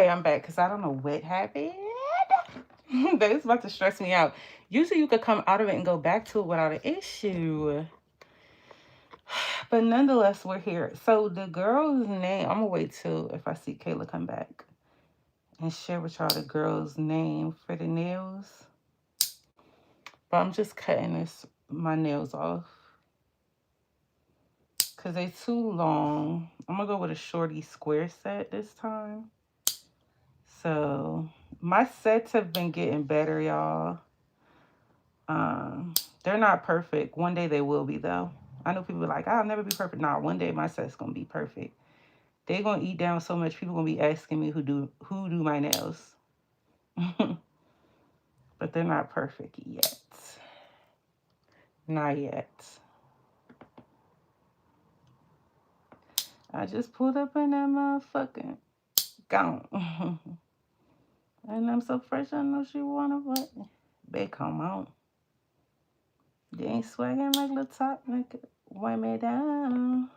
Okay, I'm back because I don't know what happened. That is about to stress me out. Usually you could come out of it and go back to it without an issue. But nonetheless, we're here. So the girl's name, I'm gonna wait till if I see Kayla come back and share with y'all the girl's name for the nails. But I'm just cutting my nails off because they're too long. I'm gonna go with a shorty square set this time. So my sets have been getting better, y'all. They're not perfect. One day they will be though. I know people are like, I'll never be perfect. Nah, one day my set's gonna be perfect. They're gonna eat down so much people gonna be asking me who do my nails. But they're not perfect yet. Not yet. I just pulled up in that motherfucking gown. And I'm so fresh, I know she wanna what? They come out. They ain't swagging like the top nigga. Wipe me down.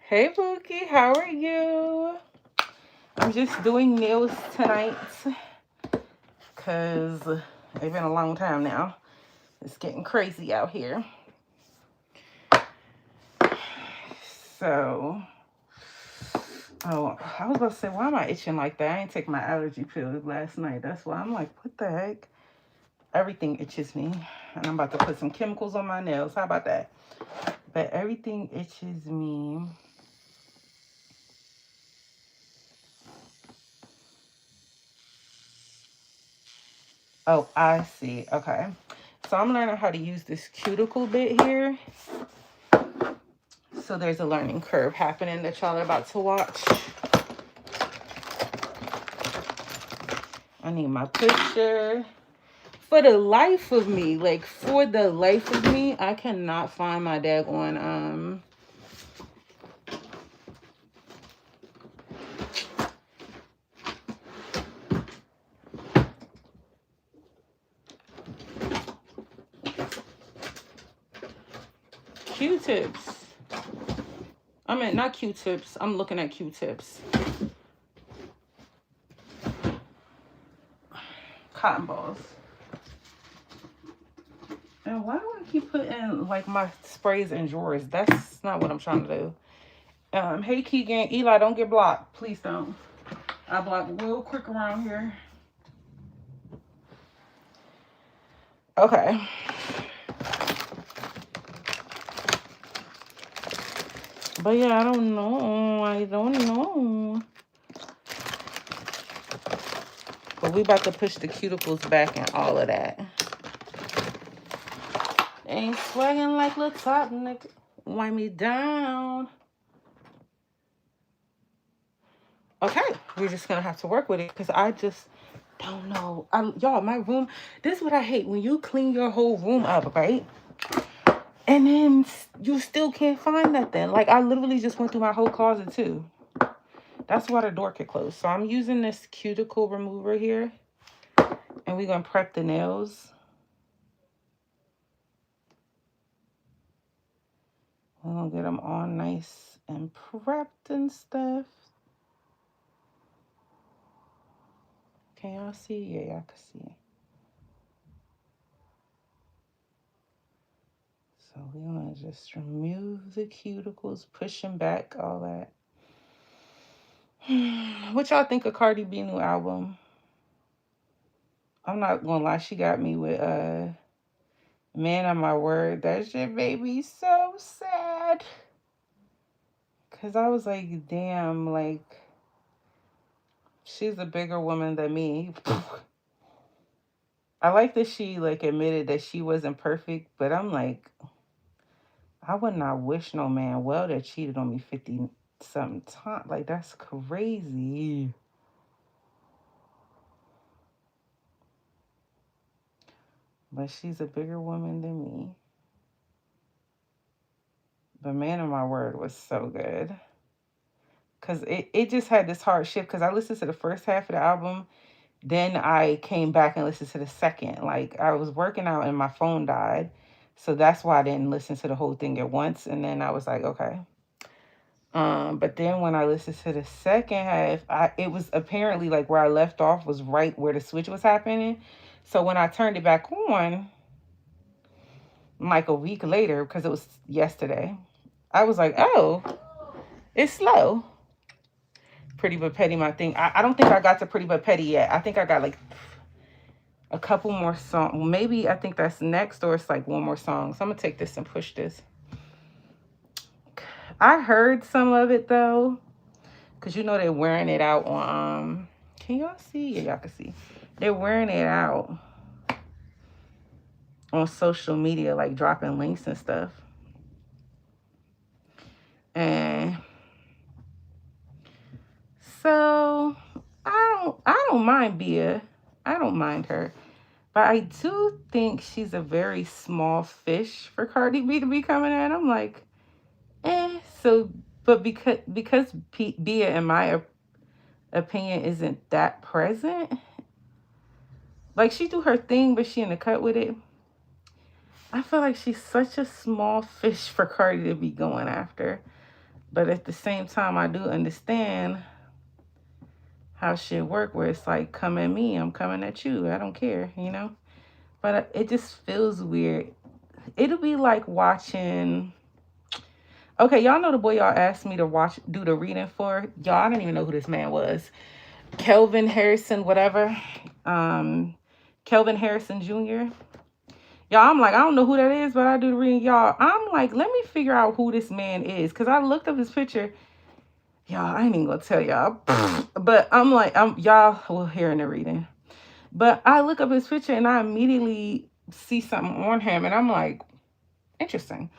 Hey Bookie, how are you? I'm just doing nails tonight because it's been a long time now. It's getting crazy out here. So, oh, I was about to say, why am I itching like that? I ain't take my allergy pill last night. That's why I'm like, what the heck? Everything itches me. And I'm about to put some chemicals on my nails. How about that? But everything itches me. Oh, I see. Okay. So I'm learning how to use this cuticle bit here. So there's a learning curve happening that y'all are about to watch. I need my pusher. For the life of me, I cannot find my daggone Q-tips. I mean, not Q-tips. I'm looking at Q-tips. Cotton balls. And why do I keep putting like my sprays in drawers? That's not what I'm trying to do. Hey Keegan, Eli, don't get blocked. Please don't. I block real quick around here. Okay. But yeah, I don't know. But we about to push the cuticles back and all of that. Ain't swagging like little top nigga. Wind me down. Okay, we're just gonna have to work with it because I just don't know. Y'all, my room, this is what I hate. When you clean your whole room up, right? And then you still can't find nothing. Like, I literally just went through my whole closet, too. That's why the door could close. So I'm using this cuticle remover here. And we're going to prep the nails. We're going to get them all nice and prepped and stuff. Can y'all see? Yeah, y'all can see. So we're going to just remove the cuticles, push them back, all that. What y'all think of Cardi B new album? I'm not gonna lie, she got me with Man of My Word. That shit made me so sad. Cause I was like, damn, like she's a bigger woman than me. I like that she like admitted that she wasn't perfect, but I'm like, I would not wish no man well that cheated on me 50 something times. Like that's crazy. But she's a bigger woman than me. But Man of My Word was so good. Because it just had this hard shift. Because I listened to the first half of the album. Then I came back and listened to the second. Like, I was working out and my phone died. So that's why I didn't listen to the whole thing at once. And then I was like, okay. But then when I listened to the second half, it was apparently like where I left off was right where the switch was happening. So when I turned it back on, like a week later, because it was yesterday, I was like, oh, it's slow. Pretty but Petty, my thing. I don't think I got to Pretty but Petty yet. I think I got like a couple more songs. Maybe I think that's next, or it's like one more song. So I'm gonna take this and push this. I heard some of it though, cause you know they're wearing it out on. Can y'all see? Yeah, y'all can see. They're wearing it out on social media, like dropping links and stuff. And so I don't mind Bia. I don't mind her. But I do think she's a very small fish for Cardi B to be coming at. I'm like, So, but because Bia, in my opinion, isn't that present. Like she do her thing, but she in the cut with it. I feel like she's such a small fish for Cardi to be going after. But at the same time, I do understand how shit work, where it's like, come at me, I'm coming at you. I don't care, you know. But it just feels weird. It'll be like watching. Okay, y'all know the boy y'all asked me to do the reading for. Y'all, I don't even know who this man was. Kelvin Harrison, whatever. Kelvin Harrison Jr. Y'all, I'm like, I don't know who that is, but I do the reading. Y'all, I'm like, let me figure out who this man is. Because I looked up his picture. Y'all, I ain't even going to tell y'all. But I'm like, y'all will hear in the reading. But I look up his picture and I immediately see something on him. And I'm like, interesting.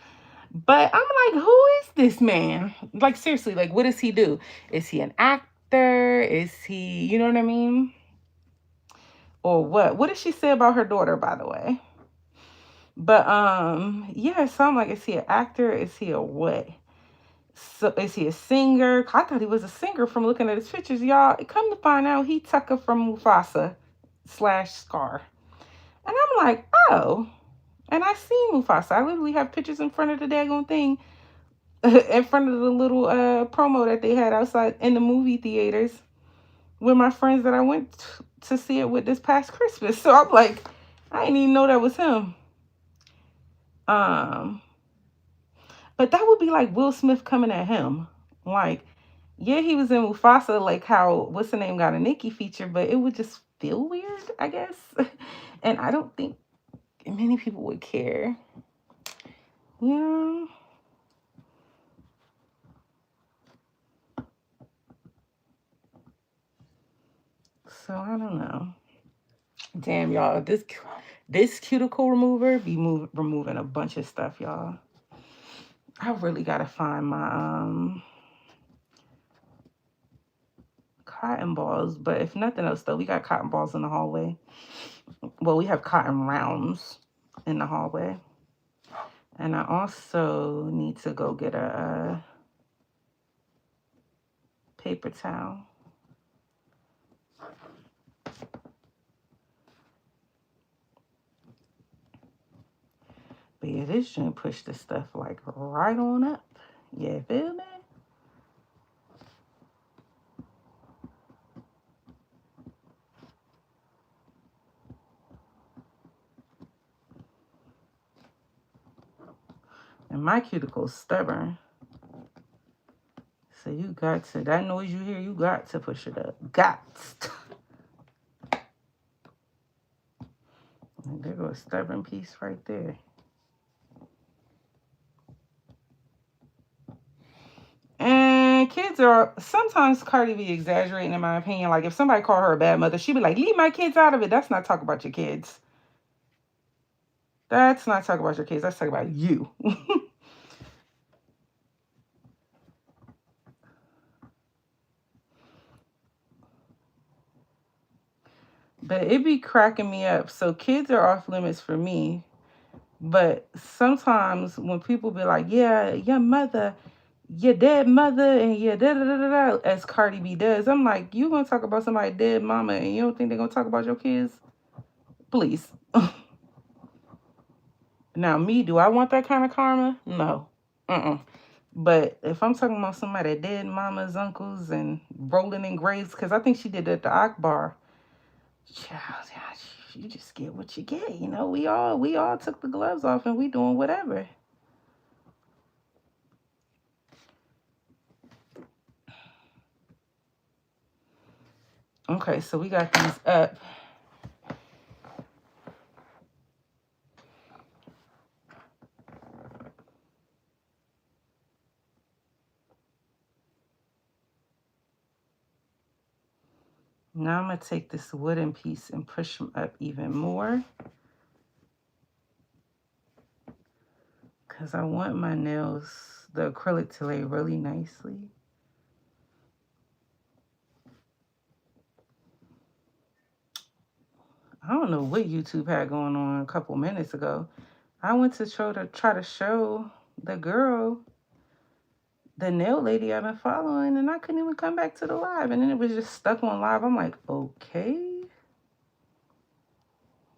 But I'm like, who is this man? Like, seriously, like, what does he do? Is he an actor? Is he, you know what I mean? Or what? What did she say about her daughter, by the way? But, yeah, so I'm like, is he an actor? Is he a what? So, is he a singer? I thought he was a singer from looking at his pictures. Y'all, come to find out, he Tucker from Mufasa / Scar. And I'm like, oh. And I seen Mufasa. I literally have pictures in front of the daggone thing. In front of the little promo that they had outside in the movie theaters with my friends that I went to see it with this past Christmas. So I'm like, I didn't even know that was him. But that would be like Will Smith coming at him. Like, yeah, he was in Mufasa, like how what's the name got a Nicki feature, but it would just feel weird, I guess. And I don't think many people would care. Yeah. So I don't know. Damn, y'all, this cuticle remover be removing a bunch of stuff, y'all. I really gotta find my cotton balls, but if nothing else though, we got cotton balls in the hallway. Well, we have cotton rounds in the hallway. And I also need to go get a paper towel. But yeah, this shouldn't push the stuff like right on up. Yeah, feel me? And my cuticle's stubborn. So you got to, that noise you hear, you got to push it up. Got. And there goes a stubborn piece right there. And kids are, sometimes Cardi be exaggerating in my opinion. Like if somebody call her a bad mother, she'd be like, leave my kids out of it. That's not talk about your kids. That's not talk about your kids. That's talk about you. But it be cracking me up. So kids are off limits for me. But sometimes when people be like, yeah, your mother, your dead mother, and your da da da da da, as Cardi B does, I'm like, you gonna talk about somebody's dead mama and you don't think they're gonna talk about your kids? Please. Now, me, do I want that kind of karma? No. But if I'm talking about somebody dead mamas, uncles, and rolling in graves, because I think she did that to Akbar. Child, you just get what you get. You know, we all took the gloves off and we doing whatever. Okay, so we got these up. Now I'm going to take this wooden piece and push them up even more. Because I want my nails, the acrylic, to lay really nicely. I don't know what YouTube had going on a couple minutes ago. I went to try to show the girl, the nail lady I've been following, and I couldn't even come back to the live. And then it was just stuck on live. I'm like, okay.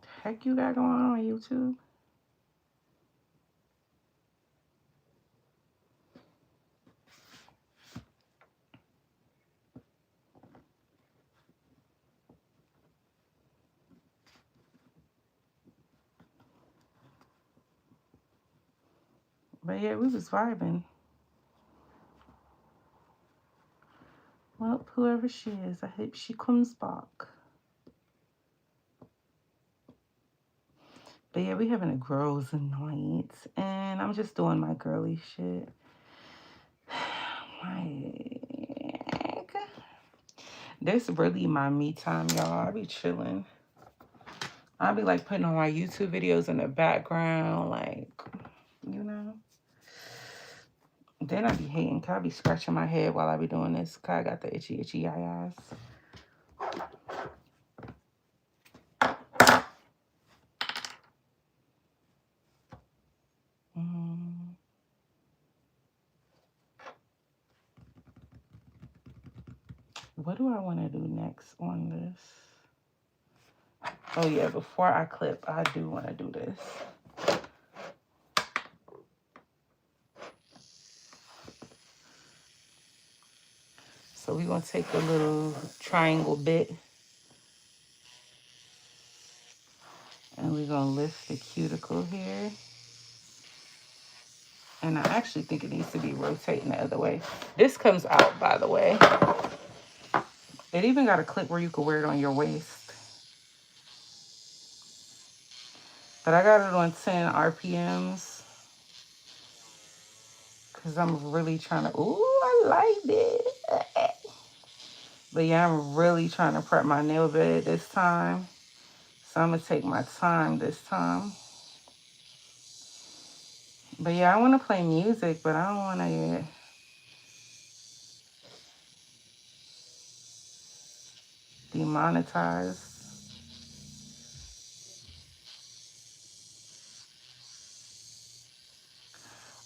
The heck you got going on YouTube? But yeah, we was vibing. Well, whoever she is, I hope she comes back. But yeah, we having a girls' night, and I'm just doing my girly shit. Like, this really my me time, y'all. I be chilling. I be like putting on my YouTube videos in the background, like, you know. Then I be hating, cause I be scratching my head while I be doing this, cause I got the itchy eyes. What do I want to do next on this? Oh yeah, before I clip, I do want to do this. So we're going to take the little triangle bit and we're going to lift the cuticle here. And I actually think it needs to be rotating the other way. This comes out, by the way. It even got a clip where you can wear it on your waist. But I got it on 10 RPMs. Because I'm really trying to... Ooh, I like it. But yeah, I'm really trying to prep my nail bed this time. So I'm going to take my time this time. But yeah, I want to play music, but I don't want to demonetize.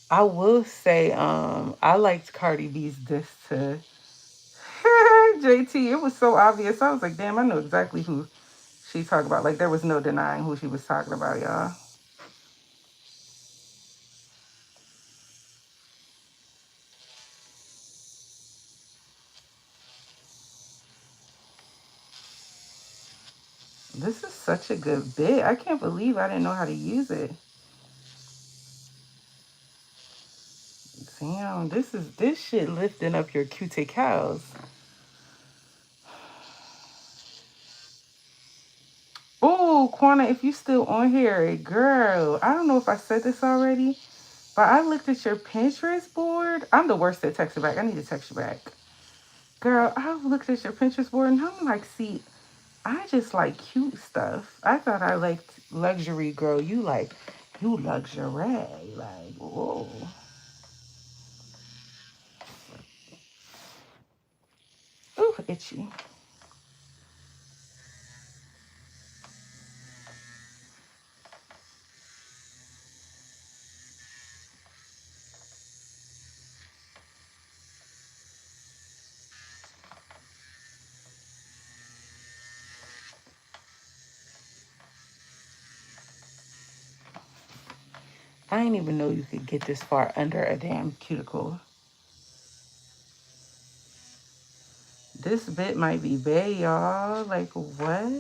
I will say, I liked Cardi B's diss to JT. It was so obvious. I was like, damn, I know exactly who she's talking about. Like, there was no denying who she was talking about, y'all. This is such a good bit. I can't believe I didn't know how to use it. Damn, this shit lifting up your cuticles. Oh, Quana, if you still on here, girl, I don't know if I said this already, but I looked at your Pinterest board. I'm the worst at texting back. I need to text you back. Girl, I looked at your Pinterest board and I'm like, see, I just like cute stuff. I thought I liked luxury, girl. You luxury. Like, whoa. Ooh, itchy. I didn't even know you could get this far under a damn cuticle. This bit might be bad, y'all. Like, what?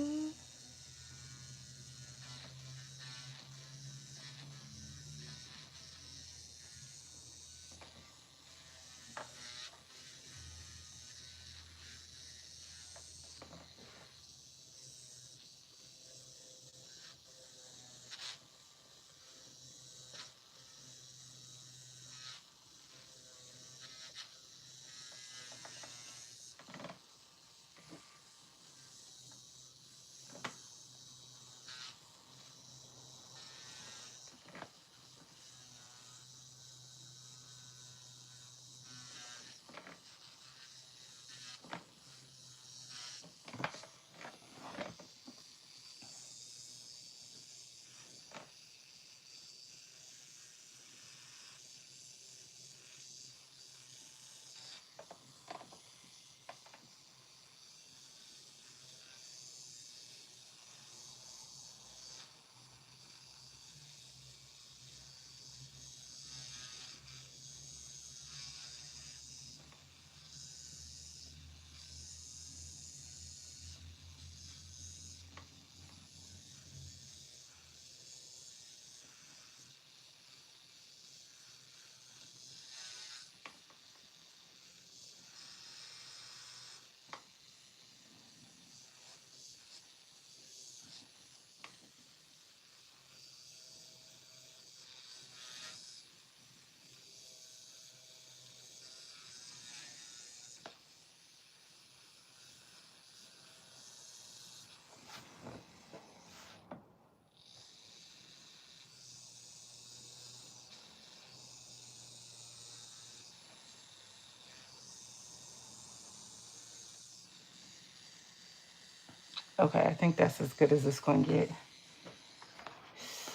Okay, I think that's as good as it's going to get.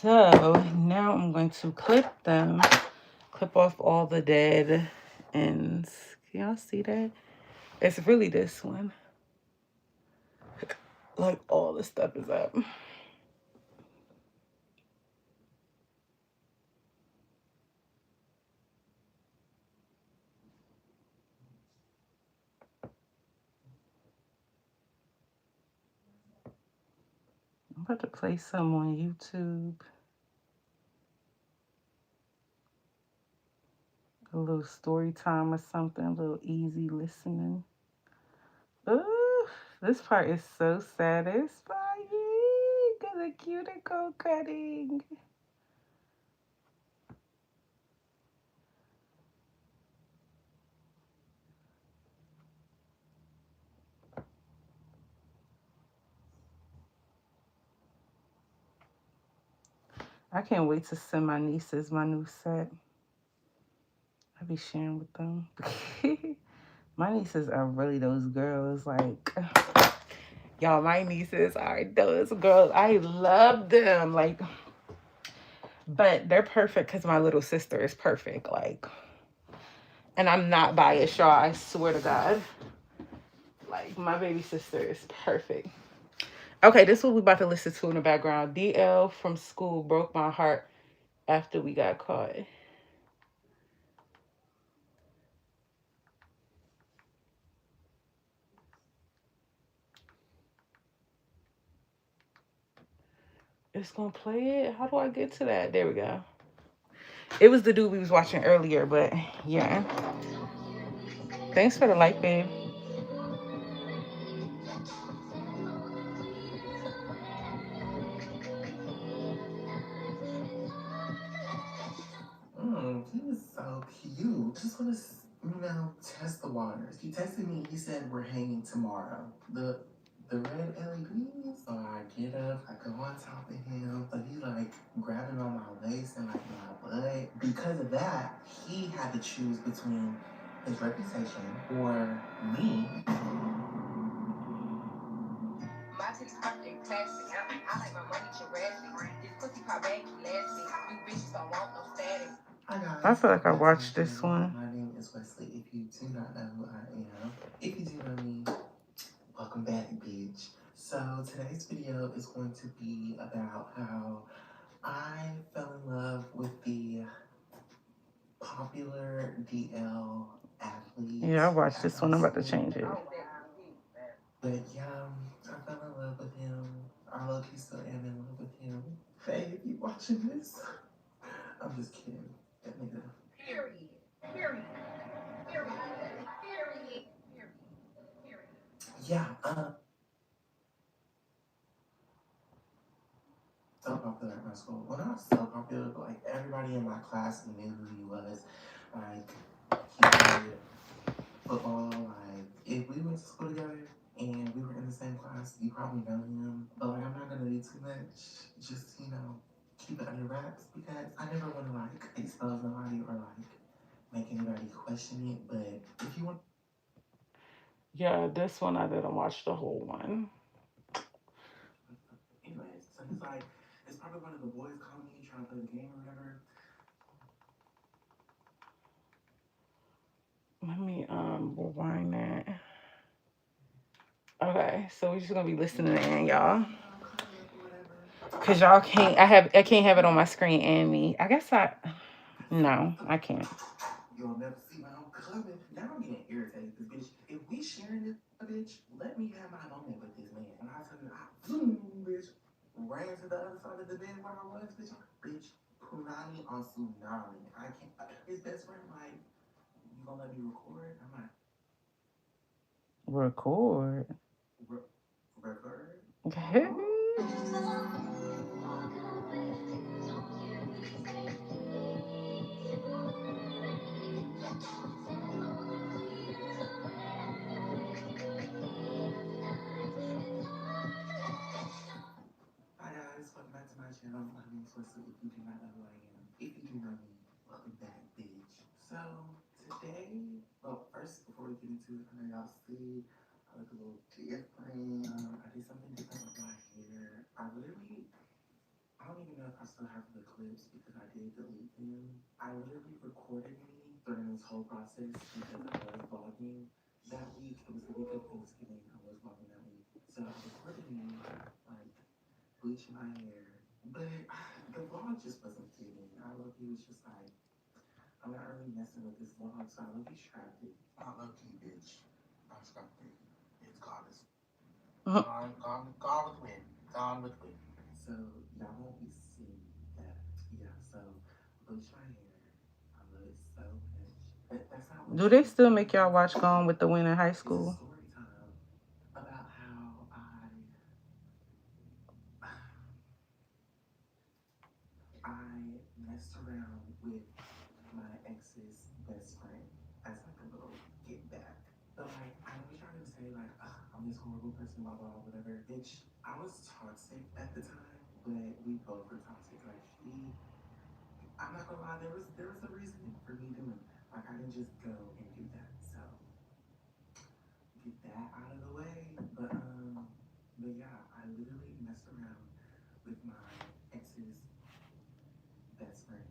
So now I'm going to clip them, clip off all the dead ends. Can y'all see that? It's really this one. Like all the stuff is up. I'm about to play some on YouTube. A little story time or something, a little easy listening. Ooh, this part is so satisfying. The cuticle cutting. I can't wait to send my nieces my new set. I'll be sharing with them. My nieces are really those girls. Like, y'all, my nieces are those girls. I love them. Like, but they're perfect because my little sister is perfect. Like, and I'm not biased, y'all. I swear to God. Like, my baby sister is perfect. Okay, this is what we about to listen to in the background. DL from school broke my heart after we got caught. It's gonna play it. How do I get to that? There we go. It was the dude we was watching earlier, but yeah. Thanks for the light, babe. He was so cute. Just want to, test the waters. He texted me. He said we're hanging tomorrow. The red LEDs. So I get up. I go on top of him. So he's like grabbing on my waist and like my butt. Because of that, he had to choose between his reputation or me. My titties perfect, plastic. I like my money Jurassic. This pussy pop back elastic. You bitches don't want no static. Hi guys. I feel like I watched this one. My name is Wesley. If you do not know who I am, if you do know me, welcome back, bitch. So today's video is going to be about how I fell in love with the popular DL athlete Yeah, I watched at this our one. I'm about to school. change it. But yeah, I fell in love with him. I low key still am in love with him. Hey, if you watching this, I'm just kidding. That nigga. Yeah, so popular at my school. Well, not so popular, but like everybody in my class knew who he was. Like, he played football. Like, if we went to school together and we were in the same class, you probably know him. But like, I'm not gonna do too much. Just keep it under wraps because I never want to like expose nobody or like make anybody question it. But if you want, Yeah, this one I didn't watch the whole one. anyways, so he's like, it's probably one of the boys calling me trying to play the game or whatever. Let me rewind that. Okay, so we're just gonna be listening in, y'all. Cause y'all can't. I can't have it on my screen and me. I guess I. No, I can't. You'll never see my own coming. Now I'm getting irritated. This bitch. If we sharing this bitch, let me have my moment with this man. And I tell you, I zoom, bitch, ran to the other side of the bed where I was, bitch. Bitch, punani on tsunami. I can't. His best friend, like, you gonna let me record? I'm like, Record. record. Okay. Hi guys, welcome back to my channel. My name is Wesley. If you do not know who I am, if you do know me, welcome back, bitch. So today, well, first before we get into it, I know y'all see I look a little different. I did something different with my hair. I don't even know if I still have the clips because I did delete them. I literally recorded me during this whole process because I was vlogging that week. It was the week of Thanksgiving. I was vlogging that week, so I recorded me like bleach my hair. But the vlog just wasn't fitting. I low key was just like, I'm not really messing with this vlog, so I low key scrapped it. Not low key, bitch. I scrapped it. It's gone. It's gone with wind. Gone with wind. So y'all won't be seeing that. Yeah, so bleach my hair. I love it so much. That's not what Do this they is. still make y'all watch Gone with the Wind in high It's a school? story time about how I messed around with my ex's best friend as like a little get back. But like, I know what y'all gonna say, like, I'm this horrible person, blah blah, whatever. Bitch, I was toxic at the time, but we both were toxic. Like I'm not gonna lie, there was a reason for me doing that. Like I didn't just go and do that. So get that out of the way. But yeah, I literally messed around with my ex's best friend,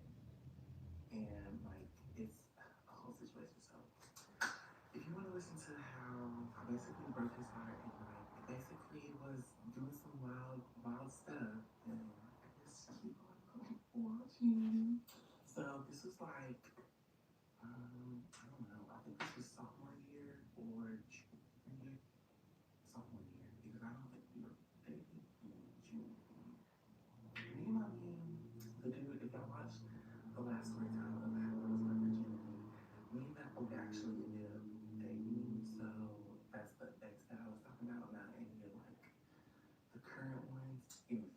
and like it's a whole situation. So if you want to listen to how I basically broke his heart and like basically was doing some wild stuff, then I guess keep on watching. So this was like I don't know. I think this was sophomore year or junior year. Sophomore year because I don't think we were dating in June. Me and my man, the dude, if y'all watched the last story time of how I lost my virginity, me and that boy actually ended up dating. So that's the ex that I was talking about, not any of like the current ones. Anyway,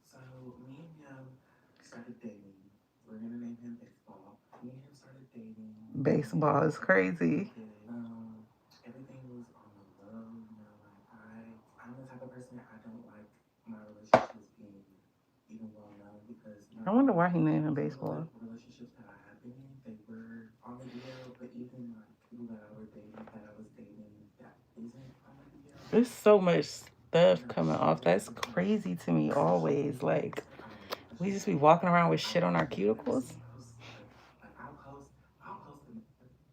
so me and him started dating. We're gonna name him Baseball. Me and him started dating. Baseball is crazy. Everything was on the low. Like I'm the type of person that I don't like my relationships being even well known because I not wonder gonna why lie, he named him some of the Baseball. relationships that I have been in, they were on the DL, but even like people that I was dating that isn't on the DL, There's so much they're stuff not coming off. shit That's because crazy to me social always. media. Like, Let's we just just say be that walking around with I shit on our you'll never see cuticles. me post like I'll post it,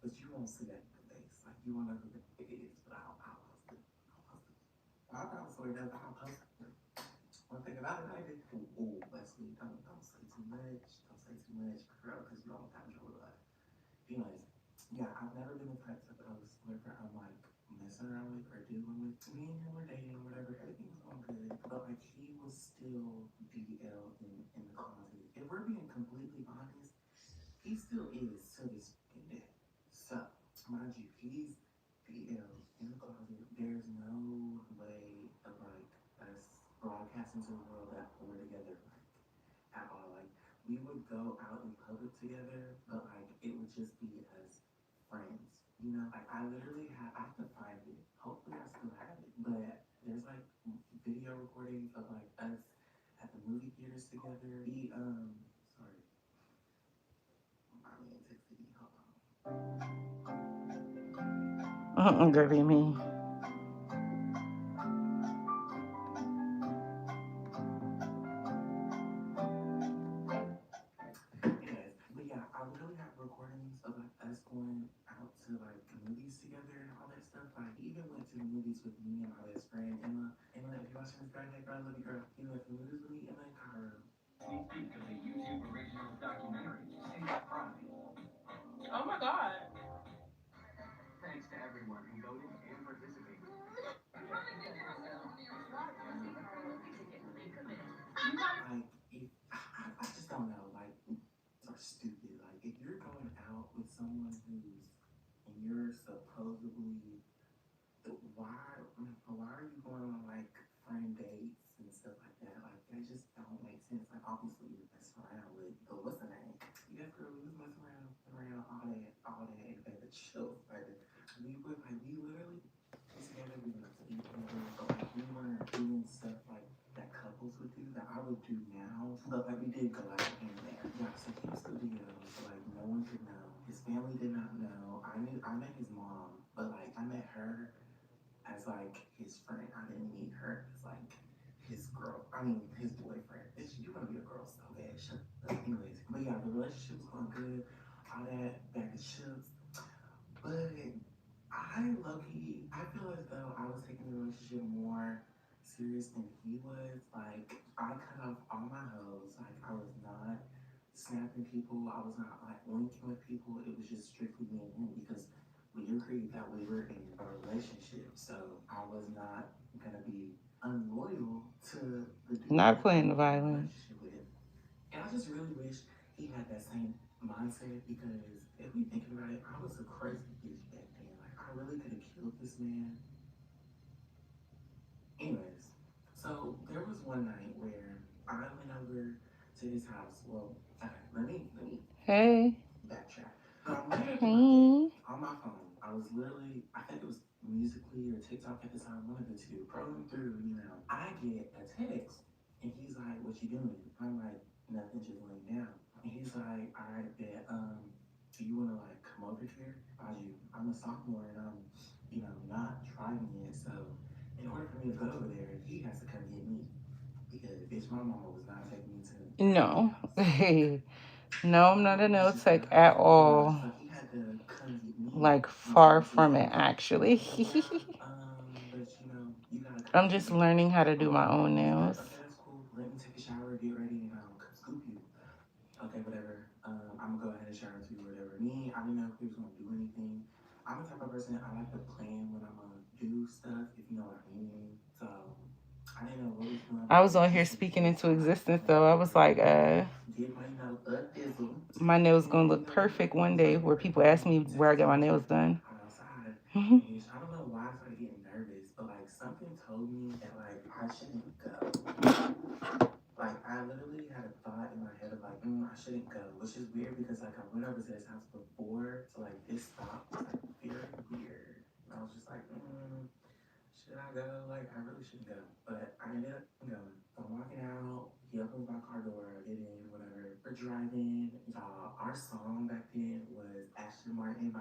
but you won't see that face. Like you won't know who it is, but I'll post it. I'll post it. My problem story does I'll post it. One thing about it, I did. Ooh, let's much, girl, because you all got in trouble a lot. Anyways, yeah, I've never been the type to post whoever I'm like messing around with or dealing with. Me and him were dating, whatever, everything was going good. But like he was still DL in the closet. If we're being completely honest, he still is to this fucking day. So, mind you, he's DL in the closet. There's no way of like us broadcasting to the world that we're together at all. Like we would go out in public together, but like it would just be as friends. You know, like I literally have I have to find it. Hopefully I still have it. But there's like video recordings of like us at the movie theaters together. We sorry, my man texted me. Hold Girly me. on. Anyways, but yeah, I literally have recordings of like us going out to like movies together and all that stuff. Like he even went to the movies with me and my best friend Emma. Emma, if you're watching this, girl, hey girl, I love you, girl. He went to the movies with me, Emma and Kyra. Sneak peek of the YouTube original documentary, Safe Pride. Oh my God. Thanks to everyone who voted and participated. Like, if I just don't know. Like, are stupid. Like, if you're going out with someone who's and you're supposedly why are you going on like friend dates and stuff like that? Like, that just don't make sense. Like, obviously you're messing around with the what's the name? Yes, girl, we was messing around all day, and the chill. Like, we literally together, we went to eat together, but like we weren't doing stuff like that couples would do that I would do now. But like we did go out here and there. Yeah, so he was the deal. So like no one could know. His family did not know. I met his mom, but like I met her as like his friend. I didn't meet her as like his girl. I mean his boyfriend. You want to be a girl so bad. Shut up. Anyways, but yeah, the relationship was going good. All that bag of chips. But I feel as though I was taking the relationship more serious than he was. Like, I cut off all my hoes. Like, I was not snapping people. I was not, like, linking with people. It was just strictly me and him because we agreed that we were in a relationship. So, I was not going to be unloyal to the dude Not that playing I'm the in a violin. relationship with. And I just really wish he had that same mindset because if we think about it, I was a crazy bitch back then. Like I really could have killed this man. Anyways, so there was one night where I went over to his house. Well, okay, let me Hey. backtrack. So I'm laying up in my bed Hey. on my phone. I was literally, I think it was Musically or TikTok at the time, one of the two, scrolling through, I get a text and he's like, "What you doing?" I'm like, "Nothing, just laying down." And he's like, "All right, bet, do you wanna like come over here?" I'm a sophomore and I'm, not driving yet, so in order for me to go over there, he has to come get me because bitch, my mama was not taking me to the No. house. Hey. No, I'm not a It's nail just not tech how it's at gonna be. all. So he had to come get me Like, and take far me to the from it, house. actually. I'm like, yeah, but you gotta come I'm get just me. learning how to I'm do like, my okay. own He's like, nails. okay, that's cool. Let me take a shower, get ready, and I'll come scoop you. Okay, whatever. I'm gonna go ahead and shower too, whatever. Me, I didn't know if he was gonna do anything. I'm the type of person I like to plan when I'm gonna do stuff, if you know what I mean. So I didn't know what was going I on, was but on here just in speaking case, into I like to existence, plan though. I was like, everything out. Get my a dizzle. my nails gonna And look one perfect day he one was day like, where people ask me where I texting got my me, nails like, done. I'm outside. Mhm. And bitch, I don't know why I started getting nervous, but like something told me that like I shouldn't go. Like I literally had a thought in my head of like, I shouldn't go, which is weird because like I went over to his house before, so like this thought was like very weird. And I was just like, should I go? Like I really shouldn't go, but I ended up going. So I'm walking out. He opens my car door. I get in. Whatever. We're driving. Y'all, our song back then was Ashton Martin by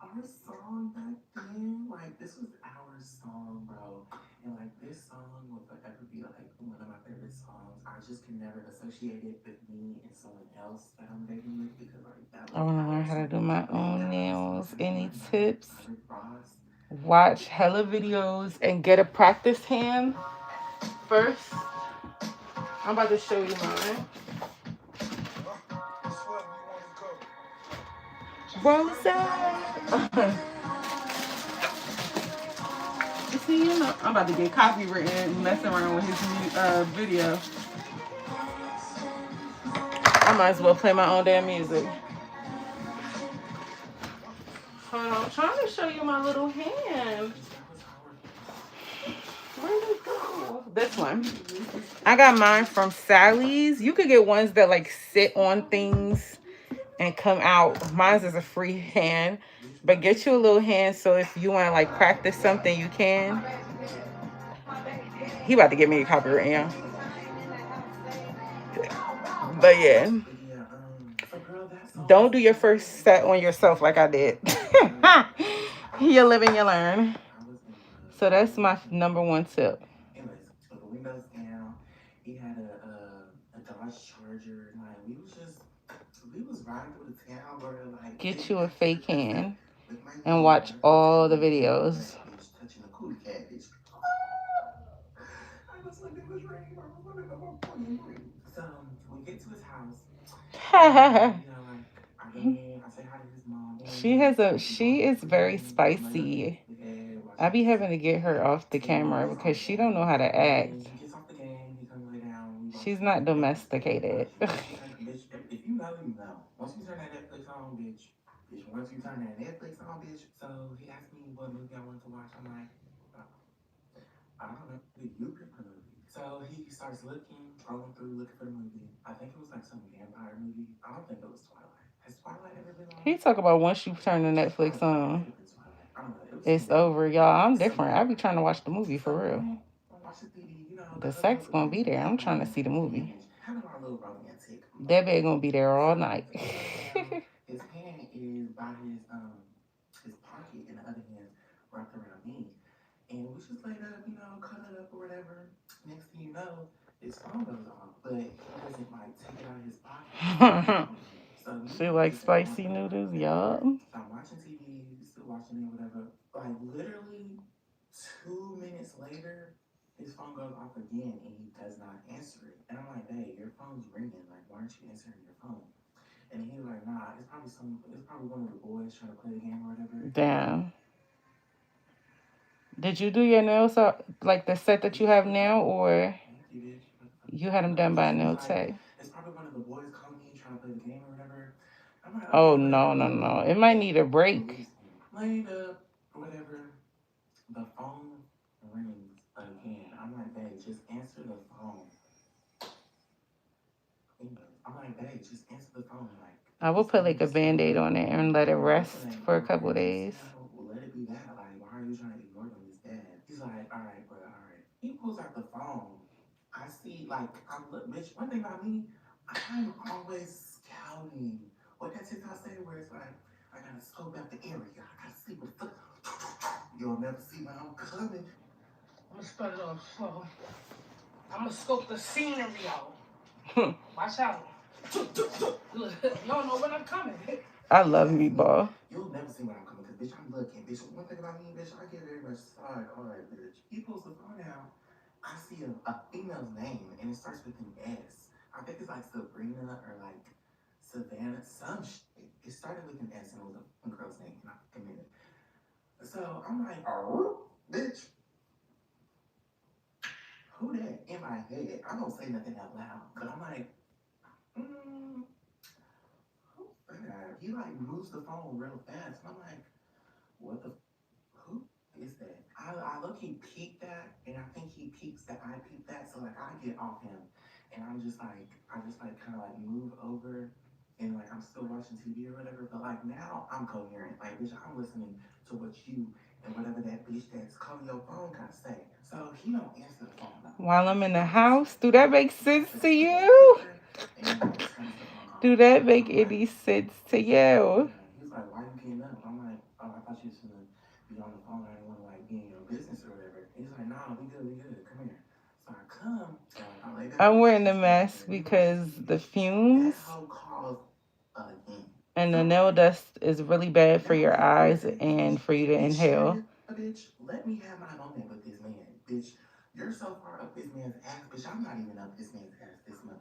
our song back then, like this was our song, bro. And like this song will forever be like one of my favorite songs. I just can never associate it with me and someone else that I'm dating with because like that I was want to learn our how to do song. my But own yeah, our song nails. is Ashley Any Martin tips? by Rick Ross. Watch hella videos and get a practice hand first. I'm about to show you mine. Rose. You see, I'm about to get copywritten messing around with his new video. I might as well play my own damn music. Hold on, I'm trying to show you my little hand. Where did it go? This one. I got mine from Sally's. You could get ones that like sit on things and come out. Mine's is a free hand. But get you a little hand so if you want to like practice something, you can. He about to get me a copyright, yeah. But yeah. Don't do your first set on yourself like I did. You live and you learn. So that's my number one tip. Put the windows down. He had a Dodge Charger. Like we was riding through the town where like get you a fake hand and watch all the videos. Touching the cootie cat, bitch. I was like, it was raining. So we get to his house. I say hi to his mom. She is very spicy. I be having to get her off the camera because she don't know how to act. He gets off the game. He comes lay down. She's not domesticated. Bitch, if you know, you know. Once you turn that Netflix on, bitch. Once you turn that Netflix on, bitch. So he asked me what movie I wanted to watch. I'm like, I don't know. You pick the movie. So he starts looking, scrolling through, looking for the movie. I think it was like some vampire movie. I don't think it was Twilight. Has Twilight ever been on? He talk about once you turn the Netflix on, it's over, y'all. I'm different. I be trying to watch the movie for real. The sex gonna be there. I'm trying to see the movie. That bed gonna be there all night. His hand is by his pocket, and the other hand wrapped around me. And we just laid up, cuddled up or whatever. Next thing you know, his phone goes off, but he doesn't like take it out of his pocket. So she like spicy noodles, y'all. I'm watching TV, still watching it, whatever. Like literally 2 minutes later, his phone goes off again and he does not answer it. And I'm like, hey, your phone's ringing. Like, why aren't you answering your phone? And he was like, nah, it's probably one of the boys trying to play the game or whatever. Damn. Did you do your nails like the set that you have now, or you had them done by a nail tech? It's probably one of the boys calling me trying to play the game or whatever. I'm like, oh no. It might need a break. Laid up, whatever. The phone rings again. I'm like, babe, just answer the phone. I'm like, babe, just answer the phone. Like, I will put like a band-aid on it and let it rest for a couple of days. Let it be that. Like, why are you trying to ignore them? It's bad. He's like, all right, bro, all right. He pulls out the phone. I see, like, bitch, one thing about me, I'm always scouting. What that TikTok say where it's like, I gotta scope out the area. I gotta see what the fuck. You'll never see when I'm coming. I'm gonna start it off slow. I'm gonna scope the scenery out. Watch out. You don't know when I'm coming. I love meatball. You'll never see when I'm coming because, bitch, I'm looking. Bitch, one thing about me, bitch, I get very much side eye, bitch. He pulls the phone out. I see a female's name and it starts with an S. I think it's like Sabrina or like Savannah, some shit. It started with an S and it was a girl's name, and I committed. So I'm like, oh, bitch. Who that? In my head. I don't say nothing out loud. But I'm like, who that? He like moves the phone real fast. And I'm like, what the who is that? I look he peeked that, and I think he peeks that I peek that, so like I get off him, and I just like kind of like move over, and like I'm still watching TV or whatever, but like now I'm coherent, like bitch, I'm listening to what you and whatever that bitch that's calling your phone gotta say. So he don't answer the phone. While I'm in the house, do that make sense to you? Do that make any sense to you? He's like, why you getting up? I'm like, oh, I thought you was gonna be on the phone. I didn't want to like be in your business or whatever. He's like, nah, we good. Come here. So I come. I'm wearing the mask because the fumes and the nail dust is really bad for your eyes and for you to inhale. Bitch, let me have my moment with this man. Bitch, you're so far up this man's ass. Bitch, I'm not even up this man's ass this much.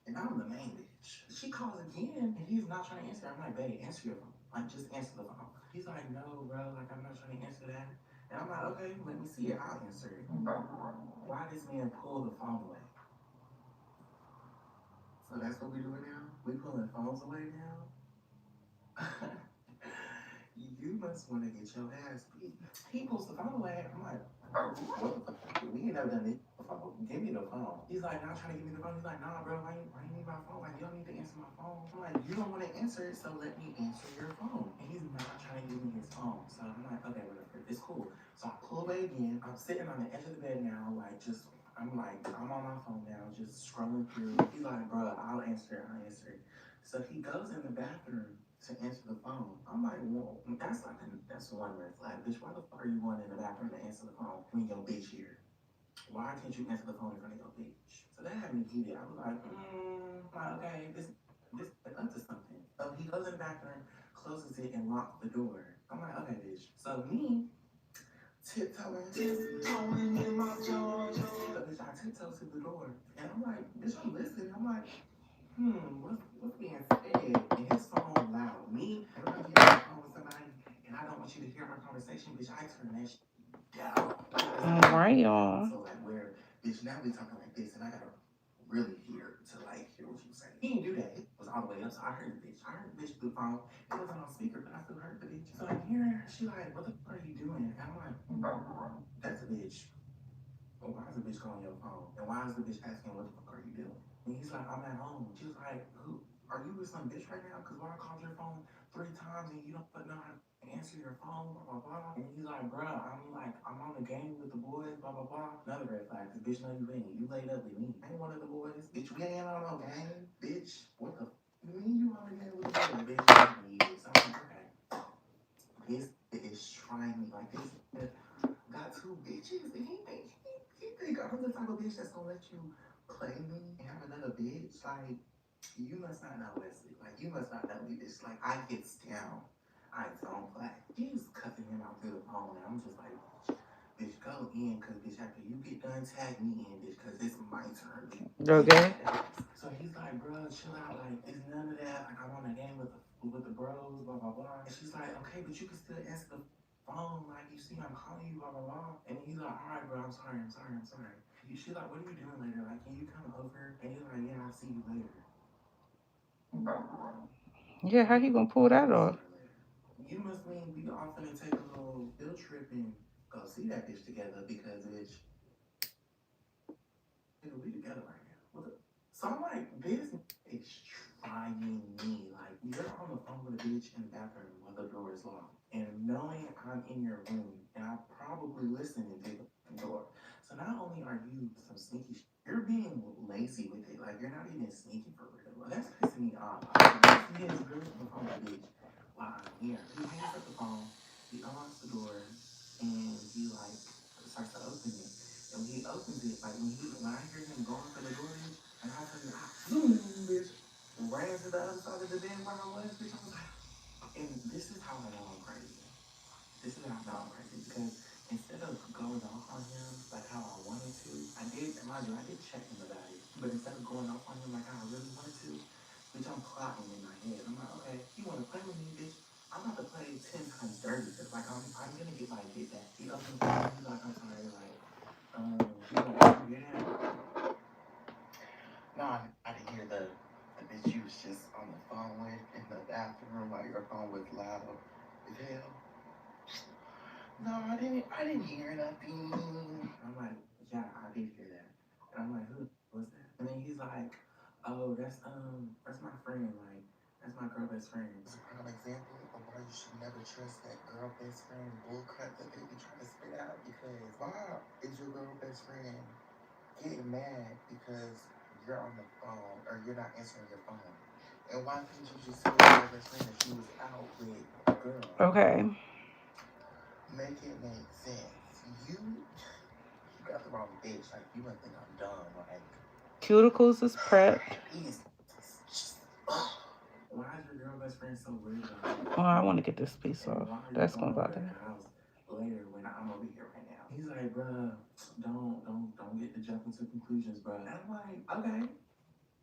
And I'm the main bitch. She calls again, and he's not trying to answer. I'm like, babe, answer your phone. Like, just answer the phone. He's like, no, bro. Like, I'm not trying to answer that. And I'm like, okay, let me see it. I'll answer it. Why this man pull the phone away? So that's what we doing now? We pulling phones away now? You must want to get your ass beat. He pulls the phone away. I'm like, what the fuck? We ain't never done this before. Give me the phone. He's like, not trying to give me the phone. He's like, nah, bro, why you need my phone? Like, you don't need to answer my phone. I'm like, you don't want to answer it, so let me answer your phone. And he's not trying to give me his phone. So I'm like, okay, whatever. It's cool. So I pull away again. I'm sitting on the edge of the bed now, like, I'm on my phone now, just scrolling through. He's like, bro, I'll answer it. I'll answer it. So he goes in the bathroom to answer the phone. I'm like, well, that's one red flag. Bitch, why the fuck are you going in the bathroom to answer the phone when your bitch here? Why can't you answer the phone in front of your bitch? So that had me heated. I was like, okay, this is up to something. So he goes in the bathroom, closes it, and locks the door. I'm like, okay, bitch. So me tiptoeing in my jaws. So bitch, I tiptoe to the door, and I'm like, bitch, I'm listening. I'm like, what's being said? And his phone loud. Me, every time you get on the phone with somebody, and I don't want you to hear our conversation, bitch, I turn that shit down. All right, y'all. So like, where, bitch, now we talking like this, and I gotta really hear what you say. He didn't do that. It was all the way up, so I heard the bitch. I heard the bitch through the phone. It wasn't on speaker, but I still heard the bitch. So I'm hearing her. She like, what the fuck are you doing? And I'm like, that's a bitch. Well, why is the bitch calling your phone? And why is the bitch asking what the fuck are you doing? And he's like, I'm at home. She was like, who? Are you with some bitch right now? Because why I called your phone 3 times and you don't know how to answer your phone, blah, blah, blah. And he's like, bruh, I'm on the game with the boys, blah, blah, blah. Another red flag, because bitch know you ain't. You laid up with me. I ain't one of the boys. Bitch, we ain't on no game. Bitch, what the you mean you on the game with the boys? Bitch, I'm like, okay. This is trying me like this. Got 2 bitches, and he think I'm the type of bitch that's gonna let you play me and have another bitch. Like, you must not know Wesley. Like, you must not know me, bitch. Like, I gets down. I don't play. He's cussing him out through the phone, and I'm just like, bitch, go in, cause bitch, after you get done, tag me in, bitch, cause it's my turn. Okay. So he's like, bro, chill out. Like, it's none of that. Like, I'm on a game with the bros, blah blah blah. And she's like, okay, but you can still answer the phone. Like, you see, I'm calling you, blah blah blah. And he's like, all right, bro, I'm sorry. She's like, what are you doing later? Like, can you come over? And he's like, yeah, I'll see you later. Yeah, how you gonna pull that off? You must mean we all finna take a little field trip and go see that bitch together because bitch, we together right now. So I'm like, this is trying me. Like, you're on the phone with a bitch in the bathroom while the door is locked. And knowing I'm in your room and I'm probably listening to the door. So not only are you some sneaky you're being lazy with it. Like, you're not even sneaky for real. Well, that's pissing me off. He is really on the phone with a bitch while I'm here. He hangs up the phone, he unlocks the door, and he, like, starts to open it. And when he opens it, like when I hear him going for the door, bitch, and all of a sudden I zoom, bitch, ran to the other side of the bed where I was, bitch. I was like, and this is how I know I'm crazy. This is how I know I'm crazy because instead of going off on him like how I wanted to, mind you, I did check him about it, but instead of going off on him like how I really wanted to, bitch, I'm plotting in my head. I'm like, okay, you want to play with me, bitch? I'm about to play 10 times dirty. Cause like I'm gonna get my get back. He opens the door, he's like, I'm sorry, like. You know, yeah. No, I didn't hear the bitch you was just on the phone with in the bathroom while your phone was loud as hell. No, I didn't hear nothing. I'm like, yeah, I did hear that. And I'm like, who was that? And then he's like, oh, that's my friend, like, that's my girl best friend. It's a prime example of why you should never trust that girl best friend bullcrap that they be trying to spit out because why is your girl best friend getting mad because you're on the phone or you're not answering your phone? And why couldn't you just tell your best friend that she was out with a girl? Okay. Make it make sense. You got the wrong bitch. Like, you might think I'm dumb. Like, Cuticles is prepped. he's just, why is your girl best friend so weird about it? Oh, I want to get this piece And off. why are you That's going gonna over bother to me. the house later when I'm over here right now? He's like, bruh, don't get to jump into conclusions, bruh. And I'm like, okay.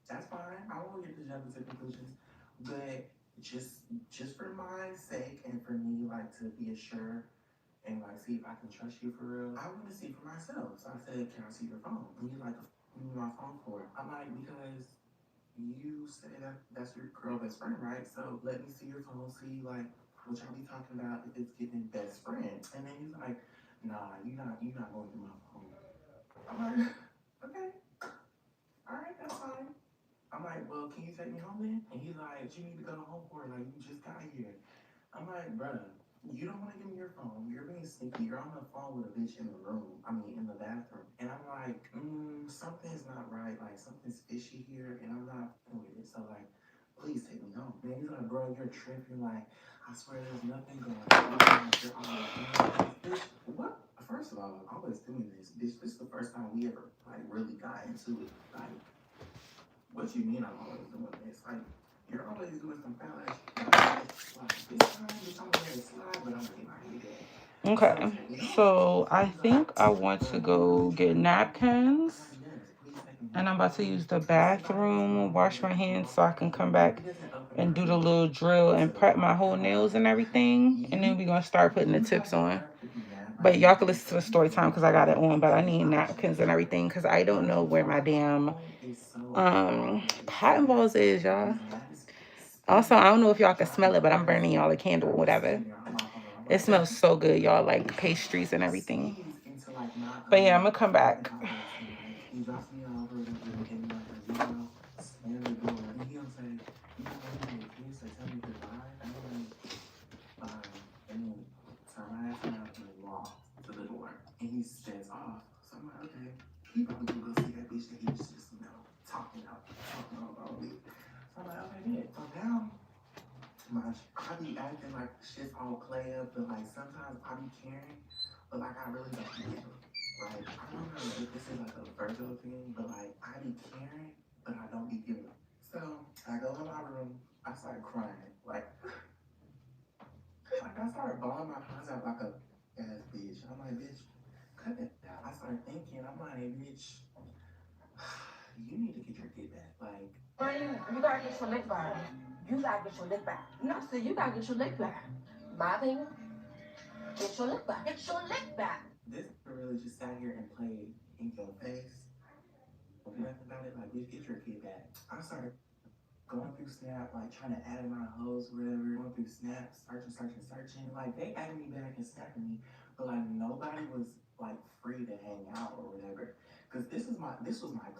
That's fine. I won't get to jump into conclusions, but just for my sake and for me, like to be assured and like see if I can trust you for real. I want to see for myself. So I said, "Can I see your phone?" And he's like, "What do you need my phone for?" I'm like, "Because you say that that's your girl best friend, right? So let me see your phone, see like what y'all be talking about if it's giving best friend." And then he's like, "Nah, you not going through my phone." I'm like, "Okay, all right, that's fine." I'm like, "Well, can you take me home then?" And he's like, "You need to go home for it. Like you just got here." I'm like, "Bruh, you don't want to give me your phone. You're being sneaky. You're on the phone with a bitch in the room. I mean, in the bathroom." And I'm like, something's not right. Like, something's fishy here, and I'm not with it. So, like, please take me home. And he's like, "Bro, you're tripping. Like, I swear there's nothing going on. Like, you're always doing this. Bitch, what? First of all, I'm always doing this. Bitch, this is the first time we ever, like, really got into it. Like, what you mean I'm always doing this? Like, you're always doing some foul ass shit. Like, this time I'm gonna slide, but I'm gonna get my head in. Okay, so I think I want to go get napkins. And I'm about to use the bathroom, wash my hands so I can come back and do the little drill and prep my whole nails and everything. And then we're going to start putting the tips on. But y'all can listen to the story time because I got it on. But I need napkins and everything because I don't know where my damn cotton balls is, y'all. Also, I don't know if y'all can smell it, but I'm burning y'all a candle or whatever. It smells so good, y'all, like pastries and everything. But yeah, I'm going to come back. He drops me off or whatever, and like as usual, slam the door, and he'll say, "You not gonna give me a kiss or tell me goodbye?" And I'm like, "Fine." And then turn my ass around and walk to the door, and he sets off. So I'm like, okay, he probably gonna go see that bitch that he was just talking about me. So I'm like, okay, good. So now I be acting like shit's all play up, but like sometimes I be caring, but like I really don't give. Like I don't know if this is like a Virgo thing, but like I be caring, but I don't be giving. So I go in my room, I start crying, like I started bawling my eyes out like a ass bitch. I'm like, bitch, cut that out. I started thinking, I'm like, bitch, you need to get your kid back. Like, you gotta get your lick back. You gotta get your lick back. No, see, you gotta get your lick back. My opinion, get your lick back. Get your lick back. This really just sat here and played in your face. Don't do nothing about it. Like, bitch, get your kid back. I started going through Snap, like trying to add my hoes, whatever, going through Snap, searching. Like they added me back and snapping me, but like nobody was like free to hang out or whatever. Cause this was my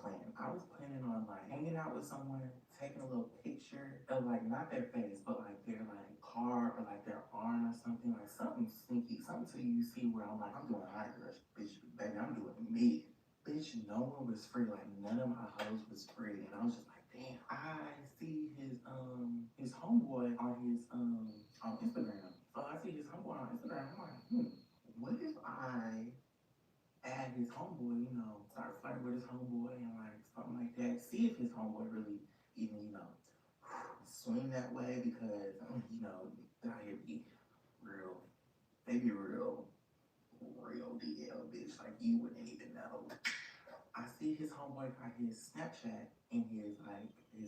plan. I was planning on like hanging out with someone, taking a little picture of like not their face, but like their like car or like their arm or something, like something sneaky, something so you see where I'm like, I'm doing high girl, bitch, baby, I'm doing me. Bitch, no one was free. Like none of my hoes was free, and I was just like, damn. I see his homeboy on his on Instagram. So I see his homeboy on Instagram. I'm like, what if I add his homeboy? Start flirting with his homeboy and like something like that. See if his homeboy really even swing that way because out here be real. They be real DL bitch. Like you wouldn't even know. I see his homeboy got his Snapchat in his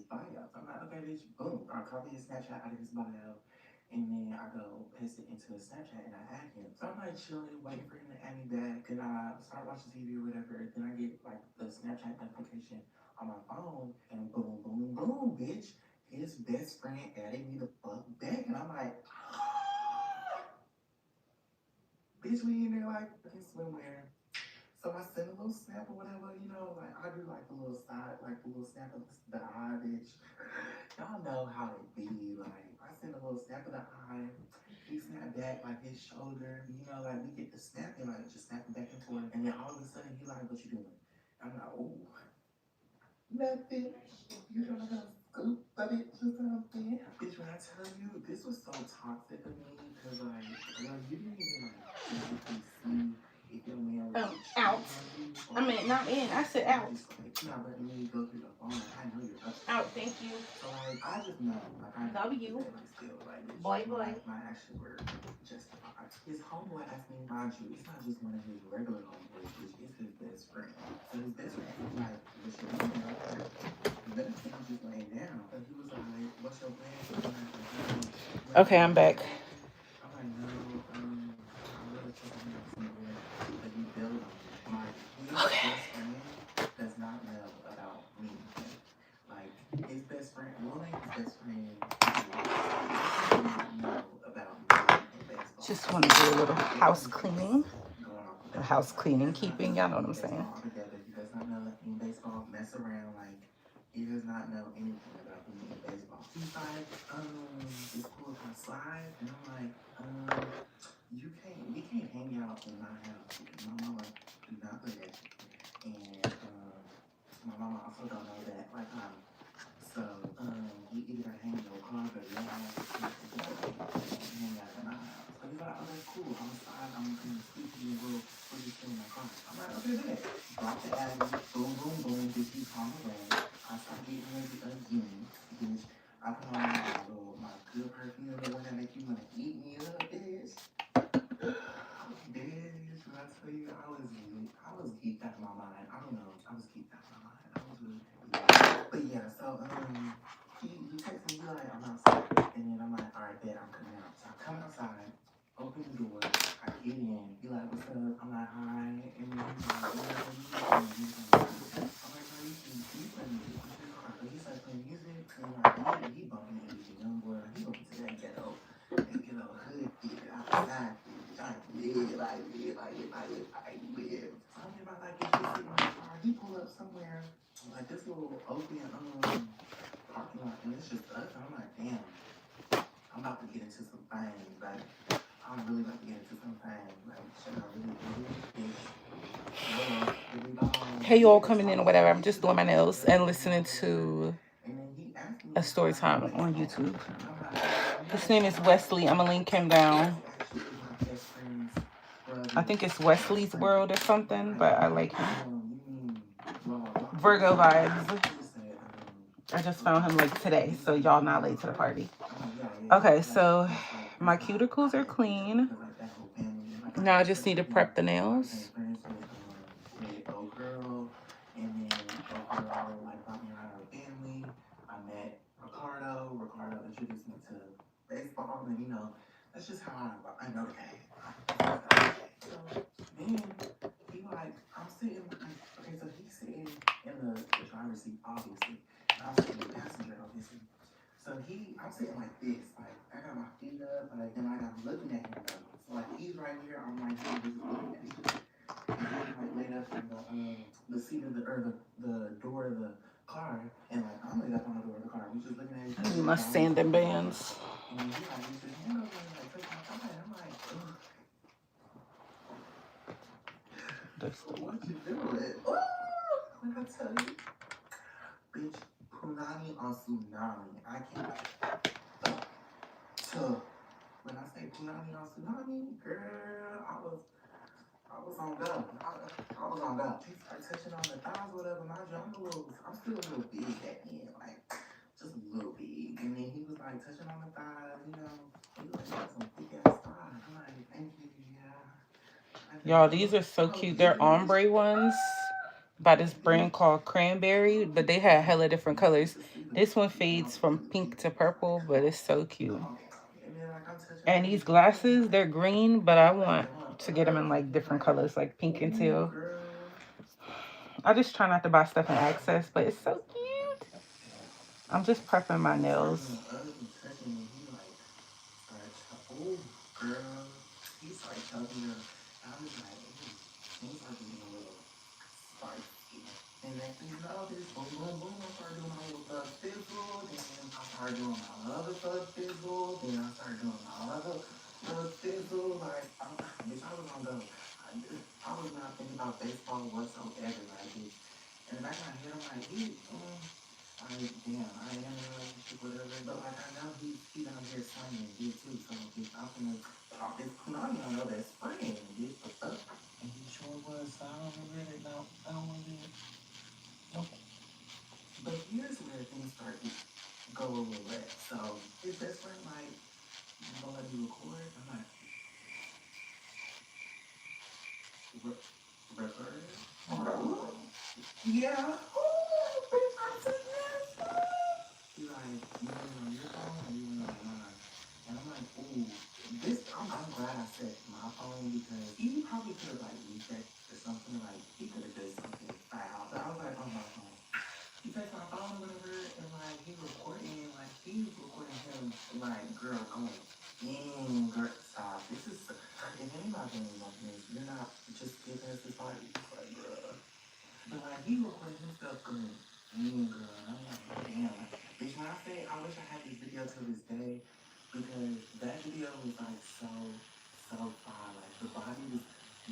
bio. So I'm like, okay, bitch, boom. I copy his Snapchat out of his bio, and then I go paste it into his Snapchat and I add him. So I'm like chilling, waiting for him to add me back. Then I start watching TV or whatever. Then I get like the Snapchat notification on my phone, and boom, boom, boom, bitch. His best friend added me the fuck back, and I'm like, bitch, we in there like fucking swimwear. So I send a little snap or whatever, like I do like the little side, like the little snap of the eye, bitch. Y'all know how it be. Like I send a little snap of the eye. He snap back like his shoulder. Like we get to snapping, like just snapping back and forth. And then all of a sudden he like, what you doing? I'm like, oh, nothing. You don't know scoop of it or something. Bitch, when I tell you, this was so toxic of me because like, girl, you didn't even like physically see if your man was Out. I mean, not in. I said out. You're not letting me go through the phone. I know you're Oh, thank you. So like I just know, like I Love know you. that like still like bitch, Boy, boy. my actions were justified. His homeboy asked me, mind you, it's not just one of his regular homeboys, bitch, it's his best friend. So his best friend was like, what you doing down there? The other thing just laying down. So he was like, what's your plan? I'm like, you ain't Okay, going I'm back. nowhere. I'm like, no, I'm really taking him somewhere that we build on. Like his Okay. best friend does not know about me and him. Like his best friend, we'll name his best friend Y. Y does not know about me and baseball. Just want to do a little They house are just cleaning. going off of Or that. house Like he cleaning, does not keeping. know Y'all know what any I'm saying. baseball altogether. He does not know any baseball. Mess around. Like he does not know anything about any baseball. He's like, it's cool if I slide, and I'm like, you can't. We can't hang out in my house because my mama do not play that shit. And my mama also don't know that. Like so you either gotta hang in your car or your house or something. You can't hang out at my house. So he's like, oh, that's cool. I'm inside. I'm gonna sleep in your room. We'll just chill in my car. I'm like, okay, bet. Drop the Addy. Boom, boom, boom. Bitch, he's on the way. I start getting ready again. Bitch, I put on my good perfume, the one that make you wanna eat me up, bitch. Bitch, when I tell you I was geeked out of my mind. I don't know. I was geeked out of my mind. I was really geeked. But yeah, so he texts me, he like, I'm outside. And then I'm like, alright, bet I'm coming out. So I come outside, open the door, I get in, he like, what's up? I'm like, hi. And then he's like, yeah, what you doing? He's like, music. I'm like, no, you play music. What's your car? So he started playing music and like he bumping into the young boy, like he going to that ghetto. And get a hood theater outside, giant live. Something about like if you sit in my car, he pull up somewhere like this little open parking lot, and it's just us. And I'm like, damn, I'm about to get into some things. Like I'm really about to get into some things. Like should I really do this, bitch? Well, here we go. Hey, you all Yeah, so coming I in or was whatever. like, I'm get just to doing the my point nails where and I'm listening like, whatever. to And then he asked a me if story I like time on baseball. YouTube. And I'm like, yeah, he His like, name is Wesley. I'm gonna link him down. Wesley actually is my best friend's I think brother's it's best Wesley's friend. World or He's something, like, but I like him. you mean blah blah blah? Virgo vibes. He just said, I just found him okay. like today, He's so like, y'all you not know, late to the party. I'm like, yeah, yeah, yeah. Okay, so my That's why I cuticles are asked you too, clean. because like that whole family, and like I Now I met just her, need to you know, prep the I became nails. friends with old girl, and then old girl like brought me around her family. I met Ricardo. Ricardo introduced me to baseball, and you know, that's just how I know the game. So then he like I'm sitting like okay, so he's sitting in the driver's seat obviously, and I'm sitting in the passenger obviously. So I'm sitting like this, like I got my feet up, like and like I'm looking at him though. So like he's right here, I'm right here, we're just looking at each other. And he's like laid up in the seat of the door of the car, and like I'm laid up on the door of the car. We just looking at each I other, need my like y'all ain't sanding talking or nothing. bands. And then he like reached his hand over and like touched my thigh. And I'm like, ugh, That's the what one. you doing? Ooh, when I tell you, bitch, punani on tsunami. I can't. So when I say punani on tsunami, girl, I was on go. I was on go. He started touching on the thighs, whatever. Mind you, I'm still a little big at the end, like just a little big. And then he was like touching on the thighs, you know. He was like, you got some thick ass thighs. I'm like, thank you, yeah. Y'all, these are so Oh, cute. you They're did. ombre ones by this brand called Cranberry, but they had hella different colors. This one fades from pink to purple, but it's so cute. And these glasses, they're green, but I want to get them in like different colors, like pink and teal. I just try not to buy stuff in excess, but it's so cute. I'm just prepping my nails. Oh, girl. He started choking her. I was like, ooh. Things started getting a little spicy. And next thing you know, this boom, boom, boom. I started doing my little thug fizzle. Then I started doing my other thug fizzle. Then I started doing my other thug fizzle. Like, bitch, I was on go. I was not thinking about baseball whatsoever. Like, bitch. In the back of my head, I'm like, damn, I am in a relationship, whatever. But like, I know he's out here swinging, bitch, too. So, bitch, I'm gonna pop this punani on your best friend, bitch. What's up? And he sure was. So I don't regret it. No, I don't want to do it. Nope. But here's where things friend, like, you gonna let me record? I'm like, record? Yeah. Bitch, I said yes. He like, you want it on your phone or you want it on mine? And I'm like, ooh, I'm glad I said my phone because he probably could have like rechecked or something. Like he could have done something foul. But I was like, on my phone. He takes my phone or whatever, and like he recording, like he's recording him, like girl going in, girl, stop. This is if anybody knows about this, you're not just giving us this party. It's like, bruh. But like he recorded himself going girl. And I'm like, damn. Bitch, when I say I wish I had this video to this day, because that video was like so far. Like the body was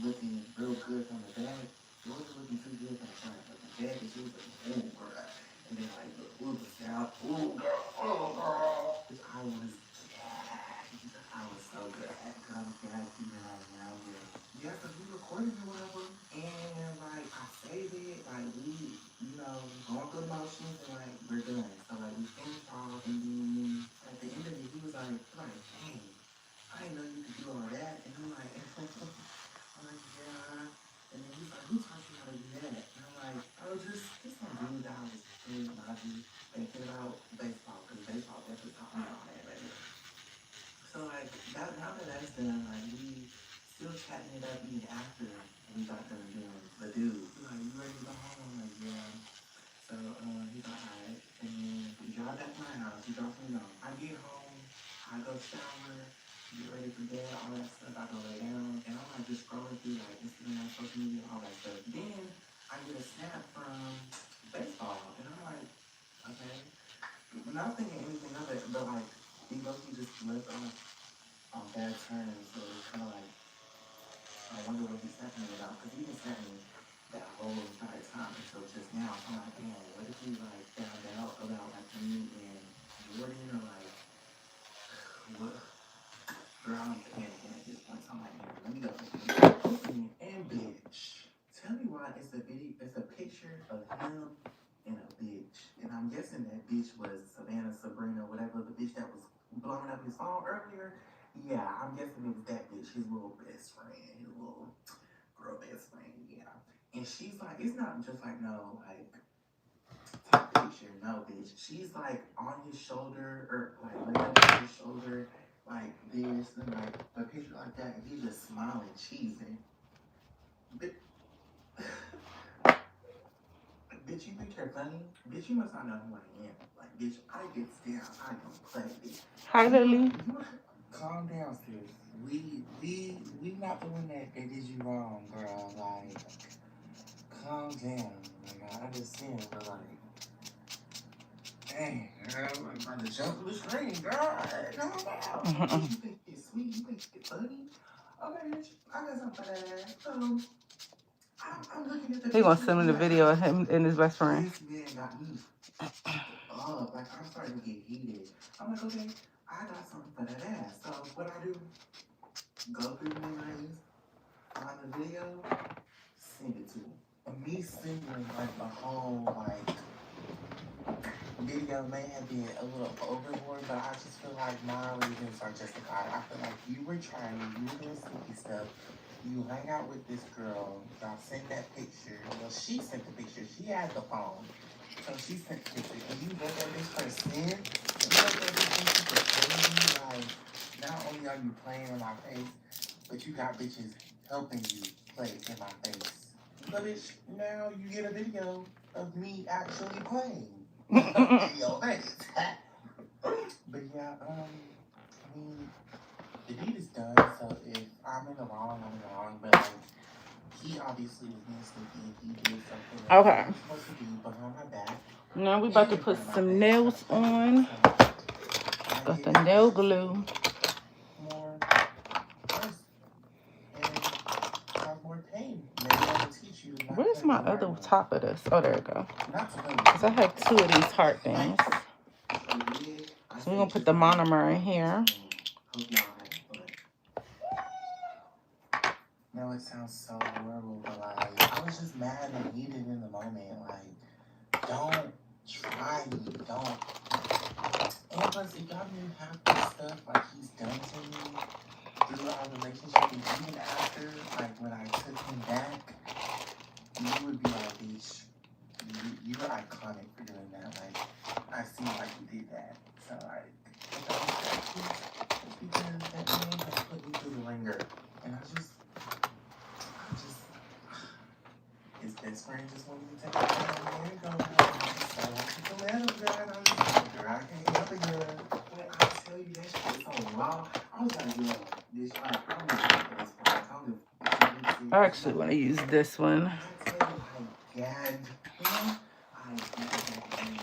looking real good from the back. It wasn't looking too good from the front, but the back and she was like, ooh girl. And then like the ooh the sound, ooh girl, oh girl. Bitch, I was gagged. I was so good. Girl, I'm gagged even right now, girl. Yeah, so we recorded or whatever, and like I saved it, like we, going through the motions, and like we're done. So like we finished off, and then at the end of it, he was like, hey, I didn't know you could do all that, and I'm like, yeah. And then he's like, who taught you how to do that? And I'm like, oh, just some dude that I was playing Nazi, thinking about baseball, because baseball definitely taught me all that, baby. So like now that that's done, like we still chatting it up even after we got done doing the dude. He's like, you ready to go home? I'm like, yeah. So he's like, alright. And then we drive back to my house. He drops me off. I get home. I go shower. Get ready for bed. All that stuff. I go lay down. And I'm like just scrolling through like Instagram, social media, all that stuff. Then I get a snap from baseball. And I'm like, okay. Not thinking anything of it, but like, he just left on bad terms. So it's kind of like, I wonder what he's snapping me about. Because he didn't snap me that whole entire time until just now. So I'm like, damn, what if he like found out about like me and Jordan or like what? Girl, I'm panicking at this point. So I'm like, let me go. And bitch, tell me why it's a picture of him and a bitch. And I'm guessing that bitch was Savannah, Sabrina, whatever the bitch that was blowing up his phone earlier. Yeah, I'm guessing it was that bitch, his little best friend, his little girl best friend, yeah. And she's like, it's not just like no, like type picture, no bitch. She's like on his shoulder or like laying on his shoulder, like this and like a picture like that, and he's just smiling, cheesing. Bitch, you think you're funny? Bitch, you must not know who I am. Like, bitch, I get down. I don't play, bitch. Hi, Lily. Calm down, sis. We not the one that did you wrong, girl. Like, calm down. Like, I understand, but like, dang, girl, I'm about to jump to the screen, girl. Calm down. You think it's sweet? You think it's funny? Okay, bitch, I got something for that. So, I'm looking at the He gonna send me the video of him and his best friend. This man got me up. Like, I'm starting to get heated. I'm like, okay, I got something for that ass. So, what I do, go through the memories, find the video, send it to him. And me sending, like, the whole, like, video may have been a little overboard, but I just feel like my reasons are justified. I feel like you were trying, you were doing sneaky stuff. You hang out with this girl, y'all sent that picture. Well, she sent the picture. She had the phone. So she sent the picture. And you let that bitch first send. You let that bitch think you can play me. Like, not only are you playing in my face, but you got bitches helping you play in my face. So bitch, now you get a video of me actually playing. Yo, thanks. But yeah, I mean, the deed is done, so if I'm in the wrong, I'm in the wrong. But like, he obviously was being sneaky. He did something that he was supposed to do behind my back. Now we about to put some nails on. Got the nail glue. More first and have more pain. Maybe I will teach you. Where's my other top of this? Oh, there we go. Because I have two of these heart things. So we're going to put the monomer in here. No, it sounds so horrible, but like, I was just mad and heated in the moment. Like, don't try me. Don't. And plus, if y'all didn't have this stuff like he's done to me through our relationship, and even after, like when I took him back, you would be like, bitch, you were iconic for doing that. Like, I see why you did that. So, like, if I was that kid, it's because that man has put me through the ringer. And his best friend just wanted to take it down. There you go, girl. I want you to let him, girl. And I'm just like, girl, I can't help it, girl. But I tell you, that shit is so raw. I was like, yo, this, like, I'm not for this part. I don't know. I actually want to use this one. I tell you, I gagged him. I gagged him.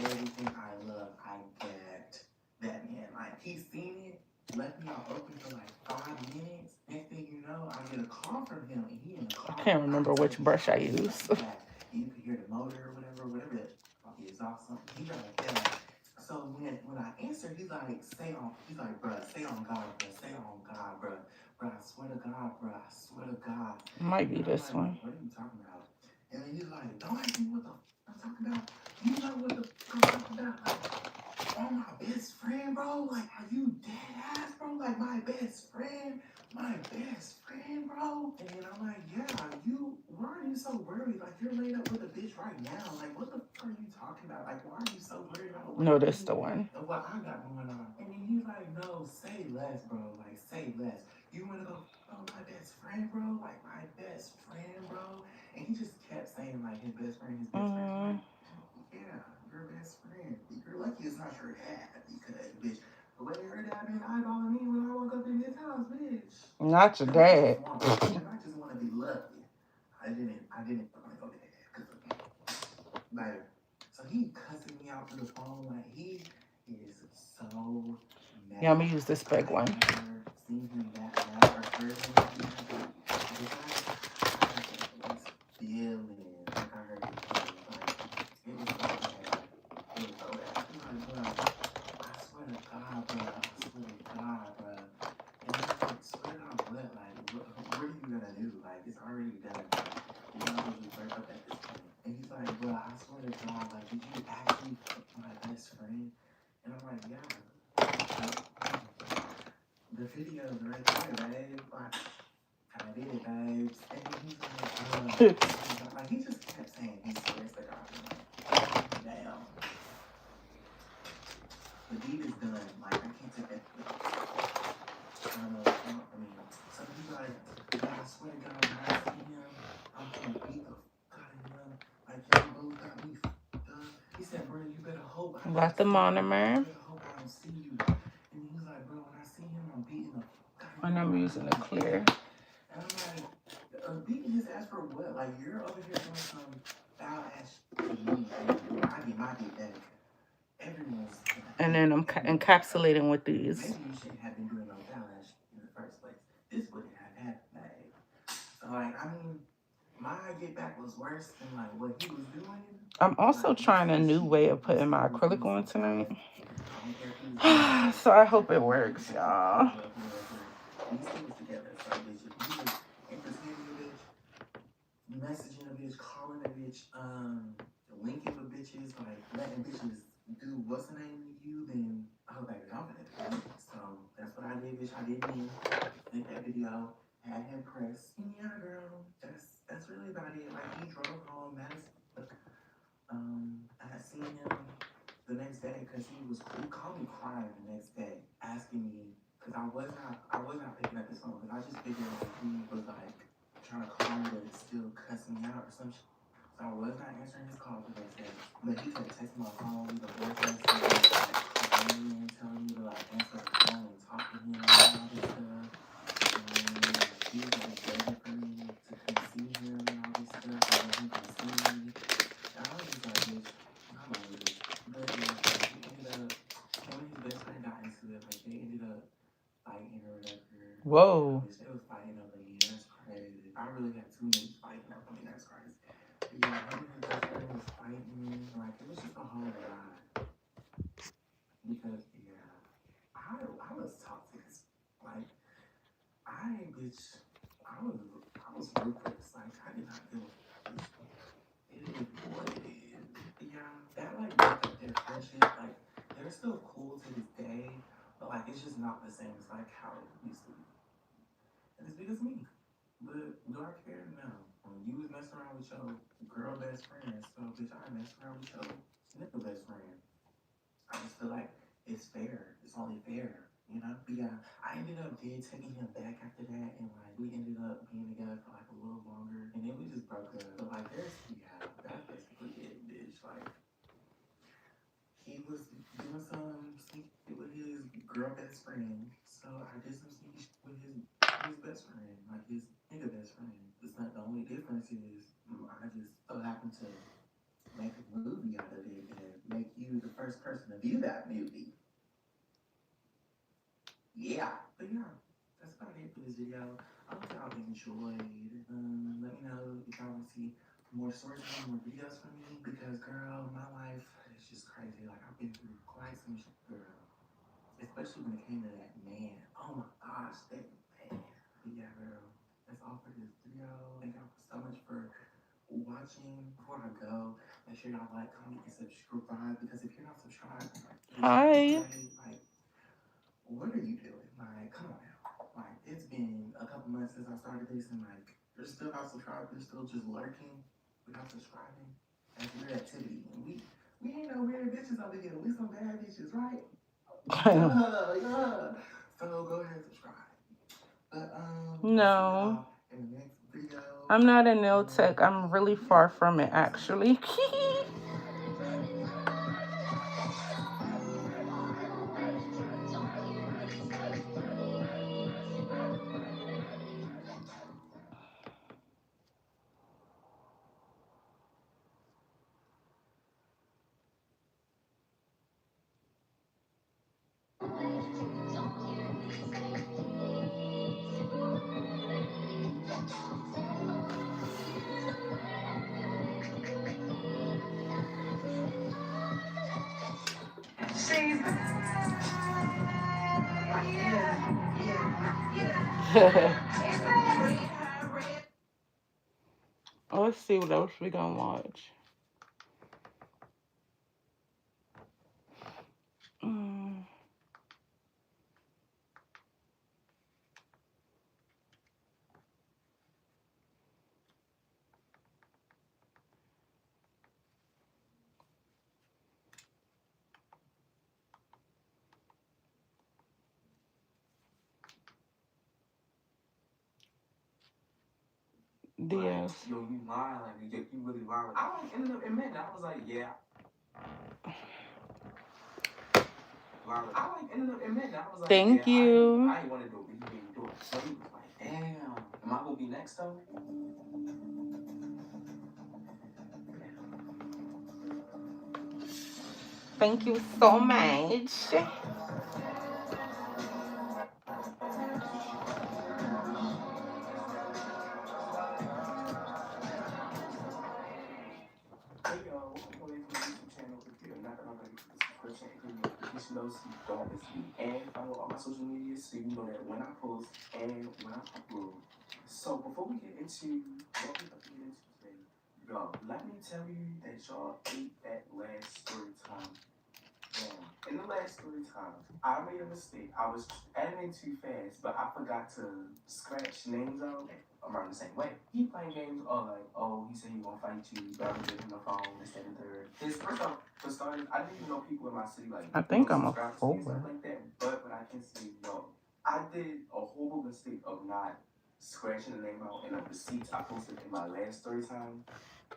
Everything I love, I gagged that man. Like, he's seen it, left me out open for like 5 minutes. Next thing you know, I get a call from him, and he in the car. I can't remember which brush I use. You can hear the motor or whatever that the exhaust something. He got like that. So when I answer, he's like, he's like, bruh, say on God, bruh, say on God, bruh. Bruh, I swear to God, bruh, I swear to God. Might be this like, one. What are you talking about? And then he's like, don't ask me what the I'm talking about. You know what the I'm talking about? Like, oh, my best friend, bro. Like, are you dead ass, bro? Like, my best friend, bro. And then I'm like, yeah, why are you so worried? Like, you're laid up with a bitch right now. Like, what the fuck are you talking about? Like, why are you so worried about what No, this the one. what I got going on? And then he's like, no, say less, bro. Like, say less. You want to go, oh, my best friend, bro? Like, my best friend, bro? And he just kept saying, like, his best friend, his best friend. Like, yeah, your best friend. You're lucky it's not your dad, because, bitch, the way your dad been eyeballing me when I woke up in his house, bitch. Not your dad. I just want to be loved. I didn't want to go there because of like, so he cussing me out to the phone. Like, he is so mad. Yeah, I'm gonna use this big one. I've never seen him that mad or heard him that mad. I was feeling like I heard it feeling like it was so bad. It was so bad. He was like, bro, I swear to God, bro. I swear to God, bro. And I'm like, swear to God, what? Like, what are you gonna do? Like, it's already done. You know, we break up at this point. And he's like, bro, I swear to God, like, did you actually fuck my best friend? And I'm like, yeah. The video's right there, babe. Like, I did it, babes. And he's like, he just kept saying he swears to God. Like, damn. The deed is done. Like, I can't take that. I don't know. I mean, so he's like, I swear to God, when I see him, I'm gonna beat the fuck out of him. Like, y'all both got me fucked up. He said, bro, you better hope I Got the monomer. You better hope I don't see you. And he was like, bro, when I see him, I'm beating the fuck out of him. And I'm using a clear. And I'm like, beating his ass for what? Like, you're over here doing some foul ass shit to me, and I get my dick back. Everyone's. And then I'm encapsulating with these. Maybe you shouldn't have been doing no foul ass shit in the first place. This wouldn't have happened, babe. So, like, I mean, my get back was worse than, like, what he was doing. I'm also trying a new way of putting my acrylic on tonight. So I hope it works, y'all. We still was together, so bitch, if you was entertaining a bitch, messaging a bitch, calling a bitch, linking with bitches, like letting bitches do what's the name to you, then I hope that you're confident. So that's what I did, bitch. I did me. Sent that video, had him press. And yeah, girl, that's really about it. Like, he drove home, I had seen him the next day because he called me crying the next day, asking me, because I was not picking up his phone, because I just figured like he was like trying to call me but still cussing me out or some shit. So I was not answering his call the next day. But he kept texting my phone, the boyfriend like calling me and telling me to like answer the phone and talk to him and all this stuff. And he was like begging for me to come see him and all this stuff, and then he can see me. And I was just like, bitch, I'm over this. But yeah, he ended up, him and his best friend got into it. Like, they ended up fighting or whatever. Whoa. They was fighting over me. That's crazy. I really had two niggas fighting over me. That's crazy. But yeah, him and his best friend was fighting. Like, it was just a whole lot. Because, yeah, I was toxic. Like, bitch, I was ruthless. Like, I did not give a fuck. It is what it is. Yeah, that, like, broke up their friendship. Like, they're still cool to this day, but like it's just not the same as like how it used to be. And it's because of me. But do I care? No. When you was messing around with your girl best friend, so bitch, I messed around with your nigga best friend. I just feel like it's fair. It's only fair, you know? But yeah, I ended up taking him back after that, and like we ended up being together for like a little longer, and then we just broke up. But like, yeah, that's basically it, bitch. Like, he was doing some sneaky shit with his girl best friend, so I did some sneaky shit with his best friend, like his nigga best friend. It's not the only difference is I just so happened to make a movie out of it and make you the first person to view that movie. Yeah, but yeah, that's about it for this video. I hope y'all enjoyed. Let me know if y'all want to see more stories time, more videos from me because girl, my life is just crazy. Like I've been through quite some shit, girl. Especially when it came to that man. Oh my gosh, that man. But yeah, girl, that's all for this video. Thank y'all so much for watching. Before I go, make sure y'all like, comment, and subscribe because if you're not subscribed, bitch, I would Hi. say like what are you doing? Like, come on now. Like, it's been a couple months since I started this, and like, you're still not subscribed. You're still just lurking without subscribing. That's weird activity, and we ain't no weird bitches over here. We some bad bitches, right? Yeah, yeah. So go ahead and subscribe. But I'll see No, y'all in the next video. I'm not a nail tech. I'm really far from it, actually. Let's see what else we gonna watch. Mm. Like, DS. yo, you lying, like, you really lying. Like, I like ended up admitting, I was like, yeah. Like, I like ended up admitting, I was like, Thank yeah, you. I ain't want to do it, but you made me do it. So he was like, damn, am I gonna be next though? Thank you so much. Hey y'all, welcome away from the YouTube channel. If you're not already, the subscription and hit the notification bells so you don't miss me. And follow all my social media so you know that when I post and when I upload. So before we get into what we're about to get into today, y'all, let me tell you that y'all ate that last story time. In the last story time, I made a mistake. I was editing too fast, but I forgot to scratch names out around the same way. He playing games all like, oh, he said he gonna fight you, but I'm giving him the phone, this, that, and third. His first off, for starters, I didn't even know people in my city like I think I'm a subscribe to me and stuff 4. like that. But what I can say, yo, I did a horrible mistake of not scratching the name out in the receipts I posted in my last story time.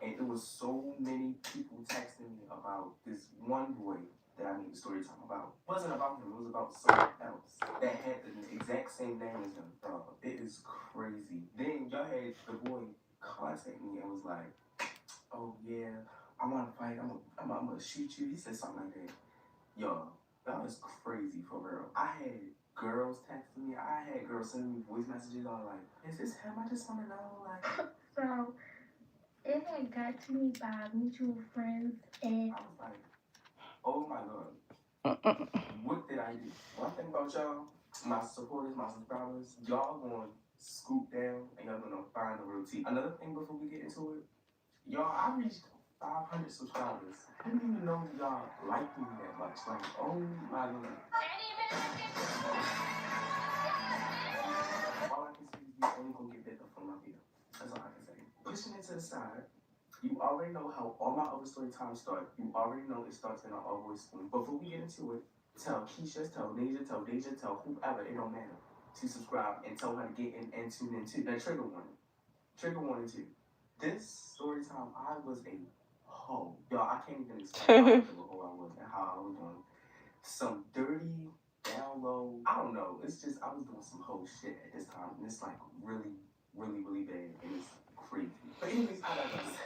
And it was so many people texting me about this one boy that I made the story time about. It wasn't about him, it was about someone else that had the exact same name as him. It is crazy. Then y'all had the boy contact me and was like, oh yeah, I want to fight, I'm gonna shoot you. He said something like that. Y'all is crazy for real. I had girls texting me, I had girls sending me voice messages all like, is this him? I just want to know, like. So it had got to me by mutual friends, and I was like, oh my god, what did I do? One thing about y'all, my supporters, my subscribers, y'all gonna scoop down and y'all gonna find the real tea. Another thing before we get into it, y'all, I reached 500 subscribers. I didn't even know y'all liked me that much. Like, oh my god. All I can say is you only gonna get bigger from my video. That's all I can say. Pushing it to the side. You already know how all my other story times start. You already know it starts in an all boys school. Before we get into it, tell Keisha, tell Deja, tell whoever, it don't matter, to subscribe and tell her to get in and tune into that trigger warning. Trigger warning too. This story time, I was a hoe. Y'all, I can't even explain how much of a hoe I was and how I was doing some dirty, down low. I don't know. It's just I was doing some whole shit at this time, and it's like really, really, really bad, and it's crazy. But anyways, I digress.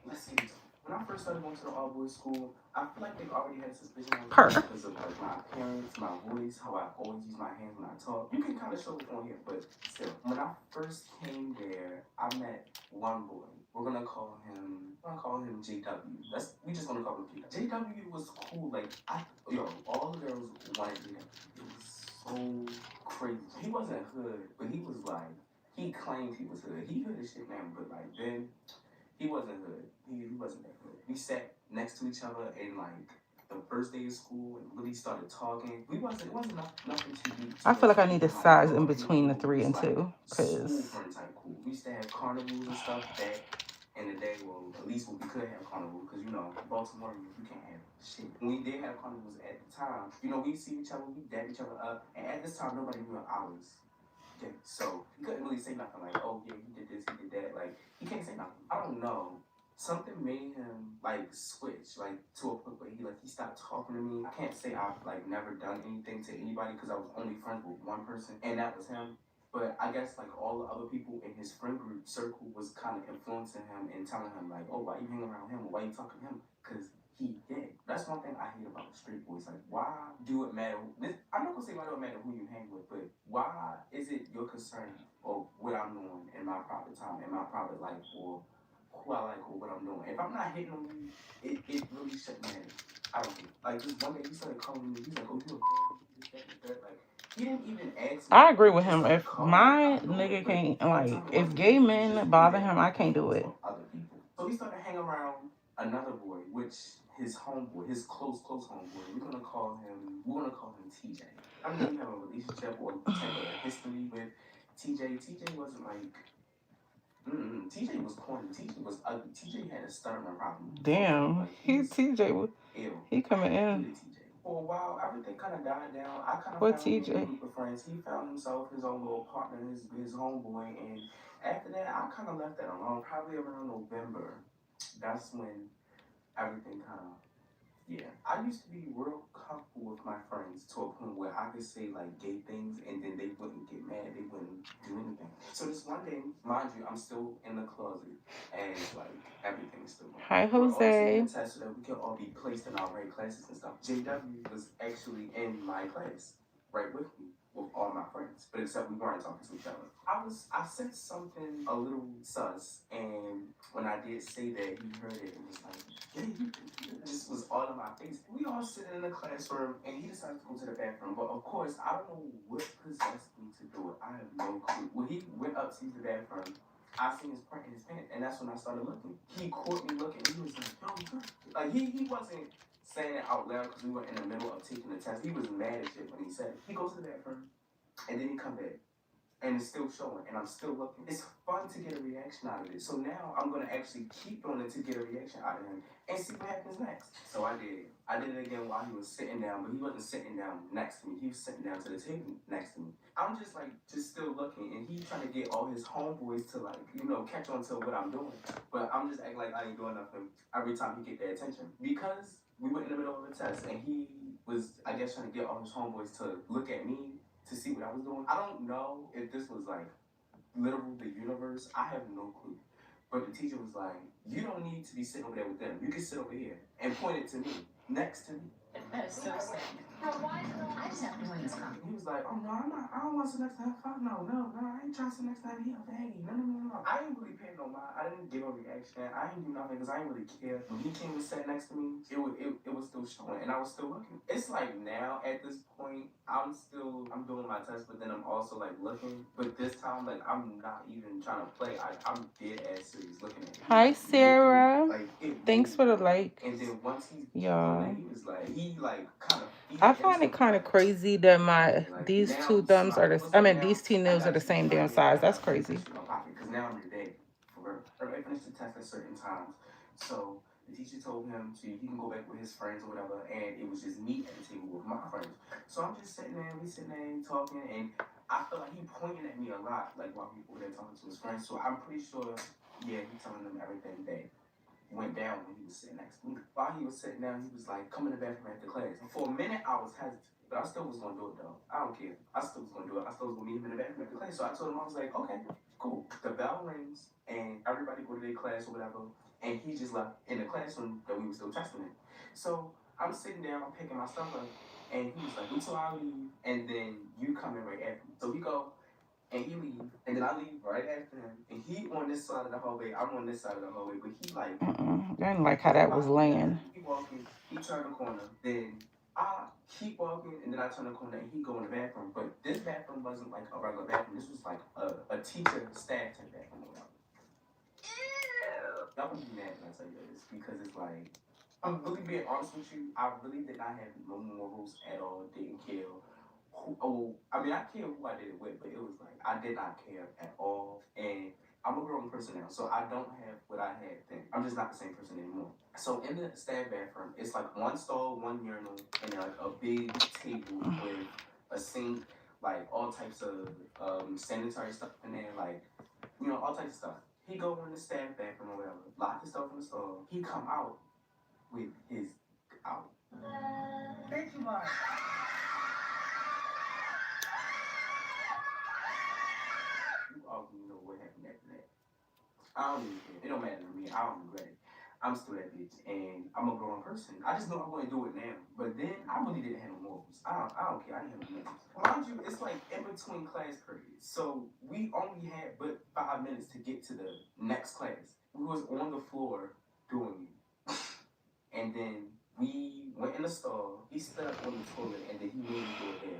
Let's get into it. When I first started going to the all boys school, I feel like they already had suspicion of me because of like my appearance, my voice, how I always use my hands when I talk. You can kind of show it on here, but still. When I first came there, I met one boy. We're gonna call him JW. We just gonna call him JW. JW was cool. Like all the girls wanted JW. It was so crazy. He wasn't hood, but he was like he claimed he was hood. He hood as shit now, but like then he wasn't hood. He wasn't that hood. We sat next to each other in like the first day of school and really started talking. It wasn't nothing too deep. I feel like I need to size in between the 3 and 2 because school friend type cool. We used to have carnivals and stuff back in the day. Well, at least when we could have carnivals, because Baltimore, you can't have shit. When we did have carnivals at the time, we see each other, we dab each other up, and at this time nobody knew ours. Okay, so he couldn't really say nothing like, oh yeah, he did this, he did that. Like he can't say nothing. I don't know. Something made him like switch, like to a point where he stopped talking to me. I can't say I've like never done anything to anybody because I was only friends with one person, and that was him. But I guess like all the other people in his friend group circle was kind of influencing him and telling him like, oh, why you hang around him or why you talking to him? Because he gay. That's one thing I hate about straight boys. Like, why do it matter? I'm not gonna say why do it matter who you hang with, but why is it your concern or what I'm doing in my private time, in my private life, or who I like or what I'm doing? If I'm not hitting on you, it really shouldn't matter. I don't think. Like just one day he started calling me. He's like, oh, you a that. Like he didn't even ask me. I agree with him. If my nigga can't, like, if gay men bother him, I can't do it. Other people. So he started hanging around another boy, which his homeboy, his close homeboy. We're gonna call him TJ. I mean, we have a relationship or type of history with TJ. TJ wasn't like. TJ was corny. TJ was ugly. TJ had a stomach problem. Damn, like, TJ was. He coming in. For a while, everything kind of died down. I kind of found TJ? a group of friends. He found himself his own little partner, his homeboy, and after that, I kind of left that alone. Probably around November. That's when everything kind of. Yeah, I used to be real comfortable with my friends to a point where I could say like gay things and then they wouldn't get mad, they wouldn't do anything. So this one day, mind you, I'm still in the closet and like everything's still going. Hi, Jose. We're all taking a test so that we can all be placed in our right classes and stuff. JW was actually in my class, right with me, with all my friends, but except we weren't talking to each other. I said something a little sus, and when I did say that, he heard it and was like, yeah, this was all in my face. We all sitting in the classroom, and he decided to go to the bathroom. But of course, I don't know what possessed me to do it. I have no clue. When he went up to use the bathroom, I seen his print in his pants, and that's when I started looking. He caught me looking, and he was like, yo, like he wasn't saying it out loud because we were in the middle of taking the test. He was mad as shit when he said it. He goes to the bathroom, and then he come back. And it's still showing, and I'm still looking. It's fun to get a reaction out of it. So now I'm gonna actually keep doing it to get a reaction out of him and see what happens next. So I did it. I did it again while he was sitting down, but he wasn't sitting down next to me. He was sitting down to the table next to me. I'm just still looking, and he trying to get all his homeboys to catch on to what I'm doing. But I'm just acting like I ain't doing nothing every time he get their attention because we were in the middle of a test, and he was, I guess, trying to get all his homeboys to look at me to see what I was doing. I don't know if this was literal the universe. I have no clue. But the teacher was like, you don't need to be sitting over there with them. You can sit over here and point it to me, next to me. That is so sad. I just have to win this company. He was like, oh no, I don't want to sit next to him. Fuck no, I ain't trying to sit next to him. He a faggy. No. I ain't really paying no mind. I didn't give a reaction. I ain't do nothing because I ain't really care. When he came and sat next to me, it was still showing, and I was still looking. It's like now at this point, I'm doing my test, but then I'm also like looking. But this time, like I'm not even trying to play. I'm dead ass serious looking at it. Hi, Sarah. Like, Thanks for the like. and then once he Y'all. he was like, he like kind of. I find it kind of crazy that these two thumbs are these two nails are the same damn size. That's crazy. Because now I'm your day. Everybody finished the test at certain times. So the teacher told him he can go back with his friends or whatever, and it was just me at the table with my friends. So I'm just sitting there, talking, and I feel like he pointing at me a lot, like while we were there talking to his friends. So I'm pretty sure, yeah, he's telling them everything that went down when he was sitting next to me. While he was sitting down, he was like, come in the bathroom after class. And for a minute, I was hesitant, but I still was going to do it though. I don't care. I still was going to do it. I still was going to meet him in the bathroom after class. So I told him, I was like, okay, cool. The bell rings and everybody go to their class or whatever. And he just left in the classroom that we were still testing in. So I'm sitting there, I'm picking my stuff up. And he was like, wait till I leave. And then you come in right after me. So he go, and he leave, and then I leave right after him, and he on this side of the hallway, I'm on this side of the hallway, but he like, I didn't like how that was laying. He walking, he turned the corner, then I keep walking, and then I turn the corner, and he go in the bathroom, but this bathroom wasn't like a regular bathroom, this was like a teacher staff type bathroom. Y'all would be mad when I tell you this, because it's like, I'm really being honest with you, I really did not have no morals at all, didn't care. I mean, I care who I did it with, but it was like, I did not care at all. And I'm a grown person now, so I don't have what I had then. I'm just not the same person anymore. So in the staff bathroom, it's like one stall, one urinal, and like a big table with a sink, like all types of sanitary stuff in there, like, all types of stuff. He go in the staff bathroom or whatever, lock his stuff in the stall. He come out with his out. Thank you, Mark. You already know what happened after that. I don't even care. It don't matter to me. I don't regret it. I'm still that bitch, and I'm a grown person. I just know I'm going to do it now. But then I really didn't have no morals. I don't care. I didn't have no morals. Mind you, it's like in between class periods, so we only had but 5 minutes to get to the next class. We was on the floor doing it, and then we went in the stall. He stood up on the toilet, and then he made me go there.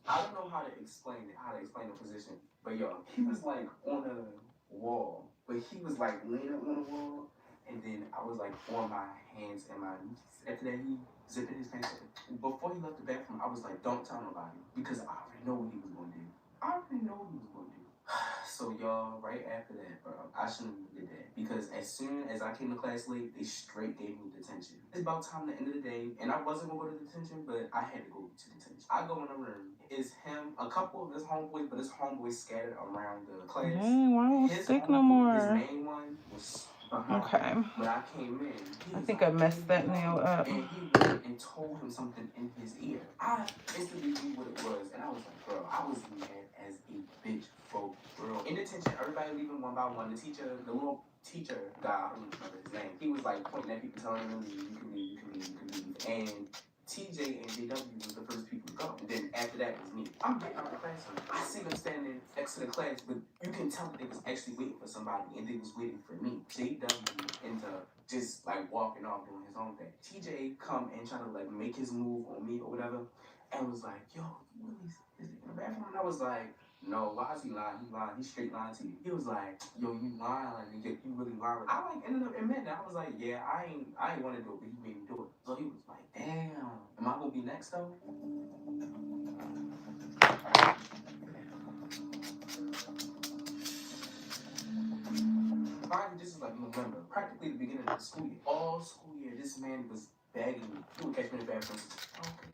I don't know how to explain the position, but yo, he was like on a wall, but he was like leaning on the wall, and then I was like on my hands and my knees. After that, he zipped his pants up. Before he left the bathroom, I was like, don't tell nobody, because I already know what he was going to do. So y'all, right after that, bro, I shouldn't have did that, because as soon as I came to class late, they straight gave me detention. It's about time at the end of the day, and I wasn't gonna go to detention, but I had to go to detention. I go in the room. It's him, a couple of his homeboys, but his homeboys scattered around the class. Dang, why don't stick no more? His main one was behind him. When I came in, I think I messed that nail up. And he went and told him something in his ear. I instantly knew what it was, and I was like, bro, I was mad as a bitch, bro. In detention, everybody leaving one by one. The little teacher guy, I don't remember his name, he was like pointing at people, telling them, you can leave. And TJ and JW was the first people to go. And then after that was me. I'm getting out of the classroom. I see them standing next to the class, but you can tell that they was actually waiting for somebody, and they was waiting for me. JW ends up just like walking off doing his own thing. TJ come and try to like make his move on me or whatever, and was like, yo, you really is in the bathroom? And I was like, no, why is he lying? He lying. He's straight lying to you. He was like, yo, you lying. Like, you really lying. I like ended up admitting that. I was like, yeah, I ain't want to do it, but he made me do it. So he was like, damn, am I gonna be next though? Mind you, this is like November, practically the beginning of the school year. All school year, this man was begging me. He would catch me in the bathroom. Okay.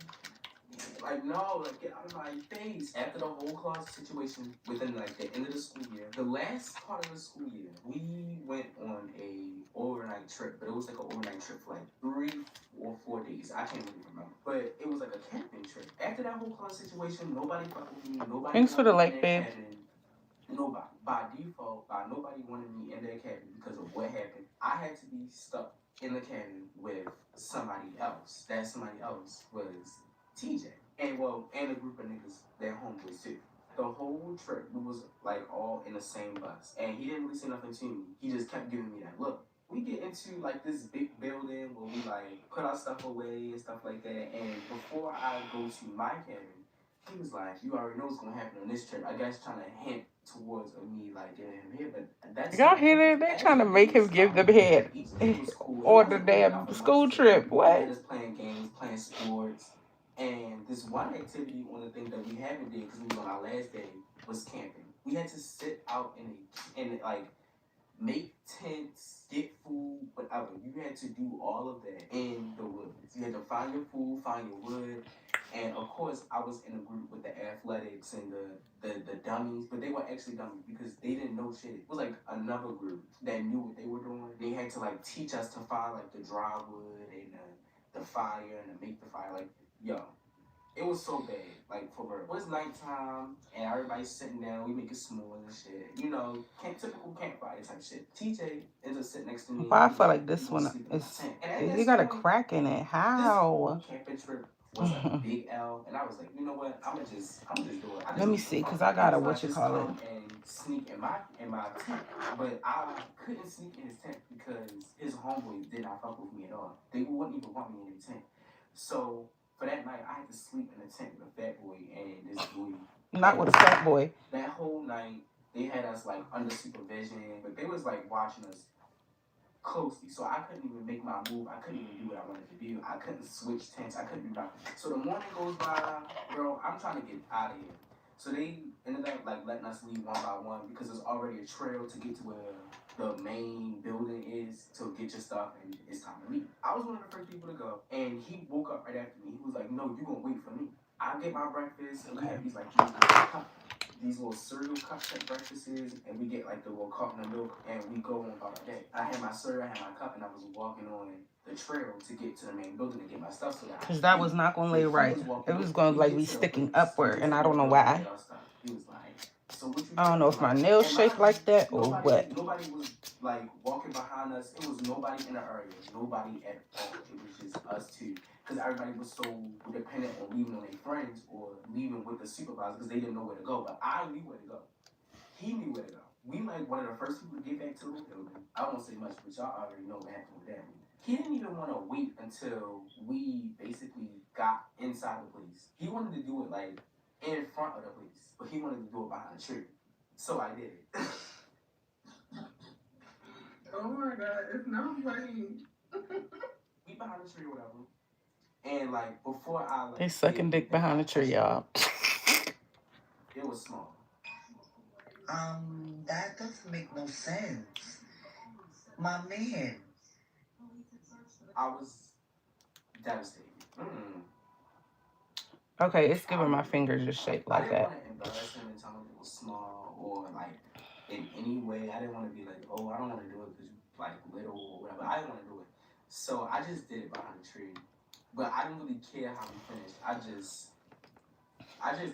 Like, no, like, get out of my face. After the whole closet situation, within like the end of the school year, the last part of the school year, we went on a overnight trip, but it was like an overnight trip for like 3 or 4 days. I can't really remember, but it was like a camping trip. After that whole closet situation, nobody fucked with me. Nobody. Thanks for the like, babe. Nobody. By default, nobody wanted me in their cabin because of what happened. I had to be stuck in the cabin with somebody else. That somebody else was TJ. And well, and a group of niggas, their homeboys too. The whole trip, we was like all in the same bus, and he didn't really say nothing to me. He just kept giving me that look. We get into like this big building where we like put our stuff away and stuff like that. And before I go to my cabin, he was like, "You already know what's gonna happen on this trip." I guess trying to hint towards me like getting him here, but that's Y'all not hear happened. that? They As trying to the make day him give them started, head each day was cool. It on the wasn't really damn nothing much school to it. trip. They What? had us playing games, playing sports. And this one activity on the thing that we haven't did because we was on our last day was camping. We had to sit out in like make tents, get food, whatever. You had to do all of that in the woods. You had to find your food, find your wood, and of course, I was in a group with the athletics and the dummies, but they were actually dummies because they didn't know shit. It was like another group that knew what they were doing. They had to like teach us to find like the dry wood and the fire and to make the fire. Like, yo, it was so bad, like for real. It was nighttime and everybody's sitting down. We making s'mores and shit. You know, typical campfire type shit. TJ ends up sitting next to me. Why I He's feel like, like "You this gonna one sleep in my is tent?" And at you this got a point, crack in it. this whole How? camping trip was a big L, and I was like, you know what? I'm gonna just do it. I just Let me need some see, fun. cause I He gotta was like, what you just call it. come and sneak in my tent, but I couldn't sneak in his tent because his homeboys did not fuck with me at all. They wouldn't even want me in their tent. So for that night, I had to sleep in a tent with a fat boy and this boy. Not with a fat boy. That whole night, they had us like under supervision, but they was like watching us closely. So I couldn't even make my move. I couldn't even do what I wanted to do. I couldn't switch tents. I couldn't do nothing. So the morning goes by, bro. I'm trying to get out of here. So they ended up like letting us leave one by one because there's already a trail to get to where the main building is to get your stuff and it's time to leave. I was one of the first people to go, and he woke up right after me. He was like, "No, you gonna wait for me." I get my breakfast, and we have these like these little cereal cup type breakfasts, and we get like the little carton of milk, and we go on about our day. I had my cereal, I had my cup, and I was walking on the trail to get to the main building to get my stuff. So Cause that was not gonna lay right. It was gonna like be sticking upward, and I don't know why. He was like, "So what you?" I don't know if my nails shaped like that or what. Nobody was like walking behind us. It was nobody in the area. Nobody at all. It was just us two. Because everybody was so dependent on leaving on their friends or leaving with the supervisor because they didn't know where to go. But I knew where to go. He knew where to go. We like one of the first people to get back to the building. I won't say much, but y'all already know what happened with that. He didn't even want to wait until we basically got inside the place. He wanted to do it like in front of the place, but he wanted to do it behind the tree. So I did it. Oh my god, it's not funny. We behind the tree or whatever. And like before I like They sucking dick behind the tree, y'all. It was small. That doesn't make no sense. My man. I was devastated. Okay, it's giving my fingers just shaped like I didn't that. want to embarrass him and tell him it was small or like in any way. I didn't want to be like, oh, I don't want to do it because you like little or whatever. I didn't want to do it. So I just did it behind the tree. But I didn't really care how we finished. I just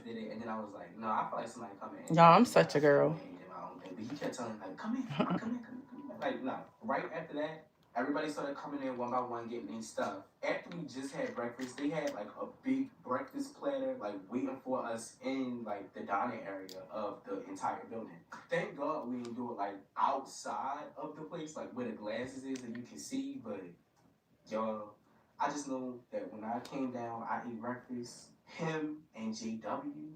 did it, and then I was like, no, I feel like somebody coming in. Y'all, I'm such a girl. But he kept telling me, like, come in. Like, no. Right after that, everybody started coming in one by one, getting their stuff. After we just had breakfast, they had like a big breakfast platter, like waiting for us in like the dining area of the entire building. Thank God we didn't do it like outside of the place, like where the glasses is and you can see. But y'all, I just know that when I came down, I ate breakfast. Him and JW,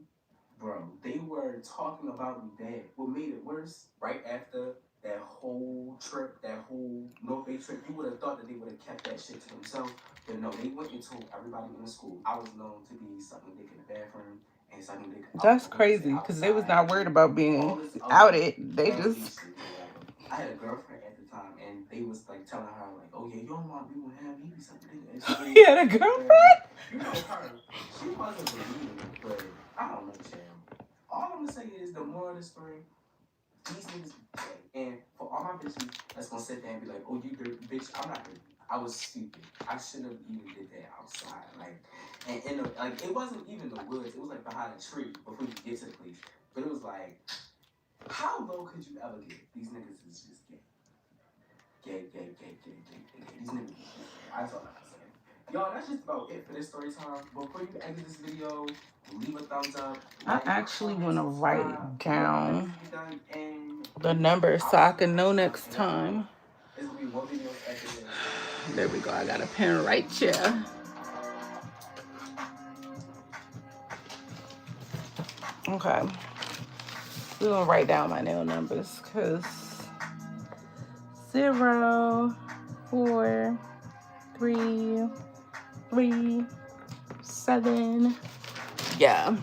bro, they were talking about me bad. What made it worse, right after that whole trip, that whole North Bay trip, you would have thought that they would have kept that shit to themselves. But no, they went and told everybody in the school. I was known to be sucking dick in the bathroom and sucking dick. That's crazy, because they was not worried about being outed. They just... I had a girlfriend at the time, and they was like telling her like, "Oh yeah, you don't want me to have me something." He had a girlfriend. You know her. She wasn't believing it, but I don't know, Chad. All I'm gonna say is the moral of the story. These niggas be gay, and for all my bitches that's gonna sit there and be like, "Oh, you dirty bitch," I'm not dirty. I was stupid. I should have even did that outside, like, and in the, like it wasn't even the woods. It was like behind a tree before you get to the place. But it was like, how low could you ever get? These niggas is just gay. Gay. These niggas is just gay. That's all I can say. Y'all, that's just about it for this story time. Before you exit this video, leave a thumbs up, I like, actually comment, want to subscribe. write Let me down get done. And the numbers so I'll I see y'all can know next next time. And y'all know time. it's gonna be one video after this. There we go. I got a pen right here. Okay. We're going to write down my nail numbers because 0, 4, 3, 3, 7. Yeah.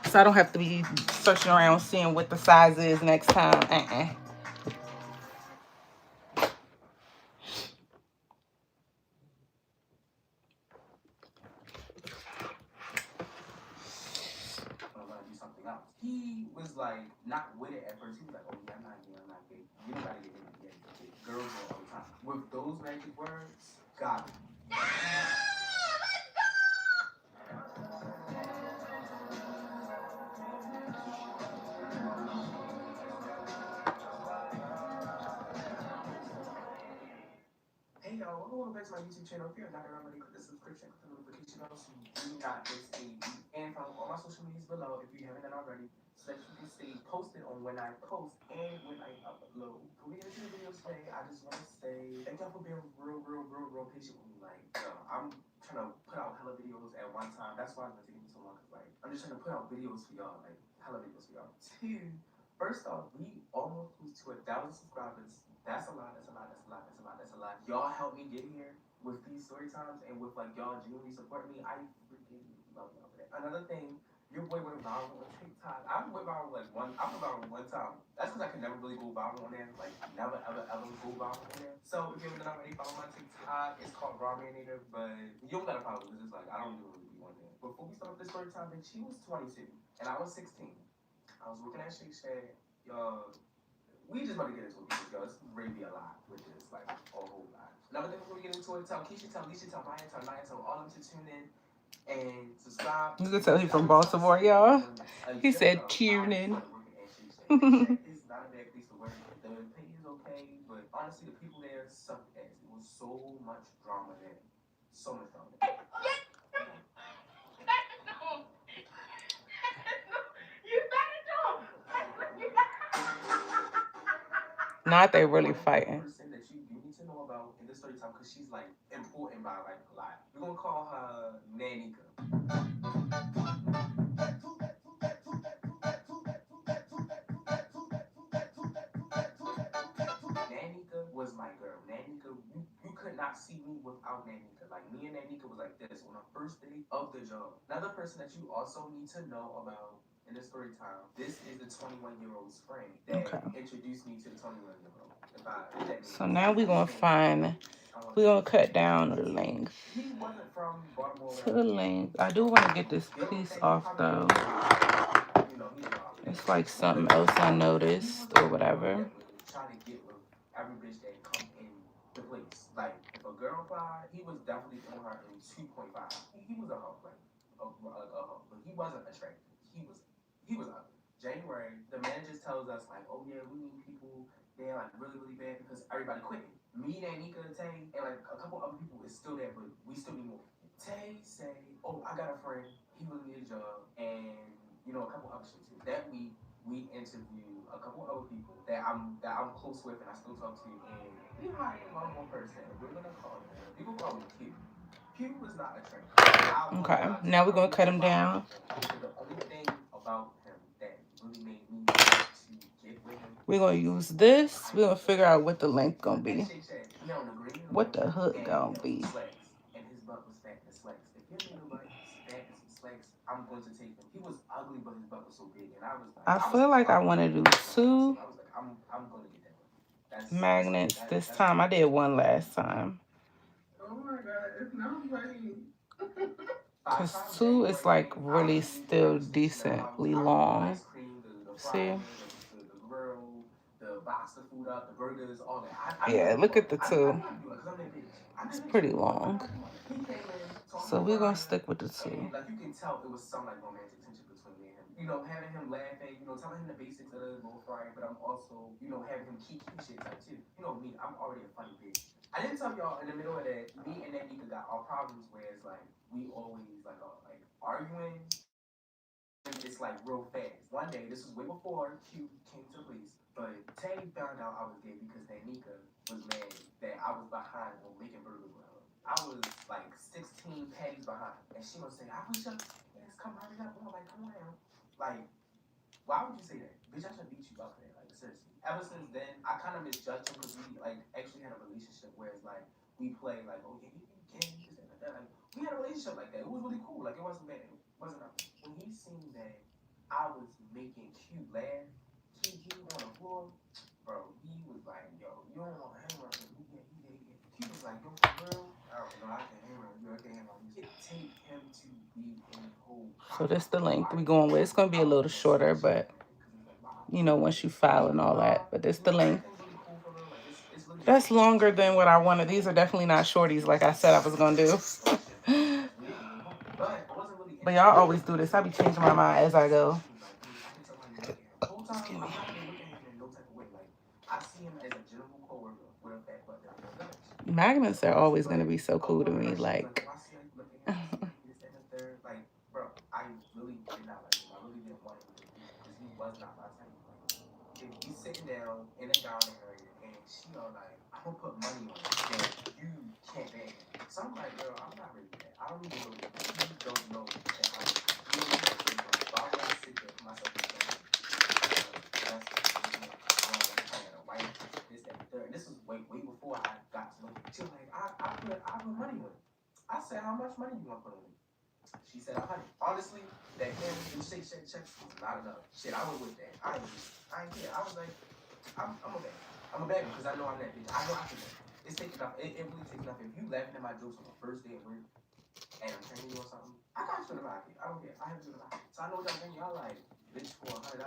So I don't have to be searching around seeing what the size is next time. He was like not with it at first. He was like, "Oh yeah, I'm not gay. You don't gotta get gay. Girls do it all the time." With those magic words, got it. Hey y'all, welcome back to my YouTube channel. If you're not already, click the subscription, click the notification bell so you do not miss a beat. And follow all my social medias below if you haven't done already, so that you can stay posted on when I post and when I upload. Before we get into the video today, I just want to say thank y'all for being real patient with me. Like, I'm trying to put out hella videos at one time. That's why it's been taking me so long. Cause like, I'm just trying to put out videos for y'all, like hella videos for y'all. Two, first off, we almost close to 1,000 subscribers. That's a lot. Y'all helped me get here with these story times and with like y'all genuinely support me. I freaking love y'all for that. Another thing, your boy went viral on TikTok. I went viral like one. I went viral one time. That's because I could never really go viral on there. Like never ever go viral on there. So if you haven't already, follow my TikTok. It's called Raw Marinator, but you don't gotta follow because it's like I don't even really be on there. Before we start this story time, bitch, she was 22 and I was 16. I was working at Shake Shack. Y'all, we just about to get into it because y'all, it's really be a lot, which is like a whole lot. Another thing before we get into it, tell Keisha, tell Alicia, tell Maya, tell Naya, tell all of them to tune in and subscribe. You can tell he's from Baltimore, y'all. He said tune in. It's not a bad place to work. The pay is okay, but honestly, the people there sucked ass. It was so much drama there. So much drama there. Not they really fighting. Person that you need to know about in this story time because she's like important by like a lot. We're gonna call her Nanika. Nanika was my girl. Nanika, you could not see me without Nanika. Like me and Nanika was like this on the first day of the job. Another person that you also need to know about in the story time. This is the 21-year-old's friend that introduced me to the 21-year-old. So now we're gonna cut down the length. He wasn't from Baltimore. To the length. I do want to get this piece off though. It's like something else I noticed or whatever. Trying to get with every bitch that come in the place. Like if a girl applied, he was definitely on her in 2.5. He was a hoe, like a hoe, but he wasn't attractive. He was ugly. January, the manager tells us like, oh yeah, we need people. They're like really bad because everybody quitting. Me, Nika, Tay, and like a couple other people is still there, but we still need more. Tay say, oh, I got a friend. He really need a job, and a couple other shit too. That week, we interviewed a couple other people that I'm close with and I still talk to, and we hired one more person. We're gonna call him. We gonna call him Q. Q was not attractive. Okay, now we're gonna cut him down. The only thing about him that really made me want to get with him. We're gonna use this. We're gonna figure out what the length gonna be. What the hook gonna be. And his butt was fat and slacks. If your nigga butt is fat and slacks, I'm going to take him. He was ugly, but his butt was so big, and I was like, I feel like I want to do 2 I was like, I'm going to get that. magnets this time. I did 1 last time. Oh my god, it's not funny. Because 2 is like really still decently long. See? The box the food up, the burgers, all that. Yeah, look at the 2. It's pretty long. So we're going to stick with the 2. Like you can tell it was some like romantic tension between me and him. Having him laughing, telling him the basics of the little fry, but I'm also, having him kiki shit type too. Me, I'm already a funny bitch. I didn't tell y'all in the middle of that, me and that nigga got our problems where it's like we always like arguing. It's like real fast. One day, this was way before Q came to the police, but Tay found out I was gay because that Nika was mad that I was behind on making burgers with her. I was like 16 patties behind, and she was saying, "I wish your ass come hurry up." I'm like, "Come on now." Like, why would you say that? Bitch, I should beat you up for that. Like, seriously. Ever since then, I kind of misjudged him because we, like, actually had a relationship where it's like, we play, like, oh, yeah, you gay, this, that, that. Like, we had a relationship like that. It was really cool. Like, it wasn't bad. It wasn't nothing. When he seen that I was making Q laugh, Kiki on the floor, bro, he was like, yo, you don't want to hang around him. Q was like, yo, for real? Oh, no, I can hang around you. I can hang around you. It take him to be a whole. So this the length we going with. It's gonna be a little shorter, but you know, once you file and all that. But this the length. That's longer than what I wanted. These are definitely not shorties like I said I was gonna do. But y'all always do this. I be changing my mind as I go. Excuse me. Magnets are always gonna be so cool to me. Like bro, I really did not like him. I really didn't want him to be because he was not my type. Like, if we sitting down in a dining area and she all like, I'm gonna put money on it, then you can't bang it. So I'm like, girl, I'm not ready for that. I don't even know that. You don't know that I'm really afraid of. Why would I sit there for myself and say, that's this, that, the third. This was way before I got to know. She was like, I put money on it. I said, how much money you want to put on it? She said 100. Honestly, that family and shake checks was not enough. Shit, I went with that. I ain't care. I was like, I'm a bag. I'm a bagger because I know I'm that bitch. I know I can bag. It's taking enough. It really takes enough. If you laughing at my jokes on the first day of work and I'm training you or something, I got you in the pocket. I don't care. I have you in the pocket. So I know what y'all think. Y'all like, bitch, for $100.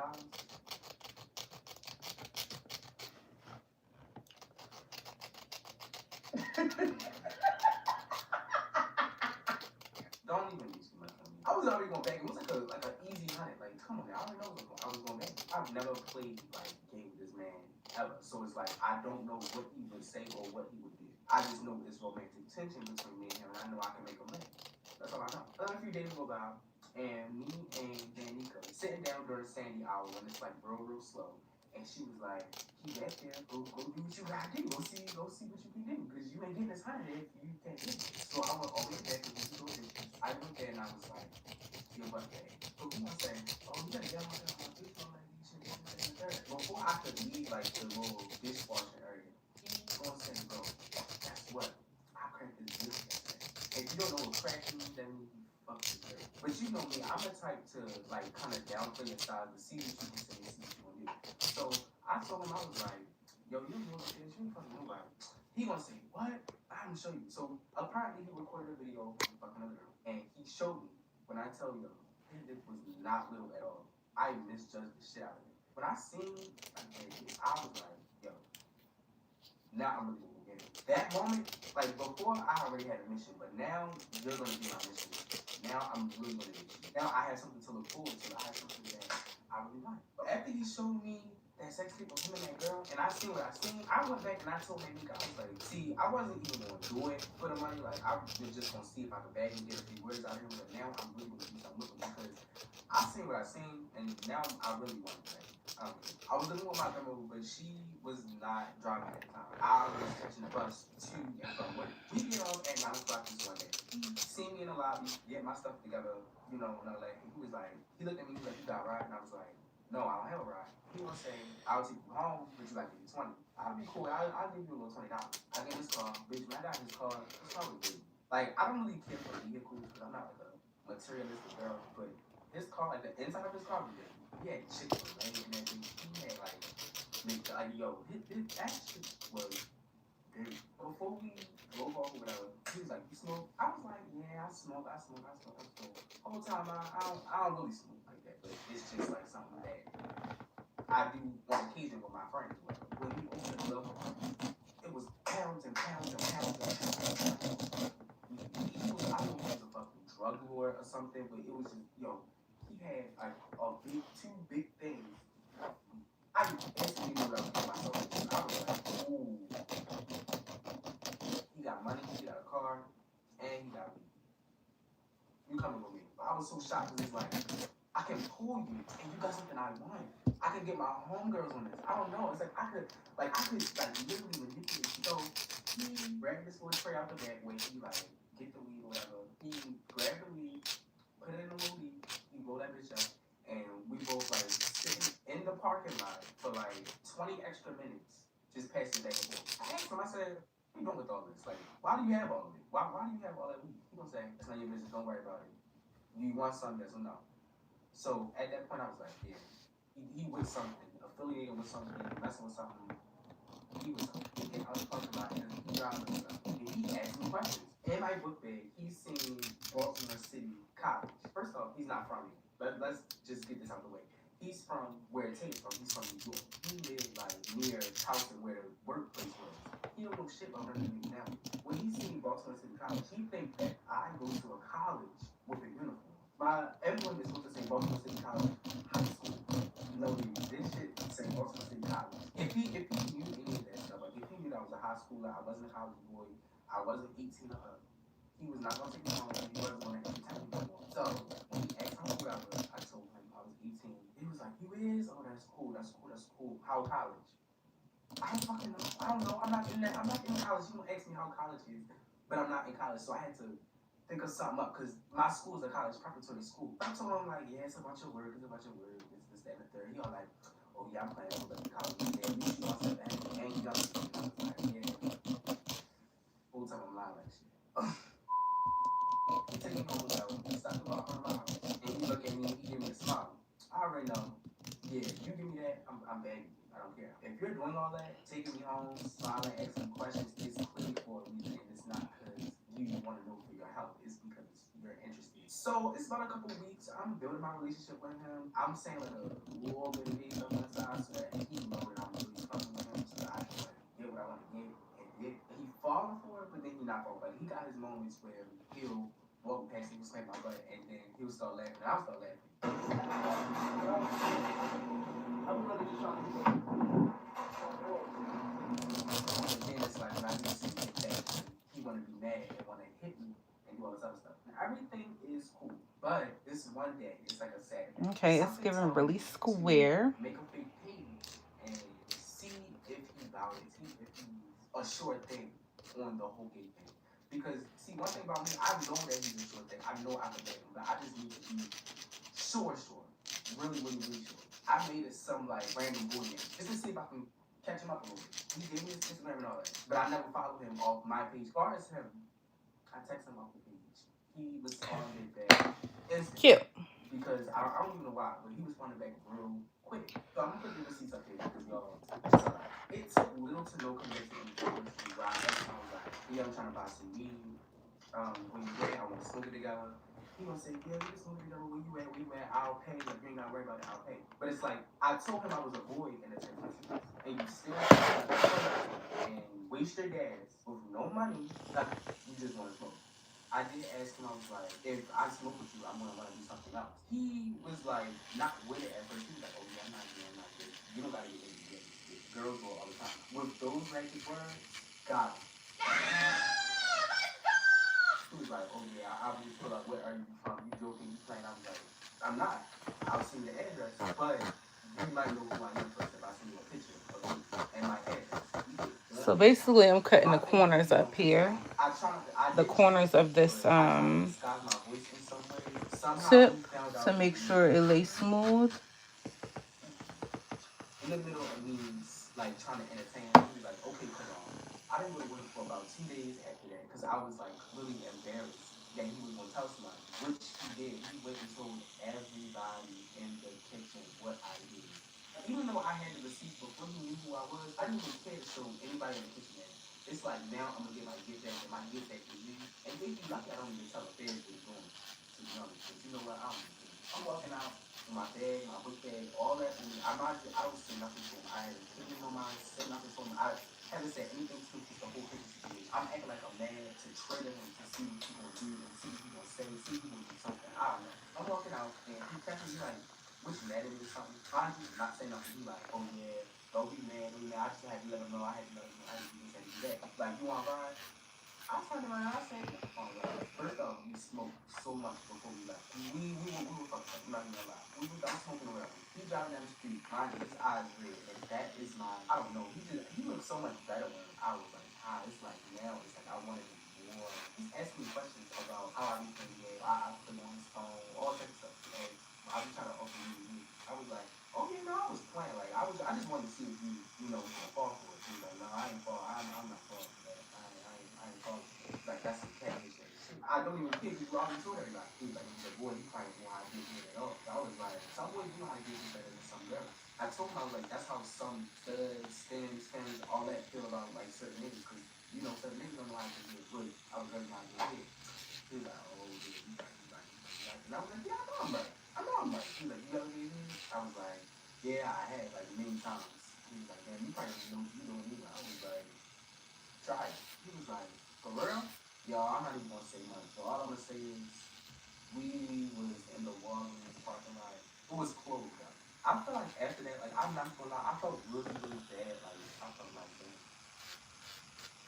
Don't even use too much on me. I was already going back. It was like an easy 100. Like, come on, man. I already know I was going back. I've never played like game with this man ever, so it's like I don't know what he would say or what he would do. I just know it's romantic tension between me and him, and I know I can make him laugh. That's all I know. A few days go by, and me and Danica sitting down during Sandy hour when it's like real slow. And she was like, "He back there. Go do what you gotta do. Go see what you can do. Because you ain't getting this 100 if you can't do it." So I went all the way back to do dishes. I went there and I was like, "Your butt bag." So he was saying, "Oh, you gotta get my dish on like you should get this and third." Before I could leave like the little dishwashing area, he's gonna say, "Bro, guess what? I cracked this dish yesterday." If you don't know what crack means, that means you fucked the dirt. But you know me, I'm the type to like kind of downplay your size to see what you can say and see what you gonna do. So I told him I was like, "Yo, you know what this? You fucking nobody." He gonna say, "What? I'm gonna show you." So apparently he recorded a video of fucking a girl, and he showed me. When I tell you, his dick was not little at all. I misjudged the shit out of it. When I seen like I was like, "Yo, now I'm really gonna get it." That moment, like before, I already had a mission, but now you're gonna be my mission. Now I'm really gonna get you. Now I have something to look forward to. I have something that I really like. But after he showed me that sex tape of him and that girl, and I seen what I seen, I went back and I told my nigga, I was like, see, I wasn't even gonna do it for the money. Like I was just gonna see if I could bag and get a few words out of him. But now I'm really gonna do something with him because I seen what I seen, and now I really want to. I was living with my grandma, but she was not driving at the time. I was catching the bus to and from work. We get off at 9 o'clock this one day. He seen me in the lobby, get my stuff together, in LA. And he was like, he looked at me, he was like, "You got a ride?" And I was like, "No, I don't have a ride." He was saying, "I'll take you home, but you like give me 20. I'll be cool. I'll give you a little $20. I get his car, bitch. When I got his car was big. Like I don't really care for vehicles because I'm not like a materialistic girl, but his car, like the inside of his car was big. He had chicken and everything. He had like yo, that shit was big. Before we drove off or whatever, he was like, "You smoke?" I was like, "Yeah, I smoke. Whole time I don't really smoke like that, but it's just like something that I do on occasion with my friends. When we opened the glove compartment, it was pounds and pounds and pounds and pounds and pounds. I don't know if he was a fucking drug lord or something, but it was just, yo, he had like two big things. I instantly knew what I was getting myself into. I was like, ooh. for you, and you got something I want. I could get my homegirls on this. I don't know. It's like I could literally manipulate you. So he grabbed this little tray out the back where he like get the weed or whatever. He grabbed the weed, put it in the little weed, he rolled that bitch up, and we both like sitting in the parking lot for like 20 extra minutes, just passing back and forth. I asked him, I said, what are you doing with all this? Like, why do you have all of it? Why do you have all that weed? He gonna say, it's not your business, don't worry about it. You want some, yes or no? So at that point I was like, yeah, he with something, affiliated with something, messing with something. He was thinking out the parking lot and he driving and stuff. And he asked me questions. In my book bag, he's seen Baltimore City College. First off, he's not from here. Let's just get this out the way. He's from where it came from. He's from New York. He lived like near Towson where the workplace was. He don't know shit about running now. When he seen Baltimore City College, he think that I go to a college with a uniform. My emblem is supposed to say Baltimore City College High School. No, this shit say Baltimore City College. If he knew any of that stuff, like if he knew that I was a high schooler, I wasn't a college boy, I wasn't 18 or up, he was not gonna take me home. He wasn't gonna tell me no more. So when he asked me who I was, I told him I was 18. He was like, "You is? Oh, that's cool. That's cool. That's cool. How college?" I don't fucking know. I don't know. I'm not in that. I'm not in college. You don't ask me how college is, but I'm not in college, so I had to think of something up because my school is a college preparatory school. I told him like, yeah, it's about your work. It's about your work. It's this, that, and the third. He all like, oh yeah, I'm planning to go to college. Yeah, you shoot myself and you got to be like, yeah. Whole time I'm lying like shit. He take me home though. He stopped about 100 miles, and he look at me. He give me a smile. I already know. Yeah, you give me that. I'm begging you. I don't care. If you're doing all that, taking me home, smiling, asking questions, it's clearly for a reason, and it's not because you want to know for your health. It's because you're interested. So it's about a couple weeks. I'm building my relationship with him. I'm saying like a little bit of big stuff on the side so that he know that I'm really fucking with him, so that I can like get what I want to get. And he falling for it, but then he not falling. Like he got his moments where he'll walk past me, smack my butt, and then he'll start laughing, and I'll start laughing. I'm really just trying to do that. And then it's like when I do see him back, he want to be mad and want to hit me and do all this other stuff. Everything is cool, but this one day, it's like a Saturday. Okay, it's giving really square. Make a fake page and see if he validates, if he's a sure thing on the whole gay thing. Because see, one thing about me, I know that he's a sure thing. I know I can bet him, but I just need to be sure, really, really, really sure. I made it some like random boy name just to see if I can catch him up a little bit. He gave me his Instagram and all that, but I never followed him off my page. As far as him, I texted him off the page. He responded back instantly. Cute. Because I don't even know why, but he responded back real quick. So I'm gonna put the receipts up here because y'all. It took little to no convincing me to why every time I was like, yeah, I'm trying to buy some weed. When you're ready, I want to smoke it together. He gonna say, yeah, we can smoke it together. Where you at? Where you at? I'll pay. Like, you ain't not worried about it. I'll pay. But it's like I told him I was a boy in the 10 places, and you still and waste your gas with no money. You just want to smoke. I did ask him, I was like, if I smoke with you, I'm gonna want to do something else. He was like, not with it at first. He was like, oh yeah, I'm not good. You don't gotta get into it. Girls go all the time. With those magic words, got him. He was like, oh yeah, I would just pull up, where are you from? You joking, you playing? I was like, I'm not. I'll send the address, but you might know who I am first if I send you a picture of me and my address. So basically, I'm cutting the corners up here. The corners of this tip to make sure it lays smooth. In the middle of me like trying to entertain him, he was like, okay, come on. I didn't really wait for about 2 days after that because I was like really embarrassed that he was gonna tell somebody, which he did. He went and told everybody in the kitchen what I did. Even though I had the receipts before he knew who I was, I didn't even care to show anybody in the kitchen that. It's like now I'm gonna get my gift back and my gift back to you. And if you lucky, I don't even tell a fans what he's doing. To be honest, because you know what, I'm walking out with my bag, my book bag, all that. And I was saying nothing to him. I had taken him on my said nothing to him. I haven't said anything to him since the whole picture situation. I'm acting like a man to trigger him to see what he's gonna do and see what he's gonna say, see if he's gonna do something. I don't know. I'm walking out and he catches me like, what you mad at me or something? Mind you, not saying nothing. He like, oh yeah, don't be mad, don't be mad. I just had to let him know. I had to let him know. I had to do this, I had to do that. Like, you want to ride? I turned around and I said, "Get the phone up." First off, we smoked so much before we left. We were fucked up. I'm not gonna lie. I was smoking around. He driving down the street, mind you, his eyes red, and that is my. I don't know. He looked so much better when I was like high. It's like now it's like I wanted him more. He's asking me questions about how I became gay, why I put him on his phone, all that stuff. And I was trying to offer you. I was like, oh, you know, I was playing. Like I just wanted to see if you know, was gonna fall for it. He was like, no, I ain't fall. I'm not falling for that. I ain't falling for it. Like that's some catfish shit. I don't even care because you already told everybody. He was like, boy, you probably know how to get it at all. So I was like, some boys know how to get it better than some girls. I told him I was like, that's how some studs, stems, fans, all that feel about like certain niggas, because you know certain niggas don't know how to get good. I was very how to get hit. He was like, oh, yeah, you right. And I was like, yeah, I know I'm right. I know I'm right. He was like, you ever get hit? I was like, yeah, I had like many times. He was like, man, you probably don't know what you doing either. I was like, try it. He was like, for real? Yo, I'm not even gonna say much. So all I'm gonna say is we was in the Walgreens parking lot. It was closed though. I felt like after that, like I'm not gonna lie, I felt really, really bad. Like I felt like, damn,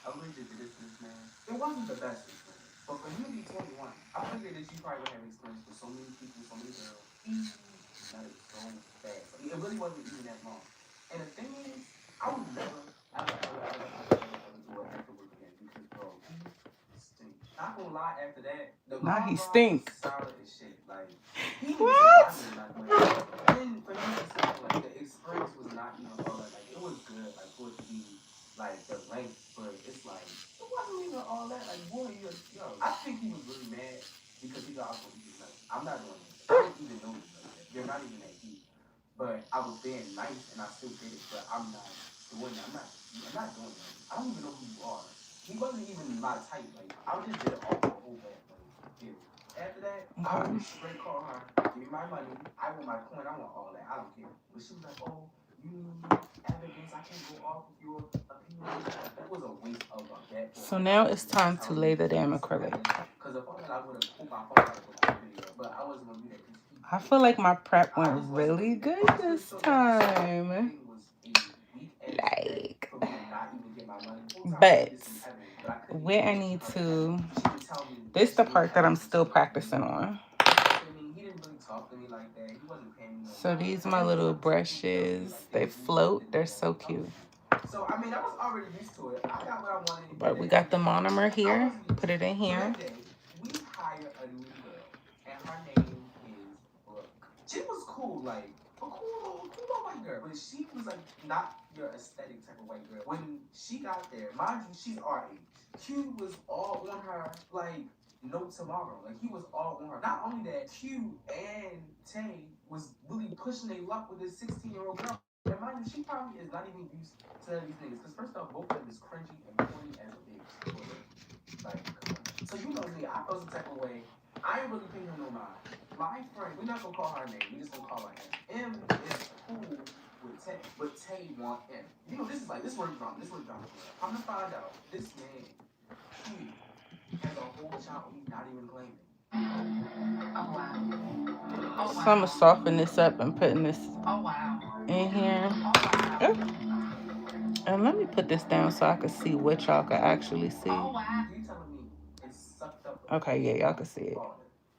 I really just did this to this man. It wasn't the best experience, but for him to be 21, I figured that you probably would have experience with so many people, so many girls. He nutted so fast. Like, it really wasn't even that long. And the thing is, I would never, ever do it after work again because, bro, he stink. Not gonna lie, after that, the Now car he ride was stink. solid as shit. Like, he didn't even say why he What? was not doing it. And for him to say, like, the experience was not even all that. Like, it was good, like, for it to be like the length, but it's like it wasn't even all that. Like, boy, yo, I think he was really mad because he thought I was gonna eat his nuts. I'm not doing that. I don't even know these like that. They're not even that deep. But I was being nice and I still did it. But I'm not doing that. I'm not doing that. I don't even know who you are. He wasn't even my type. Like I just did it all for a whole bad thing. Period. After that, I Okay. would straight call her, give me my money. I want my coin. I want all that. I don't care. But she was like, oh, you need evidence. I can't go off of your opinion. That was a waste of a bet for So now it's $100 time to telling lay me the damn this acrylic. because if I would have pulled my phone out and recorded the video, but I wasn't gonna do that because I feel like my prep I went just wasn't gonna really do that. good this time. It was a weak ass bet Like, for me to not even get my money. Full time I but needed some evidence, but I couldn't where I even need get her to, evidence. She could tell me this that the she didn't part that have I'm it still until practicing on. he didn't really talk to me like that. He wasn't paying me no So mind. these I my think little certain people felt me brushes. like They they knew float. that They're they so wanted. cute. So I mean, I was already used to it. I got what I wanted, But we got the monomer here. Put it in So here. that day, we hired a new girl, and her name is Brooke. She was cool, like a cool little white girl, but she was like not your aesthetic type of white girl. When she got there, mind you, she's our age. Q was all on her, like no tomorrow. Like he was all on her. Not only that, Q and Tay was really pushing their luck with this 16-year-old girl. And mind you, she probably is not even used to these niggas. Because first off, both of them is cringy and corny as a bitch. Like, come on. So you know me, I feel some type of way. I ain't really paying him no mind. My friend, we're not gonna call her name, we just gonna call her M. M is cool with Tay, but Tay want M. You know, this word drama. I'm gonna find out this man, Q, has a whole child he's not even claiming. Oh wow. So I'm gonna soften this up and putting this in here. Oh. And let me put this down so I can see what y'all can actually see. Oh wow. You telling me it's sucked up? Okay, yeah, y'all can see it.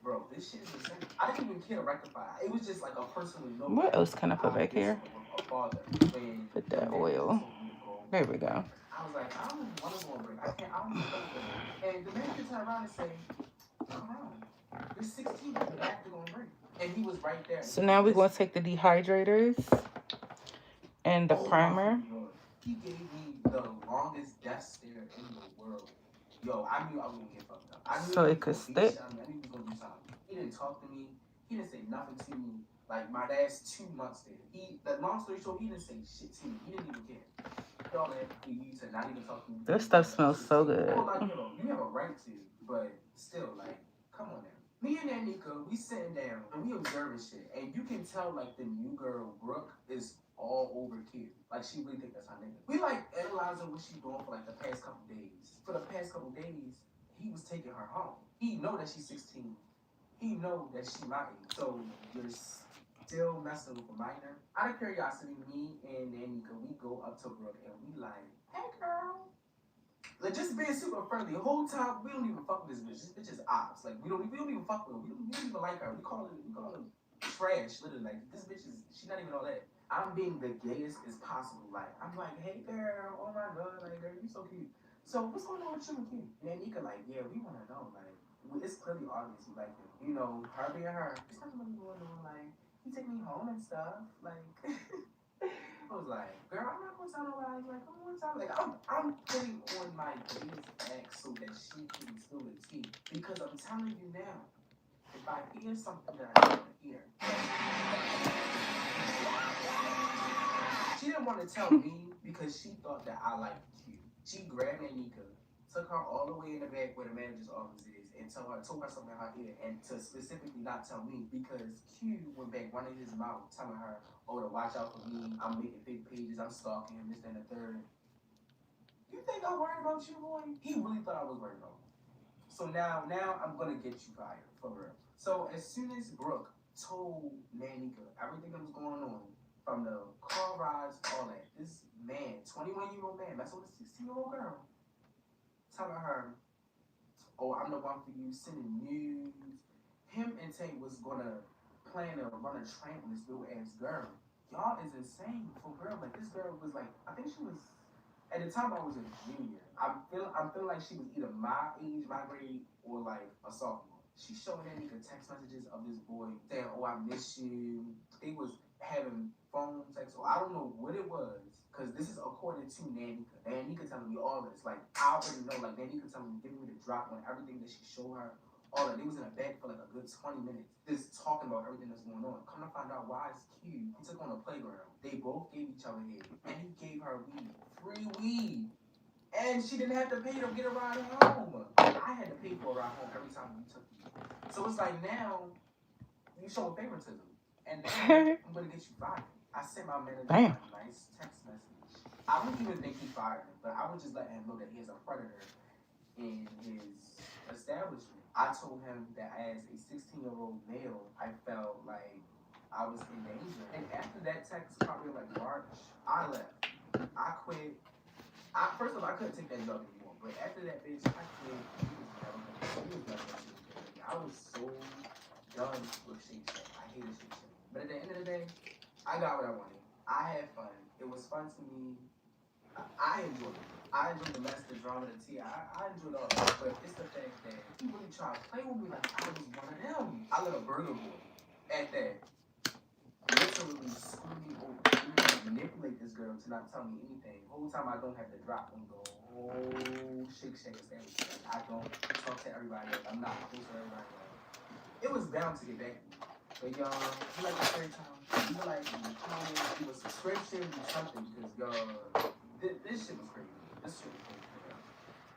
Bro, this shit is insane. I didn't even care to rectify it. It was just like a personal note. What else can I put back here? A father. Put that oil. There we go. I was like, I don't even want to go on break. I don't even feel good. And the man could turn around and say, come on. You're 16. You have to go on break. And he was right there. So now we're going to take the dehydrators and the primer. He gave me the longest death stare in the world. Yo, I knew I was gonna get fucked up. I knew so it could stick. I knew he was gonna do something. He didn't talk to me. He didn't say nothing to me. Like my last 2 months there. That long story short, he didn't say shit to me. He didn't even care. All that for you to not even talk to me. This stuff smells so good. Well, like, you have a right to, but still, like, come on now. Me and Anika, we sitting down and we observing shit, and you can tell like the new girl Brooke is all over Q. Like she really think that's her nigga. We like analyzing what she doing for like the past couple days. For the past couple days, he was taking her home. He know that she's 16. He know that she my age. So you're still messing with a minor. Out of curiosity, me and Anika, we go up to Brooke and we like, hey girl. Like just being super friendly. The whole time we don't even fuck with this bitch. This bitch is ops. Like we don't even fuck with her. We don't even like her. We call her trash. Literally, like this bitch is she not even all that. I'm being the gayest as possible. Like I'm like, hey girl, oh my god, like girl, you so cute. So what's going on with you and Q? And Nika like, yeah, we wanna know. Like it's clearly obvious we like him. You know, her being her. It's not really going on. Like he take me home and stuff. Like. I was like, girl, I'm not gonna tell nobody. Like, I'm gonna tell. Like, I'm putting on my biggest act so that she can spill the tea. Because I'm telling you now, if I hear something that I don't want to hear, she didn't want to tell me because she thought that I liked Q. She grabbed Anika, took her all the way in the back where the manager's office is, and told her something in her ear, and to specifically not tell me because Q went back running his mouth, telling her, "Oh, to watch out for me. I'm making fake pages. I'm stalking him. This, and the third." You think I'm worried about you, boy? He really thought I was worried about him. So now I'm gonna get you fired for real. So as soon as Brooke told Nanika everything that was going on, from the car rides, all that, this man, 21-year-old man, that's with a 16-year-old girl, telling her, "Oh, I'm the one for you," sending news. Him and Tay was gonna plan to run a train on this little ass girl. Y'all is insane for girl. Like this girl was like, I think she was at the time I was a junior. I'm feeling like she was either my age, my grade, or like a sophomore. She showing that nigga text messages of this boy saying, "Oh, I miss you." They was having phone sex, or I don't know what it was, because this is according to Nanika. Nanika telling me all this. Like I already know. Like Nanika telling me, giving me the drop on everything that she showed her. All that. They was in a bed for like a good 20 minutes, just talking about everything that's going on. Come to find out why it's Q. He took on a playground. They both gave each other head, and he gave her weed, free weed. And she didn't have to pay to get a ride home. I had to pay for a ride home every time you took me. So it's like now you show favoritism. And now I'm gonna get you fired. I sent my manager a nice text message. I don't even think he fired him, but I would just let him know that he is a predator in his establishment. I told him that as a 16-year-old male, I felt like I was in danger. And after that text, probably like March, I left. I quit. First of all, I couldn't take that job anymore. But after that, bitch, I quit. I was so done with Shake Shack. I hated Shake Shack. But at the end of the day, I got what I wanted. I had fun. It was fun to me. I enjoyed it. I enjoyed the mess, the drama, the tea. I enjoyed all that. But it's the fact that he really tried to play with me like I was one of them. I let a burger boy at that literally screw me over. You manipulate this girl to not tell me anything. The whole time I don't have to drop on the whole Shake Shack establishment. I don't talk to everybody else. I'm not close to everybody else. It was bound to get back to me. But y'all, you like the Storytime? You like the comments, do a subscription, do something, because y'all, this shit was crazy. This shit was crazy.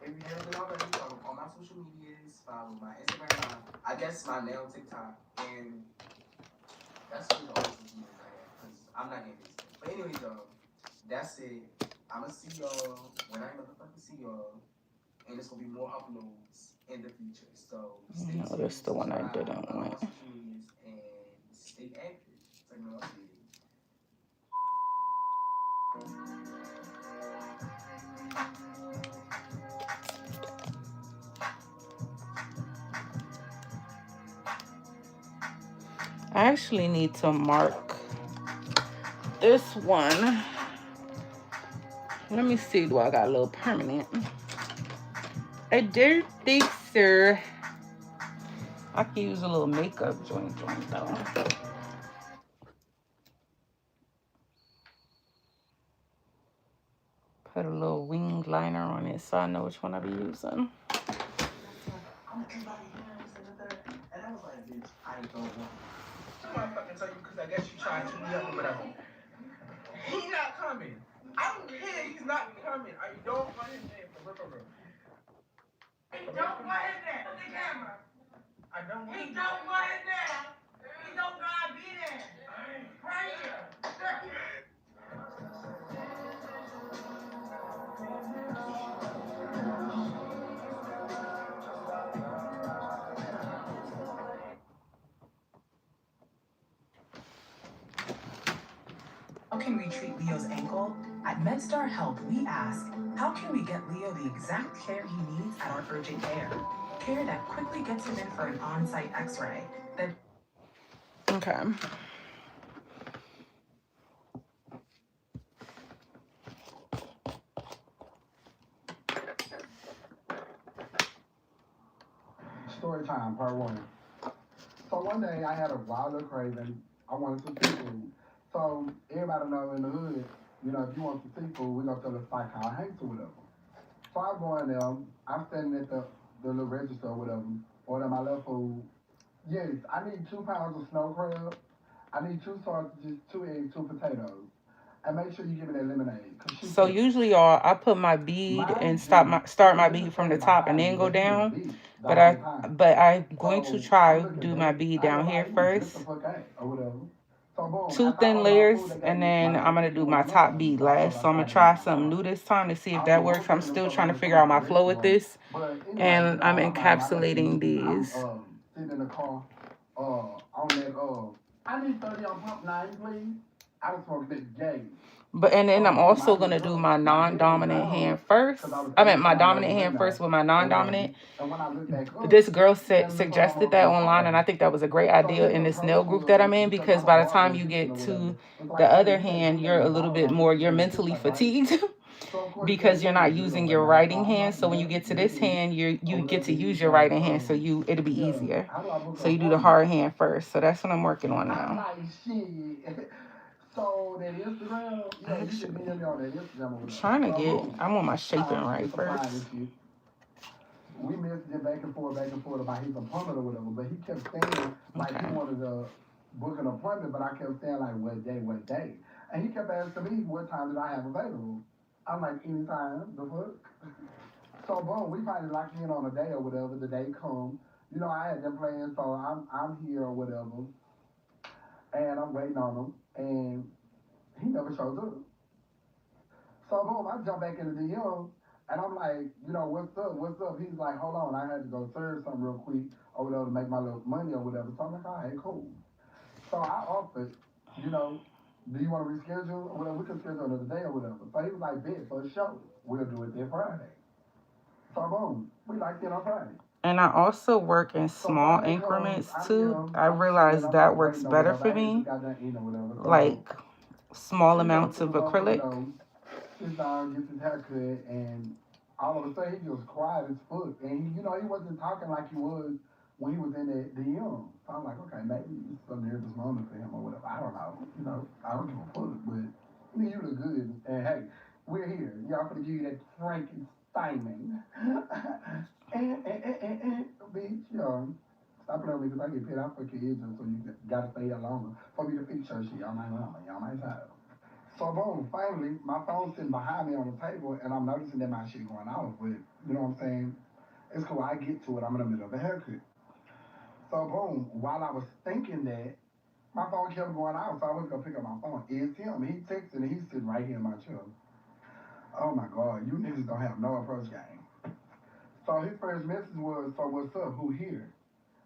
If you haven't done already, follow all my social medias, follow my Instagram, I guess my nail TikTok, and that's really the only social media I have, because I'm not getting this. But anyways, y'all, that's it. I'ma see y'all when I motherfucking see y'all, and there's gonna be more uploads in the future. So stay tuned, That's the one I subscribe, didn't follow my want. social medias, and stay active. Take me off here. I actually need to mark this one. Let me see. Do I got a little permanent? I do think so. I could use a little makeup joint though. Put a little wing liner on it so I know which one I be using. I'm everybody here, and I was like, bitch, I don't want it. I'm gonna fucking tell you because I guess you trying to me up or whatever. He's not coming. I don't care. He's not coming. I don't want him there for real. He don't want him there. Look at the camera. I don't want him. He don't want him there. He don't gotta be there. Right here. How can we treat Leo's ankle? At MedStar Health, we ask, how can we get Leo the exact care he needs at our urgent care? Care that quickly gets him in for an on-site x-ray. That Okay. Storytime, part one. So one day I had a wild little craving. I wanted some seafood. So everybody know in the hood, if you want some seafood, we gonna tell the spot called Hanks or whatever. So I go in there, I'm standing at the little register or whatever, order my little food. Yes, I need 2 pounds of snow crab. I need two sausages, 2 eggs, 2 potatoes. And make sure you give me that lemonade. Cause she So said, usually, y'all, I put my bead and mind you, start my this is bead from the standing top and behind me, then go but he did a down. beat the But whole I time. but I'm going to So I'm try looking do my back. bead I ain't down gonna here lie, he was just a first. fuck ass or whatever. So boom, Two after I thin ordered my layers, food, they gave and me my then I'm nice gonna do 2 pounds my of snow top crab. bead So I told last. her So I I'm gonna tried to get try in my something car. new this time to see I if don't know that what works. was I'm taking them still so trying long to to figure come out to the my flow with restaurant. this, But anyway, and I'm my mind, like I said, encapsulating I'm these. sitting in the car, on that I need 30 on pump 9, please. I was smoking that gay. But and then So I'm boom, I also look gonna do up. my My head was non-dominant down hand first. because I was I meant facing my down there at dominant the hand window first with my or whatever. non-dominant. And when I looked back up, This girl he said had me for suggested almost that an online, and hour. I think that was a great So idea his in this approach nail group that was, I'm in, because because I'm a by the barber time you assistant get or whatever, to it's the like, hey, other you can't do hand, nothing you're a with little bald bit on more, it. you're You ain't fix mentally like right. fatigued So of course he because gave you're me not his little using way your out. So writing I'm hand. like, So when you yeah, get to get this in hand, or you get whatever. to He's use your like, writing hand, so it'll be yeah, easier. how do I book So an you do the appointment? hard hand first. So that's what I'm working on I'm now. like, shit. So that Instagram, yeah, you can Actually, DM me on that Instagram or I'm whatever. trying to So get. boom, I want my shaping time to right get some first. pride and shit. We messaged back and forth about his appointment or whatever, but he kept saying like he Okay. wanted to book an appointment, but I kept saying like what day, and he kept asking me what time did I have available. I'm like anytime, the fuck. So boom, we finally locked in on a day or whatever. The day come, I had them plans, so I'm here or whatever, and I'm waiting on him, and he never shows up. So boom, I jump back in the DM and I'm like, what's up? What's up? He's like, hold on, I had to go serve something real quick or whatever to make my little money or whatever. So I'm like, all right, cool. So I offered, you know, do you want to reschedule or whatever? We can schedule another day or whatever. So he was like, bet for a show. We'll do it there Friday. So boom, we like it on Friday. And I also work in So small Friday comes, increments I'm too. here, I I'm chilling, realize I'm that just works waiting or better whatever. for I had just me. got done eating or whatever. So Like small he goes amounts to of the motherfucking acrylic. door, sits down, gets his haircut, and all of a sudden he just quiet as fuck. And he wasn't talking like he was when he was in the DM. So I'm like, okay, maybe it's a nervous moment for him or whatever. I don't know. I don't give a fuck. But you look good. And hey, we're here. Y'all gonna give you that Frankenstein. Bitch, stop playing with me because I get paid out for kids, and so you gotta stay here longer for me to fix your shit. Y'all my mama, y'all my child. So boom, finally, my phone's sitting behind me on the table, and I'm noticing that my shit going off. But you know what I'm saying? It's cool. I get to it. I'm in the middle of a haircut. So boom, while I was thinking that, my phone kept going off. So I was gonna pick up my phone. It's him. He texting, and he's sitting right here in my chair. Oh my god, you niggas don't have no approach game. So his first message was, "So what's up? Who here?"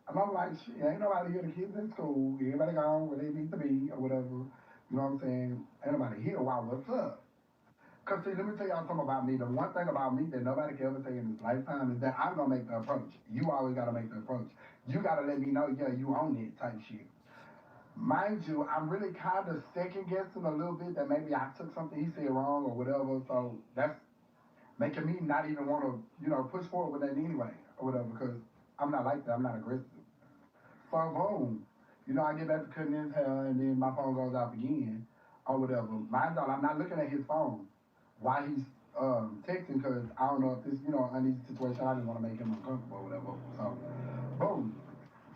And I'm like, shit, ain't nobody here. The kids in school. Everybody gone where they need to be or whatever. You know what I'm saying? Ain't nobody here. Why? What's up? Cause see, let me tell y'all something about me. The one thing about me that nobody can ever say in this lifetime is that I'm gonna make the approach. You always gotta make the approach. You gotta let me know, yeah, you own it type shit. Mind you, I'm really kind of second guessing a little bit that maybe I took something he said wrong or whatever. So that's making me not even want to, push forward with that anyway or whatever. Because I'm not like that. I'm not aggressive. So boom, I get back to cutting his hair and then my phone goes off again or whatever. Mind you, I'm not looking at his phone while he's texting because I don't know if this, uneasy situation. I just want to make him uncomfortable or whatever. So boom,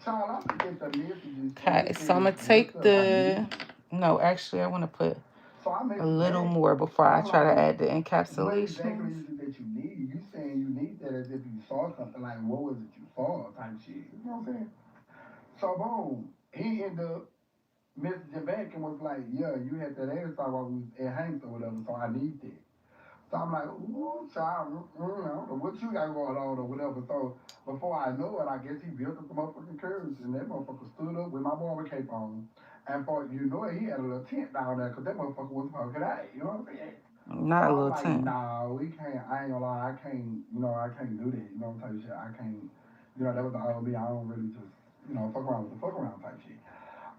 child, I look at the messages and Okay, it so I'm says, gonna "What's take up? I need the. you." No, actually, I want to put So I a message little back more before and I I'm try to like, add the "What exactly encapsulations. is it that you need? You saying you need that as if you saw something like what was it you saw type shit? You know what I'm saying?" So boom, he ended up messaging back and was like, "Yeah, you had that ass out while we was at Hanks or whatever, so I need that." So I'm like, "Ooh, child, I don't know what you got going on or whatever." So before I know it, I guess he built up the motherfucking courage and that motherfucker stood up with my barber cape on. And for he had a little tent down there because that motherfucker was fucking out. You know what I'm saying? Not So a I'm little like, tin. nah, we can't. I ain't gonna lie, I can't. I can't do that. Type shit. I can't. That was the old me. I don't really just, fuck around with the fuck around type shit.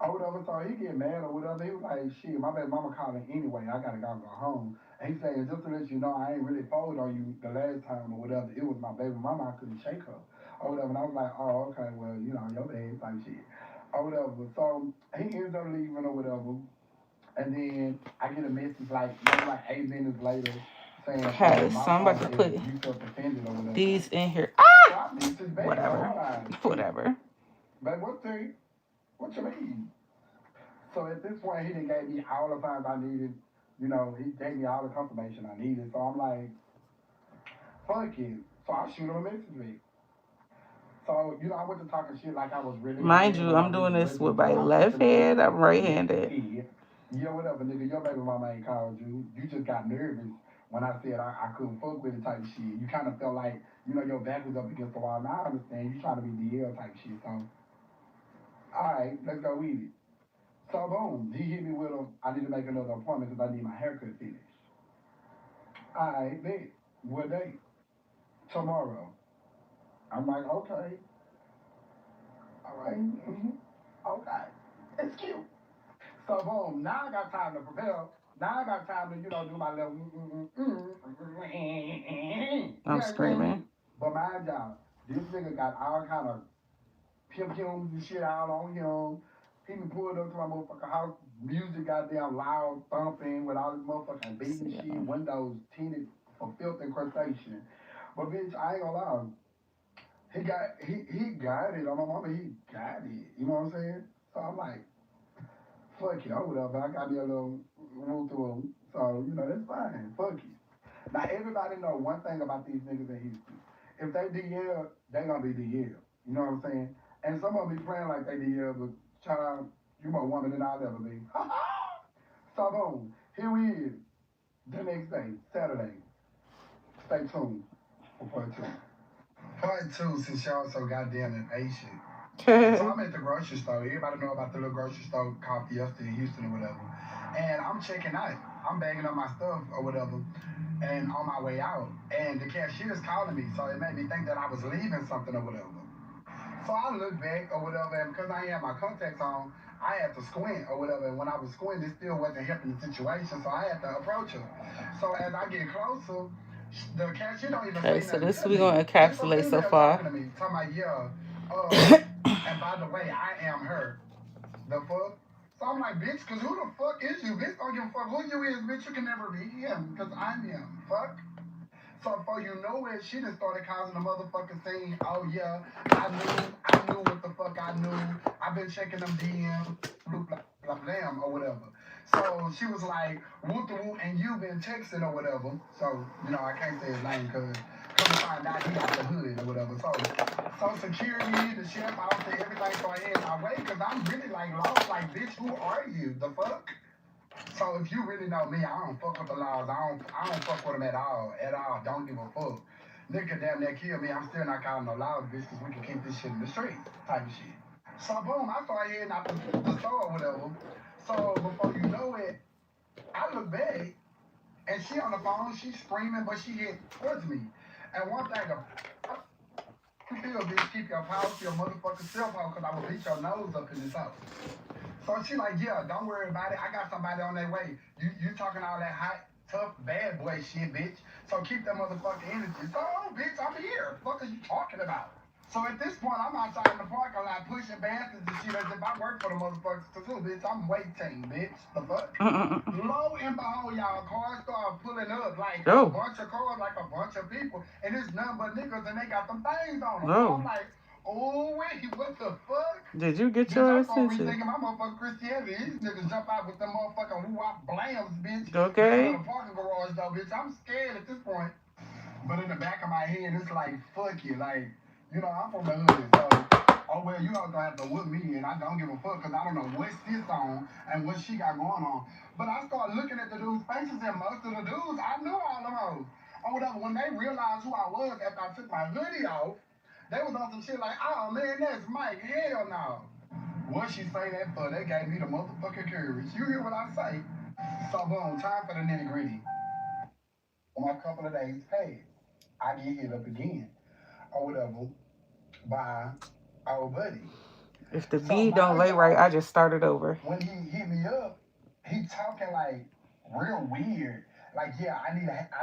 Or whatever. So he get mad or whatever. He was like, shit, my baby mama calling anyway. I gotta go home. And he saying, just to let you know, I ain't really folded on you the last time or whatever. It was my baby mama. I couldn't shake her or whatever. And I was like, oh, okay, well, your bad type shit or whatever. So he ends up leaving or whatever. And then I get a message maybe like 8 minutes later saying, Okay, my so I'm fault about to if put you felt offended or whatever. these in here. So I message back, like, Whatever. hold on, shit. Whatever. But what you mean? So at this point, he done gave me all the times I needed. He gave me all the confirmation I needed. So I'm like, fuck it. So I shoot him a message back. So, I went to talking shit like I was really Mind mad you, when I I'm really doing this with wasn't. So my I'm left pushing on hand. his I'm right handed. head. Yeah, whatever, nigga. Your baby mama ain't called you. You just got nervous when I said I couldn't fuck with it type of shit. You kind of felt like, your back was up against the wall. Now I understand. You trying to be DL type shit. So, all right, let's go with it. So, boom. He hit me with I need to make another appointment because I need my haircut finished. All right, bet. What day? Tomorrow. I'm like, okay. All right. Mm-hmm. Okay. It's cute. So boom, now I got time to prepare. Now I got time to, do my little you I'm understand me? screaming. But mind y'all, this nigga got all kind of pim and shit out on him. He been pulled up to my motherfucking house, music goddamn loud, thumping with all this motherfucking Let's beating see. shit, windows tinted for filth and crustacean. But bitch, I ain't gonna lie. He got it. On my mama, he got it. You know what I'm saying? So I'm like, fuck it, or whatever. I got me a little room to room. So, that's fine. Fuck it. Now, everybody know one thing about these niggas in Houston. If they DL, they gonna be DL. You know what I'm saying? And some of them be playing like they DL, but child, you more woman than I'll ever be. So, boom. Here we is. The next day, Saturday. Stay tuned for part two. Part two, since y'all so goddamn impatient. So I'm at the grocery store. Everybody know about the little grocery store called Fiesta in Houston or whatever. And I'm checking out. I'm bagging up my stuff or whatever. And on my way out. And the cashier's calling me. So it made me think that I was leaving something or whatever. So I looked back or whatever. And because I ain't had my contacts on, I had to squint or whatever. And when I was squinting, it still wasn't helping the situation. So I had to approach her. So as I get closer, the cashier don't even Okay, say so nothing this to we me. gonna It's a encapsulate so female far. talking to me, talking about, yeah, and by the way, I am her. The fuck? So I'm like, bitch, because who the fuck is you? Bitch, don't give a fuck who you is, bitch. You can never be him, because I'm him. Fuck. So before you know it, she just started causing a motherfucking scene. Oh yeah, I knew what the fuck I knew. I've been checking them DMs, blah blah blah blah, or whatever. So she was like, whoop the whoop, and you been texting or whatever. So I can't say his name because come to find out he out the hood or whatever. So security, the sheriff officer, everything started heading my way because I'm really like lost. Like, bitch, who are you? The fuck? So if you really know me, I don't fuck with the laws. I don't fuck with them at all. At all. Don't give a fuck. Nigga damn near kill me. I'm still not calling no laws, bitch, because we can keep this shit in the streets. Type of shit. So boom, I started heading out the store or whatever. So before you know it, I look back and she on the phone, she's screaming, but she hit towards me. And one thing I feel, bitch, keep your power to your motherfucking cell phone because I will beat your nose up in this house. So she like, yeah, don't worry about it. I got somebody on their way. You talking all that hot, tough, bad boy shit, bitch. So keep that motherfucking energy. So, bitch, I'm here. What are you talking about? So at this point, I'm outside in the parking lot pushing baskets and shit as if I work for the motherfuckers too, bitch. I'm waiting, bitch. The fuck? Lo and behold, y'all, cars start pulling up like a Oh, bunch of cars, like a bunch of people, and it's nothing but niggas, and they got them things on them. So I'm oh. like, oh wait, what the fuck? Did you get Bitch, your I start attention? rethinking my motherfucking Christianity. These niggas jump out with them motherfucking woo-wop blams, bitch. Leave them in Okay. the parking garage, though, bitch. I'm scared at this point. But in the back of my head, it's like, fuck you. Like, I'm from the hood, so, oh, well, you all gonna have to whip me, and I don't give a fuck, because I don't know what she's on and what she got going on. But I started looking at the dudes' faces, and most of the dudes, I knew all them hoes. Or whatever, when they realized who I was after I took my hoodie off, they was on some shit like, oh, man, that's Mike. Hell no. What she say that for? They gave me the motherfucking courage. You hear what I say? So, boom, time for the nitty gritty. a couple of days pass, I get hit up again or whatever by our buddy. If the So bead don't my lay right, I y'all, just started over. when he hit me up, he talking like real weird. Like, yeah, I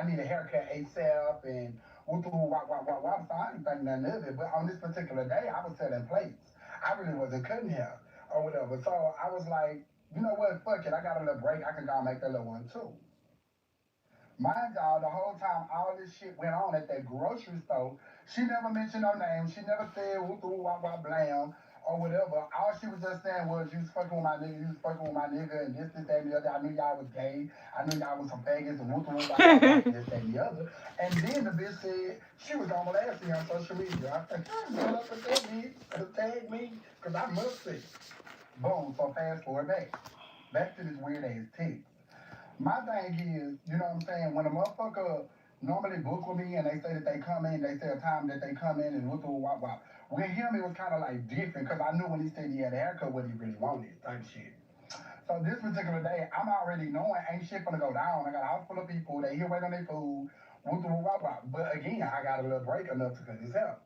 need a haircut ASAP and whoop whoop wop wop wop wop. So I didn't think nothing of it. But on this particular day, I was selling plates. I really wasn't cutting hair or whatever. So I was like, you know what? Fuck it. I got a little break. I can go and make a little one too. Mind y'all, the whole time all this shit went on at that grocery store, she never mentioned no name. She never said woo woo wah wah blam or whatever. All she was just saying was, you was fucking with my nigga, you was fucking with my nigga, and this, that, and the other. I knew y'all was gay. I knew y'all was some faggots and woo woo wah wah wah, this, that, and the other. And then the bitch said she was gonna blast me on social media. I said, shut up with that bitch. Tag me, because I must see. Boom, so fast forward back. Back to this weird ass text. My thing is, you know what I'm saying, when a motherfucker normally book with me and they say that they come in, they say a time that they come in and whoop whoop wop wop. With him, it was kind of like different because I knew when he said he had a haircut what he really wanted, type shit. So this particular day, I'm already knowing ain't shit gonna go down. I got a house full of people, they here waiting on their food, whoop whoop wop wop. But again, I got a little break enough to cut his hair.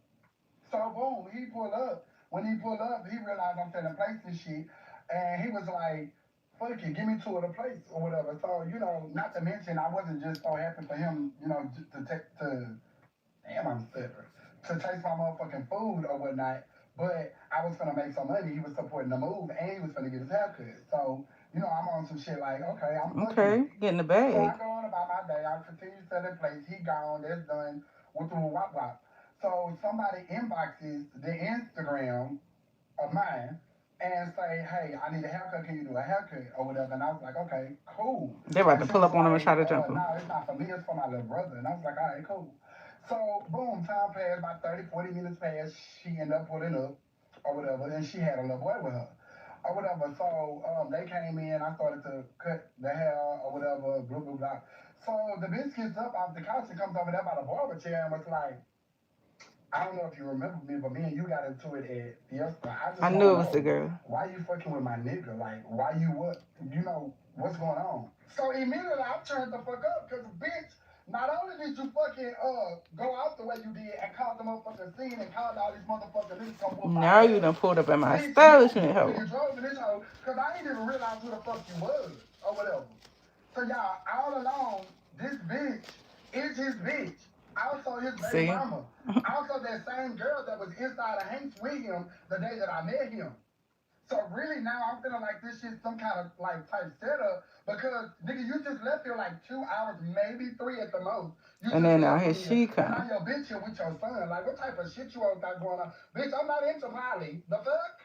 So boom, he pulled up. When he pulled up, he realized I'm selling plates and shit. And he was like, fuck it, give me two of the plates or whatever. So, you know, not to mention I wasn't just so happy for him, you know, to take to damn I'm stuttering. To taste my motherfucking food or whatnot. But I was gonna make some money. He was supporting the move and he was gonna get his haircut. So, you know, I'm on some shit like, okay, I'm fucking Okay, with it. getting the So bag. I go on about my day. I continue selling plates. He gone. That's done. With the wop wop. So somebody inboxes the Instagram of mine and say, hey, I need a haircut. Can you do a haircut or whatever? And I was like, okay, cool. They're about And to she pull was up on him and try like, to jump him. no, it's not for me. It's for my little brother. And I was like, all right, cool. So boom, time passed. About 30, 40 minutes passed. She ended up pulling up or whatever. And she had a little boy with her or whatever. So they came in. I started to cut the hair or whatever, blah, blah, blah. So the bitch gets up off the couch and comes over there by the barber chair and was like, I don't know if you remember me, but me and you got into it at Fiesta. I I just want knew to it was the know girl. why you fucking with my nigga. Like, why you what? You know what's going on? So immediately I turned the fuck up because bitch. Not only did you fucking go out the way you did and call the motherfucking scene and called all these motherfucking niggas come whoop my Now you ass, done pulled up at my bitch, you establishment, blew hoe. me. You drove in this hoe because I didn't even realize who the fuck you was or whatever. So y'all, all along, this bitch is his bitch. Also his baby See? mama. Also that same girl that was inside of Hank's with him the day that I met him. So really now I'm feeling like this shit's some kind of like type setup because nigga, you just left here like 2 hours, maybe three at the most. You And just then now left here from here, she and now come. your bitch here with your son. Like what type of shit you all got going on? Bitch, I'm not into Molly. The fuck?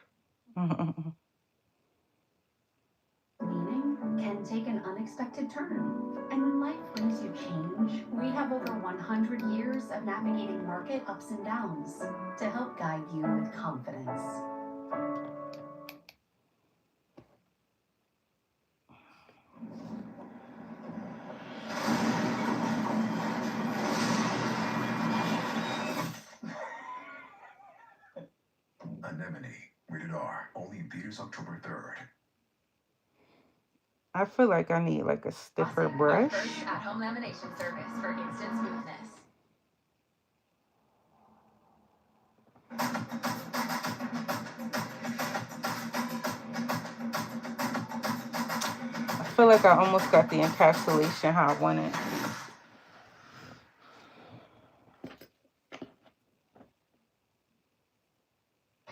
Meaning can take an unexpected turn. And when life brings you change, we have over 100 years of navigating market ups and downs to help guide you with confidence. Anemone. Rated R. Only in theaters October 3rd. I feel like I need like a stiffer Faucet, our brush. first at-home lamination service for instant smoothness. I feel like I almost got the encapsulation how I want it.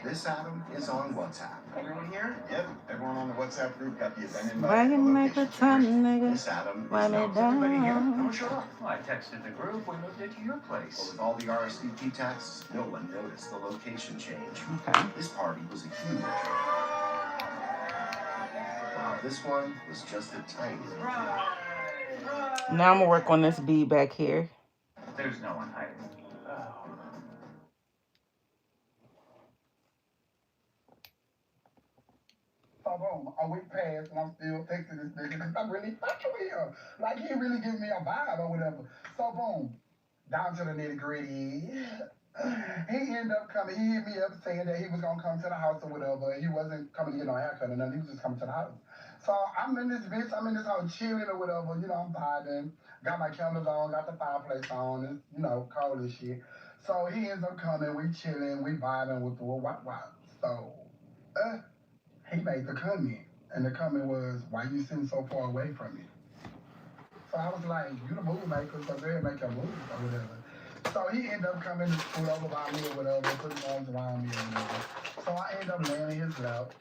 This Adam is on WhatsApp. Everyone here? Yep. Everyone on the WhatsApp group got the event invite Why you and the make a location ton, shared. nigga? This Adam Why is me not. Everybody here? No down? one showed up. Well, I texted the group. We moved it to your But place. with all the RSVP texts, no one noticed the location change. Okay. This party was a huge. While this one was just a tiny. Now I'm gonna work on this bead back here. There's no one hiding. Oh. So boom, a week passed and I'm still texting this nigga because I'm really fucking with him. Like he really giving me a vibe or whatever. So boom, down to the nitty gritty. He ended up coming. He hit me up saying that he was gonna come to the house or whatever. He wasn't coming to get no haircut or nothing. He was just coming to the house. So I'm in this bitch, I'm in this house chilling or whatever, you know, I'm vibing, got my candles on, got the fireplace on, it's, you know, cold and shit. So he ends up coming, we chilling, we vibing with the what. So uh, he made the comment, and the comment was, "Why you sitting so far away from me?" So I was like, "You the movie maker, so go ahead and make your moves or whatever." So he ended up coming to scoot over by me or whatever, put his arms around me or whatever. So I ended up laying in his lap.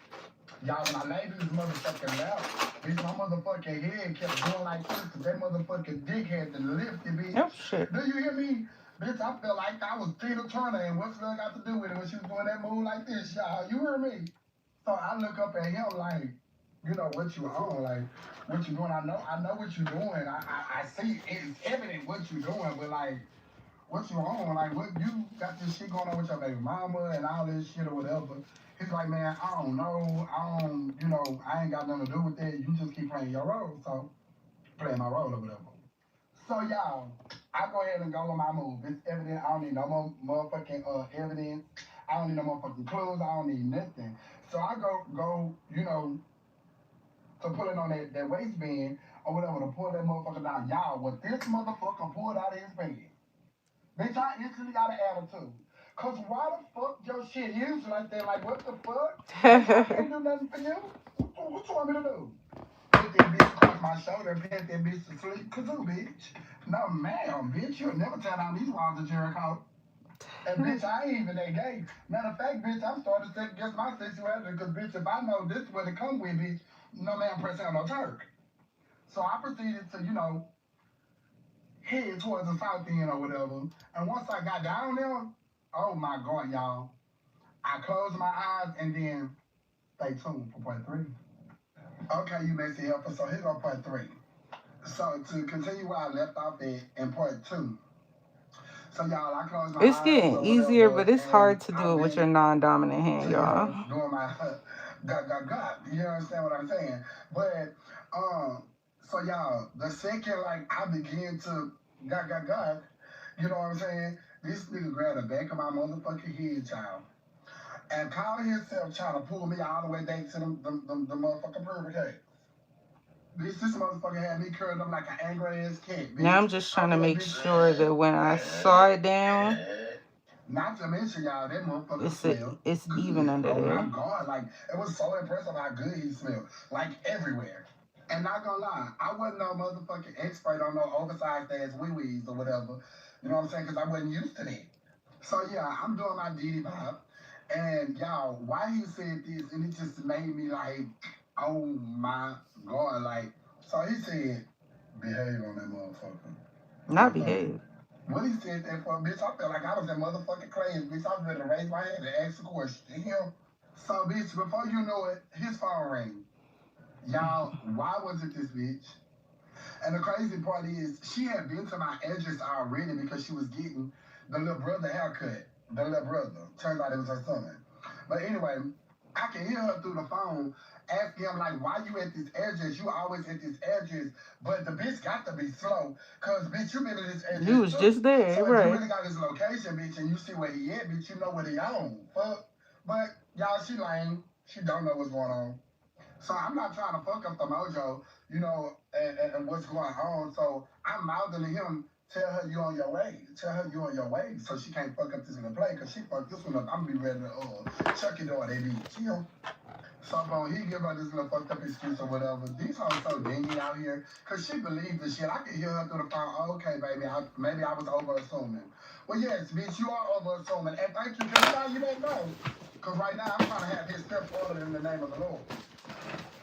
Y'all, when I laid in his motherfucking lap, bitch, my motherfucking head kept going like this, cause that motherfucking dick had to lift it, bitch. Oh shit. Do you hear me? Bitch, I felt like I was Tina Turner, and what's that got to do with it when she was doing that move like this, y'all? You hear me? So I look up at him like, you know, what you on, like, what you doing? I know what you doing. I see it's evident what you doing, but like, what you on? Like, what you got this shit going on with your baby mama and all this shit or whatever. He's like, man, I don't know. I ain't got nothing to do with that. You just keep playing your role. So, playing my role or whatever. So, y'all, I go ahead and go on my move. It's evident. I don't need no more motherfucking evidence. I don't need no motherfucking clues. I don't need nothing. So, I go, you know, to pull it on that waistband or whatever, to pull that motherfucker down. Y'all, what this motherfucker pulled out of his pants. Bitch, I instantly got an attitude. Cause why the fuck your shit used like that? Like, what the fuck? Bitch, I can't do nothing for you. What you want me to do? Put that bitch across my shoulder and pet that bitch to sleep. Kazoo, bitch. No, ma'am, bitch. You'll never tear down these walls of Jericho. And bitch, I ain't even that gay. Matter of fact, bitch, I'm starting to second guess my sexuality. Cause bitch, if I know this is what it come with, bitch, no man press on no Turk. So I proceeded to, you know, head towards the south end or whatever. And once I got down there, oh my God, y'all. I closed my eyes and then stay tuned for part three. Okay, you messy helper. So here go part three. So to continue where I left off in part two. So y'all, I closed my It's eyes getting or easier, whatever, but it's hard and to do I've it with your been non-dominant hand, to y'all. him doing my got. You understand what I'm saying? But so y'all, the second like I begin to got, you know what I'm saying? This nigga grabbed the back of my motherfucking head, child, and called himself trying to pull me all the way back to the motherfucking pervert cage. Bitch, this motherfucker had me curled up like an angry ass cat, bitch. Now I'm just I trying to was like, make bitch. sure that when I saw it down, Not to mention, y'all, that motherfucker smelled it's even good. under Oh my there. God, like it was so impressive how good he smelled, like everywhere. And not gonna lie, I wasn't no motherfucking expert on no oversized ass wee wees or whatever. You know what I'm saying? Because I wasn't used to that. So yeah, I'm doing my DD vibe, and y'all, why he said this, and it just made me like, oh my God, like. So he said, behave on that motherfucker. Not Motherfucker. behave. What he said that for, bitch, I felt like I was in motherfucking class, bitch. I was ready to raise my hand and ask a question. Him. So, bitch, before you know it, his phone rang. Y'all, why was it this bitch? And the crazy part is, she had been to my address already because she was getting the little brother haircut. The little brother. Turns out it was her son. But anyway, I can hear her through the phone asking him, like, why you at this address? You always at this address. But the bitch got to be slow. Because, bitch, you been at this address You was too. just there, So if you right? really got his location, bitch, and you see where he at, bitch, you know what he on. Fuck. But, y'all, she lame. She don't know what's going on. So I'm not trying to fuck up the mojo, you know, and what's going on. So I'm mouthing to him, tell her you on your way. Tell her you on your way so she can't fuck up this in the play. Because she fucked this one up. I'm going to be ready to chuck it on that bitch. You know? So he give her this little fucked up excuse or whatever. These hoes so dingy out here. Because she believes the shit. I can hear her through the phone. Oh, okay, baby. Maybe I was over-assuming. Well, yes, bitch, you are over-assuming. And thank you. Because now you don't know. Because right now I'm trying to have his steps ordered in the name of the Lord.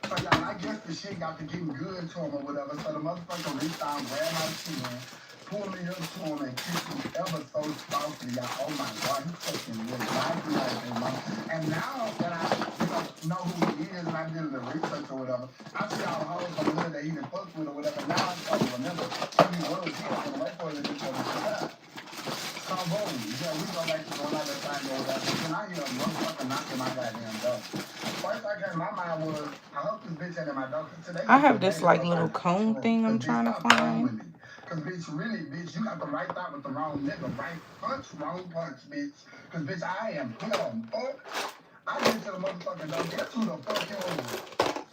So y'all, I guess the shit got to getting good to him or whatever. So the motherfucker reached out, grabbed my chin, pulled me up to him and kissed me ever so softly, y'all. Oh my God, he fucking really liked me like that, mom. And now that I, know who he is and I did the research or whatever, I see all the hoes on the hood that he done fucked with or whatever. Now I'm starting to remember who he was. He was gonna wait for it to just go. So boom, yeah, we go back to doing all that thing or whatever. Then I hear a motherfucker knocking my goddamn door. First I came, my mind was, I hope this bitch ain't in my door. Cause today I is the have day this to like fuck little out the house cone room. thing Cause I'm bitch, trying to stop playing find. with me. Cause bitch, really, bitch, you got the right thought with the wrong nigga. Right punch, wrong punch, bitch. Cause bitch, I am him. Fuck. I get to the motherfucking door. Guess who the fuck you is?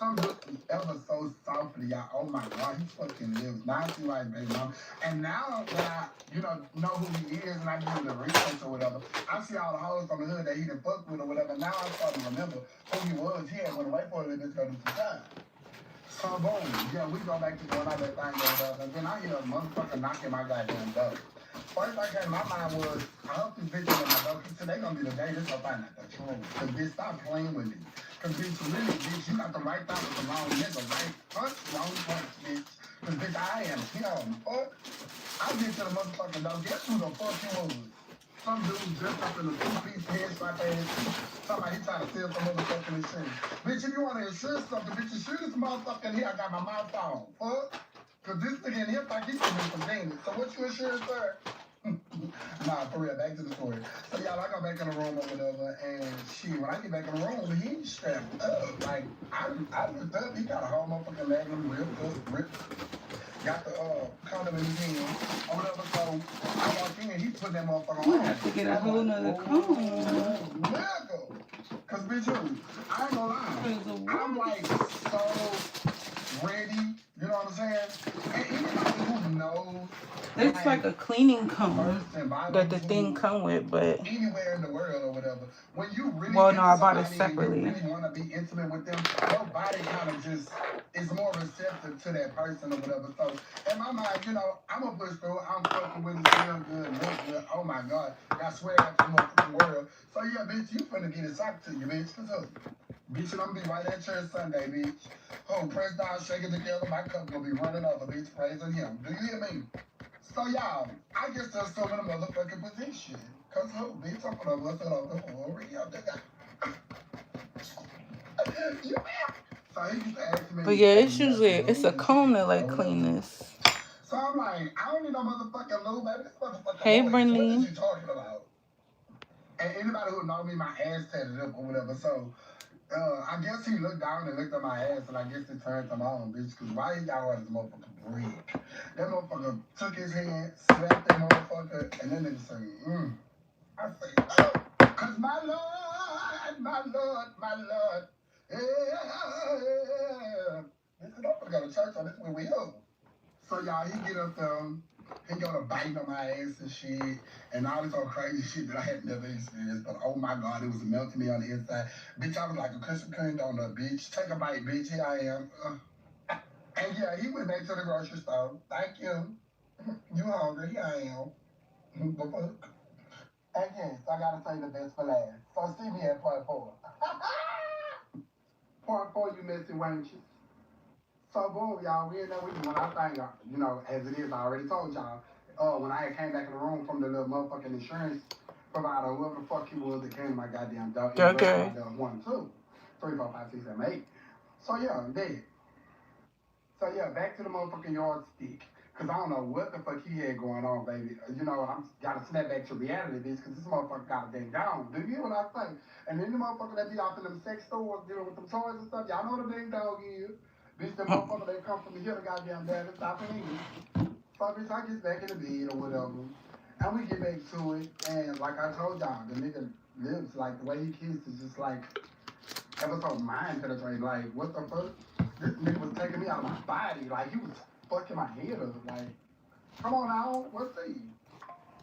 some dude was ever so softly, y'all. Oh my God, he fucking lives. Now I see why his baby mom. And now that I, know who he is and I do the research or whatever, I see all the hoes from the hood that he done fucked with or whatever. Now I'm starting to remember who he was. He had went away for a little bit to go do some time. So boom, yeah, we go back to doing all that thing goes up, and then I hear a motherfucker knocking my goddamn door. First thing came to my mind was, I hope this bitch in my door, cause today gonna be the day this gonna find out the truth. Cause bitch, stop playing with me. Cause bitch, really, bitch, you got the right thought with the wrong nigga, right? Punch, wrong punch, bitch. Cause bitch, I am him. Fuck. I get to the motherfucking door, guess who the fuck you was? Some dude dressed up in a two-piece headshot ass. Somebody he trying to steal some motherfucking insurance. Bitch, if you want to insure something, bitch, insure this motherfucker here. I got my mouth on. Fuck. Cause this nigga in here like he's gonna be presented. So what you insure, sir? Nah, for real, back to the story. So y'all, I go back in the room or whatever, and shit, when I get back in the room, he strapped up. Like, I looked up, he got a whole motherfucking magnum ripped. Got the condom in his hand or whatever, so I walk in, he's putting that motherfucker on. I have to get a whole nother comb. Nigga. Cause bitch, I ain't gonna lie. I'm like so ready, you know what I'm saying? And anybody who knows, It's like a cleaning comb that the thing come with, but anywhere in the world or whatever, when you really well, no, I bought it separately. and you really want to be intimate with them, your body kind of just is more receptive to that person or whatever. So in my mind, I'm gonna push through. I'm fucking with it, feel good, look good. Oh my God, I swear out to the motherfucking world. So yeah, bitch, you finna get it socked to you, bitch. Cause bitch, I'm gonna be right at church Sunday, bitch. Oh, press down, shake it together. My cup gonna be running over, bitch, praising him. Do you hear me? So y'all, I guess they're still in a motherfucking position. Cause who, bitch, I'm gonna bust it over for real, nigga. So he used to ask me. But yeah, it's usually it's a comb that like clean this. So I'm like, I don't need no motherfucking lube, baby. This motherfucking Hey, boy. What is Brinley. you talking about? And anybody who know me, my ass tatted up or whatever. So I guess he looked down and looked at my ass, and I guess it turned him on, bitch. Cause why he got all this motherfucking brick? That motherfucker took his hand, slapped that motherfucker, and then nigga say, I say, oh, cause my Lord, my Lord, my Lord, yeah. This is not gonna go to church on this way we go. So y'all, he get up there, he go to biting on my ass and shit, and all this old crazy shit that I had never experienced. But oh my God, it was melting me on the inside. Bitch, I was like a Krispy Kreme donut, bitch. Take a bite, bitch. Here I am. And yeah, he went back to the grocery store. Thank you. You hungry? Here I am. The fuck? And yes, I gotta say the best for last. So see me at part 4. Part 4, you messy wenches. So boom, y'all, we in there with you. When I think, as it is, I already told y'all. When I had came back in the room from the little motherfucking insurance provider, whoever the fuck he was that came to my goddamn door. Okay. 1, 2, 3, 4, 5, 6, 7, 8. So yeah, I'm dead. So yeah, back to the motherfucking yardstick. Cause I don't know what the fuck he had going on, baby. I'm gotta snap back to reality, bitch. Cause this motherfucker got a ding down. Do you hear what I say? And then the motherfucker that be off in them sex stores dealing with them toys and stuff. Y'all know what a ding dog is. Bitch, the motherfucker that come from here, the goddamn dad, stop playing. So bitch, I get back in the bed or whatever. And we get back to it. And like I told y'all, the nigga lives like the way he kissed is just like ever so mind penetrating. Like, what the fuck? This nigga was taking me out of my body. Like, he was fucking my head up. Like, come on now, what's the?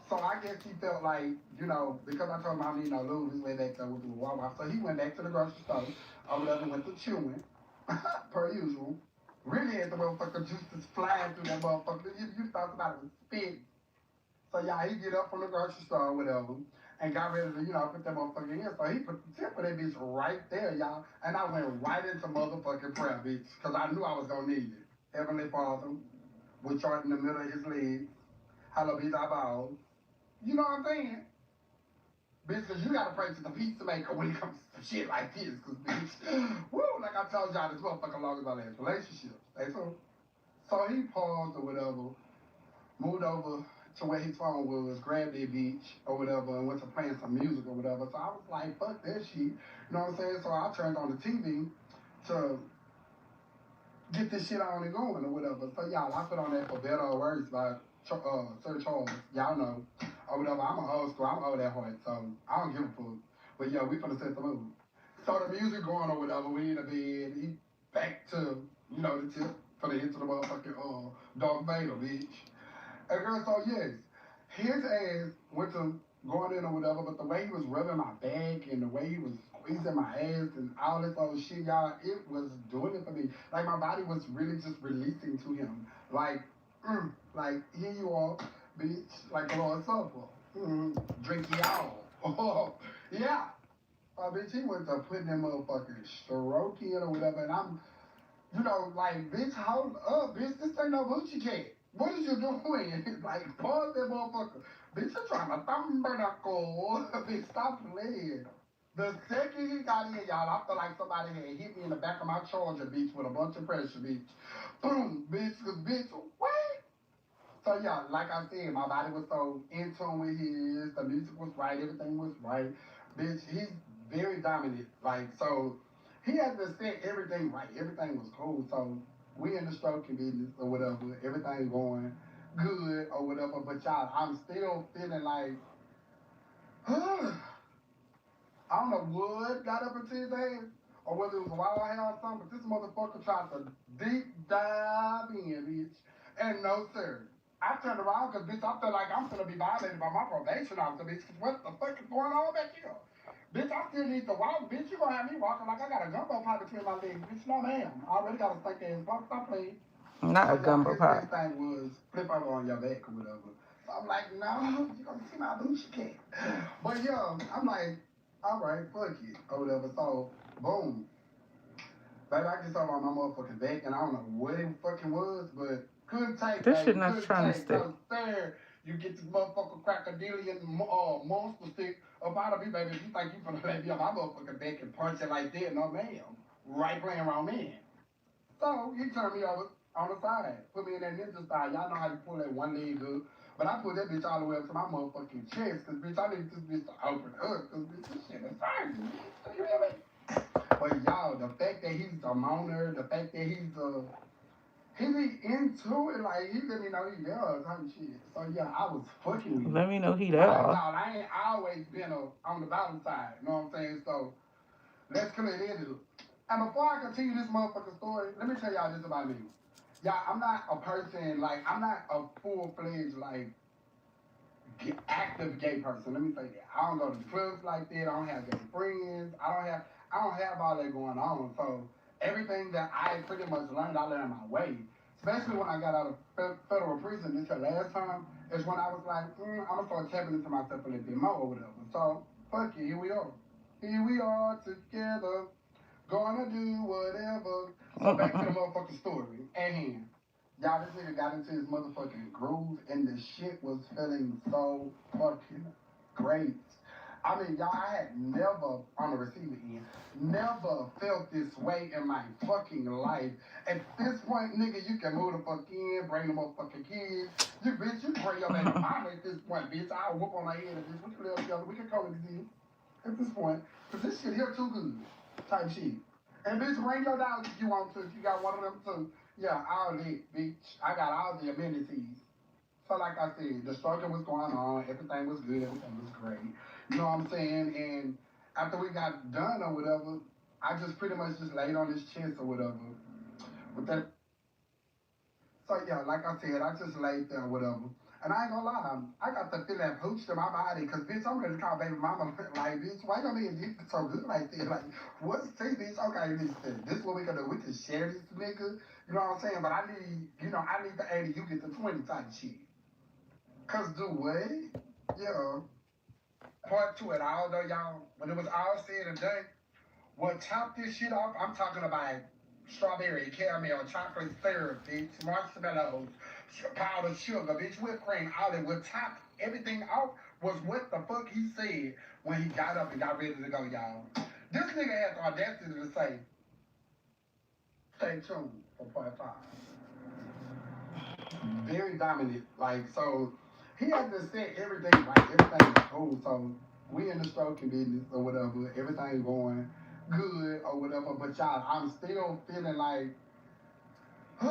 So I guess he felt like, because I told him I don't need no lube, his way back there with the Wawa. So he went back to the grocery store or whatever, went to chewing, per usual. Really had the motherfucker juices flying through that motherfucker. You thought about it was spit. So yeah, he get up from the grocery store or whatever and got ready to, put that motherfucker in. So he put the tip of that bitch right there, y'all. And I went right into motherfucking prayer, bitch. Because I knew I was going to need it. Heavenly Father, with chart in the middle of his legs. Hallowed be thy balls. You know what I'm saying? Bitch, because you got to pray to the pizza maker when it comes to shit like this. Because, bitch, woo, like I told y'all, this motherfucker long as I last relationship. So he paused or whatever, moved over to where his phone was, grabbed that bitch or whatever, and went to playing some music or whatever. So I was like, fuck that shit. You know what I'm saying? So I turned on the TV to get this shit on and going or whatever. So y'all, I put on that For Better or Worse by Sir Charles. Y'all know. Or whatever. I'm an old school. I'm old at heart. So I don't give a fuck. But yeah, we finna set the mood. So the music going or whatever. We in the bed. back to, the tip for the hit to the motherfucking Darth Vader, bitch. And girl, so yes, his ass went to going in or whatever, but the way he was rubbing my back and the way he was squeezing my ass and all this other shit, y'all, it was doing it for me. Like my body was really just releasing to him. Like here you are, bitch, like Lord Supper. Drink y'all. Oh, yeah. Bitch, he went to putting them motherfuckers stroking or whatever, and I'm like, bitch, hold up, bitch, this ain't no Gucci cat. What is you doing? Like, pause that motherfucker. Bitch, you're trying to thumb call. Bitch, stop playing. The second he got in, y'all, I feel like somebody had hit me in the back of my charger, bitch, with a bunch of pressure, bitch. Boom, bitch, cause bitch, what? So yeah, like I said, my body was so in tune with his, the music was right, everything was right. Bitch, he's very dominant. Like, so he had to set everything right. Everything was cool. So we in the stroking business or whatever, everything going good or whatever. But y'all, I'm still feeling like I don't know what got up into his ass or whether it was wild hair or something, but this motherfucker tried to deep dive in, bitch. And no, sir. I turned around because, bitch, I feel like I'm going to be violated by my probation officer, bitch, because what the fuck is going on back here? Bitch, I still need to walk. Bitch, you going to have me walking like I got a gumbo pot between my legs. Bitch, no, ma'am. I already got a stink ass fuck. Stop playing. Not So, a yeah, gumbo his pot. next thing was flip over on your back or whatever. So I'm like, no, you gonna see my booty cat. But yeah, I'm like, all right, fuck it or whatever. So boom, baby, I get something on my motherfucking back, and I don't know what it fucking was, but couldn't take, This shit baby, not couldn't trying to take. stick. No sir, you get this motherfucking crocodilian monster stick up out of me, baby. If you think you finna let me on my motherfucking back and punch it like that, no ma'am. Right playing around me. So he turned me over on the side, put me in that ninja style. Y'all know how you pull that one leg up. But I put that bitch all the way up to my motherfucking chest, cause bitch, I need this bitch to open up, cause bitch, this shit is hurting. You hear me? But y'all, the fact that he's a moaner, the fact that he be into it, like he let me know he does type shit. So yeah, I was fucking with it. Let me know he Like there. y'all, I ain't always been on the bottom side. You know what I'm saying? So let's clear it into. And before I continue this motherfucking story, let me tell y'all this about me. Yeah, I'm not a person like I'm not a full fledged like active gay person. Let me say that. I don't go to clubs like that. I don't have gay friends. I don't have all that going on. So everything that I pretty much learned, I learned my way. Especially when I got out of federal prison this year last time, is when I was like, I'm gonna start tapping into myself a little bit more or whatever. So fuck it, here we are. Here we are together, gonna do whatever. So back to the motherfucking story at hand. Y'all, this nigga got into his motherfucking groove and the shit was feeling so fucking great. I mean, y'all, I had never, on the receiving end, never felt this way in my fucking life. At this point, nigga, you can move the fuck in, bring the motherfucking kids. You bitch, you can bring your baby mama at this point, bitch. I'll whoop on her head and bitch. We can live together. We can coexist at this point. Cause this shit here too good. Type shit. And bitch, bring your dogs if you want to. If you got one of them too. Yeah, all that, bitch. I got all the amenities. So like I said, the struggle was going on. Everything was good. Everything was great. You know what I'm saying? And after we got done or whatever, I just pretty much just laid on his chest or whatever. With that. So yeah, like I said, I just laid there or whatever. And I ain't gonna lie, I got to feel that pooch to my body, cause bitch, I'm ready to call baby mama. Like, bitch, why your nigga get so good like that? Like, what's say, bitch? Okay, listen, this is what we can do. We can share this nigga. You know what I'm saying? But I need, I need the 80, you get the 20 type shit. Cause do what? Yeah. Part to it all though, y'all. When it was all said and done, what topped this shit off, I'm talking about strawberry, caramel, chocolate syrup, bitch, marshmallows, powdered sugar, bitch, whipped cream, all that. What topped everything off was what the fuck he said when he got up and got ready to go, y'all. This nigga had the audacity to say, stay tuned for part 5. Very dominant. Like, so he had to set everything right. Everything was cool. So we in the stroking business or whatever. Everything going good or whatever. But y'all, I'm still feeling like, I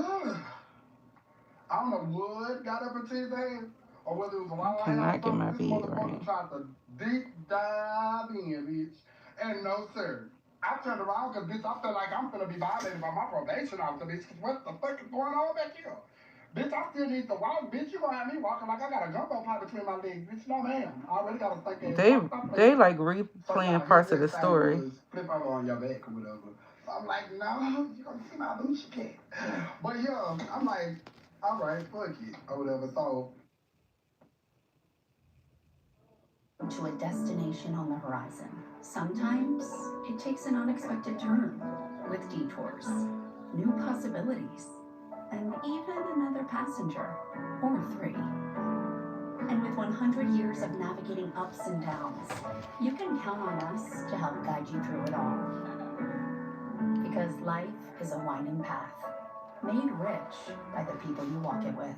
don't know what got up into his ass or whether it was a I wild hair or cannot get something. my But this bead motherfucker right. tried to deep dive in, bitch. And no, sir. I turned around because, bitch, I feel like I'm going to be violated by my probation officer, bitch. What the fuck is going on back here? Bitch, I still need to walk. Bitch, you going to have me walking like I got a gumbo pot between my legs. Bitch, no, ma'am. I already got a thinking. They like replaying parts of the story. Flip over on your back or whatever. So I'm like, no, you going to see my Lucia cat. But yeah, I'm like, all right, fuck it or whatever. So to a destination on the horizon. Sometimes it takes an unexpected turn with detours, new possibilities, and even another passenger or three. And with 100 years of navigating ups and downs, you can count on us to help guide you through it all. Because life is a winding path, made rich by the people you walk it with.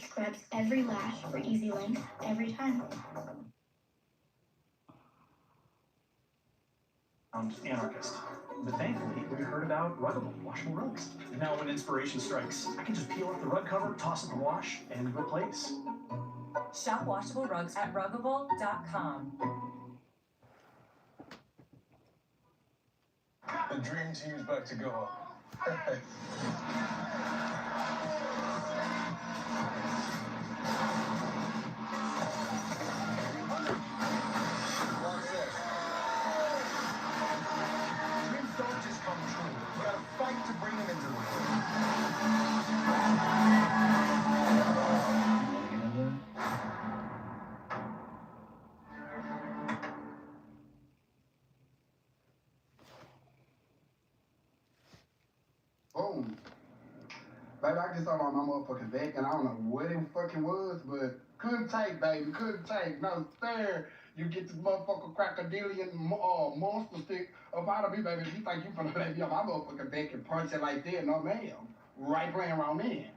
Scrubs every lash for easy length every time. Anarchist. But thankfully, have you heard about ruggable, washable rugs? Now when inspiration strikes, I can just peel off the rug cover, toss it in the wash, and replace. Shop washable rugs at ruggable.com. The dream team's back to go. Dreams don't just come true. You gotta fight to bring them into the world. boom. Baby, I get something on my motherfucking back, and I don't know what it fucking was, but couldn't take, baby, couldn't take. No, fair. You get this motherfucking crocodilian monster stick up out of me, baby. You think you finna lay me on my motherfucking back and punch it like that? No, ma'am. Right playing around me.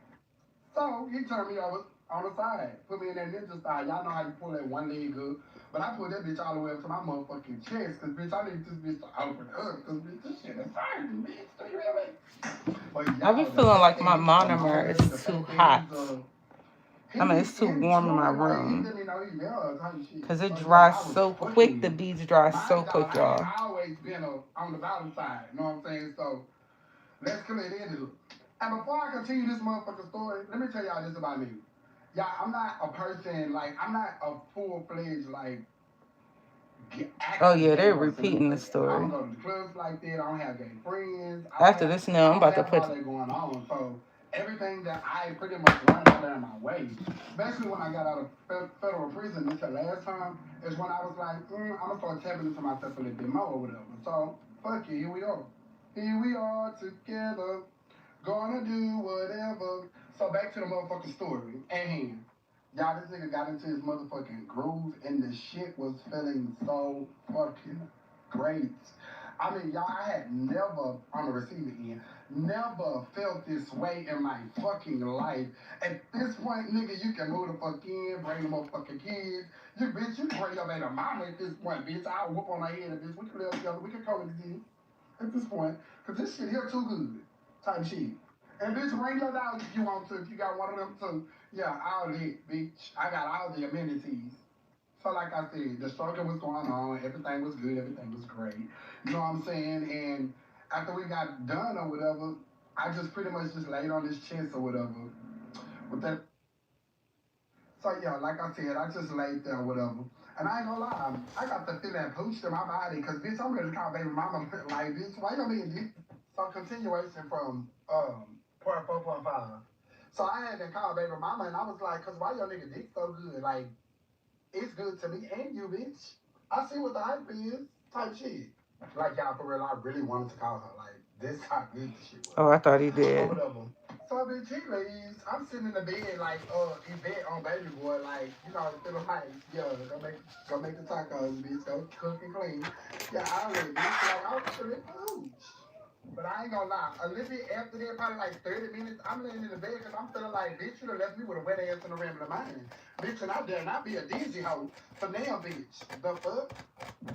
So he turned me over on the side, put me in that ninja style. Y'all know how you pull that one leg up. But I pulled that bitch all the way up to my motherfucking chest, cause bitch, I need this bitch to open up, cause bitch, this shit is hurting, bitch. Do you hear me? I be feeling like my monitor is too hot. I mean, it's too warm in my room. Because it dries so quick. The beads dry so quick, y'all. I've always been on the bottom side, you know what I'm saying? So, let's clear it into. And before I continue this motherfucking story, let me tell y'all this about me. Y'all, I'm not a person, like, I'm not a full-fledged, like, oh yeah, they're repeating the story. I don't go to the clubs like that. I don't have gay friends. After this now, I'm about to put all that going on. So everything that I pretty much learned out there in my way, especially when I got out of federal prison this last time, is when I was like, I'm gonna start tapping into myself a little bit more or whatever. So fuck it, here we are. Here we are together, gonna do whatever. So back to the motherfucking story at hand. Y'all, this nigga got into his motherfucking groove, and the shit was feeling so fucking great. I mean, y'all, I had never, on the receiving end, never felt this way in my fucking life. At this point, nigga, you can move the fuck in, bring the motherfucking kids. You, bitch, you can bring your baby mama at this point, bitch. I'll whoop on her head, and bitch, we can live together, we can coexist at this point. Because this shit here too good, type shit. And bitch, bring your dog if you want to. If you got one of them too, yeah, I'll lit, bitch. I got all the amenities. So like I said, the struggle was going on. Everything was good. Everything was great. You know what I'm saying? And after we got done or whatever, I just pretty much just laid on this chest or whatever. With that. So yeah, like I said, I just laid there or whatever. And I ain't gonna lie, I got the feeling pooched in my body, cause bitch, I'm ready to call baby mama like bitch. Why you mean this? So continuation from part 4.5. So I had to call baby mama, and I was like, cause why your nigga dick so good? Like, it's good to me and you, bitch. I see what the hype is, type shit. Like y'all, for real, I really wanted to call her. Like, this how good the shit was. Oh, I thought he did. Or whatever. So bitch, he leaves. I'm sitting in the bed like Yvette on Baby Boy, like, you know, feeling like, yo, go make the tacos, bitch, go cook and clean. Yeah, I already, bitch, like, I was feeling pooch. But I ain't gonna lie, a little bit after that, probably like 30 minutes, I'm laying in the bed because I'm feeling like, bitch, you done left me with a wet ass in the rim of the mind. Bitch, and I dare not be a dizzy hoe for now, bitch. The fuck?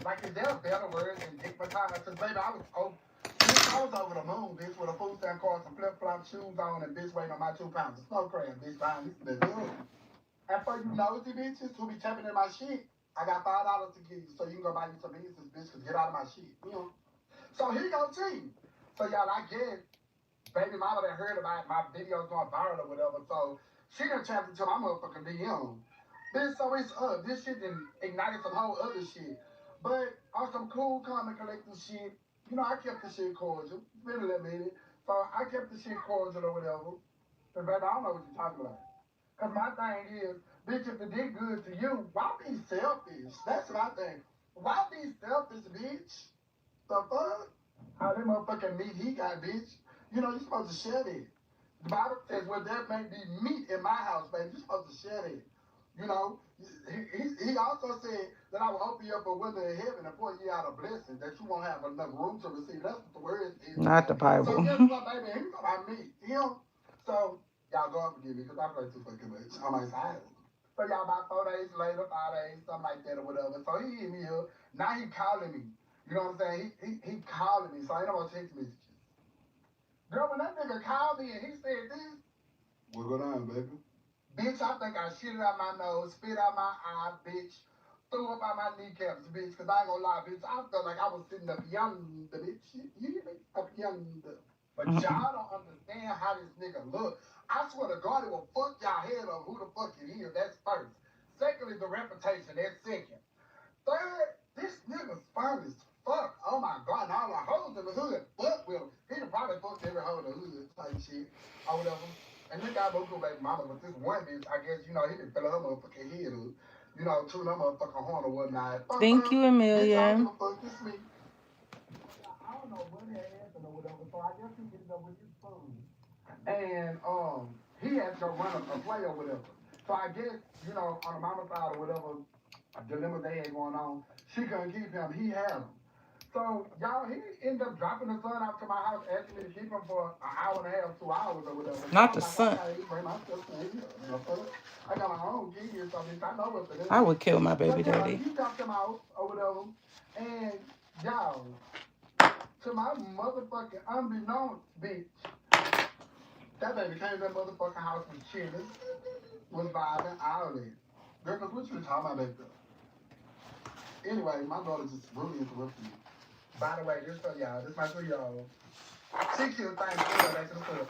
Like, is there a better word than dick massage? Because, baby, I was over the moon, bitch, with a food stamp card, some flip-flop shoes on, and bitch weighing on my 2 pounds of snow crab, bitch, behind this bitch. And for you nosy bitches who be tapping in my shit, I got $5 to give you so you can go buy you some business, bitch, cause get out of my shit. You know? So he go cheat. So y'all, I guess baby mama that heard about my videos going viral or whatever, so she done tapped into my motherfucking DM. Bitch, so it's up. This shit done ignited some whole other shit. But on some cool comment collecting shit, you know, I kept the shit cordial. It's been a little minute. So I kept the shit cordial or whatever. But baby, I don't know what you're talking about. Cause my thing is, bitch, if it did good to you, why be selfish? That's my thing. Why be selfish, bitch? The fuck? How them motherfucking meat he got, bitch? You know, you're supposed to share it. The Bible says, well, there may be meat in my house, baby. You're supposed to share it. You know, he also said that I will open you up a window in heaven and pour you out a blessing that you won't have enough room to receive. That's what the word is. Not the So Bible. guess what, baby? He's about me. Him. So y'all go and forgive me because I play too fucking much on my side. So y'all about 4 days later, 5 days, something like that or whatever. So he hit me up. Now he calling me. You know what I'm saying? He calling me. So I ain't no more text messages. Girl, when that nigga called me and he said this, what going on, baby? Bitch, I think I shit out my nose, spit out my eye, bitch. Threw up out my kneecaps, bitch, because I ain't gonna lie, bitch. I felt like I was sitting up yonder, bitch. You hear me? Up yonder. But y'all don't understand how this nigga look. I swear to God, it will fuck y'all head up who the fuck it is. That's first. Secondly, the reputation. That's second. Third, this nigga's fine as fuck. Oh my God, and all the hoes in the hood fuck with him. He done probably fucked every hoe in the hood type shit or whatever. And this guy local baby mama, but this one bitch, I guess, you know, he done fell her motherfucking head up. You know, chewing her motherfucking horn or whatnot. Thank you, Bitch, I don't Amelia. give a fuck. This me. I don't know what had happened or whatever, so I guess he ended up with his phone. And he had to run a play or whatever. So I guess, you know, on the mama side or whatever, dilemma they had going on, she couldn't keep him. He had him. So y'all, he ended up dropping the son out to my house, asking me to keep him for an hour and a half, 2 hours or whatever. So Not I'm the like, son. okay, bring my stuff in here. I got my own kids, so bitch, I know what to do. I would kill my So baby yeah, daddy. he dropped him out or whatever. And y'all, to my motherfucking unbeknownst, bitch, that baby came to that motherfucking house was chilling, was vibing, all that. Girl, cause what you talking about back there? Anyway, my daughter just really interrupted me. By the way, this for y'all. This my 3-year-old. She killed things back to the foot.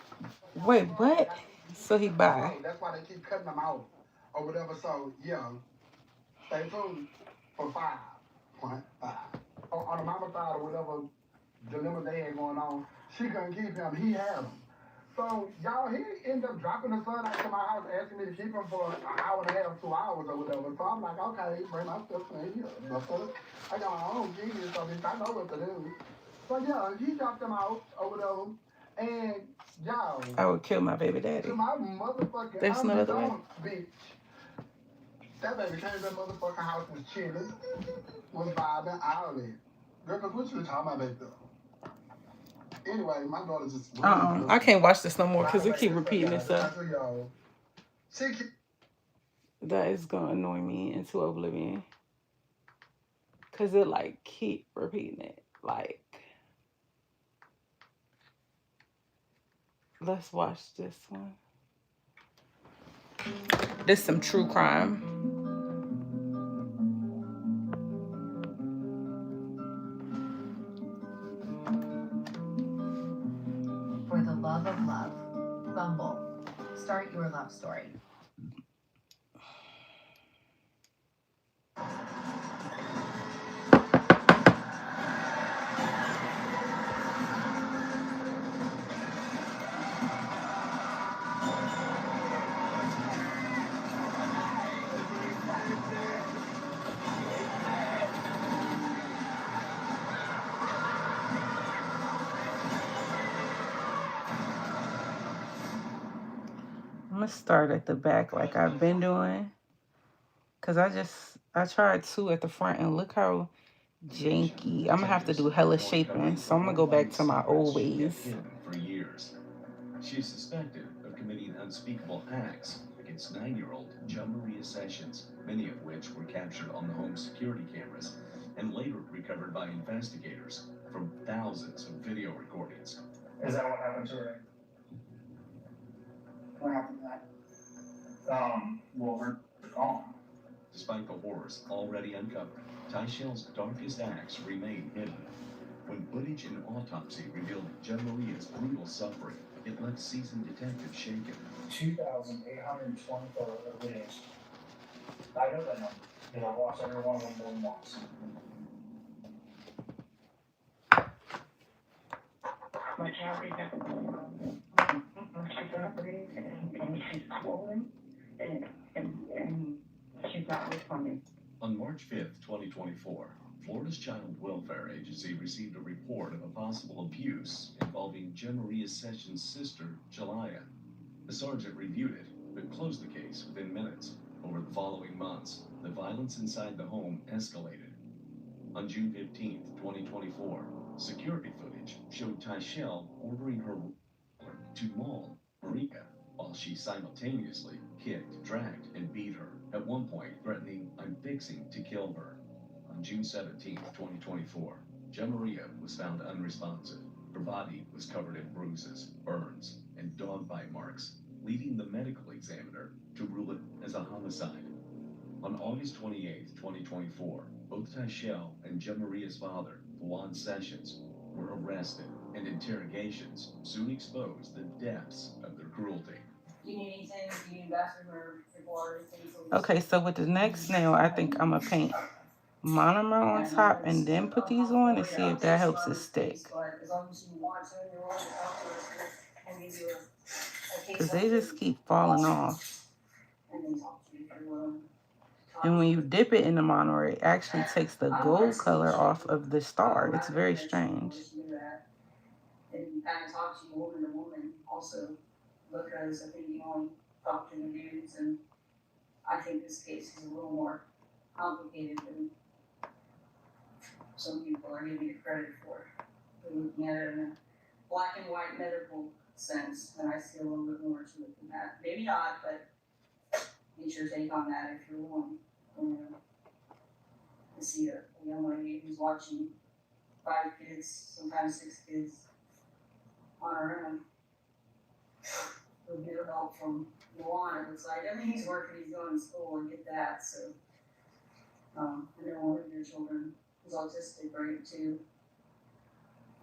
Wait, what? So he bye. That's why they keep cutting them out or whatever. So yeah, stay tuned for 5.5. On the mama side or whatever dilemma they had going on, she couldn't keep him. He had him. So y'all, he ended up dropping the son out to my house, asking me to keep him for an hour and a half, 2 hours or whatever. So I'm like, okay, bring my stuff in here. I got my own kids, so bitch, I know what to do. So yeah, he dropped them out or whatever. And y'all, I would kill my baby to daddy. my motherfucking There's no other way. unbeknownst, bitch, that baby came to that motherfucking house, was chilling, was vibing, all that. Girl, cause what you talking about back there? Anyway, my daughter just really I can't watch this no more because it keep repeating itself. That is gonna annoy me into oblivion. Cause it like keep repeating it. Like, let's watch this one. This some true crime. For the love of love, Bumble. Start your love story. I'm gonna start at the back like I've been doing. Cause I tried 2 at the front and look how janky. I'm gonna have to do hella shaping. So I'm gonna go back to my old ways. For years. She is suspected of committing unspeakable acts against 9-year-old John Maria Sessions, many of which were captured on the home security cameras and later recovered by investigators from thousands of video recordings. Is that what happened to her? What happened to that? Well, gone. Despite the horrors already uncovered, Tyshell's darkest acts remain hidden. When footage and autopsy revealed Maria's brutal suffering, it left seasoned detectives shaken. 2,824 lives. I know that number because I've watched every one of them more than once. My calories have she's operating and she's swollen and she's not responding. On March 5th, 2024, Florida's Child Welfare Agency received a report of a possible abuse involving Maria's Sessions' sister, Jalaya. The sergeant reviewed it, but closed the case within minutes. Over the following months, the violence inside the home escalated. On June 15th, 2024, security footage showed Tyshell ordering her to maul Maria while she simultaneously kicked, dragged, and beat her, at one point threatening, "I'm fixing to kill her." On June 17th, 2024, Maria was found unresponsive. Her body was covered in bruises, burns, and dog bite marks, leading the medical examiner to rule it as a homicide. On August 28th, 2024, both Tyshell and Maria's father, Juan Sessions, were arrested, and interrogations soon exposed the depths of their cruelty. Do you need anything? Do you need bathroom or water? Okay, so with the next nail, I think I'm going to paint monomer on top and then put these on and see if that helps it stick. Because they just keep falling off. And when you dip it in the monomer, it actually takes the gold color off of the star. It's very strange. And kind of talk to you woman to woman also, because I think you only talk to the dudes, and I think this case is a little more complicated than some people are giving it credit for. They're looking at it in a black and white medical sense, and I see a little bit more to it than that. Maybe not, but get your take on that if you're willing. To see a young lady who's watching 5 kids, sometimes 6 kids, on her own, with no help from Juan, it looks like. I mean, he's working, he's going to school, and get that, so. I know one of your children is autistic, right, too.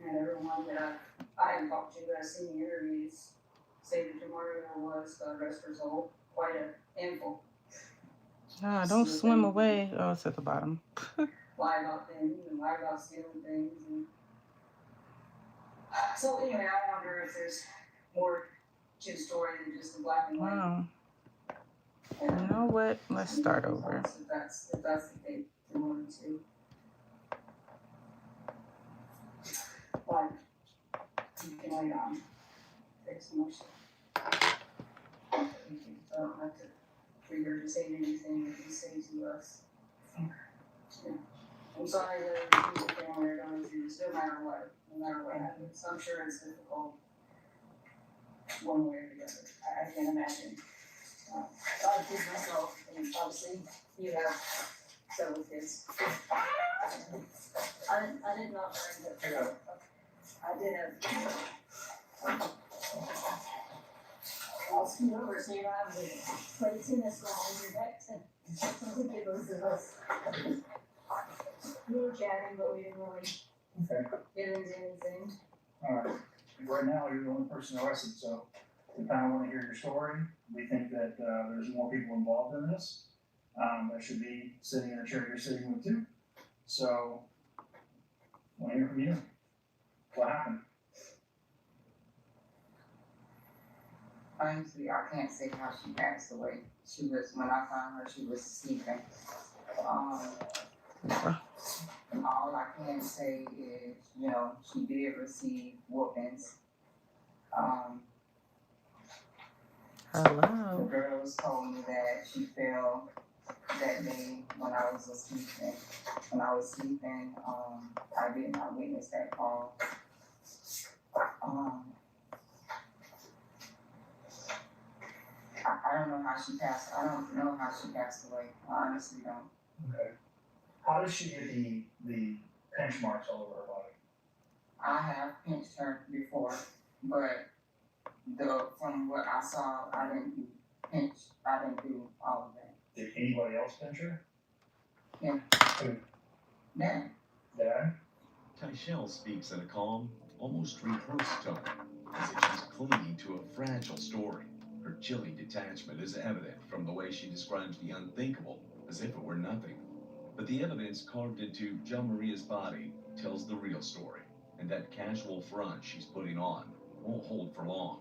And everyone that I haven't talked to, but I've seen the interviews, say that Mario was, rest her soul, quite a handful. Ah, don't swim away. Oh, it's at the bottom. Lie about things, and lie about stealing things, and so anyway, I wonder if there's more to the story than just the black and white. Wow. You know what? Let's start over. If that's the case, they wanted to. But you can wait on fix motion. So I don't have to regurgitate anything that you say to us. Yeah. I'm sorry that the family are going through this, no matter what happens. I'm sure it's difficult one way or the other. I can't imagine. I have kids myself, and obviously you have several kids. I did not bring that. I did have. I'll scoot over so you don't have to play tennis on your back. Something give those of us. We were chatting, but we didn't really get into anything. Alright, right now you're the only person arrested, so we kind of want to hear your story. We think that there's more people involved in this that should be sitting in a chair you're sitting with too. So, I want to hear from you. What happened? Honestly, I can't say how she passed away. When I found her, she was sleeping. All I can say is, she did receive whoopings. Hello. The girls told me that she fell that day when I was sleeping. I did not witness that fall. I don't know how she passed. I don't know how she passed away. I honestly don't. Okay. How did she get the pinch marks all over her body? I have pinched her before, but from what I saw, I didn't do all of that. Did any Tyshell speaks in a calm, almost rehearsed tone, as if she's clinging to a fragile story. Her chilling detachment is evident from the way she describes the unthinkable as if it were nothing. But the evidence carved into John Maria's body tells the real story, and that casual front she's putting on won't hold for long.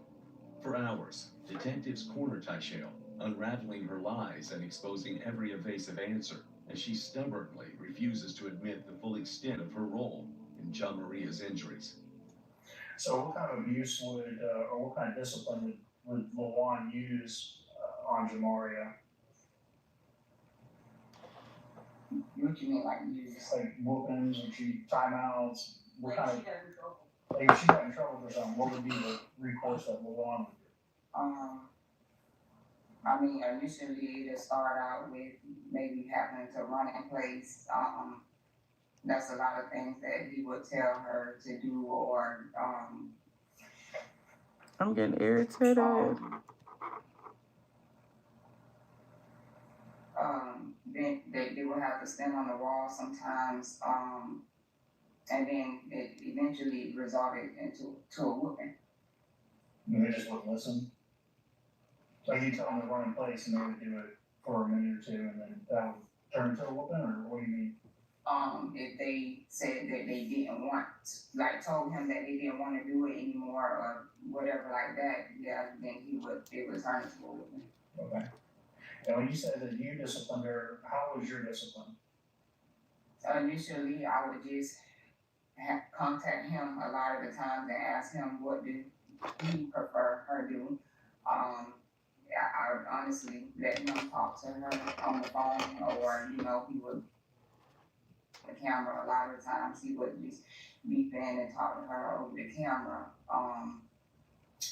For hours, detectives corner Tyshell, unraveling her lies and exposing every evasive answer, as she stubbornly refuses to admit the full extent of her role in John Maria's injuries. So what kind of abuse would, or what kind of discipline would LaJuan use on Jamaria? What you mean, like use? Like whoopings, or she timeouts? What Like kind she of, got in trouble. like if she got in trouble for something, what would be the recourse that LaJuan would do? I mean, initially it'll start out with maybe having to run in place. That's a lot of things that he would tell her to do, or I'm getting irritated. Then they would have to stand on the wall sometimes, and then it eventually resulted into a whooping. And they just wouldn't listen? Like you tell them to run in place and they would do it for a minute or two and then that would turn into a whooping, or what do you mean? If they said that they didn't want, like told him that they didn't want to do it anymore or whatever like that, yeah, then it would turn into a whooping. Okay. And when you said that you disciplined her, how was your discipline? Initially, I would just contact him a lot of the times and ask him what do he prefer her do. I would honestly let him talk to her on the phone, or he would the camera. A lot of times he would just beep in and talk to her over the camera,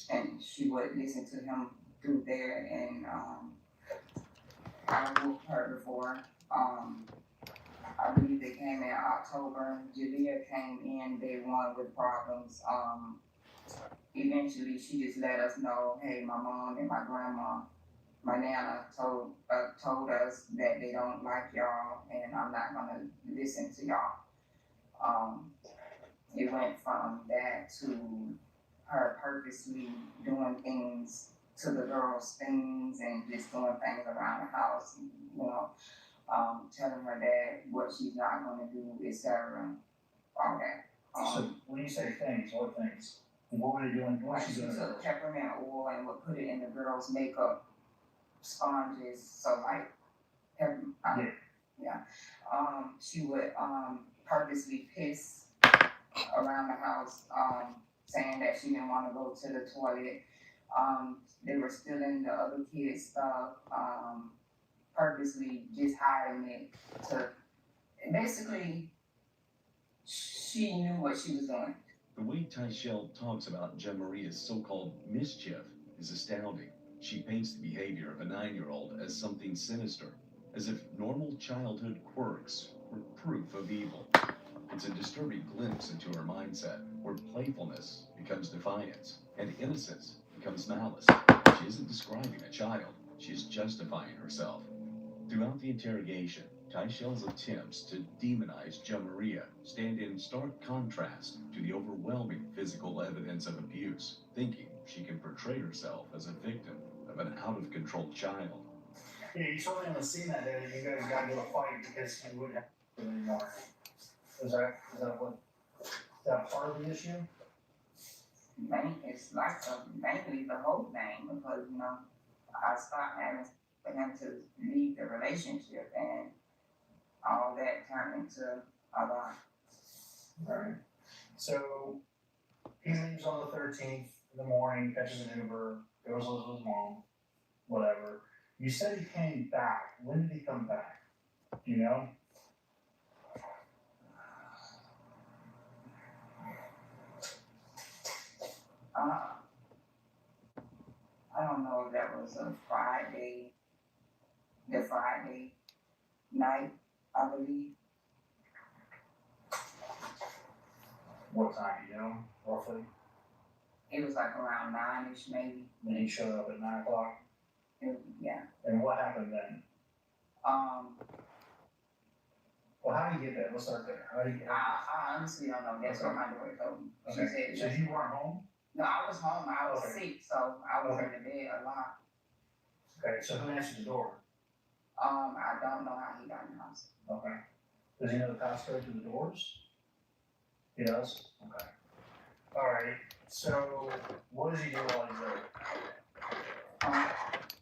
and she would listen to him through there. And I whooped her before. I believe they came in October. Jalea came in day one with problems. Eventually, she just let us know, hey, my mom and my grandma, my nana told us that they don't like y'all, and I'm not gonna listen to y'all. It went from that to her purposely doing things to the girls' things and just doing things around the house, telling her dad what she's not gonna do, etc. All that. So when you say things, what things? What were they doing? What Like was she she doing? took peppermint oil and would put it in the girls' makeup sponges. So like, she would purposely piss around the house, saying that she didn't want to go to the toilet. They were stealing the other kids' stuff, purposely just hiding it to. Basically, she knew what she was doing. The way Tyshell talks about Jen Maria's so-called mischief is astounding. She paints the behavior of a 9-year-old as something sinister, as if normal childhood quirks were proof of evil. It's a disturbing glimpse into her mindset, where playfulness becomes defiance, and innocence becomes malice. She isn't describing a child, she is justifying herself. Throughout the interrogation, Tyshell's attempts to demonize Jen Maria stand in stark contrast to the overwhelming physical evidence of abuse, thinking she can portray herself as a victim of an out-of-control child. Yeah, you told me on the scene that day that you guys got into a fight because you wouldn't have to anymore. Is that part of the issue? It's like mainly the whole thing, because I stopped having for him to leave the relationship, and all that turned into a lot. Right. So he leaves on the 13th in the morning, catches an Uber, goes to live with his mom, whatever. You said he came back. When did he come back? Do you know? I don't know if that was the Friday night, I believe. What time, do you know, roughly? It was like around 9-ish maybe. And he showed up at 9 o'clock? Yeah. And what happened then? Well, how do you get that? Let's start there. How do you get I honestly don't know. That's what my daughter told me. She Okay, said, so you weren't home? no, I was home. I was Okay. sick, so I was Okay. in the bed a lot. Okay, so who answered the door? I don't know how he got in the house. Okay. Does he know the passcode to the doors? He does? Okay. All right, so what does he do while he's there?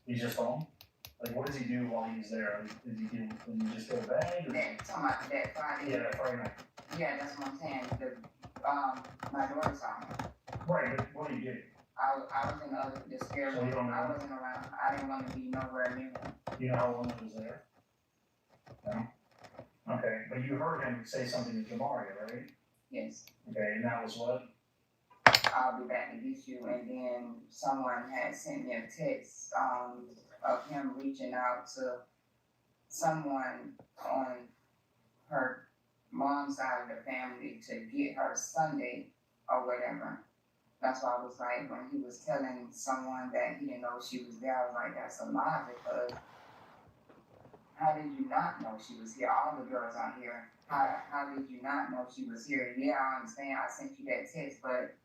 He's just home? Like, what does he do while he's there? Does he just go to bed? Or? That, talking about that Friday. Yeah, that Friday night. Yeah, that's what I'm saying. My daughter saw him. Right, but what do you do? I was in the other, the spare room. So you don't know? I wasn't around. I didn't want to be nowhere near him. You know how long he was there? No? Okay, but you heard him say something to Jamaria, right? Yes. Okay, and that was what? I'll be back to get you. And then someone had sent me a text of him reaching out to someone on her mom's side of the family to get her Sunday or whatever. That's why I was like, when he was telling someone that he didn't know she was there, I was like, that's a lie, because how did you not know she was here? All the girls are here. How did you not know she was here? Yeah, I understand. I sent you that text, but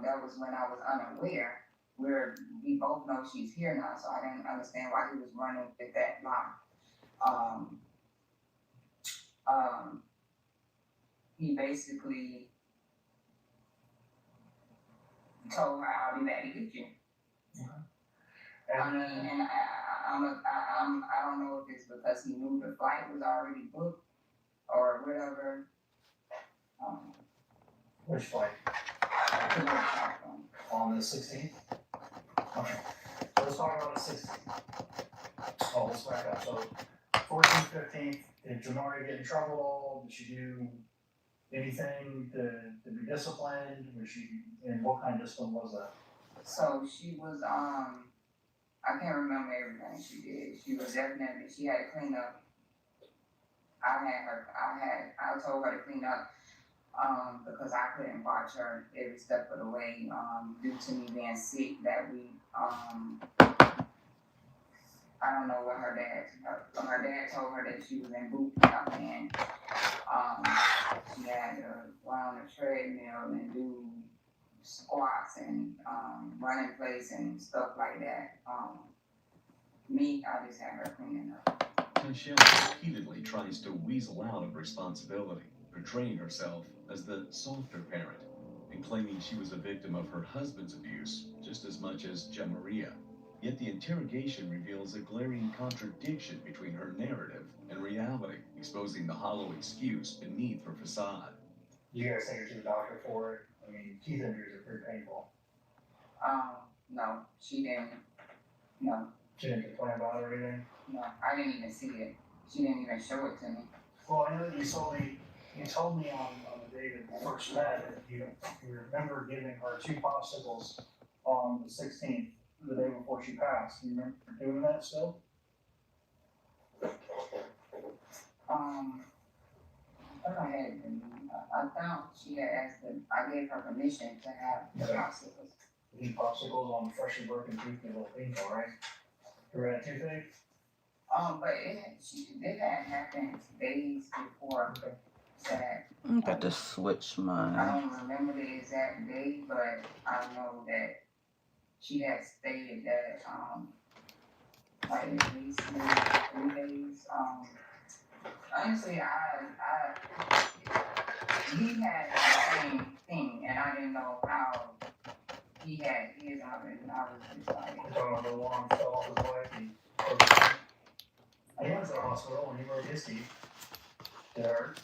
that was when I was unaware. Where we both know she's here now, so I didn't understand why he was running with that lie. He basically told her, "I'll be back to get you." I mean, and I don't know if it's because he knew the flight was already booked or whatever. Which flight? On the 16th? Okay. So let's talk about the 16th. Oh, let's back up. So 14th, 15th, did Jamaria get in trouble? Did she do anything to be disciplined? And what kind of discipline was that? So she was, I can't remember everything she did. She was definitely, she had to clean up. I told her to clean up, because I couldn't watch her every step of the way, due to me being sick that week. I don't know what her dad told her that she was in boot camp, and she had to run on a treadmill and do squats and run in place and stuff like that. I just had her cleaning up. Michelle repeatedly tries to weasel out of responsibility, portraying herself as the softer parent, and claiming she was a victim of her husband's abuse just as much as Jamaria. Yet the interrogation reveals a glaring contradiction between her narrative and reality, exposing the hollow excuse beneath her facade. You guys take her to the doctor for it? I mean, teeth injuries are pretty painful. No, she didn't. No. She didn't complain about it or anything? No, I didn't even see it. She didn't even show it to me. Well, I know that you told me on the day that we first met that you remember giving her 2 popsicles on the 16th, the day before she passed. Do you remember doing that still? I thought she had asked I gave her permission to have the popsicles. These popsicles on freshly broken teeth get a little painful, right? You had a toothache? But it had happened days before that. I'm about to switch I mine. don't remember the exact day, but I know that she had stated that like at least maybe 3 days. Honestly, he had the same thing, and I didn't know how he had his of it, and I was just like. You're talking about the one fell off his leg and he went to the hospital and he broke his teeth. Did it hurt?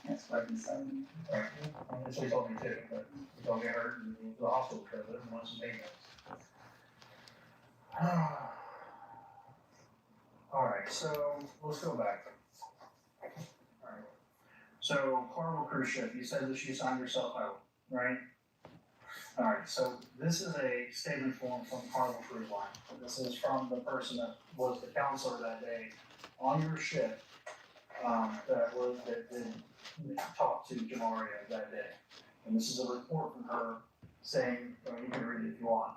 That's what he said. Right. That's what he told me too, but he told me it hurt and the hospital trip it and wants some pain meds. Alright, so let's go back. Alright. So Carnival cruise ship, you said that you signed yourself out, right? Alright, so this is a statement form from Carnival Cruise Line. This is from the person that was the counselor that day on your ship, that did talk to Jamaria that day. And this is a report from her saying, you can read it if you want.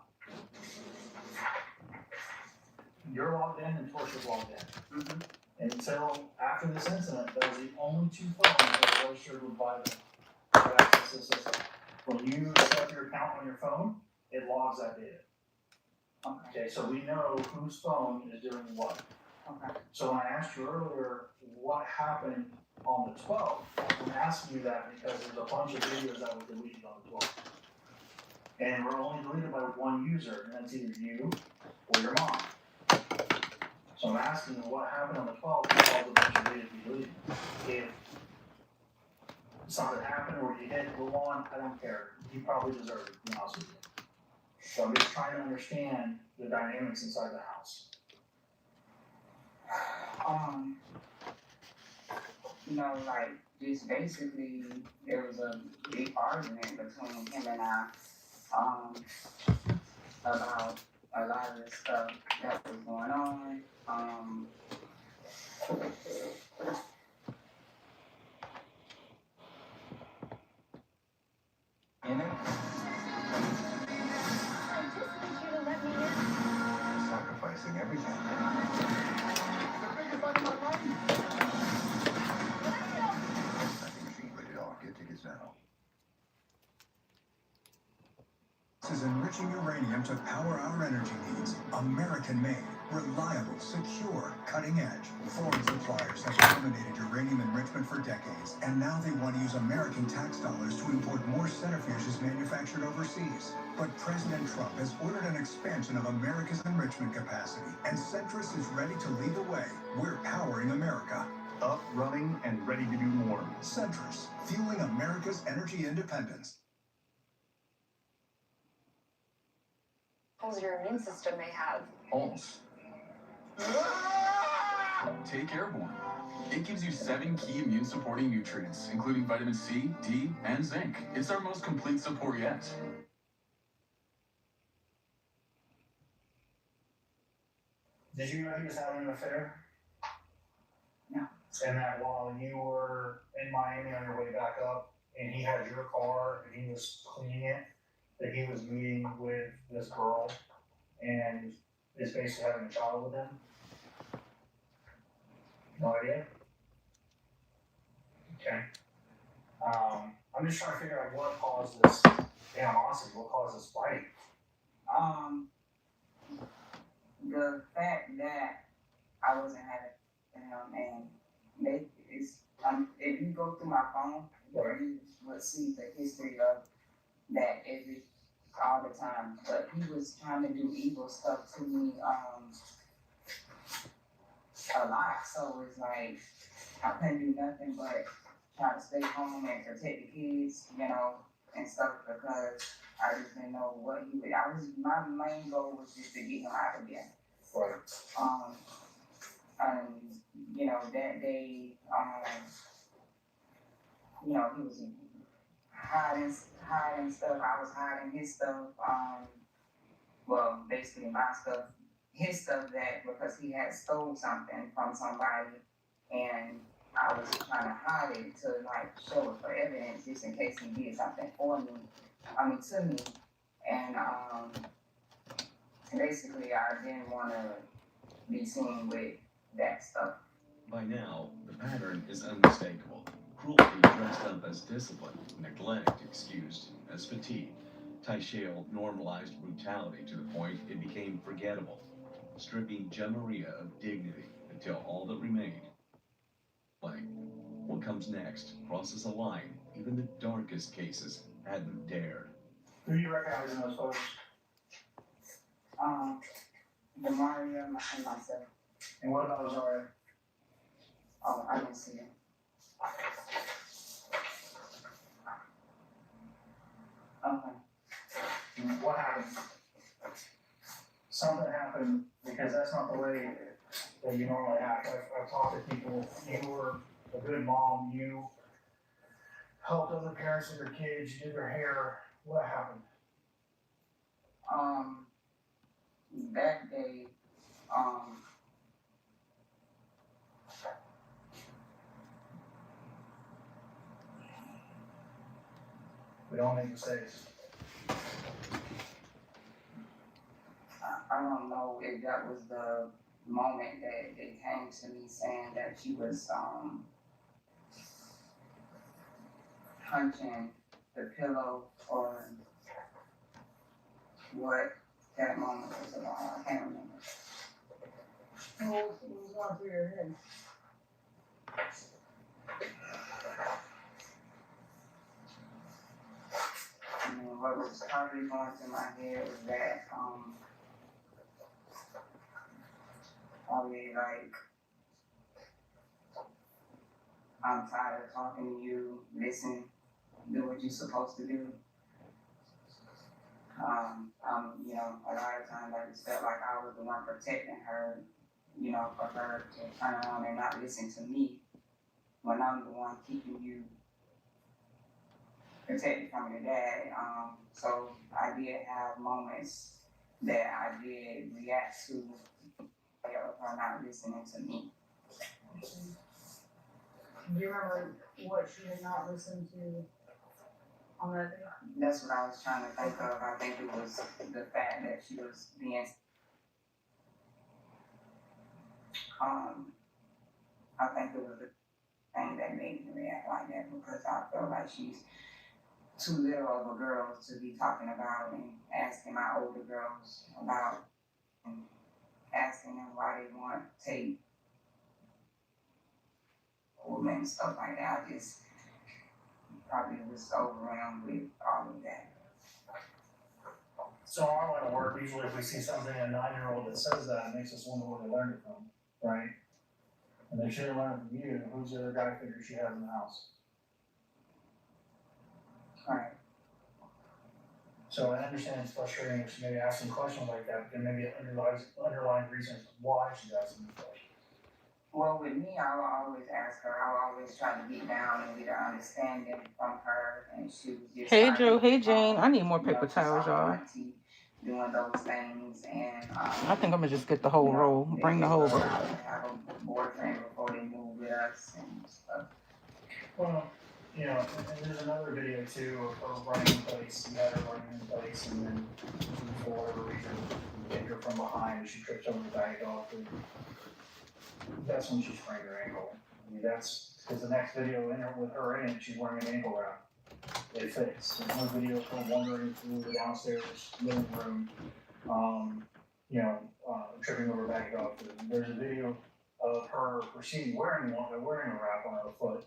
You're logged in and Torch is logged in. Mm-hmm. Until after this incident, those are the only two phones that are registered with Vital to access the system. When you set up your account on your phone, it logs that data. Okay, so we know whose phone is doing what. Okay. So when I asked you earlier what happened on the 12th, I'm asking you that because there's a bunch of videos that were deleted on the 12th. And we're only deleted by one user, and that's either you or your mom. So I'm asking you what happened on the 12th because all the bunch of videos we deleted. If something happened or you hit Luan, I don't care. You probably deserve it, to be honest with you. So I'm just trying to understand the dynamics inside the house. You know, like, just basically, there was a big argument between him and I, about a lot of the stuff that was going on. In it? Sacrificing everything. The biggest fight of my life. Vending machine rated R. Get tickets now. This is enriching uranium to power our energy needs. American-made, reliable, secure, cutting-edge. Foreign suppliers have dominated uranium enrichment for decades, and now they want to use American tax dollars to import more centrifuges manufactured overseas. But President Trump has ordered an expansion of America's enrichment capacity, and Centrus is ready to lead the way. We're powering America. Up, running, and ready to do more. Centrus, fueling America's energy independence. Your immune system may have. Pulse. Take Airborne. It gives you 7 key immune supporting nutrients, including vitamin C, D, and zinc. It's our most complete support yet. Did you know he was having an affair? No. And that while you were in Miami on your way back up, and he had your car and he was cleaning it, that he was meeting with this girl and is basically having a child with them? No idea? Okay. I'm just trying to figure out what caused this animosity, what caused this fight. The fact that I wasn't having him, and if you go through my phone, you would see the history of that all the time. But he was trying to do evil stuff to me a lot. So it's like I couldn't do nothing but try to stay home and protect the kids, and stuff, because I just didn't know what he would. My main goal was just to get him out of there. Right. And that day, he was hiding stuff. I was hiding his stuff. Well, basically my stuff, his stuff, that because he had stole something from somebody, and I was trying to hide it to show it for evidence, just in case he did something to me. And basically I didn't want to be seen with that stuff. By now, the pattern is unmistakable. Cruelty dressed up as discipline, neglect excused as fatigue. Taishale normalized brutality to the point it became forgettable, stripping Jamaria of dignity until all that remained. What comes next crosses a line even the darkest cases hadn't dared. Who do you recognize in those photos? Demaria and myself. And what about Rosario? Oh, I didn't see him. Okay. What happened? Something happened, because that's not the way that you normally act. I've talked to people. You were a good mom. You helped other parents with their kids. You did their hair. What happened? That day, we don't make mistakes. I don't know if that was the moment that it came to me saying that she was punching the pillow or what that moment was about. I can't remember. What was going through your head? I mean, what was probably going through my head was that probably like, I'm tired of talking to you, listen, do what you're supposed to do. You know, a lot of times I just felt like I was the one protecting her, you know, for her to turn around and not listen to me when I'm the one keeping you protected from your dad. So I did have moments that I did react to her not listening to me. Do you remember what she did not listen to on that day? That's what I was trying to think of. I think it was the fact that she was being I think it was the thing that made me react like that, because I feel like she's too little of a girl to be talking about and asking my older girls about and asking them why they want tape and stuff like that. I just probably was overwhelmed with all of that. So our line of work, usually if we see something in a 9-year-old that says that, it makes us wonder where they learned it from, right? And they should have learned from you. Who's the other guy figure she has in the house? Right. So I understand it's frustrating if she maybe asking questions like that, but there may be underlying reasons why she's asking these questions. Well, with me, I will always ask her. I will always try to get down and get an understanding from her, and she was just Hey like, Drew, hey Jane. I need more you know, paper she saw towels, her y'all. auntie doing those things, and I think I'm gonna just get the whole you know, roll. they Bring the just whole was roll. allowed to have a boyfriend before they moved with us and stuff. Well, you know, and there's another video too of her running in place. You had her running in place, and then for whatever reason, you hit her from behind and she trips over the bag of dog food. That's when she sprained her ankle. I mean, that's because the next video in her with her in it, she's wearing an ankle wrap. It fits. There's no video of her wandering through the downstairs living room, tripping over a bag of dog food. There's a video of her proceeding wearing a wrap on her foot,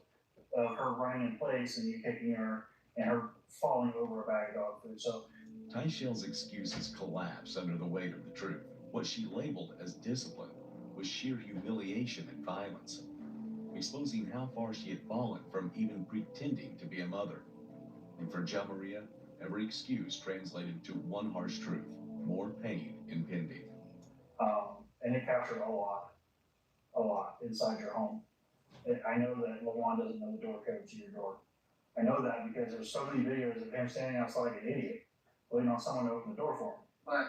of her running in place and you kicking her and her falling over a bag of dog food. So Tyshell's excuses collapse under the weight of the truth. What she labeled as discipline was sheer humiliation and violence, exposing how far she had fallen from even pretending to be a mother. And for Jo Maria, every excuse translated to one harsh truth: more pain impending. And it captured a lot inside your home. I know that LaJuan doesn't know the door code to your door. I know that because there's so many videos of him standing outside like an idiot, waiting on someone to open the door for him. But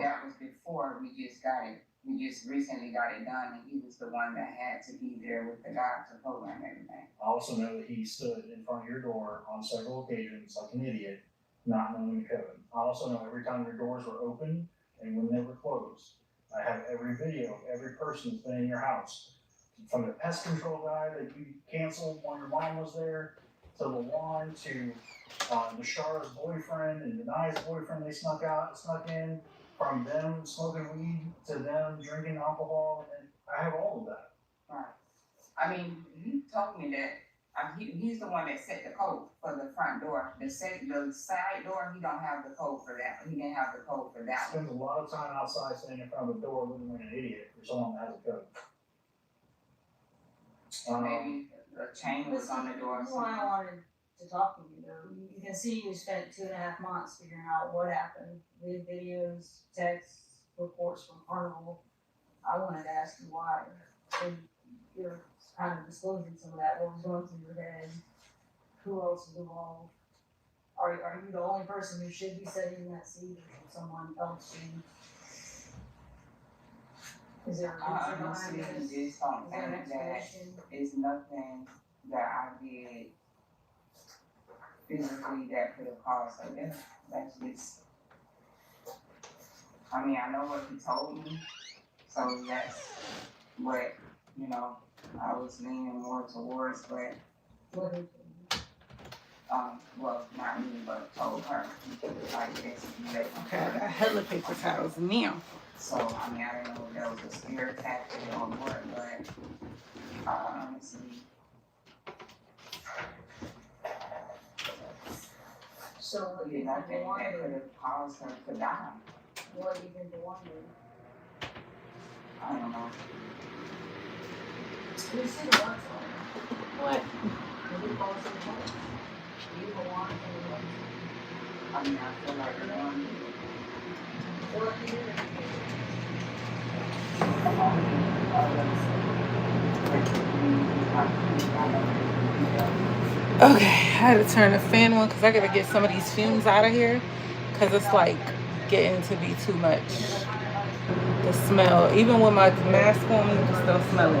that was before we just got it. We just recently got it done, and he was the one that had to be there with the guy to program everything. I also know that he stood in front of your door on several occasions like an idiot, not knowing the code. I also know every time your doors were open and when they were closed. I have every video of every person that's been in your house. From the pest control guy that you canceled when your mom was there, to LaJuan, to Nashara's boyfriend and Denaya's boyfriend they snuck in, from them smoking weed to them drinking alcohol, and I have all of that. Right. I mean, he told me that he's the one that set the code for the front door. The side door, he don't have the code for that. He didn't have the code for that. Spends a lot of time outside standing in front of the door looking like an idiot for someone that has a code. Maybe the chain was on the door. That's why I wanted to talk to you though. You can see you spent 2.5 months figuring out what happened. We had videos, texts, reports from Carnival. I wanted to ask you why. And you're kind of disclosing some of that, what was going through your head, who else is involved. Are you the only person who should be sitting in that seat, or should someone else should? Is there a reason honestly behind this? just don't Is there an think that explanation? it's nothing that I did physically that could have caused her death. That's just, I mean, I know what he told me, So that's what, you know, I was leaning more towards, but well, not me, but told her, like this. Okay, I got hella paper towels now. So, I mean, I didn't know if that was a scare tactic or what, but honestly. So, what did I think that could have caused her to die? What do you think the one did? I don't know. You see the what's on it? What? Maybe falls in the hole. You go on and what? I mean, I feel like the one did. So what did you do? Okay, I had to turn the fan on because I gotta get some of these fumes out of here because it's like getting to be too much. The smell, even with my mask on, you can still smell it.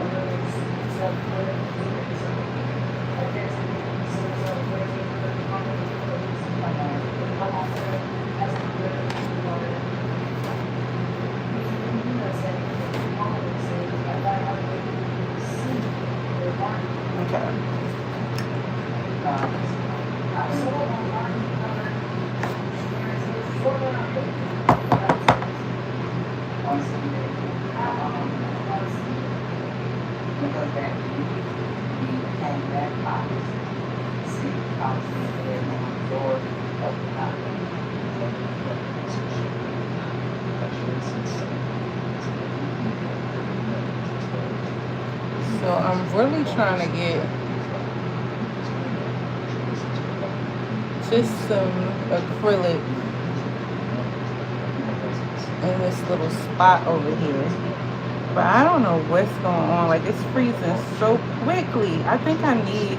Okay. So I'm really trying to get just some acrylic in this little spot over here. But I don't know what's going on. Like, it's freezing so quickly. I think I need,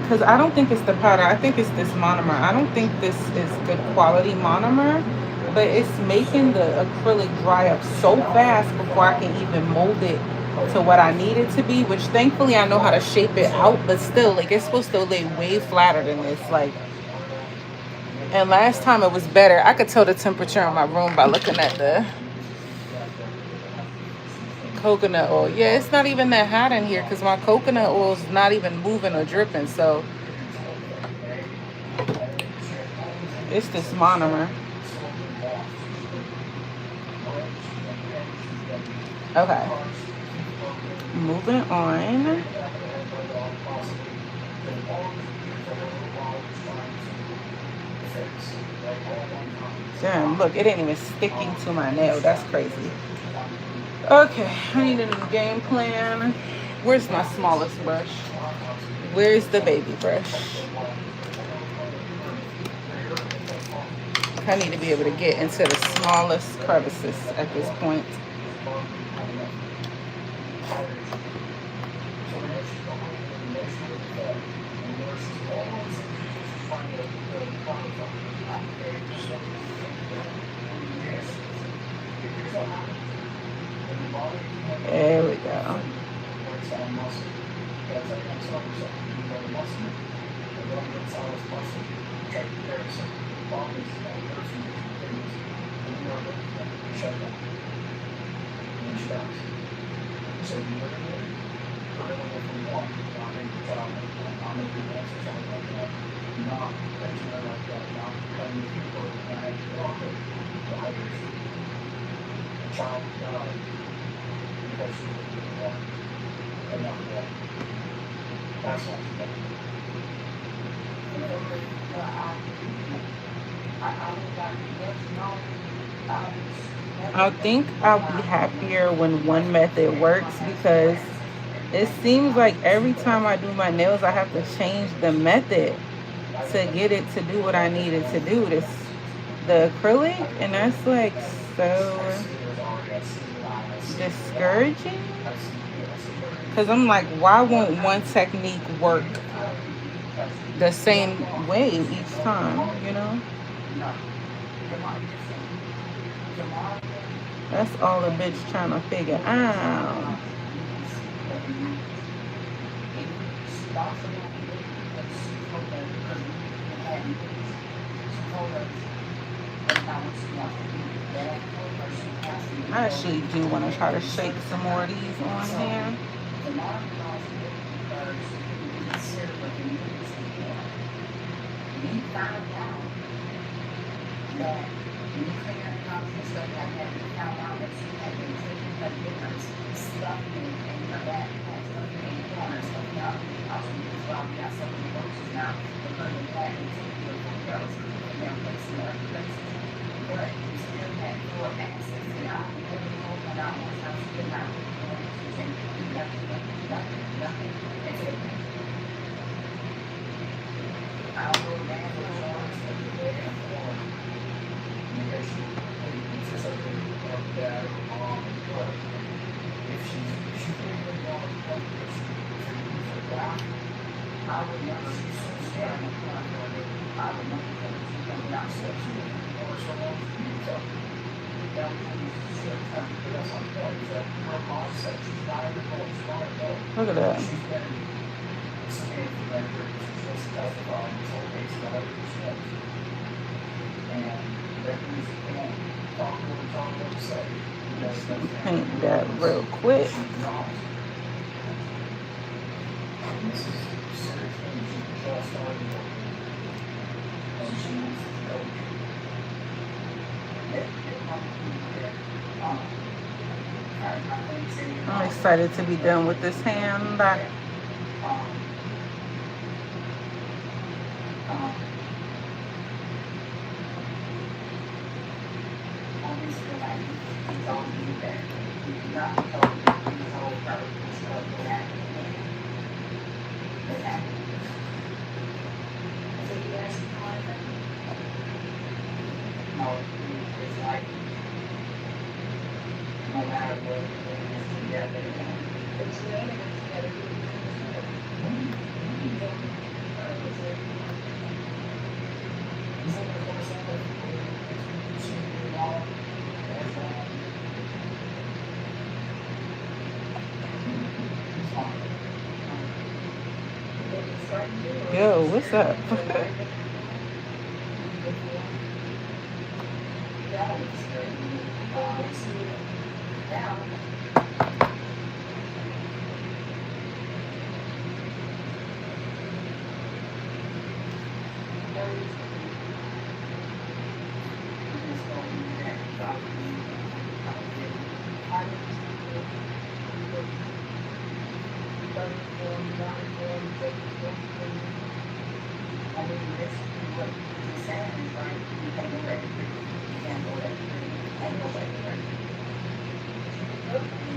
because I don't think it's the powder. I think it's this monomer. I don't think this is good quality monomer, but it's making the acrylic dry up so fast before I can even mold it to what I need it to be, which thankfully I know how to shape it out, but still, like, it's supposed to lay way flatter than this. Like, and last time it was better. I could tell the temperature in my room by looking at the coconut oil. Yeah, it's not even that hot in here because my coconut oil is not even moving or dripping. So it's this monomer. Okay. Moving on. Damn, look, it ain't even sticking to my nail. That's crazy. Okay, I need a new game plan. Where's my smallest brush? Where's the baby brush? I need to be able to get into the smallest crevices at this point. There we go. I think I'll be happier when one method works because it seems like every time I do my nails, I have to change the method to get it to do what I need it to do. The acrylic, and that's like so discouraging because I'm like, why won't one technique work the same way each time, you know? That's all the bitch trying to figure out. I actually do want to try to shake some more of these on here. Tomorrow calls me because you consider what you need to more. We found out that nuclear comes and stuff like that. We found out that she had been taking her dinners, stuffing in her backpack, stuffing in the corner, stuffing out in the house. We just got so many roaches now because of that. And taking the food girls and they're placing her places. But we still had full access to our every home in our own house. We could not nothing. It's everything. Our little man was always there for because she consists of her dad, her mom, and brother. If she really wanted to help her, she would for that. I would never see so scared. I would never think she coming out so she or so long as you so that was shit. That's on point. Her mom said she's not in the boat. She's not in the boat. Look at that. She's been submitted for record. She's supposed to testify on this whole case about everything she knows. And that means you can't talk to her, say. Paint that real quick. And this is serious thing. She just started working. And she needs to go. I'm excited to be done with this hand. No matter what it is, together. It's the only way together. Yo, what's up?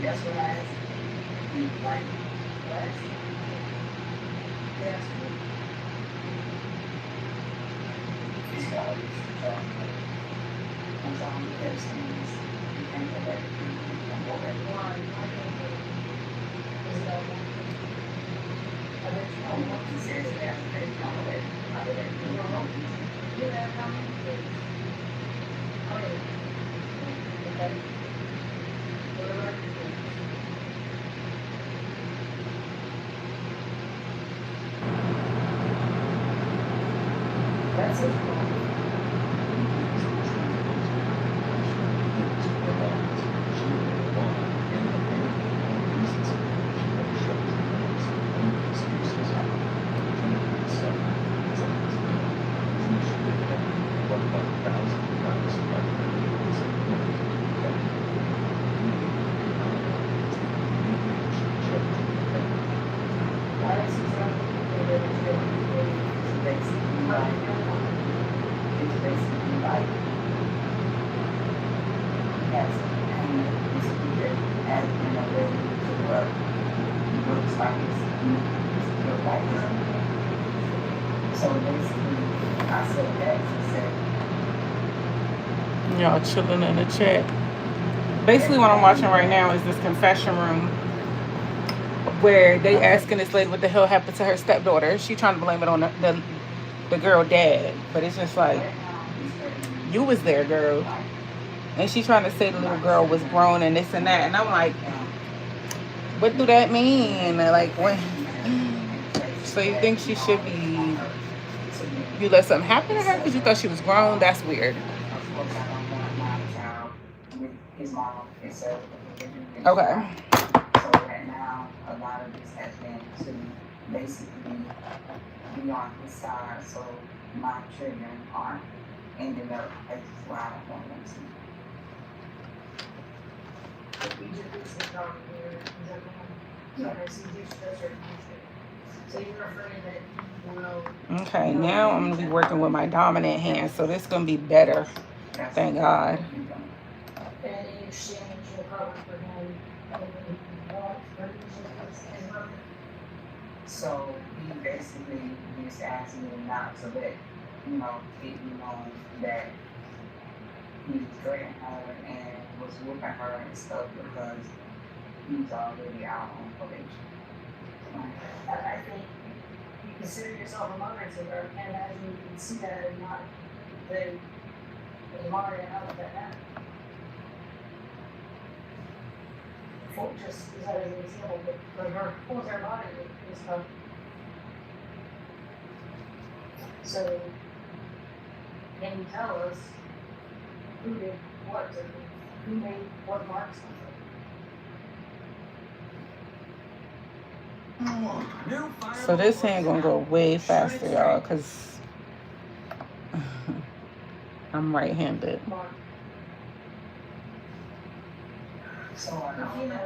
That's what I asked. Like, what? Yes. He's got it. I'm trying to get those things. You can't go back. You can't go back. Why? I can't go back. Is that one? I bet you don't want to say that. I bet you don't let it. I bet you don't know. You have how many kids? Okay. Okay. What about your kids? That's it. Y'all chilling in the chat. Basically what I'm watching right now is this confession room where they asking this lady what the hell happened to her stepdaughter. She trying to blame it on the girl dad, but it's just like, you was there, girl. And she trying to say the little girl was grown and this and that, and I'm like, what do that mean? Like, when? So you think she should be, you let something happen to her because you thought she was grown? That's weird. his mom itself. Okay. So that now a lot of this has been to basically be on his side, so my children aren't ending up places where I don't want them to. You just recently talked here, is that the one? Okay, so you do stress your future. So you're afraid that he will. Okay, now I'm gonna be working with my dominant hand, so this is gonna be better. Thank God. And in exchange, you'll probably for him, what, or his mother? So he basically just asked me not to let, it known that he was threatening her and was whooping her and stuff because he's already out on probation. I think you consider yourself a mother to her, and imagine you can see that and not, then, the mother and how would that happen? For just, is that as an example, but like her, pulls her body and stuff. So, can you tell us who did what to who made what marks on So this hand gonna go way faster, y'all, cause I'm right-handed. So I don't know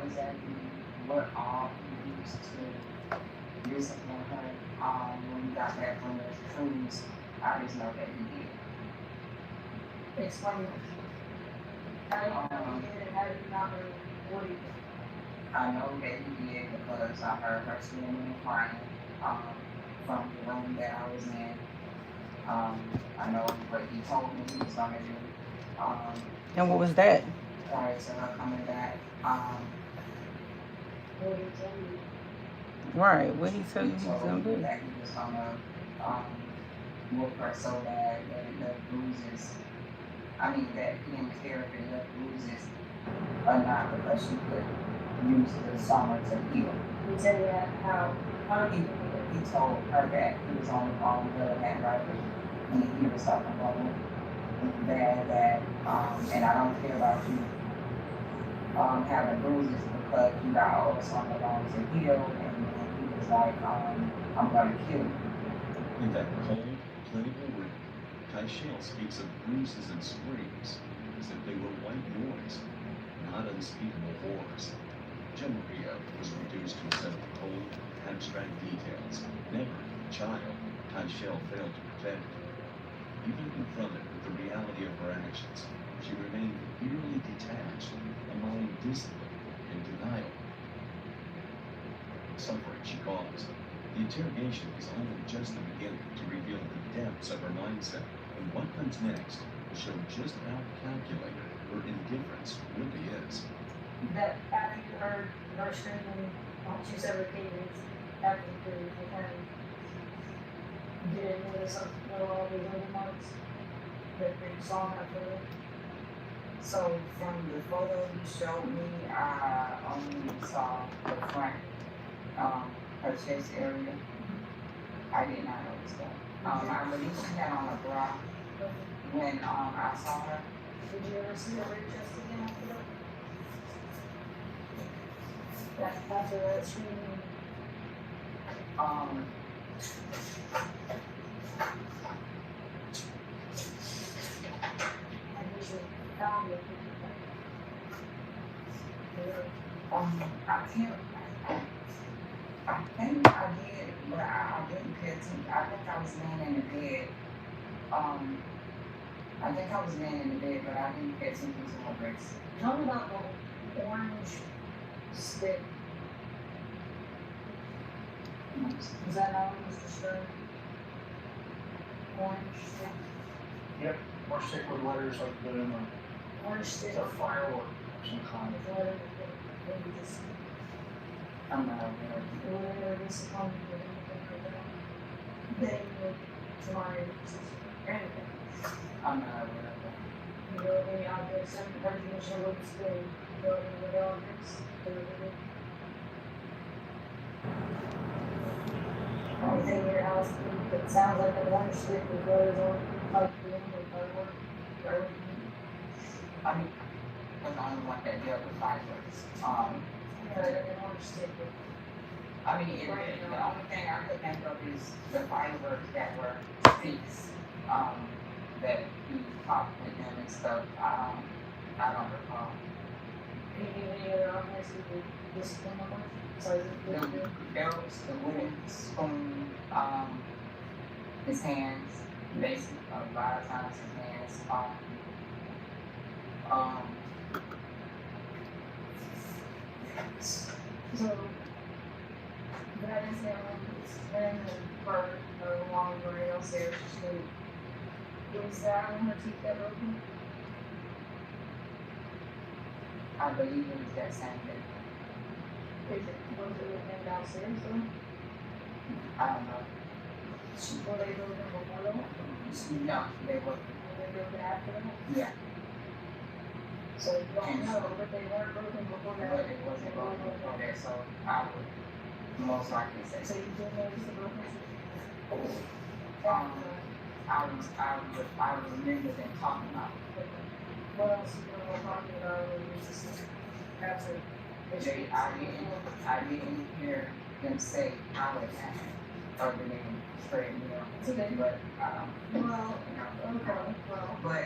exactly what all he used to discipline her when we got back from the cruise. I just know that he did. Explain it. How do you know he did it? How do you not know what he did? I know that he did because I heard her screaming and crying from the room that I was in. I know what he told me he was going to do. And what was that? Prior to her coming back. What did he tell you? Right, what he tell you he was gonna do? That he was gonna whoop her so bad that it left bruises. I mean that he didn't care if it left bruises or not because she could use the summer to heal. He said that how He told her that he was on the phone with her and and he was talking about that and I don't care about you having bruises because you got all this on the long to heal, and he was like, I'm gonna kill you. In that cold, clinical room, Cuticle speaks of bruises and screams as if they were white noise, not unspeakable horrors. Maria was reduced to a set of cold, abstract details. Never, a child, Cuticle failed to protect. Even confronted with the reality of her actions, she remained eerily detached, a mind disciplined in denial. Suffering she caused. The interrogation is only just the beginning to reveal the depths of her mindset, and what comes next will show just how calculated her indifference really is. that after you heard her screaming on 2 separate occasions after the period, you kind of didn't notice all these other marks that you saw in that photo. So from the photo you showed me, I only saw the front, her chest area. I did not notice that. I believe she had on a bra when I saw her. Did you ever see her wear chest again after that? After that screaming? I usually found it. I think I did, but I didn't pay attention. I think I was laying in the bed. I think I was laying in the bed, but I didn't pay attention to my breasts. Tell me about the orange stick. Is that how it was described? Orange stick. Yep, or stick with letters like the Orange stick. it's a firework of some kind. Maybe just. I'm not aware of it. Whatever it is upon you, then you try anything. I'm not aware of it. You know, any objects, and recognition of what's good, you know, any other objects, anything in your house that sounds like an orange stick with letters on, like the end of firework. I mean, because the only one that dealt with fireworks. Yeah, I didn't understand it. I mean, the only thing I could think of is the fireworks that were fixed, that he popped with them and stuff. I don't recall. Can you give any other arguments with the discipline number? So There was the wooden spoon, his hands, basically, a lot of times his hands, so that is him, and the bird, or along the rail stairs to sleep. Is that when her teeth got broken? I believe it was that same day. Was it with him downstairs though? I don't know. Were they broken before though? No, they wasn't. Were they broken after that? Yeah. So you don't know, but they weren't broken before that. But it wasn't broken before that, so I would most likely say. So you did notice the broken teeth? I remember them talking about it. What else you know talking about when you just after? I didn't hear them say how it happened, other than straight, you know. It's okay. But, Well, okay, well. But,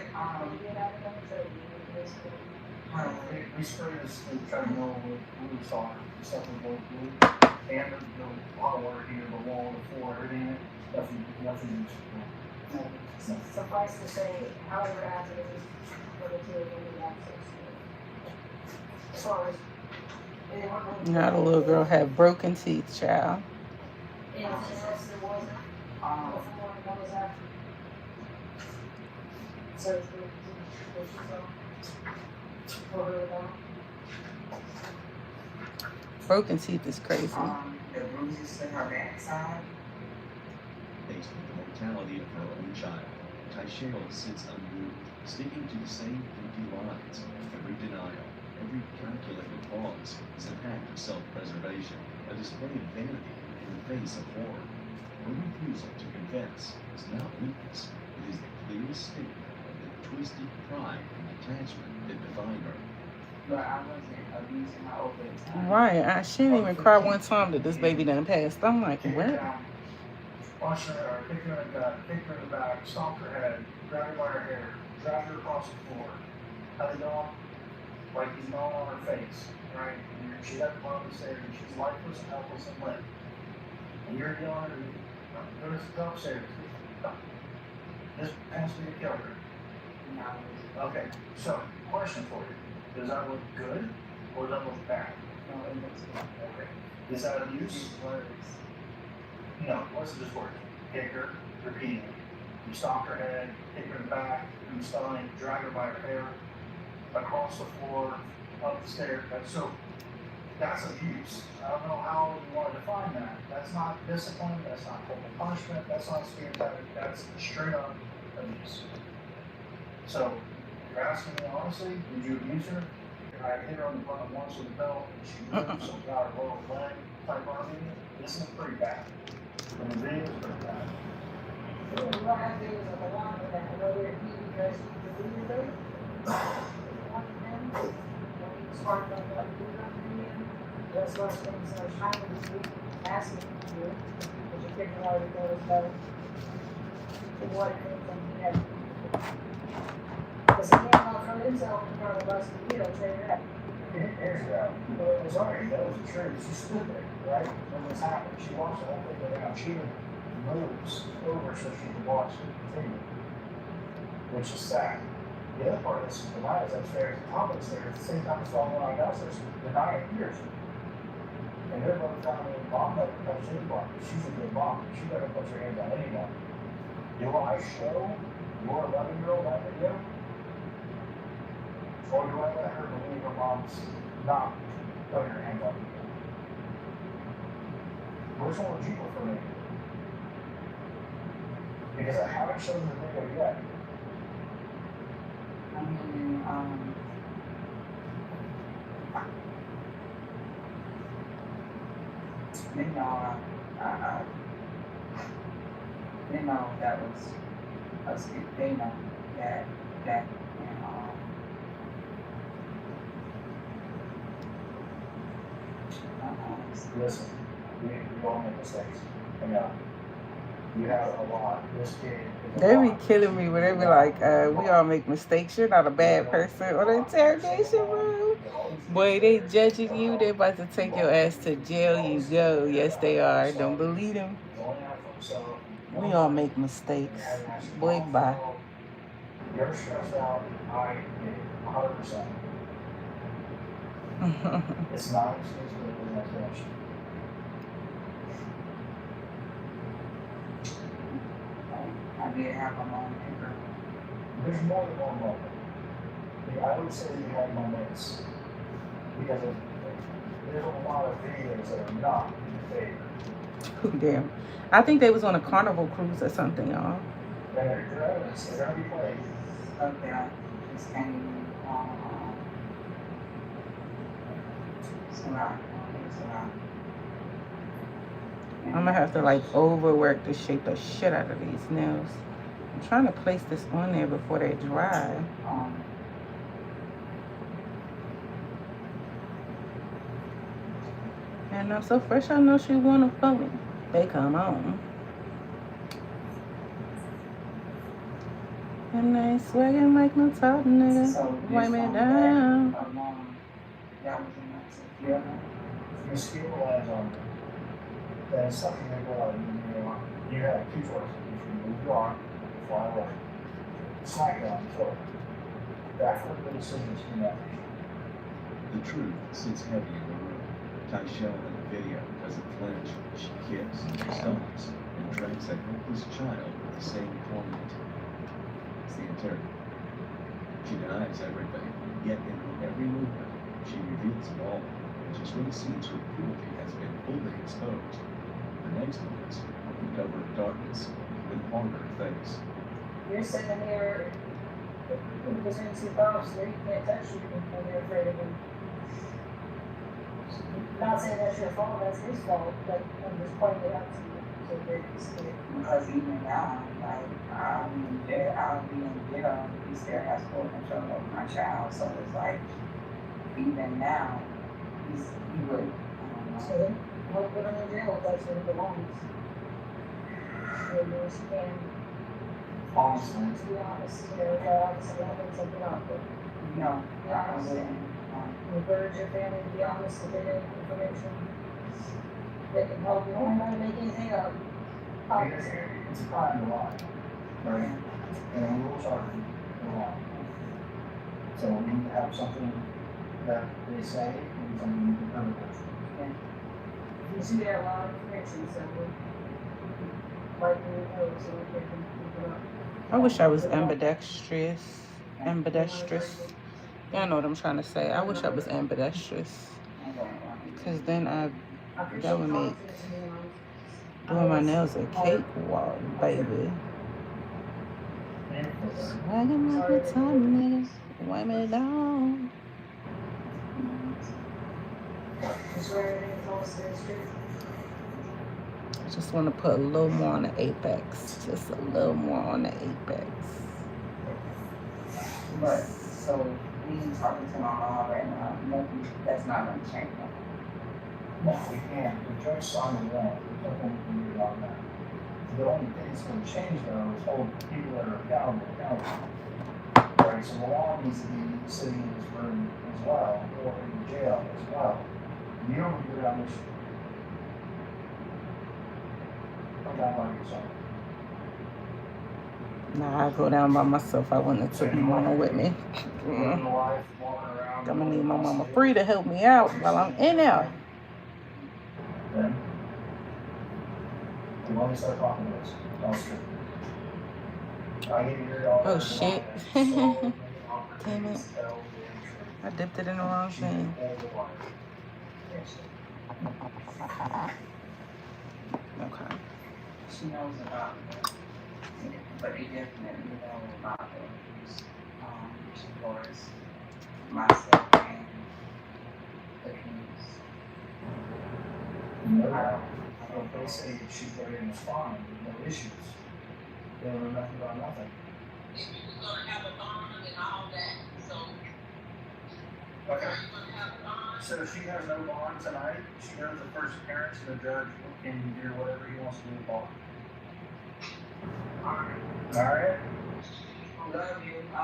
you did have it on the show, basically. We started to try to know what we saw, stuff we both do. And the auto order here, the wall, the floor, everything, nothing Suffice to say, however it happened, for the two of them to access. As far as. Now the little girl had broken teeth, child. Anything else there wasn't? Before and what was after? So it's the for her though. Broken teeth is crazy. The bruises to her backside. Based on the mortality of her own child, Taisheo sits unmoved, sticking to the same empty lines. Every denial, every calculated pause is an act of self-preservation, a display of vanity in the face of horror. Her refusal to confess is not weakness, it is the clearest statement of the twisted pride and detachment that define her. But I wasn't abusing her over the time. Right, she didn't even cry one time that this baby done passed. I'm like, what? Wash her, kick her in the gut, kick her in the back, stomp her head, grab her by her hair, drag her across the floor. How they going? Like he's gnawing on her face, right? And she's at the bottom of the stairs and she's lifeless and helpless and limp. And you're yelling at her, go upstairs. Just pass me to kill her. No. Okay, so question for you. Does that look good or does that look bad? No, it looks good. Okay. Is that abuse? Words. No, what's just work? Kick her, repeating. You stomp her head, kick her in the back, in the stomach, drag her by her hair, across the floor, up the stairs. So that's abuse. I don't know how you want to define that. That's not discipline, that's not corporal punishment, that's not stereotyping, that's straight up abuse. So you're asking me honestly, did you abuse her? I hit her on the front once with a belt and she moved, so got her lower leg type argument. This is pretty bad. And the video is pretty bad. The last day was like a lot of that. I know they're eating because you can do it though. One of them, when he was hard on that food on the end, that's one of the things I was trying to do, asking him to do, because you figure out if that was better. To what it came from, he had to do. Because he came out from himself in front of us, you know, say that. Here's that. Well, it was already, that was the truth. She stood there, right? When this happened, she watched the whole thing go down. She even moves over so she can watch it continue, which is sad. The other part of this is denied is upstairs, the top of the stairs, at the same time it's falling on downstairs, denying hears her. And they're both telling me, Mom never touched anybody. She's a good mom. She never puts her hands on anyone. Do I show your 11-year-old that video? Or do I let her believe her mom's not putting her hands on you? Which one would you prefer me? Because I haven't shown the video yet. I mean, they know, they know that was us. They know that, Listen, we all make mistakes. Yeah. You have a lot. This kid is They be killing me when they be like, we all make mistakes. You're not a bad person. Or the interrogation room. Boy, they judging you. They about to take your ass to jail. You go. Yes, they are. Don't believe them. We all make mistakes. Boy, bye. You're stressed out. I get it. 100%. It's not an excuse, but it is an explanation. I did have a moment. There's more than one moment. I would say you had moments because there's a lot of videos that are not in your favor. Damn. I think they was on a Carnival cruise or something, y'all. They're going to be played. Okay, I just came I'm gonna have to like overwork to shape the shit out of these nails. I'm trying to place this on there before they dry. And I'm so fresh, I know she wanna fuck me. They come on. And they swaggin' like no top nigga. Wipe me down. Your skin lands on it. Then something they go out and you have two choices. You can move your arm or fly away. Smack it on the foot. That's what the decision is to make. The truth sits heavy in the room. Tyshell in the video doesn't flinch. She kicks, stomps, and drags that helpless child with the same torment. It's the interrogator. She denies everything, yet in her every movement, she reveals it all. And just when it seems her cruelty has been fully exposed, the next moments are in cover of darkness, even harder to face. You're sitting here between two thumbs, so you can't touch you when you're afraid of him. Not saying that's your fault, that's his fault, but I'm just pointing it out to you so you're scared. Because even now, like, I'll be in jail, he still has full control over my child. So it's like, even now, he would, So then, we'll put him in jail if that's where he belongs. Maybe she can. Honestly. To be honest, you know, obviously I'll bring something up, but no, be honest. Encourage your family to be honest with their information. They can help you. Don't try to make anything up. It's a crime to lie. Right? And rules are to lie. So we need to have something that they say and something you can prove it with. You see there a lot of information, so we like we know so we can keep it up. I wish I was ambidextrous. Y'all know what I'm trying to say. I wish I was ambidextrous. Because then that would make doing my nails a cakewalk, baby. Swaggin' like a top nigga. Wipe me down. I just want to put a little more on the apex. Just a little more on the apex. But, so, me talking to my mom right now, nothing, that's not going to change. No, we can't. The judge signed the warrant. There's nothing we can do about that. The only thing that's going to change, though, is hold people that are accountable. Right, so Malone needs to be sitting in this room as well, or in jail as well. You don't do that much. Come down by yourself. Nah, I go down by myself. I wouldn't have took my mama with me. I'm gonna need my mama free to help me out while I'm in there. Then, you want to start talking to us. That's true. Oh shit. Damn it. I dipped it in the wrong thing. Okay. She knows about it, but they definitely know about those, yours, myself, and the keys. So they say she's ready to respond, there's no issues. They don't know nothing about nothing. If you was gonna have a bond and all that, so. Okay. So she has no bond tonight. She goes to first appearance, and the judge can do whatever he wants to do with bond. All right. Love you. I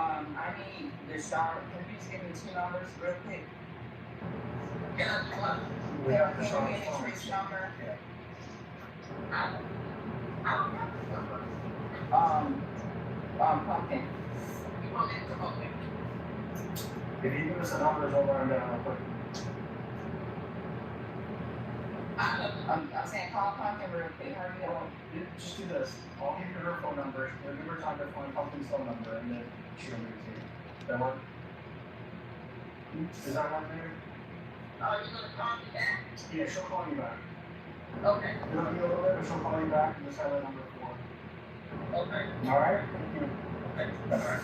need the start. Can you just give me 2 numbers real quick? We have to Can start you give me with Trish number? Yeah. Pumpkin. If you give us the numbers, we'll run them down real quick. I'm saying call Pumpkin real quick. Hurry up. Just do this. I'll give you her phone number. You'll give her time to find Pumpkin's phone number, and then she'll give it to you. That work? Does that work for you? Are you gonna call me back? Yeah, she'll call you back. Okay. It'll be a little bit, but she'll call you back and just have that number for her. Okay. All right? Thank you. Okay. All right.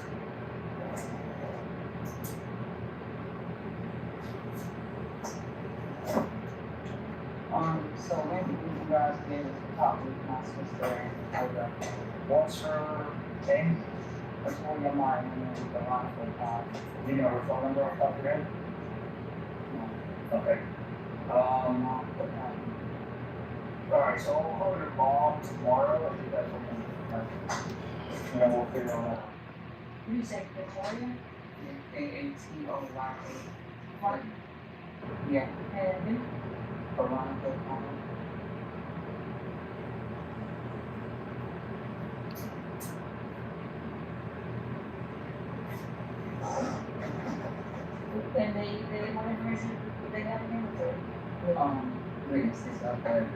So when did you guys be able to talk with my sister and Oda? What's her name? What's on your mind when you the line for time? You know her phone number off the top of your head? Okay. All right, so I'll call your mom tomorrow and do that for me. And then we'll figure it out. You say Victoria? K-A-T-O-Y-A. Martin. Yeah. And Veronica. And they want information, they have an answer. Yes, it's up there.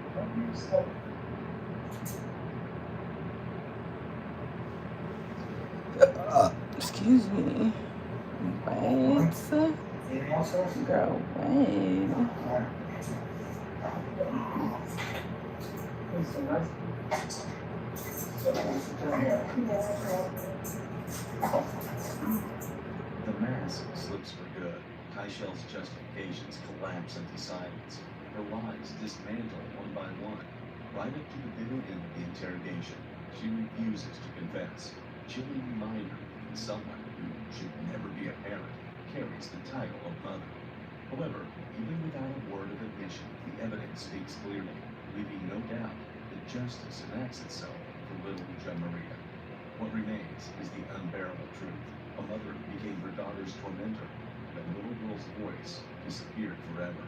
Excuse me. What? Anything else? Girl, wait. The mask slips for good. Tyshell's justifications collapse into silence. Her lies dismantle one by one. Right up to the bitter end of the interrogation, she refuses to confess. Chilling reminder that someone who should never be a parent carries the title of mother. However, even without a word of admission, the evidence speaks clearly, leaving no doubt that justice enacts itself for little Maria. What remains is the unbearable truth. A mother became her daughter's tormentor. The little girl's voice disappeared forever.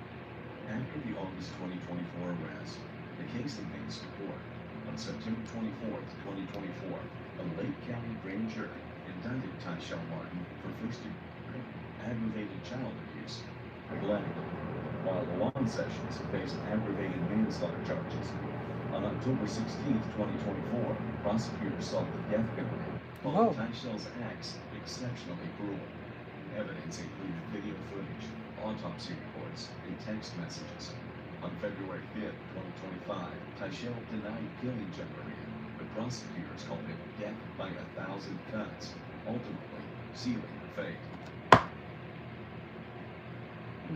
After the August 2024 arrest, the case advanced to court. On September 24th, 2024, a Lake County grand jury indicted Tyshell Martin for first-degree aggravated child abuse, neglect, while Lawn Sessions faced aggravated manslaughter charges. On October 16th, 2024, prosecutors sought the death penalty, calling Tyshell's acts exceptionally cruel. Evidence included video footage, autopsy reports, and text messages. On February 5th, 2025, Tyshell denied killing Maria, but prosecutors called it death by 1,000 cuts, ultimately sealing her fate.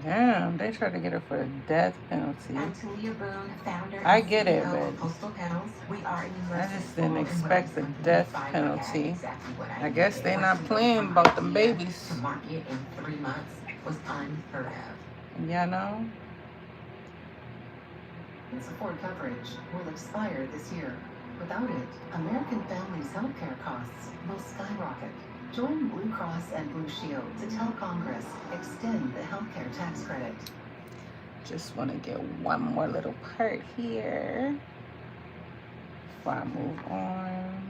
Damn, they tried to get her for the death penalty. I'm Talia Boone, founder I and get it, CEO but of Postal Petals. We are I just didn't expect the death penalty. Exactly what I guess they're not playing about them babies. to market in 3 months was unheard of. You know? And support coverage will expire this year. Without it, American families' healthcare costs will skyrocket. Join Blue Cross and Blue Shield to tell Congress extend the healthcare tax credit. Just want to get one more little part here before I move on.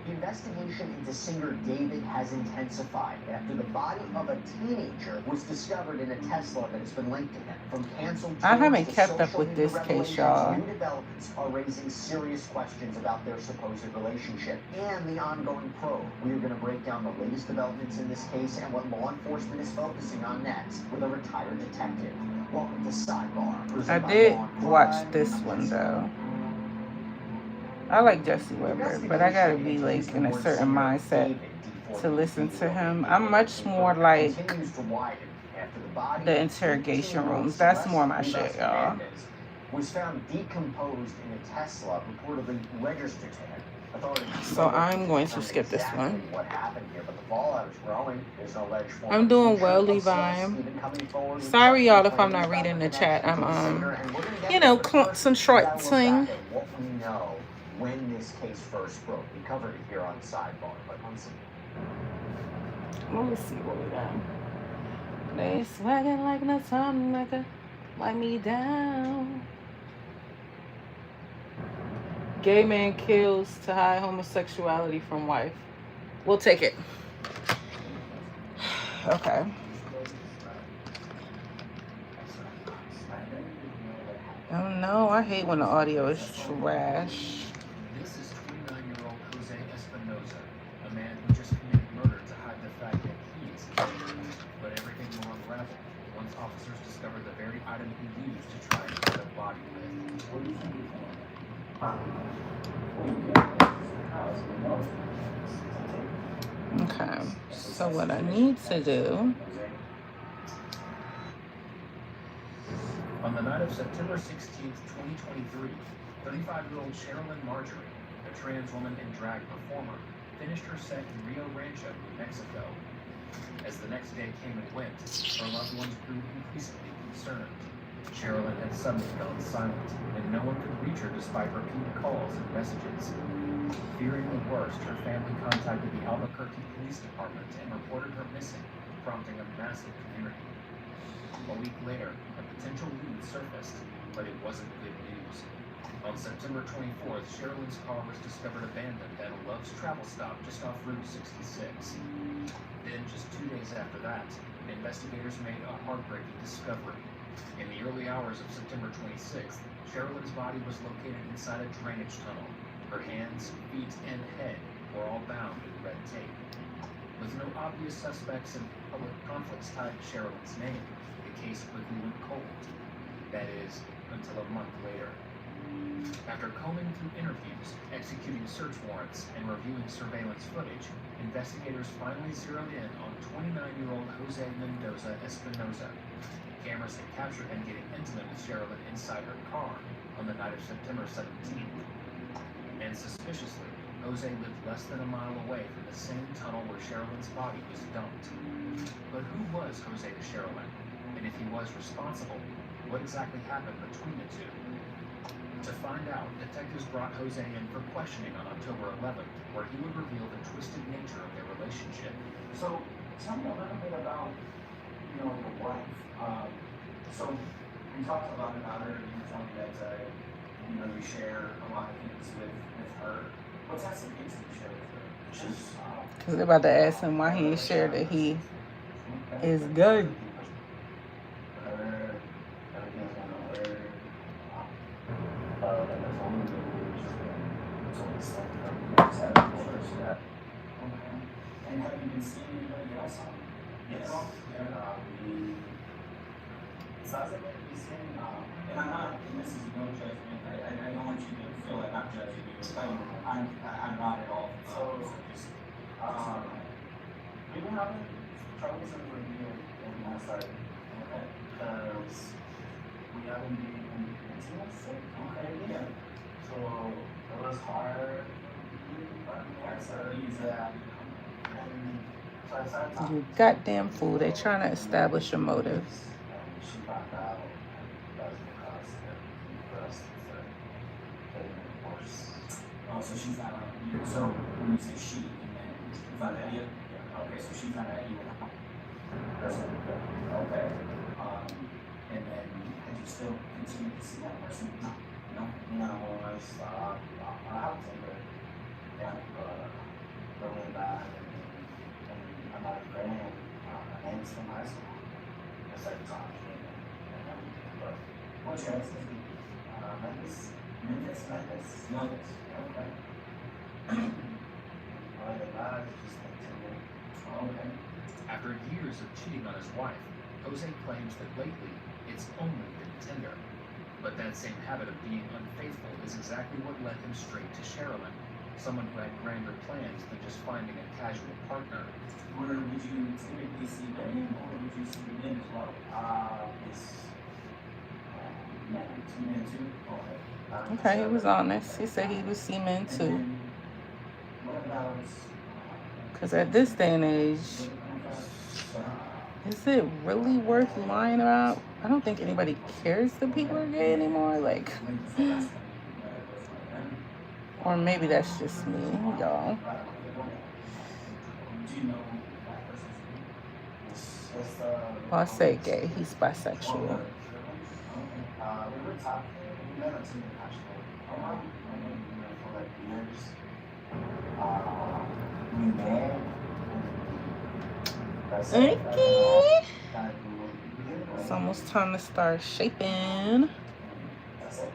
The investigation into singer David has intensified after the body of a teenager was discovered in a Tesla that has been linked to him. From canceled I haven't tours to kept up social with media this case, revelations, y'all. new developments are raising serious questions about their supposed relationship and the ongoing probe. We are going to break down the latest developments in this case and what law enforcement is focusing on next with a retired detective. Welcome to Sidebar. I did watch this one though. I like Jesse Weber, but I gotta be like in a certain mindset to listen to him. I'm much more like the interrogation rooms. That's more my shit, y'all. Was found decomposed in a Tesla reportedly registered to him. So I'm going to skip this one. What happened here, but the fallout is growing. There's no alleged former I'm doing well, teacher, Levi. even coming forward with Sorry, y'all, if I'm claims not about reading the the chat. connection I'm, to the singer, and we're gonna get you there, know, but first, we gotta look concentrating. back at what we know when this case first broke. We covered it here on Sidebar, but let's see. Let me see what we got. They swagging like no something like me down. Gay man kills to hide homosexuality from wife. We'll take it. Okay. Oh no, I hate when the audio is trash. This is 29-year-old Jose Espinoza, a man who just committed murder to hide the fact that he is gay. But everything will unravel once officers discover the very item he used to try and get a body with. Okay, so what I need to do. On the night of September 16th, 2023, 35-year-old Sherilyn Marjorie, a trans woman and drag performer, finished her set in Rio Rancho, New Mexico. As the next day came and went, her loved ones grew increasingly concerned. Sherilyn had suddenly gone silent, and no one could reach her despite repeated calls and messages. Fearing the worst, her family contacted the Albuquerque Police Department and reported her missing, prompting a massive community. A week later, a potential lead surfaced, but it wasn't good news. On September 24th, Sherilyn's car was discovered abandoned at a Love's travel stop just off Route 66. Then, just 2 days after that, investigators made a heartbreaking discovery. In the early hours of September 26th, Sherilyn's body was located inside a drainage tunnel. Her hands, feet, and head were all bound in red tape. With no obvious suspects and public conflicts tied to Sherilyn's name, the case quickly went cold. That is, until a month later. After combing through interviews, executing search warrants, and reviewing surveillance footage, investigators finally zeroed in on 29-year-old Jose Mendoza Espinoza. Cameras had captured him getting intimate with Sherilyn inside her car on the night of September 17th. And suspiciously, Jose lived less than a mile away from the same tunnel where Sherilyn's body was dumped. But who was Jose to Sherilyn? And if he was responsible, what exactly happened between the two? To find out, detectives brought Jose in for questioning on October 11th, where he would reveal the twisted nature of their relationship. So, tell me a little bit about, your wife. So, we talked a lot about her, and you told me that, you share a lot of things with her. What types of things do you share with her? Just, Cause they're about to ask him why he ain't shared that he is gay. And have you been seeing anybody else on? Yes. Sounds like you've been seeing, and I'm not, and this is no judgment, I don't want you to feel like I'm judging you, I'm not at all. So just, we've been having troubles in the review on my side, okay, because we haven't been intimacy, okay, yeah. So it was hard, so use that. You goddamn fool. They trying to establish a motive. She found out that was because for us to getting divorced. Oh, so she found out you. So when you say she, you meant you found out you? Yeah. Okay, so she found out you were person. Okay. And then had you still continued to see that person? No. No, I stopped. I have to go. Yeah, really bad. And I'm not a friend. My name's from high school. It's like talking. But what's your ethnicity? Memphis. Okay. Okay. After years of cheating on his wife, Jose claims that lately it's only been Tinder. But that same habit of being unfaithful is exactly what led him straight to Sherilyn, someone who had grander plans than just finding a casual partner. Would you typically see women, or would you see men as well? It's men too. Okay, he was honest. He said he was semen too. Because at this day and age, is it really worth lying about? I don't think anybody cares that people are gay anymore. Like, or maybe that's just me, y'all. Well, I say gay. He's bisexual. We were talking, we met on Tinder actually. For like years. We met. Okay. It's almost time to start shaping. That's it.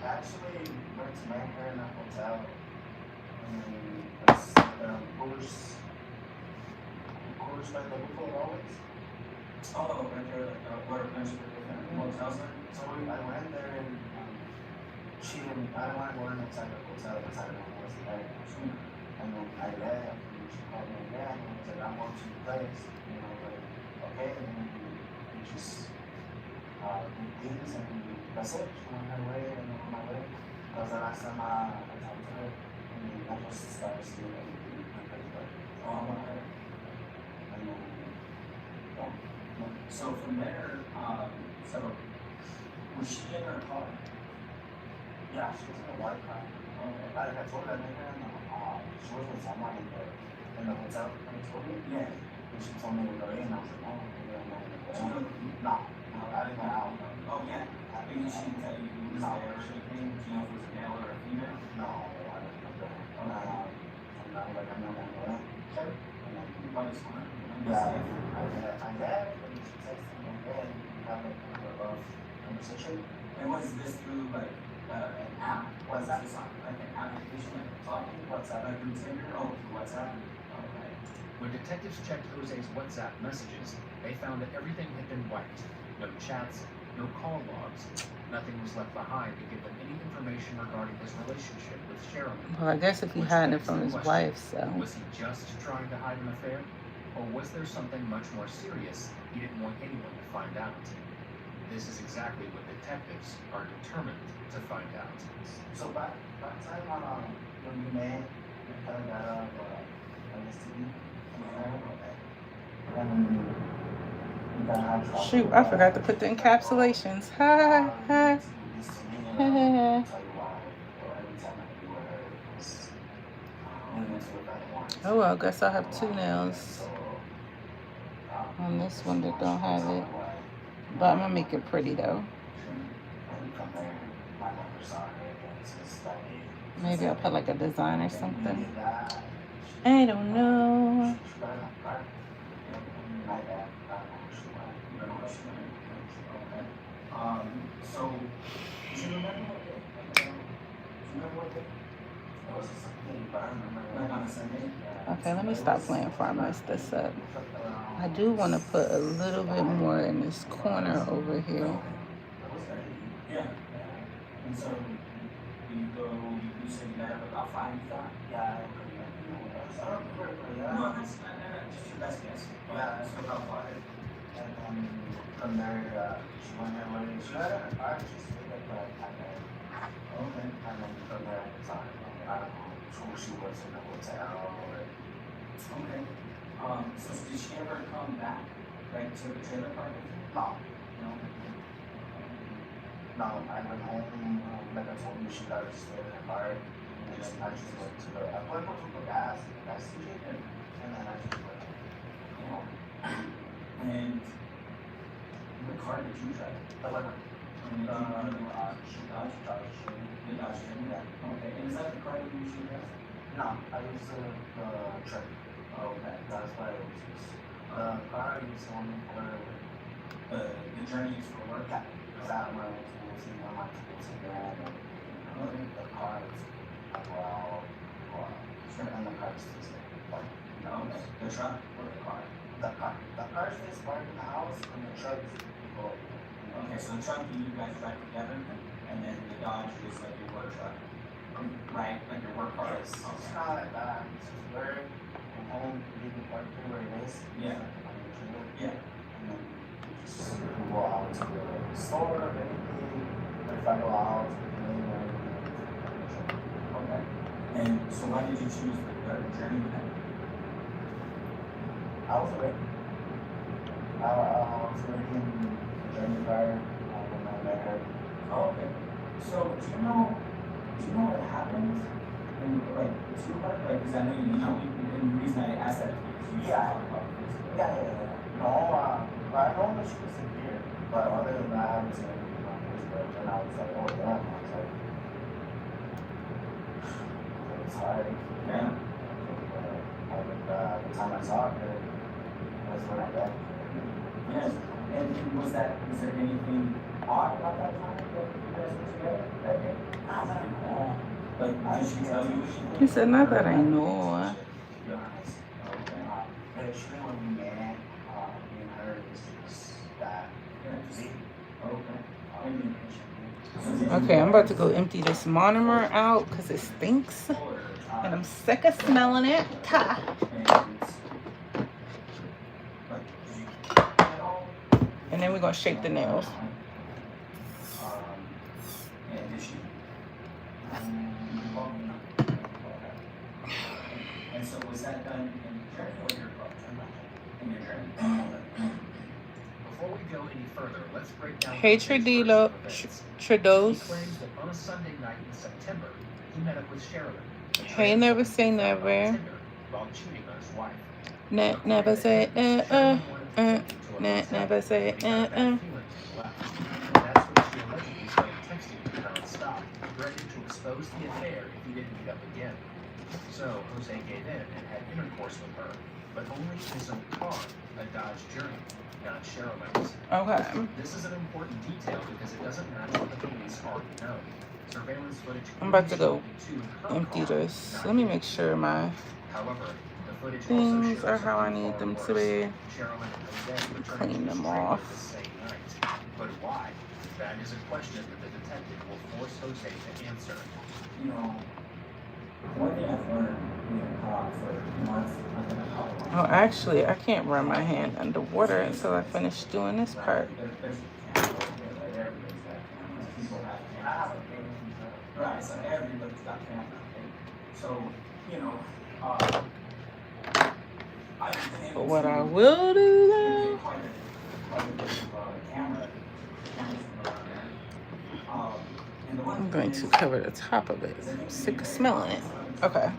Actually went to meet her in a hotel. Course by the Buffalo always. Oh, right there, like what a bunch of different hotels. So I went there and she didn't. I don't want to go inside the hotel because I don't know what's there. And then I left and she called me again and was like, I'm going to your place. You know, like okay, and then we just did things and that's it. She went her way and I went my way. That was the last time I talked to her. And I just started seeing everything. Oh my God. So from there, so was she in her car? Yeah, she was in a white car. Okay. Like I told her, she was with someone in the hotel. And she told me, yeah. And she told me to go in. I was like, oh, maybe I'm not going to go. No, I didn't go out. Oh yeah. Maybe she didn't tell you who was there or anything. Do you know if it was a male or a female? No, I didn't know. And I was like, I'm not going to go in. Sure. I just want to. Yeah, I left and she texted me again. We have like a love conversation. And was this through like an app? WhatsApp? Like an application, like talking? WhatsApp? Like through Tinder? Oh, through WhatsApp? Okay. When detectives checked Jose's WhatsApp messages, they found that everything had been wiped. No chats, no call logs. Nothing was left behind to give them any information regarding his relationship with Sherilyn. Well, I guess if he hiding it from his wife, so. Was he just trying to hide an affair? Or was there something much more serious he didn't want anyone to find out? This is exactly what detectives are determined to find out. So by the time when we met, we kind of got STD. Shoot, I forgot to put the encapsulations. Ha ha ha. Oh well, I guess I have two nails on this one that don't have it. But I'm gonna make it pretty though. Maybe I'll put like a design or something. I don't know. So, do you remember what day? Okay, let me stop playing before I mess this up. I do want to put a little bit more in this corner over here. Yeah. And so you said you got up about 5, you thought? Yeah. No, just your best guess. Yeah, so about 5. And then from there, she went her way. She had a car, she stayed at the cafe. Okay. And then from there, I don't know who she was in the hotel or. Okay. So did she ever come back, like to the trailer park? No. No. No, I went home, like I told you, she got to stay in the car. And then I just went to the appointment to the gas station. And then I just went. And what car did you drive? The Lima. She drives. Yeah. Okay. And is that the car that you usually drive? No, I use the truck. Oh, okay. That's why I always use. The car I use only for the journey is for work. Yeah. That my tools and my tools and that. And the car is and the car stays there. No, the truck or the car? The car. The car stays parked in the house and the truck is people. Okay, so the truck you guys drive together, and then the Dodge is like your work truck, right? Like your work car. Yes. Okay. It's not like that. It's just where I'm home, leave the park where it is. Yeah. Yeah. And then we just go out to the store or anything. If I go out, okay. And so why did you choose the journey then? I was already. I was already in the journey prior when I met her. Oh, okay. So do you know what happens in like to her? Like, because I know and the reason I asked that is because you talk about this. Yeah. No, I know that she was severe, but other than that, I haven't seen anything on Facebook. And I was like, oh damn. I was like, it's hard. Yeah. The time I saw her, that's when I left. Yes. And was there anything odd about that time that you guys were together that day? Not that I know. Like, did she tell you? He said, not that I know. Be honest. Okay. But she when we met, me and her was just that. Okay, I'm about to go empty this monomer out because it stinks. And I'm sick of smelling it. And then we're going to shape the nails. And so was that done in your journey or your book? In your journey? Before we go any further, let's break down. Hey, Trudeau. He claims that on a Sunday night in September, he met up with Sherilyn. Hey, never say never. While cheating on his wife. Never say never say That's when she allegedly started texting him nonstop, threatening to expose the affair if he didn't meet up again. So Jose gave in and had intercourse with her, but only in his own car, a Dodge Journey, not Sherilyn's. Okay. This is an important detail because it doesn't match what the police already know. Surveillance footage. I'm about to go empty this. Let me make sure my things are how I need them to be. Clean them off. But why? That is a question that the detective will force Jose to answer. You know, one thing I've learned being for months, Oh, actually, I can't run my hand underwater until I finish doing this part. Right, so everybody's got camera. So, you know, But what I will do though, I'm going to cover the top of it. I'm sick of smelling it. Okay.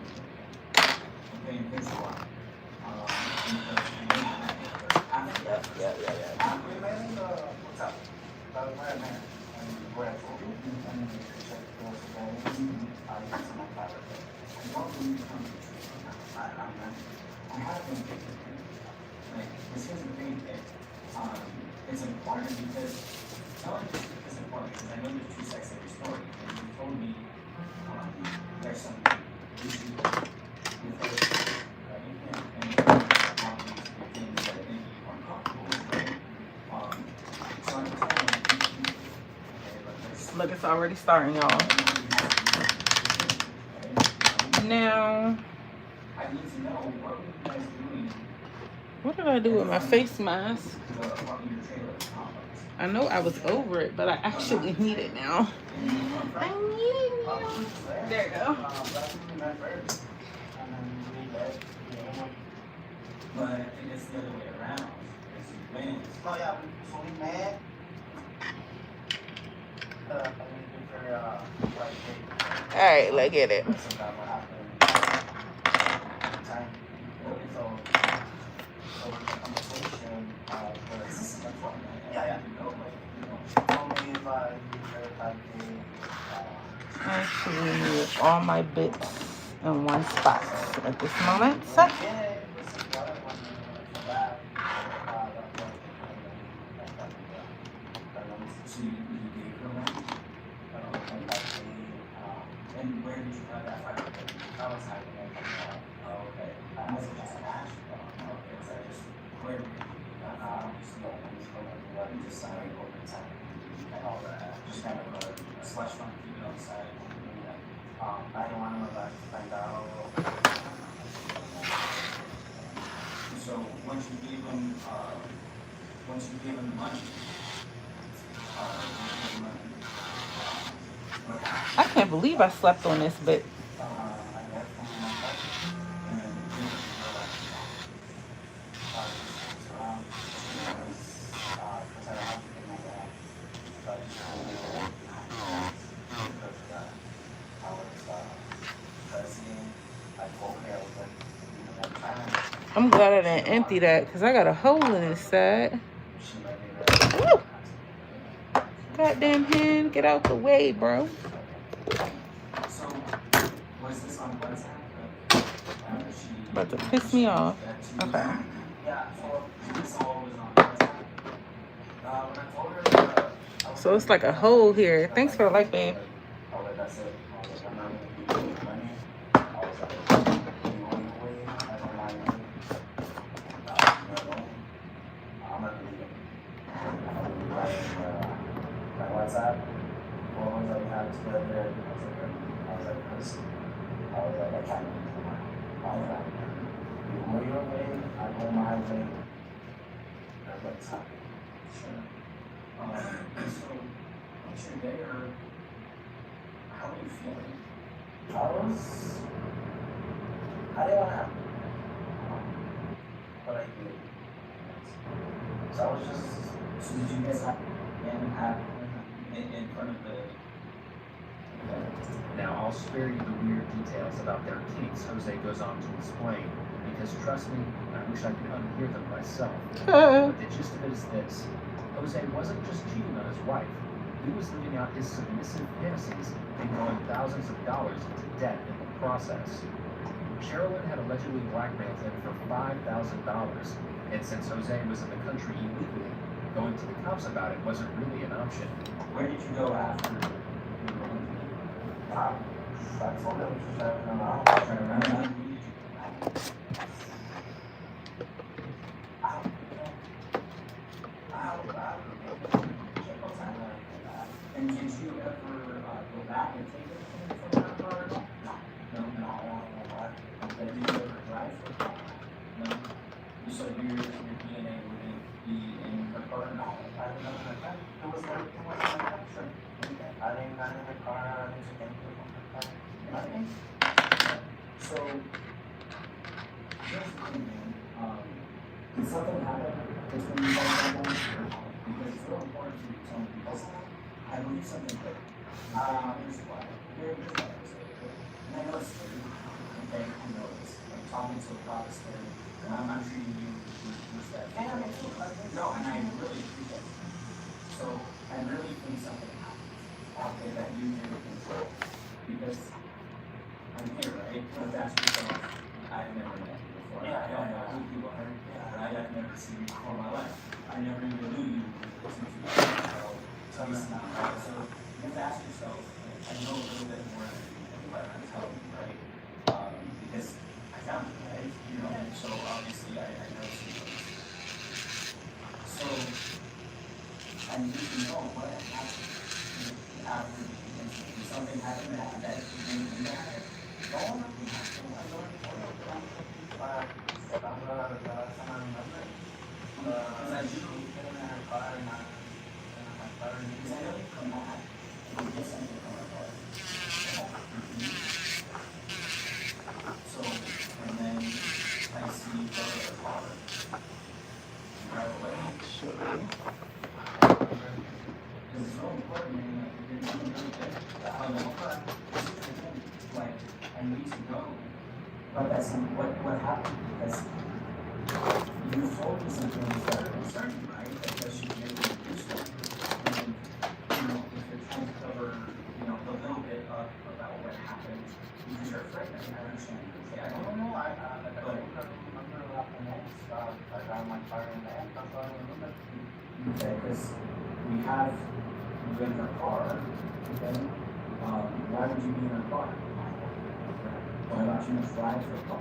This is the thing that it's important because not only just it's important because I know there's two sides to your story, and you told me there's some issues with it, and things that make you uncomfortable with it. So I'm telling you, Look, it's already starting, y'all. Now, I need to know what were you guys doing. What did I do with my face mask? I know I was over it, but I actually need it now. I need it now. There you go. But I think it's the other way around. It's you win. Oh yeah, so we met. Alright, let's get it. I actually need all my bits in one spot at this moment. So. And where did you have that fight? I was hiding it. Oh, okay. I was just ash. Okay, so I just where did you just sign over time and all that. Just kind of a slush fund, keep it on the side. I don't want to find out. So once you gave him the money, I can't believe I slept on this bit. I'm glad I didn't empty that because I got a hole in this side. Woo! Goddamn hand, get out the way, bro. About to piss me off. Okay. So it's like a hole here. Thanks for the like, babe. Now, I'll spare you the weird details about their case Jose goes on to explain, because trust me, I wish I could unhear them myself. But the gist of it is this: Jose wasn't just cheating on his wife, he was living out his submissive fantasies and throwing thousands of dollars into debt in the process. Sherilyn had allegedly blackmailed him for $5,000, and since Jose was in the country illegally, going to the cops about it wasn't really an option. Where did you go after? I told him to shut him out. And did you ever go back and take it from that car at all? No. But did you ever drive the car? No. You said your DNA wouldn't be in her car? No. I didn't know that. It was like sure. I didn't in the car. I didn't take anything from her car. Nothing. So here's the thing, man. Did something happen between you guys that night? Because it's real important for you to tell me, because I believe something could. Here's why. Here's why I say it. And I know it's scary. Okay, I know this. I'm talking to a cop is scary. And I'm treating you with respect. And I'm no, and I really appreciate it. So I really think something happened out there that you never control. Because I'm here, right? Because that's yourself. I've never met you before. Yeah, I don't know who you are. Yeah, I've never seen you before in my life. I never even knew you until you tell me now, right? So you have to ask yourself, I know a little bit more than what I'm telling you, right? Because I found it, right? You know, and so obviously I know some things. So I need to know what happened after the incident. Did something happen that you didn't do that? So, and then I see you go to the car. You drive away. Because it's so important, man. You're doing really good. Like, I need to go. But that's what happened, because you told me some things that are concerning, right? Because you made me do something. And, if you're trying to cover, a little bit up about what happened, because you're afraid, I understand. Okay, I don't know. I got my car in there. Okay, because we have you in her car, okay? Why would you be in her car? Why don't you drive her car?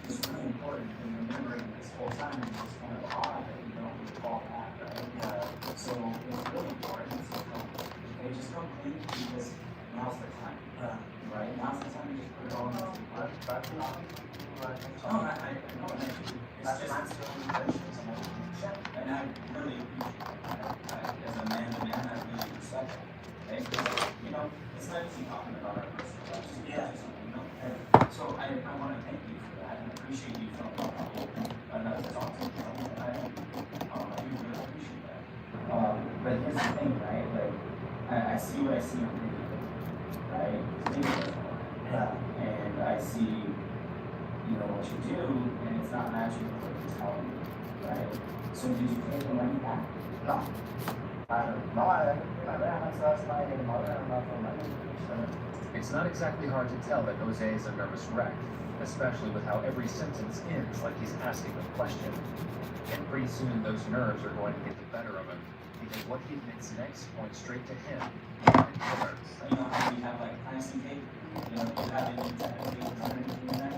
It's really important in remembering this whole time. It's kind of odd that you don't recall that, right? So it's really important to come. Okay, just come clean, because now's the time. Right? Now's the time to just put it all in the blood. Oh, I know, and it's just and I really appreciate that. As a man to man, I really respect it. Okay? It's not easy talking about our personal lives. Yeah. So I want to thank you for that and appreciate you for open enough to talk to me. I do really appreciate that. But here's the thing, right? Like, I see what I see on video, right? I see, you know, what you do, and it's not matching what you're telling me, right? So did you pay the money back? No. I ran last night and mother and not for money. It's not exactly hard to tell that Jose is a nervous wreck, especially with how every sentence ends like he's asking a question. And pretty soon those nerves are going to get the better of him, because what he admits next points straight to him and killer. You know how we have like plans and tape? You know, do you have any technical papers or anything in there?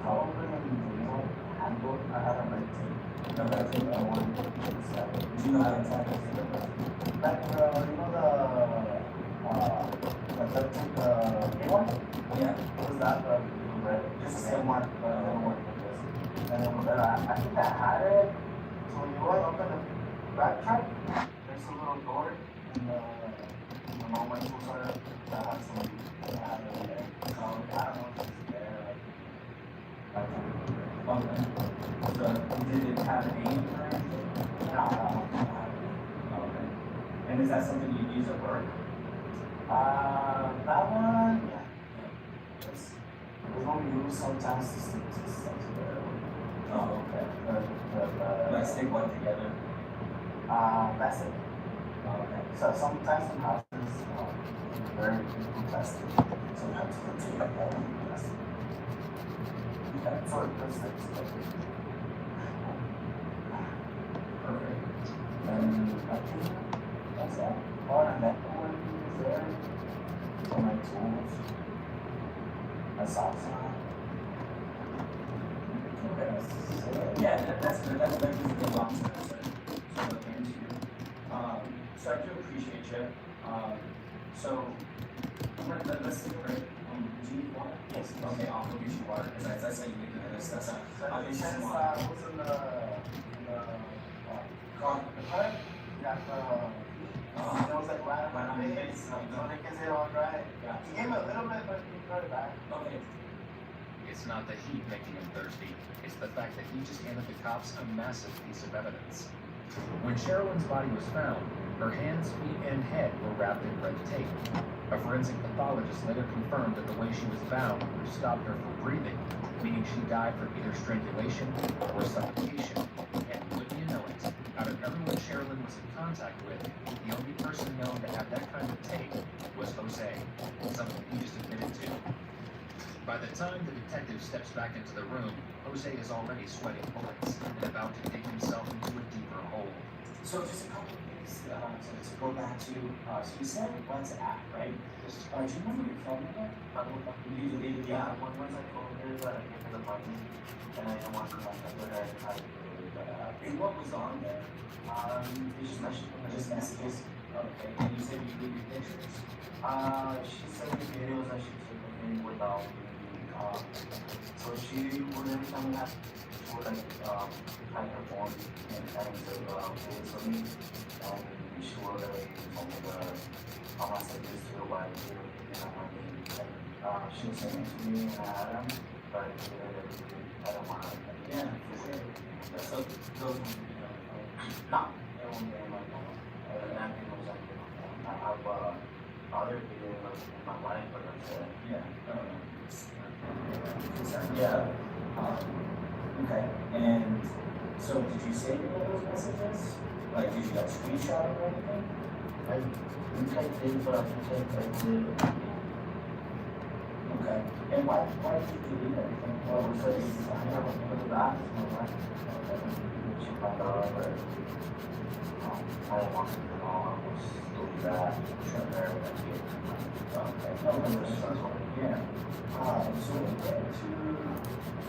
Probably in the handbook, I have a red tape. No, but I think I want to do you know how to type it? Like, you know the big one? Yeah. What was that? The red? Just the same one, but I don't want to do this. And then I think I had it. So when you open the backtrack, there's a little door in the moment you sort of that has some, I have it there. So I don't know if it's there. Okay. So did it have a name or anything? No. Okay. And is that something you use at work? That one, yeah. It's what we use sometimes to stick to stuff together. Oh, okay. Like stick one together? That's it. Okay. So sometimes in houses, very plastic. So you have to put it like that in plastic. Yeah, so that's it. Perfect. And I think that's all. All the metal one is there. For my tools. My socks on. Okay. Yeah, that's good. That gives a good long term to look into. So I do appreciate you. So let's take a break. Do you need water? Yes. Okay, I'll go get you water because I said you need this. That's not. I'll get you some water. What's in the car? Yeah, there was like right on my face. So they can say all right. Yeah. He gave me a little bit, but he got it back. Okay. It's not the heat making him thirsty, it's the fact that he just handed the cops a massive piece of evidence. When Sherilyn's body was found, her hands, feet, and head were wrapped in red tape. A forensic pathologist later confirmed that the way she was bound would have stopped her from breathing, meaning she died from either strangulation or suffocation. And wouldn't you know it, out of everyone Sherilyn was in contact with, the only person known to have that kind of tape was Jose, something he just admitted to. By the time the detective steps back into the room, Jose is already sweating bullets and about to dig himself into a deeper hole. So just a couple of things to go back to. So you said once act, right? Do you remember your phone number? You deleted the app. Once I told her that I gave her the money, and I didn't want to contact with her, I tried to delete the app. And what was on there? It's just messages. Just messages. Okay. And you said you deleted pictures? She sent me videos that she took of me without me. So she would every time we have, she would like hide her phone and trying to videos for me, and she would like tell me how much I used to why you know my name, and she was saying it to me and I had them, but I don't want to. Yeah, for sure. So those ones you know. No, it won't be in my phone. And it was on my phone. I have other videos in my life, but that's it. Yeah. Yeah. Okay. And so did you save any of those messages? Like, did you like screenshot them or anything? I think I did, but I think I did. Okay. And why did you delete everything? Well, because I never put it back to my life. She found out, but I didn't want to do it all. I was doing that. Sure, there, but I did. Okay. No, yeah. So we get to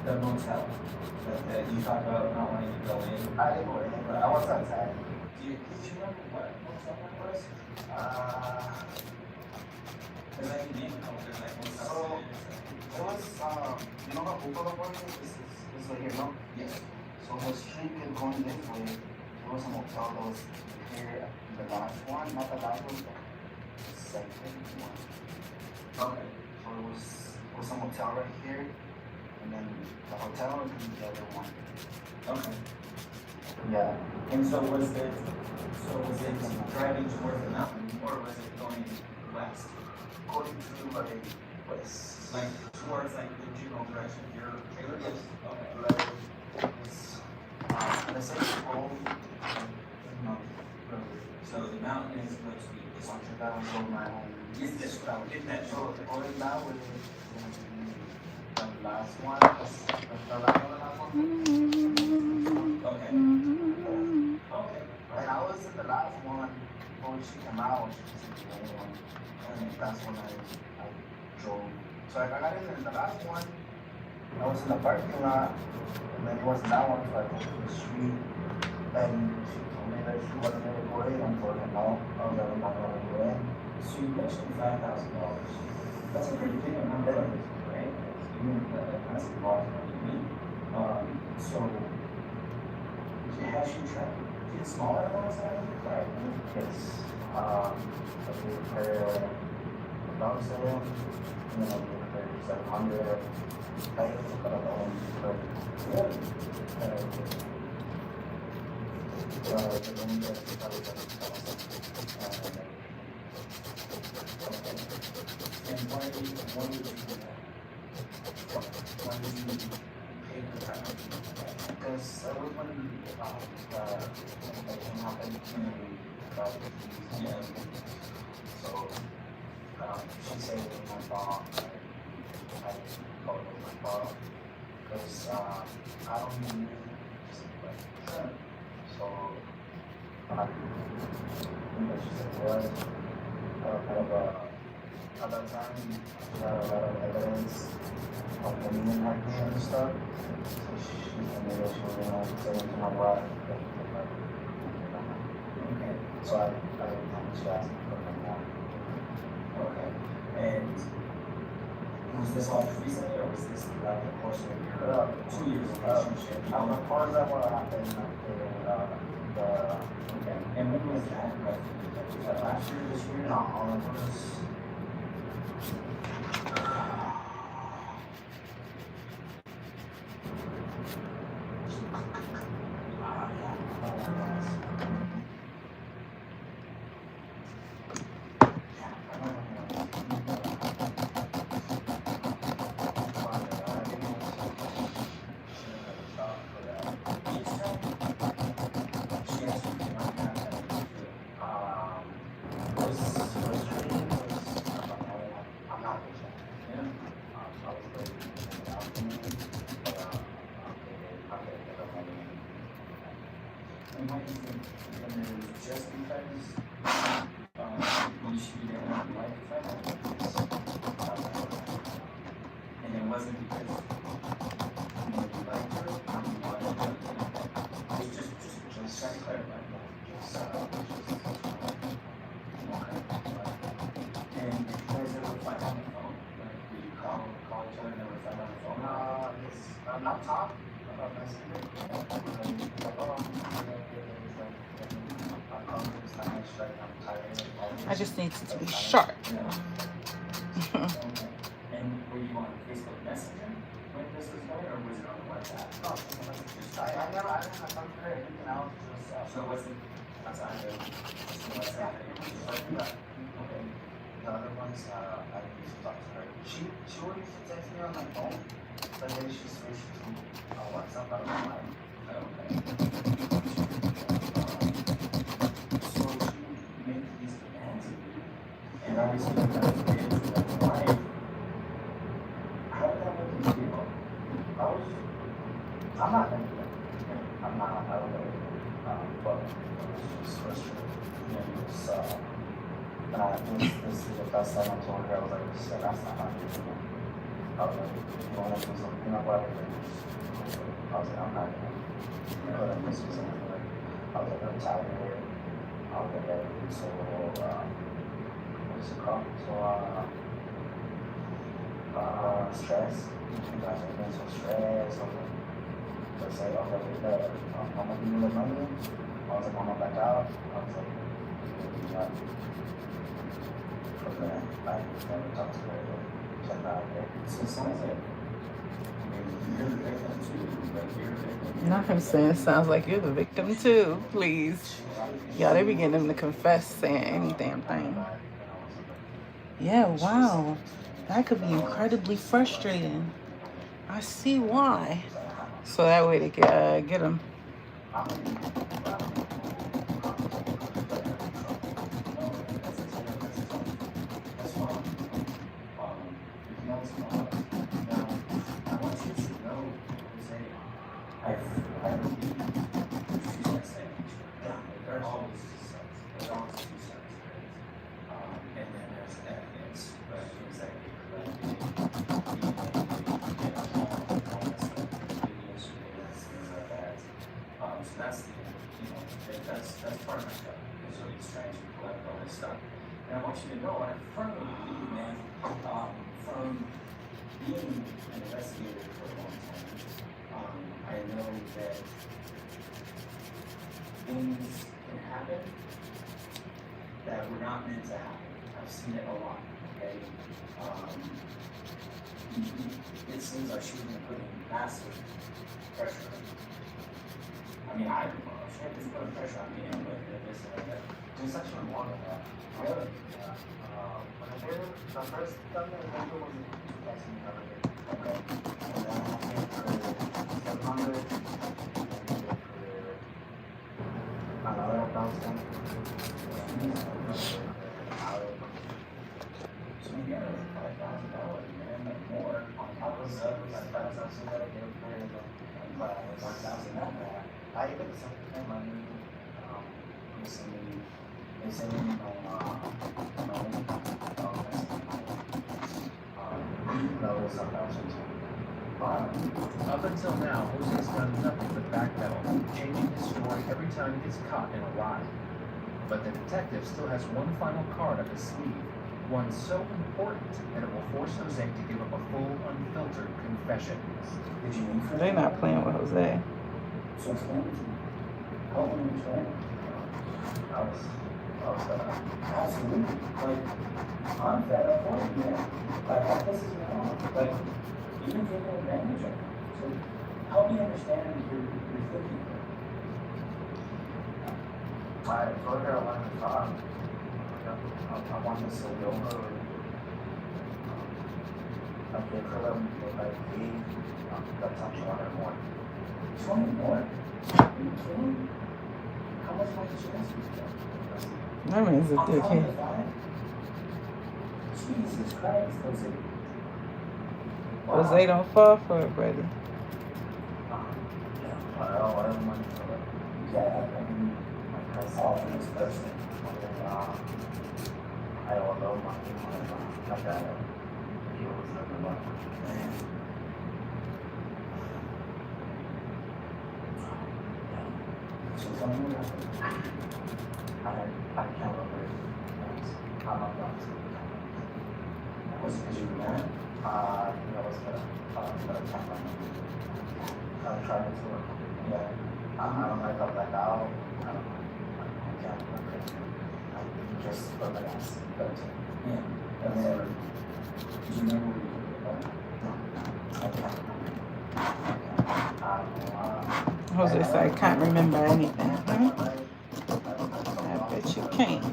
the motel that you talked about not wanting to go in. I didn't go in, but I was outside. Did you remember what motel that was? Because I can name a couple of like motel. So it was you know how Buffalo was? This right here, no? Yes. So the street kept going this way. There was a motel that was here, the last one, not the last one, but the second one. Okay. So it was a motel right here, and then the hotel and then the other one. Okay. Yeah. And so was it So was it driving towards the mountain, or was it going west? Going to like west. Like towards like the general direction of your trailer? Yes. Okay. Like it's let's say roll So the mountain is supposed to be this one. that was on my home. Is this what I would get that? So going that way is gonna be the last one. The last one. Okay. Okay. And I was in the last one when she came out. She was in the other one, and that's when I drove. So like, I got in the last one. I was in the parking lot, and then it wasn't that one, so I went to the street, and she told me that she wasn't gonna go in. I told her no, I was like, I'm not gonna go in. So you mentioned $5,000. That's a pretty big amount of money, right? That's a lot of money. So has she tried to get smaller amounts out of it? Right. Yes. I gave her about 7, and then I gave her 700. I took out all but really? And why would you do that? Why would you pay her that much? Because I was when everything happened to me, yeah. So she said it was my fault. I called it my fault because I don't need like so she said it was kind of at that time she had a lot of evidence of the meaning hacking and stuff. So she told me that she was gonna say it to my wife. Okay. So I she asked me for more. Okay. And was this all recently, or was this throughout the course of your 2 years relationship? Of course, that what happened after okay. And when was that? Was that last year, this year? No, all of us. And why do you think it was just because you didn't want to like finance? And it wasn't because you liked her, you wanted her. It's just trying to clarify. Okay. And did you guys ever fight on the phone? Like, did you call each other and never fight on the phone? Yes, not talk. I just need it to be sharp. And were you on Facebook Messenger when this was going, or was it on WhatsApp? I never had talked to her, anything else. So it wasn't outside of WhatsApp? Okay. The other ones, I used to talk to her. She would used to text me on my phone, but then she switched to WhatsApp. I don't know why. Okay. So she made these demands of you, and obviously you guys were into that life. How did that make you feel? I'm not gonna do that. I'm not, I don't know. But it was just frustrating. Yeah, this is the best time I told her. I was like, this is the last time I'm doing it. I was like, if you want to do something, whatever. I was like, I'm not gonna put up this or something. Like, I was like, I'm tired. I'll get ready. So, what's it called? So, stress. You guys are getting so stressed. I was like, just say, okay, I'm gonna give you the money. I was like, I'm gonna back out. I was like, yeah. From there, I never talked to her again. So it sounds like maybe You're the victim too. Like, you're the victim. Not him saying sounds like you're the victim too. Please. Y'all, they be getting him to confess saying any damn thing. Yeah, wow. That could be incredibly frustrating. I see why. So that way they can get him. That's part of my job. So he's trying to collect all this stuff. And I want you to know, I'm firmly believe, man, from being an investigator for a long time, I know that things can happen that were not meant to happen. I've seen it a lot, okay? It seems like she's been putting massive pressure on me. I mean, I don't know. She had been putting pressure on me and looking at this and like that. There's actually more than that. Really? Yeah. The first time I remember was in 2011. Okay. And then I paid for 700. Another 1,000. So we got $5,000, man, like more. On top of that, we got $5,000 that I gave her. But $1,000 not bad. I even sent them money recently. They sent me no Up until now, Jose's done nothing but backpedal, changing his story every time he gets caught in a lie. But the detective still has one final card up his sleeve, one so important that it will force Jose to give up a full, unfiltered confession. Did you mean for They're not playing with Jose. So explain it to me. Help me understand. I was absolutely, like, I'm fed up for you, man. Like, that pisses me off. Like, you've been taking advantage of me. So, help me understand your thinking. I told her I wanted to talk. I wanted to stay over. I gave her them, like, that's how she wanted more. She wanted more? Are you kidding? How much more did she ask me for? That means a dickhead. Jesus Christ, Jose. Jose don't fall for it, buddy. I don't want to know. Yeah, I mean, that's all from this person. I don't know money. Like that. He was never like, man. So tell me what happened. I can't remember. I'm not going to. Was it because you were mad? I think I was but I can't remember. I tried to work. Yeah. I don't know if I blacked out. I don't know. I can't remember. I just put my ass. Yeah. And then, do you remember what you did about it? No. I can't remember. Jose said, I can't remember anything, huh? I bet you can't.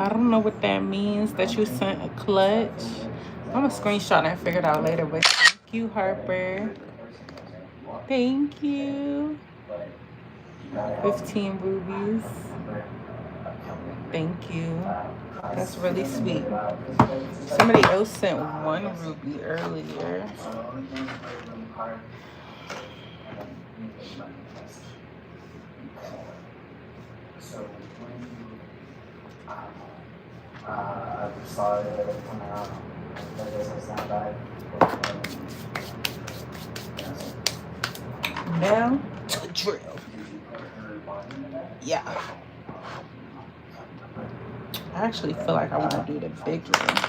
I don't know what that means that you sent a clutch. I'm gonna screenshot and figure it out later, but thank you, Harper. Thank you. 15 rubies. Thank you. That's really sweet. Somebody else sent 1 ruby earlier. So when you, I saw it come out, Now to the drill. Yeah. I actually feel like I want to do the big drill.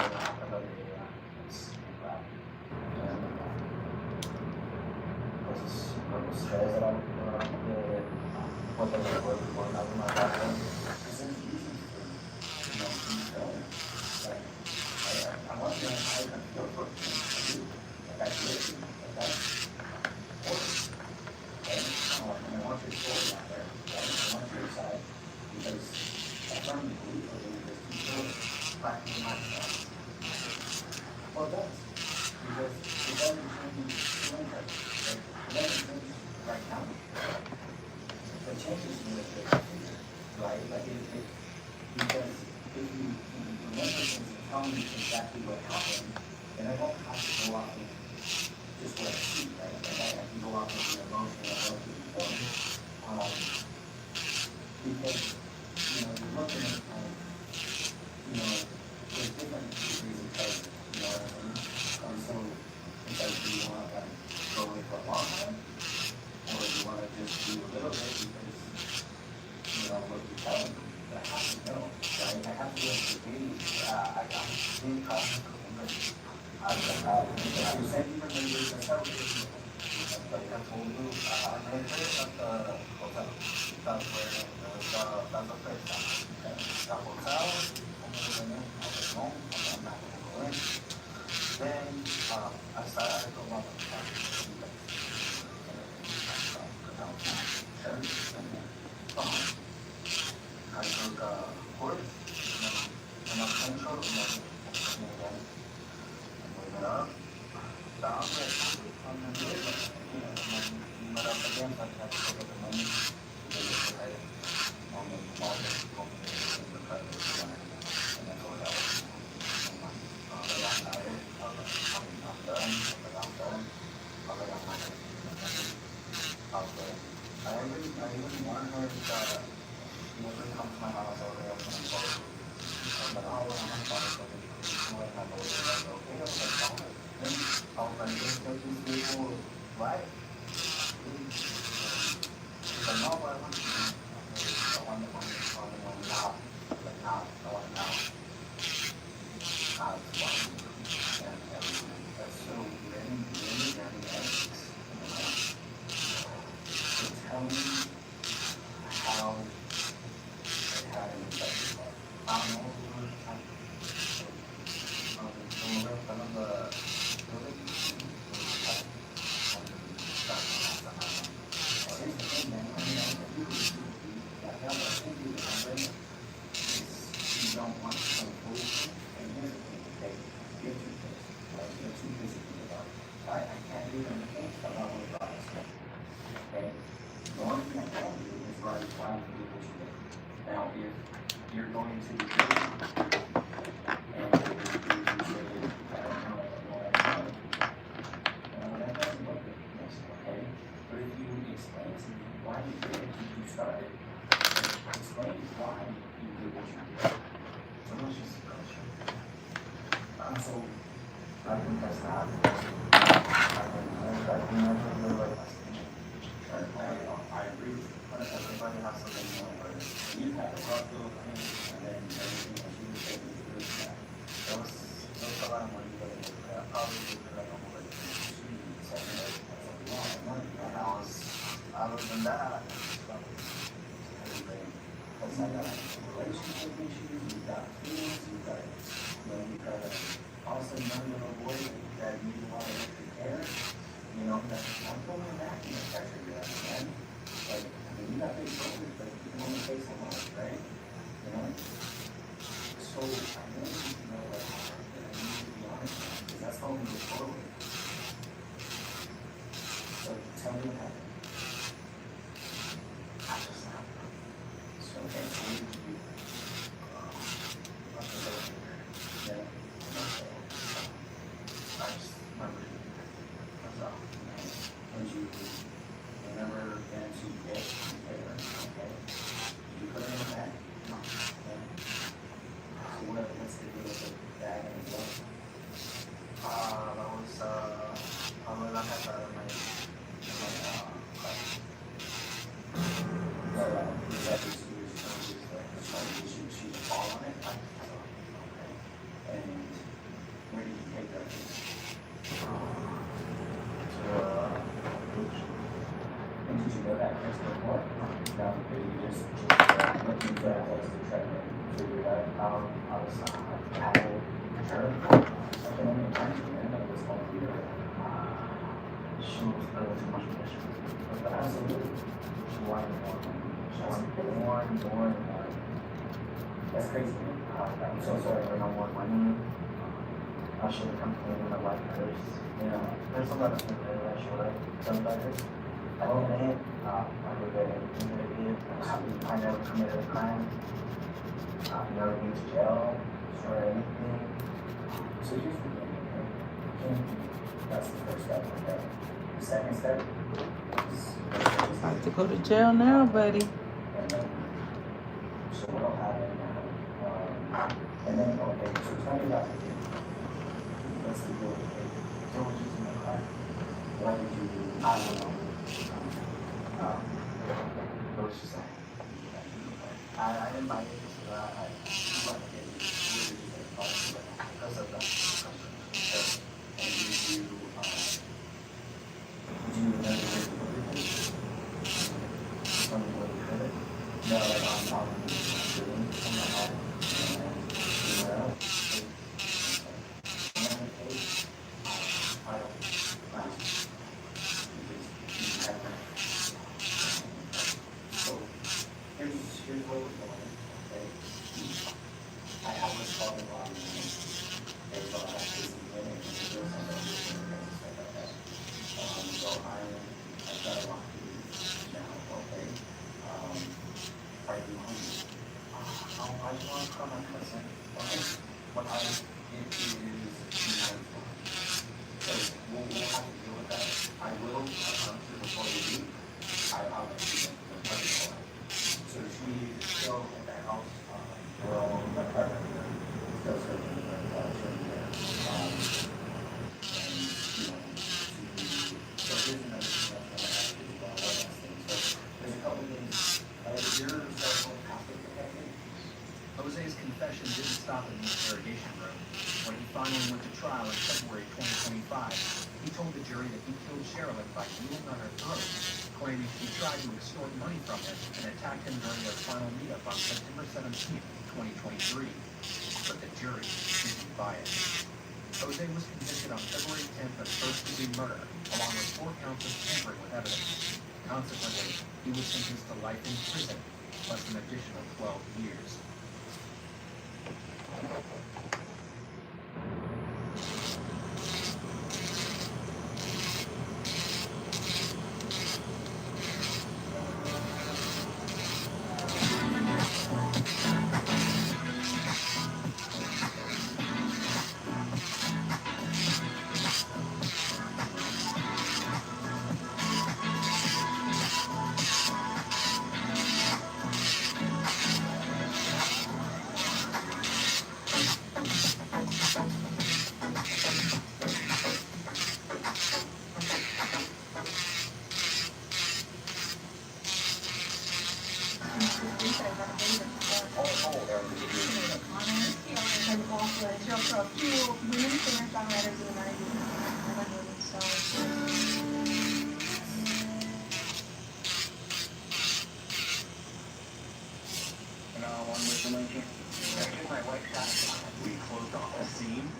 And where did you take that? And did you go that place before? No, you just looking for a place to try to figure out how I was paddle sure. I can only imagine that it was all here. She was under too much pressure. But absolutely. She wanted more. She wanted more and more. That's crazy. I'm so sorry for no more money. I should have come clean with my life first. You know, there's a lot of things that I should have done better. I didn't. I regret everything that I did. I never committed a crime. I never been to jail for anything. So here's the thing. That's the first step. Okay. The second step is About to go to jail now, buddy. so what'll happen now? And then okay, so tell me about the kid. What's the deal with the kid? So what did you do? What did you do? I don't know. What was she saying? I didn't buy it, so I like it. Because of that question. And did you remember everything? Tell me what you heard it. No, like on doing something like that. And you know, I don't so here's where we're going. Okay. I have this problem on me. There's a lot of cases in it, and there's some other things like that. So I've got a lot to do now, okay? Are you hungry? I just want to call my cousin, okay? What I did is, so we'll have to deal with that. I will come to before you leave. I'll let you know. So she's still at the house. We're all in the apartment here. Still searching for so here's another thing I want to ask you about one last thing. So there's a couple things. Your cell phone password protected? Jose's confession didn't stop in the interrogation room. When he finally went to trial in February 2025, he told the jury that he killed Sherilyn by kneeling on her throat, claiming she tried to extort money from him and attacked him during their final meetup on September 17, 2023. But the jury didn't buy it. Jose was convicted on February 10th of first-degree murder, along with 4 counts of tampering with evidence. Consequently, he was sentenced to life in prison, plus an additional 12 years.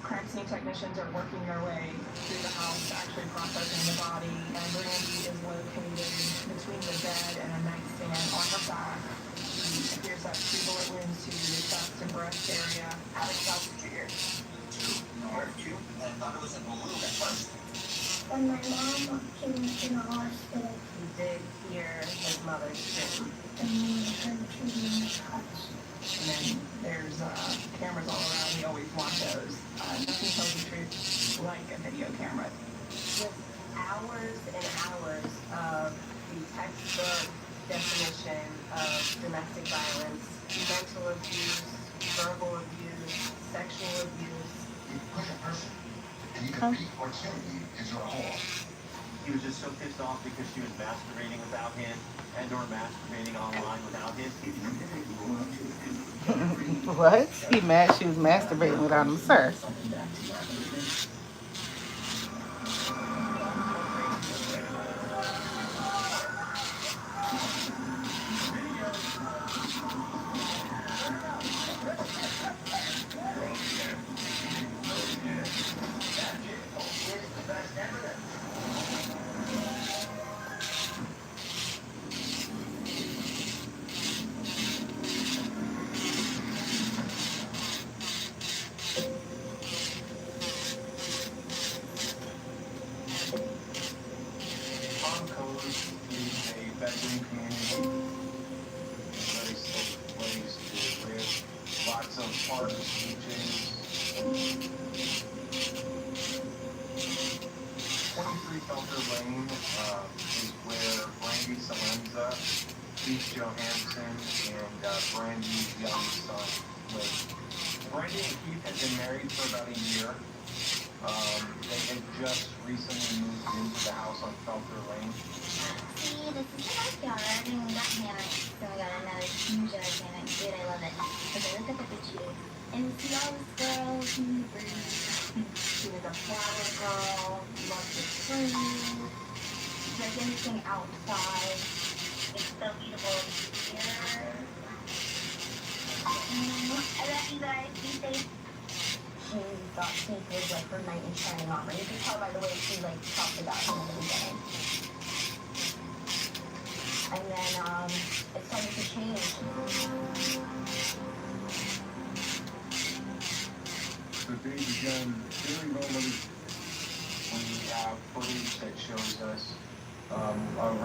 Crime scene technicians are working their way through the house, actually processing the body, and Brandy is located between the bed and a nightstand on her back. She appears to have 2 bullet wounds to the chest and breast area. How many shots did you hear? 2. Where 2? I thought it was a balloon at first. When my mom came into the hospital, You did hear his mother scream. and we heard 2 cuts. And then there's cameras all around. We always want those. Nothing tells the truth like a video camera. With hours and hours of the textbook definition of domestic violence, mental abuse, verbal abuse, sexual abuse. You push a person, and you can beat or kill you is your whole. He was just so pissed off because she was masturbating without him. and/or masturbating online without him. What? He mad she was masturbating without him, sir. Tom Code is a bedroom community, very safe place to live. Lots of parks, beaches. 23 Felter Lane is where Brandy Salenza, Keith Johansson, and Brandy's young son live. Brandy and Keith had been married for about a year. They had just recently moved into the house on Felter Lane. See, this is the backyard, and we got hammocks, so we got another huge ass hammock. Dude, I love it. Okay, look at the pictures. And we see all the squirrels and the birds. She was a flower girl, loves the trees, like anything outside. It's so beautiful here. I love you guys. Be safe. She thought Keith was like her knight in shining armor. You can tell by the way she like talked about him in the beginning. And then it started to change. The day began very normally. We have footage that shows us a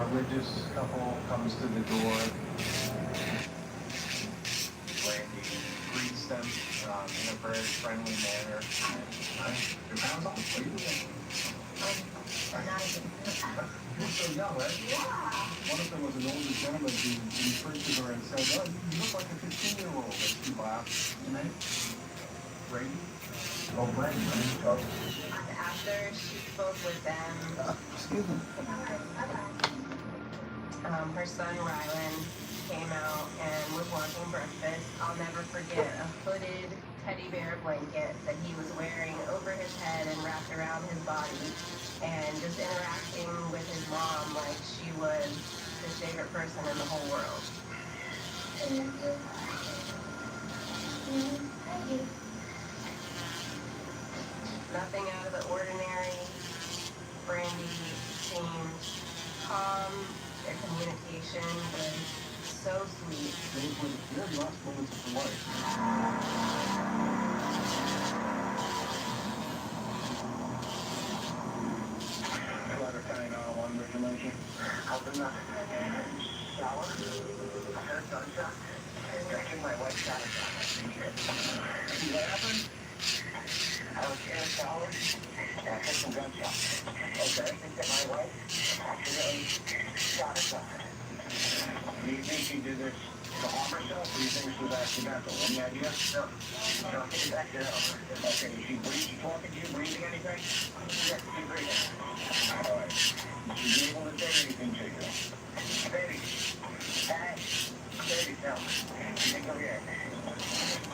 religious couple comes to the door. Randy greets them in a very friendly manner. Your pound's off. What are you doing? You're so young, right? Yeah. One of them was an older gentleman who encouraged her and said, "Oh, you look like a 15-year-old." And she laughed. Name? Brady? Oh, Brady. After she spoke with them, Excuse me. her son Rylan came out and was watching breakfast. I'll never forget a hooded teddy bear blanket that he was wearing over his head and wrapped around his body, and just interacting with his mom like she was his favorite person in the whole world. Nothing out of the ordinary. Brandy seemed calm. Their communication was so sweet. Those were the very last moments of her life. Letter carrying on one information. Up in the shower. I heard gunshot. Drinking my wife shot a shot. See what happened? I was in the shower. And I heard some gunshots. Okay. I think that my wife accidentally shot herself. Do you think she did this to harm herself, or do you think this was accidental? Any idea? No. No, I think it's accidental. Okay, is she breathing, talking to you, breathing anything? Yes, she's breathing. All right. Is she able to say anything to you? Baby. Hey. Baby, tell me. You think I'm here?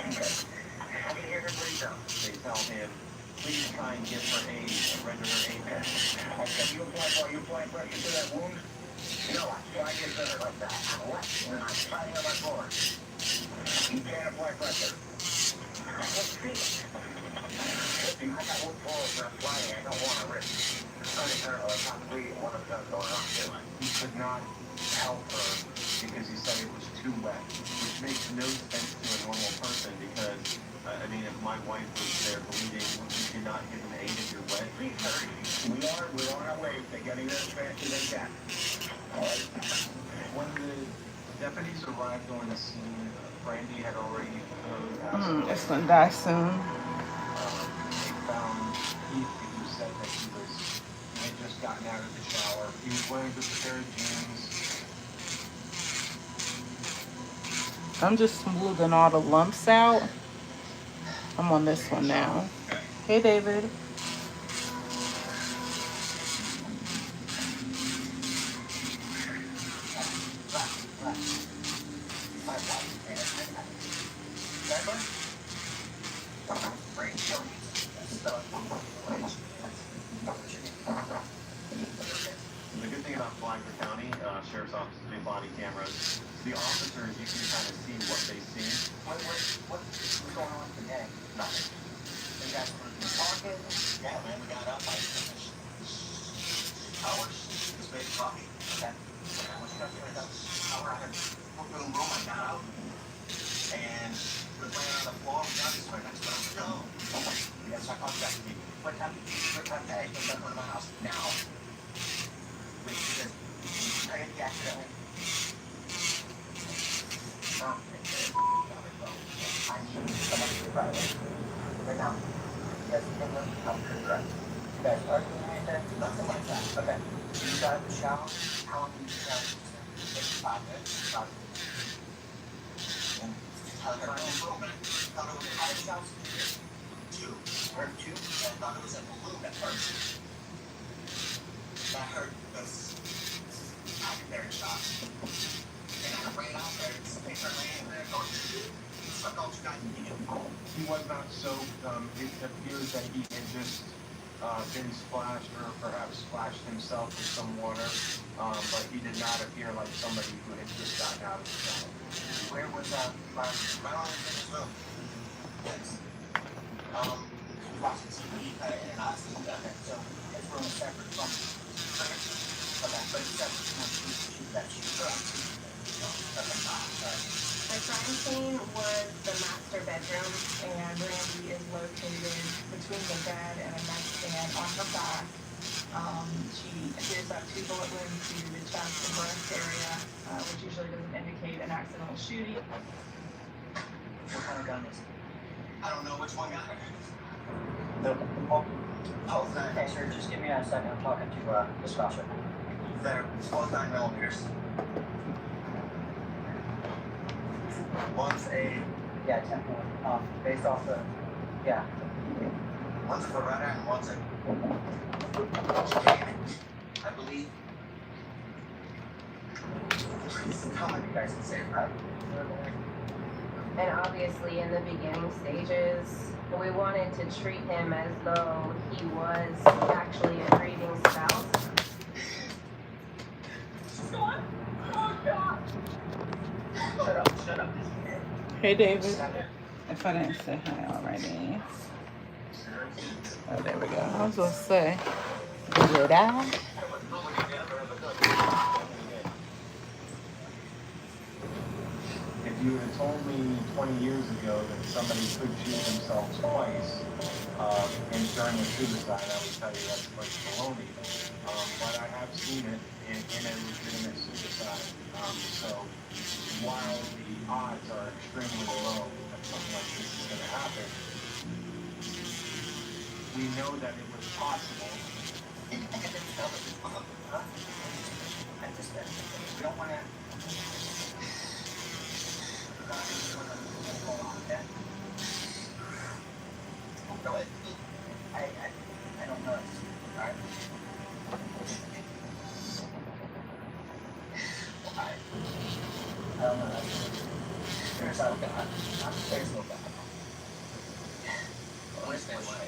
Okay. I can hear her breathe out. They tell him, please try and give her aid and render her aid. Okay, you apply pressure to that wound? No, I can't get better like that. What? I'm fighting on my floor. You can't apply pressure. I can't feel it. Listen, I got one floor that's flying. I don't want to risk hurting her or possibly one of them going on too. He could not help her because he said it was too wet, which makes no sense to a normal person because, I mean, if my wife was there bleeding, would you not give an aid if you're wet? Please hurry. We're on our way. They're getting there as fast as they can. All right. When the deputies arrived on the scene, Brandy had already proposed. It's gonna die soon. They found Keith, who said that he had just gotten out of the shower. He was wearing just a pair of jeans. I'm just smoothing all the lumps out. I'm on this one now. Hey, David. my wife and remember? Great, that's the wage. The good thing about Flagler County Sheriff's Office doing body cameras, the officers, you can kind of see what they see. What's going on today? Nothing. You guys were talking? Yeah, man, we got up. I finished hours. Just made coffee. Okay. What you guys doing? Hour. I had boom, I got out. And we're laying on the floor. We got this right next to us. No. We got to check on that. What time? Hey, don't go to my house now. Wait, because I get the accidentally. I need someone to be right right now. Yes, I'm correct. You guys arguing or anything? Nothing like that. Okay. You got the shower? How long do you shower? Maybe 5 minutes. 5 minutes. And tell her in the room, man. Thought it was a high shower. 2. Heard 2? I thought it was a balloon at first. I heard this. I can bear a shot. And I ran out there. They started laying there going, suck all you guys need. He was not soaked. It appears that he had just been splashed or perhaps splashed himself with some water, but he did not appear like somebody who had just gotten out of the shower. Where was right on in his room? Yes. Watching TV in an oxygen. Okay, so his room is separate from okay, but it's separate from that sheet. The crime scene was the master bedroom, and Brandy is located between the bed and a nightstand on her back. She appears to have 2 bullet wounds to the chest and breast area, which usually doesn't indicate an accidental shooting. What kind of gun is it? I don't know which one got her. Oh, okay, sir, just give me a second. I'm talking to the Scotcher. They're both 9mm. One's a... Yeah, 10 point. Based off the... Yeah. One's a Beretta and one's a... I believe. Please tell me you guys can say it right. And obviously in the beginning stages, we wanted to treat him as though he was actually a grieving spouse. Oh, God. Shut up. Hey, David. If I didn't say hi already. Oh, there we go. I was going to say, did I? If you had told me 20 years ago that somebody could shoot themselves twice and during a suicide, I would tell you that's like baloney. But I have seen it in a legitimate suicide. So while the odds are extremely low that something like this is going to happen, we know that it was possible. We don't want to... Go ahead. I don't know. Alright? I don't know. There's no God. There's no God. I understand why.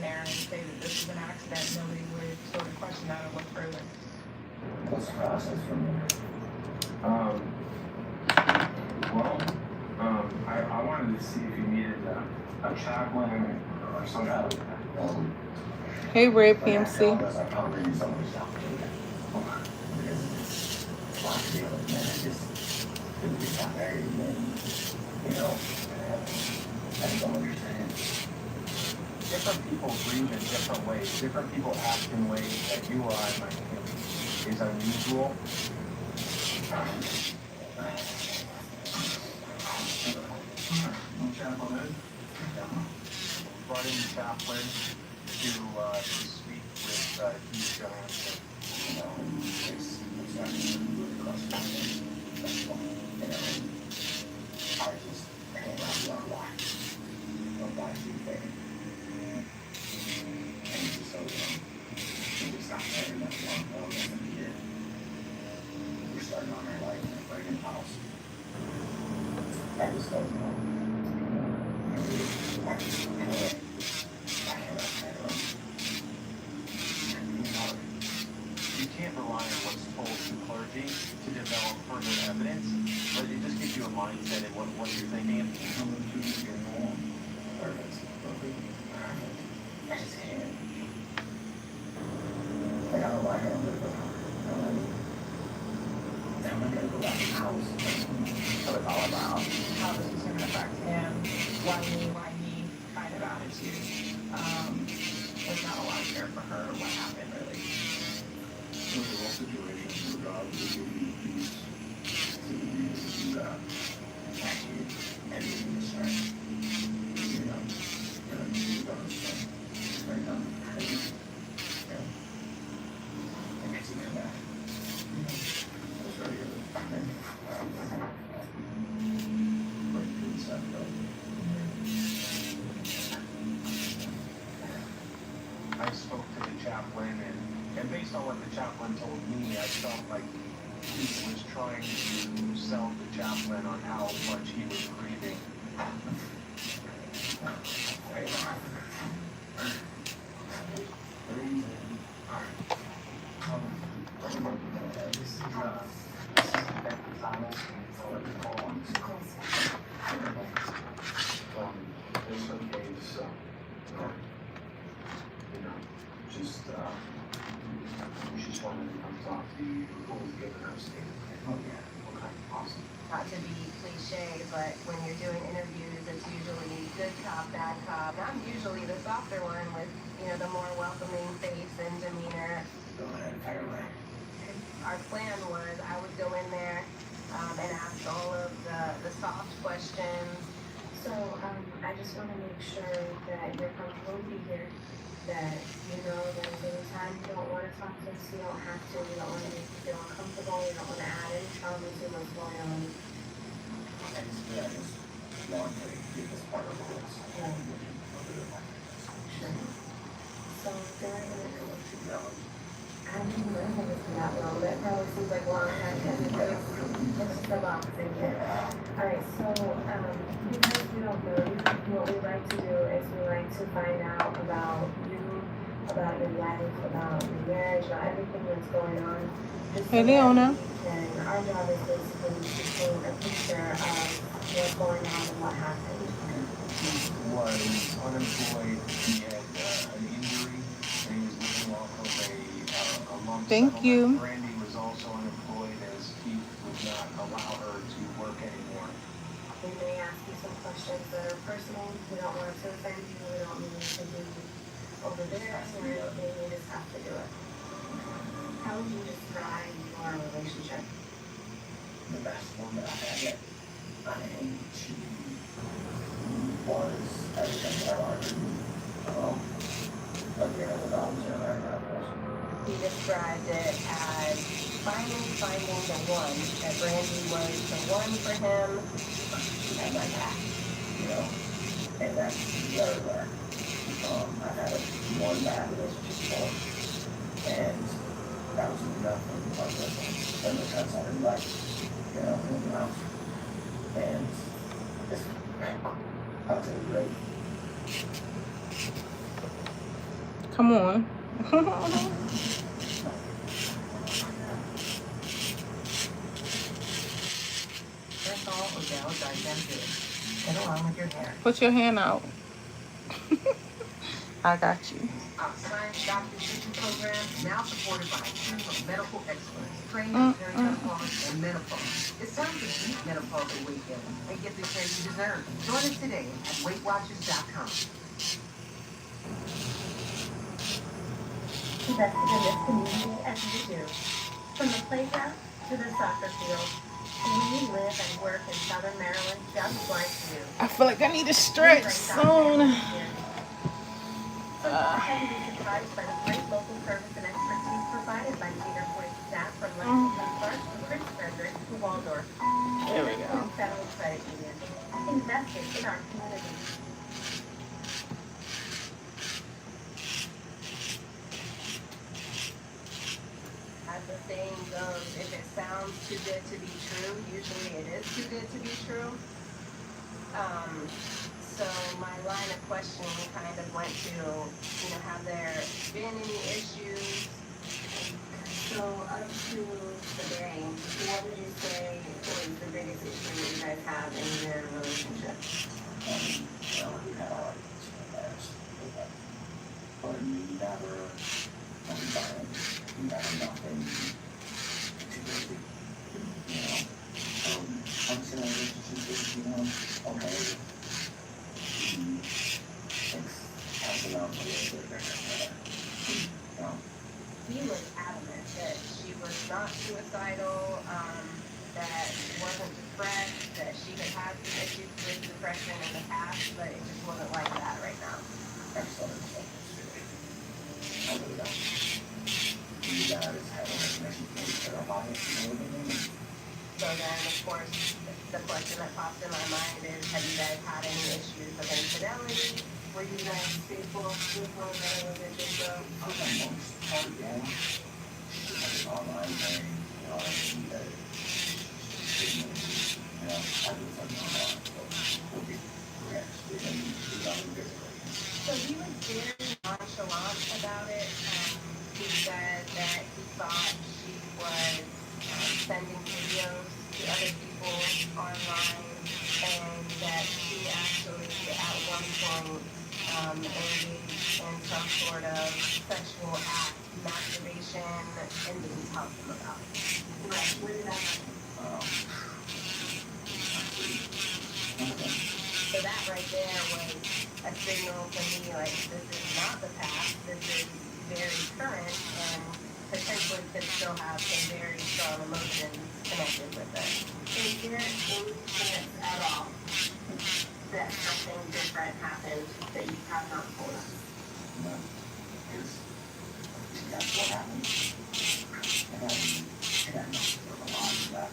There and say that this is an accident, nobody would sort of question that or look further. What's the process from there? I wanted to see if you needed a chaplain or some kind of... Hey, Ray PMC. I probably need someone to talk to me. Because it's not to deal with, man. I just we got married and then, you know, I don't understand. Different people grieve in different ways. Different people act in ways that you or I might think is unusual. Brought in the chaplain to speak with Keith Johansson. You know, it's starting to really cross That's fine. You know, I just can't wrap around why. Or why she there. And it's just so young. We just not married not long ago, less than a year. We're starting on our life in a brand new house. I just don't know. I just can't. I can't wrap my head around it. It's hard. You can't rely on what's told to clergy to develop further evidence, but it just gives you a mindset in what you're thinking. I'm going to just get home. Perfect. I just can't. Like, I don't like it. I'm not gonna go back to the house. So it's all about How this is gonna affect him, why me kind of attitude. There's not a lot here for her, what happened really. So the whole situation, your God will give you peace to do that. Actually, everything is right. You know, you've got to start right now. Yeah. It makes you come back. That's right here. Like, good stuff, though. I spoke to the chaplain, and based on what the chaplain told me, I felt like he was trying to sell the chaplain on how much he was grieving. It's okay, so, you know, just wanted to come talk to you. Who's giving her statement? Oh, yeah. Okay, awesome. Not to be cliche, but when you're doing interviews, it's usually good cop, bad cop. I'm usually the softer one with, the more welcoming face and demeanor. Go ahead, fire away. Our plan was I would go in there and ask all of the soft questions. So, I just want to make sure that you're comfortable to be here. That you know that if any time you don't want to talk to us, you don't have to. We don't want to make you feel uncomfortable. We don't want to add any trauma to what's going on. I just want to get this part of this. Sure. So, during I didn't know it was that long. That probably seems like a long time because it's just a boxing kit. Alright, so because we don't know you, what we like to do is we like to find out about you, about your life, about your marriage, about everything that's going on. Just Hey, so that Leona. our job is basically to paint a picture of what's going on and what happened. He was unemployed, he had an injury, and he was living off of a lump Thank settlement. you. Brandy was also unemployed as he would not allow her to work anymore. We may ask you some questions that are personal. We don't want to offend you. We don't mean to be overbearing. We just have to do it. How would you describe your relationship? The best one that I had yet. I mean, she was everything that I wanted. Again, the dogs are right now. He described it as finally finding the one, that Brandy was the one for him. And my back, and that's everywhere. I've had one bad relationship before, and that was nothing like this one. In the sense I didn't like, in the house. And it's, I would say great. Come on. Menthol Odell Digestive. Get along with your hair. Put your hand out. I got you. Our science doctor teaching program now supported by a team of medical experts trained in perimenopause and menopause. It's time to beat menopausal weight gain and get the care you deserve. Join us today at WeightWatchers.com. Invested in this community as you do. From the playground to the soccer field, we live and work in Southern Maryland just like you. I feel like I need to stretch soon. So go ahead and be surprised by the great local service and expertise provided by Cedar Point staff from Lexington Park to Pritzker in our community. As the saying goes, if it sounds too good to be true, usually it is too good to be true. So my line of questioning kind of went to, have there been any issues? So up to today, what would you say was the biggest issue that you guys have in your relationship? Well, we had our arguments in the past, but we never violent. We never nothing too crazy. Obviously our relationship is, okay. It's passing out a little bit better. He was adamant that she was not suicidal, that she wasn't depressed, that she had had some issues with depression in the past, but it just wasn't like that right now. Excellent. I really don't. You guys have a recognition for terrifying, So then, of course, the question that popped in my mind is, have you guys had any issues of infidelity? Were you guys faithful with one another when they did go? Yeah. She has an online thing, she does. I do something online, so we'll be correct. She's not in good grades. So he was very nonchalant about it. He said that he thought she was sending videos to other people online, and that she actually at one point engaged in some sort of sexual act, masturbation, and didn't tell him about it. Right, where did that happen? So that right there was a signal to me, like, this is not the past, this is very current, and potentially could still have some very strong emotions connected with it. Is there any chance at all that something different happened that you have not told us? No. That's what happened. And I know there was a lot of that.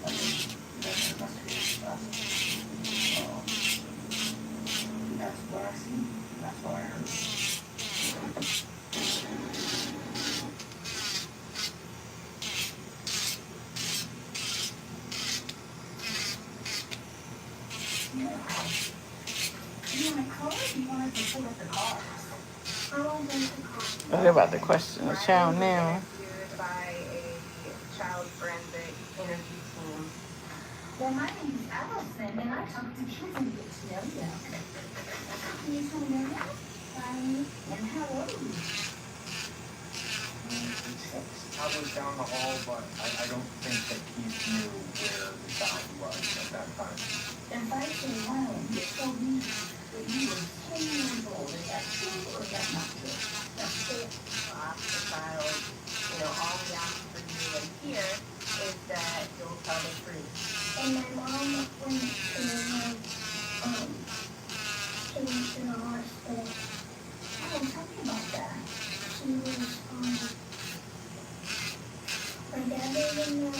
I mean, there's an investigation last. That's what I see. That's what I heard. You want a car? You want us to pull up the cars? I want them to call. They're about to question the child now. By a child forensic interview team. Well, my name is Allison, and I talk to kids and get to know them. Please come in. Fine. And how old are you? I was down the hall, but I don't think that he knew where the child was at that time. If I say wow, you told me that you were 10 years old. Is that true or is that not true? That's it. Ask the child, all we ask for you and here is that you'll tell the truth. And my mom went to the hospital. Oh, tell me about that. She was, my dad was in the,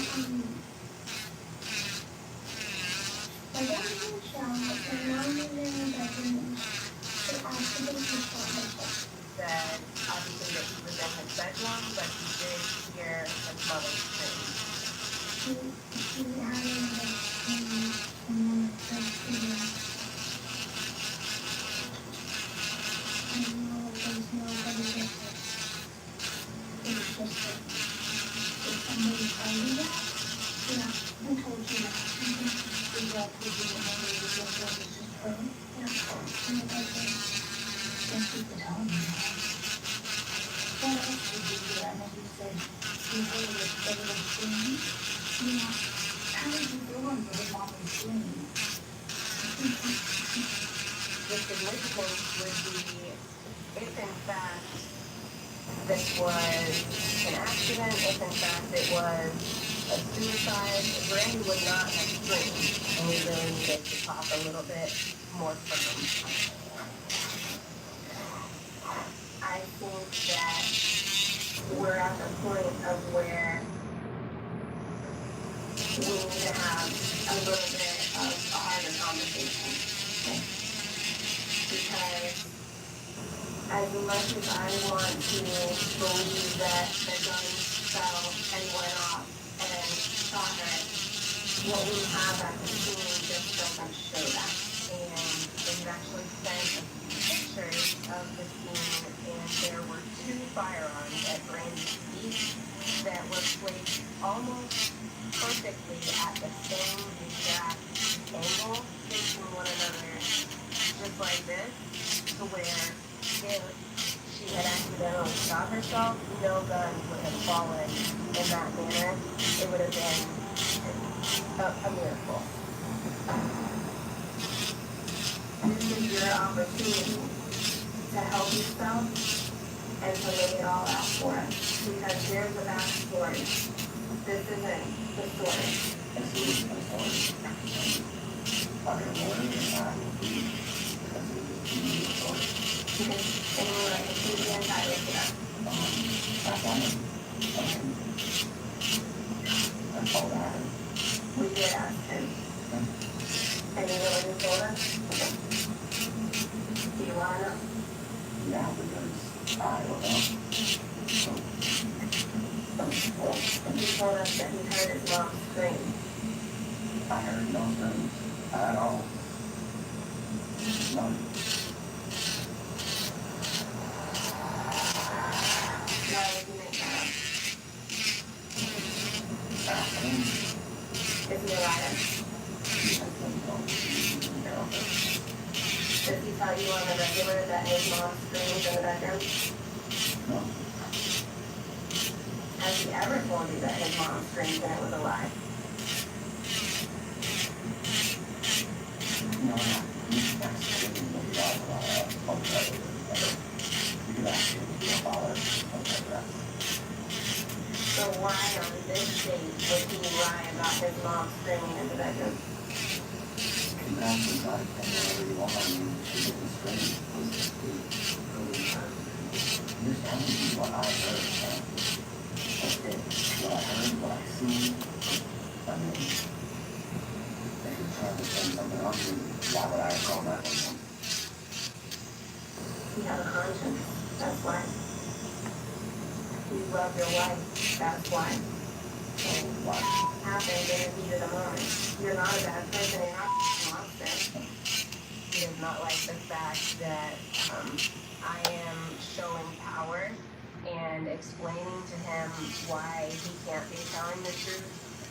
my dad was in the shower, my mom was in the bedroom. She accidentally shot herself. Said, obviously, that he was in his bedroom, but he did hear his mother scream. She had a and then it started to I know there's nobody with her. It's just that if somebody told you that, yeah, who told you that? Is that what you remember the girl was just her? Yeah, and I said, then people tell me that. What else did you do? And then you said, you heard it, they were screaming. Yeah, how did you go on with mom and screaming? The significance would be, if in fact this was an accident, if in fact it was a suicide, Brandy would not have screamed, and we really needed to talk a little bit more from him. I think that we're at the point of where we need to have a little bit of a harder conversation. Because as much as I want to believe that the gun fell and went off and shot her, what we have at the scene just doesn't show that. And they've actually sent a few pictures of the scene, and there were 2 firearms at Brandy's feet that were placed almost perfectly at the same exact angle, facing one another, just like this, to where if she had accidentally shot herself, no gun would have fallen in that manner. It would have been a miracle. This is your opportunity to help yourself and to lay it all out for us. Because there's a backstory. This isn't the story. Anyone I can see the entire here. We did ask him. And you know what he told us? Do you want to know? Yeah, because I don't know. He told us that he heard his mom scream. I heard no screams at all. None. Why would you make that up? Is he a liar? Does he tell you on the regular that his mom screams in the bedroom? No. Has he ever told you that his mom screamed and it was a lie? No, no. You can ask him if your father. So why on this date would he lie about his mom screaming in the bedroom? You can ask him about it whenever you want. I mean, she didn't scream. You're telling me what I heard, man. Okay, what I heard, what I seen. I mean, if you're trying to say something on me, why would I call that one? You have a conscience, that's why. You love your wife, that's why. And what happened in the heat of the moment. You're not a bad person, you're not a monster. He does not like the fact that I am showing power and explaining to him why he can't be telling the truth.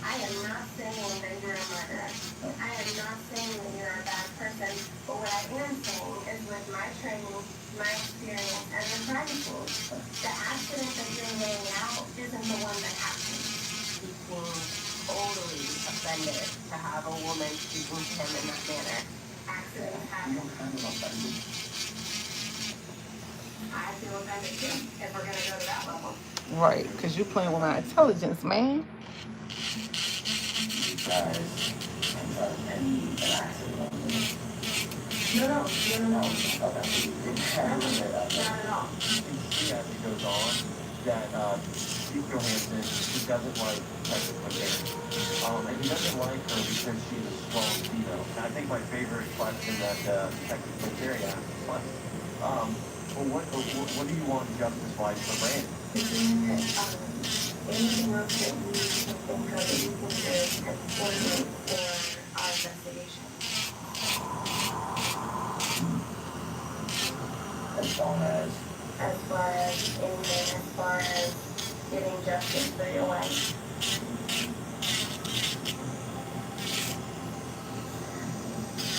I am not saying that you're a murderer. I am not saying that you're a bad person. But what I am saying is with my training, my experience, and the practicals, the accident that you're laying out isn't the one that happened. He seems totally offended to have a woman speaking to him in that manner. Accidents happen. I feel offended too, if we're gonna go to that level. Right, because you playing with my intelligence, man. No. Not at all. You can see as it goes on that Steve Johansson, he doesn't like Technical Terry. And he doesn't like her because she's a strong female. And I think my favorite question that Technical Terry asked was, well, what do you want justice-wise for Brandy? Anything else that you can think of that you think is important for our investigation? As far as anything, as far as getting justice for your wife.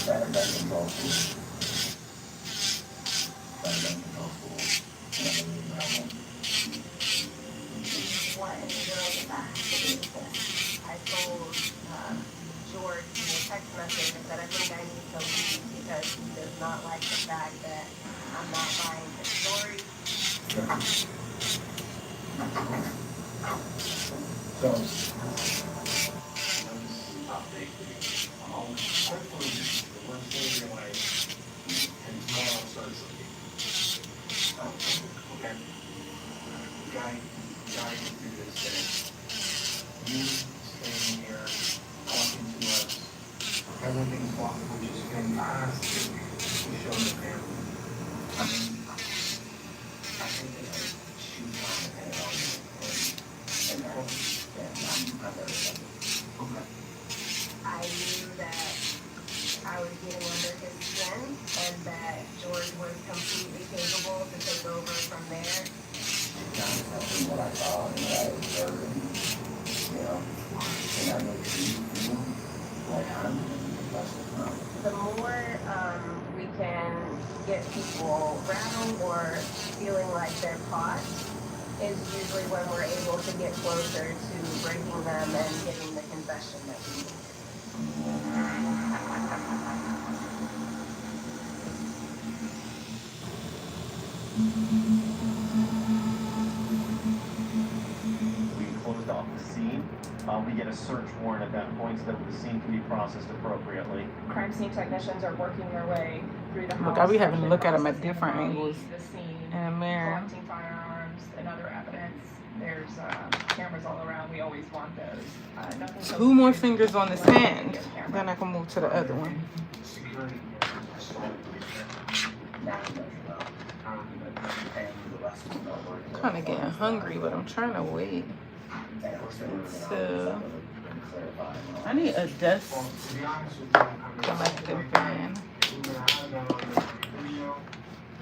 What in the world does that have to do with this? I told George in a text message that I think I need to leave because he does not like the fact that I'm not buying his story. So, hopefully, the worst day of your life, and tomorrow starts looking. Okay? Guy, do this thing. You staying here, talking to us, everything's which is fantastic to show the family. I mean, I think that she was trying to pay it all and hope that I'm very happy. Okay. I knew that I was getting under his skin and that George was completely capable to take over from there. That's what I saw and what I observed, you know, and that makes you feel like I'm the more we can get people rattled or feeling like they're caught is usually when we're able to get closer to breaking them and getting the confession that we need. We closed off the scene. We get a search warrant at that point so that the scene can be processed appropriately. Crime scene technicians are working their way through the house. Look, I'll be having to actually look at them at processing different the body, angles the scene, in a mirror. collecting firearms and other evidence. There's cameras all around. We always want those. Nothing 2 more fingers on this hand, then I can move to the other one. security now you know how you paying the rest of the work. I'm kind of getting hungry, but I'm trying to wait. So I need a desk Well, to be honest with you, I mean, collective like fan.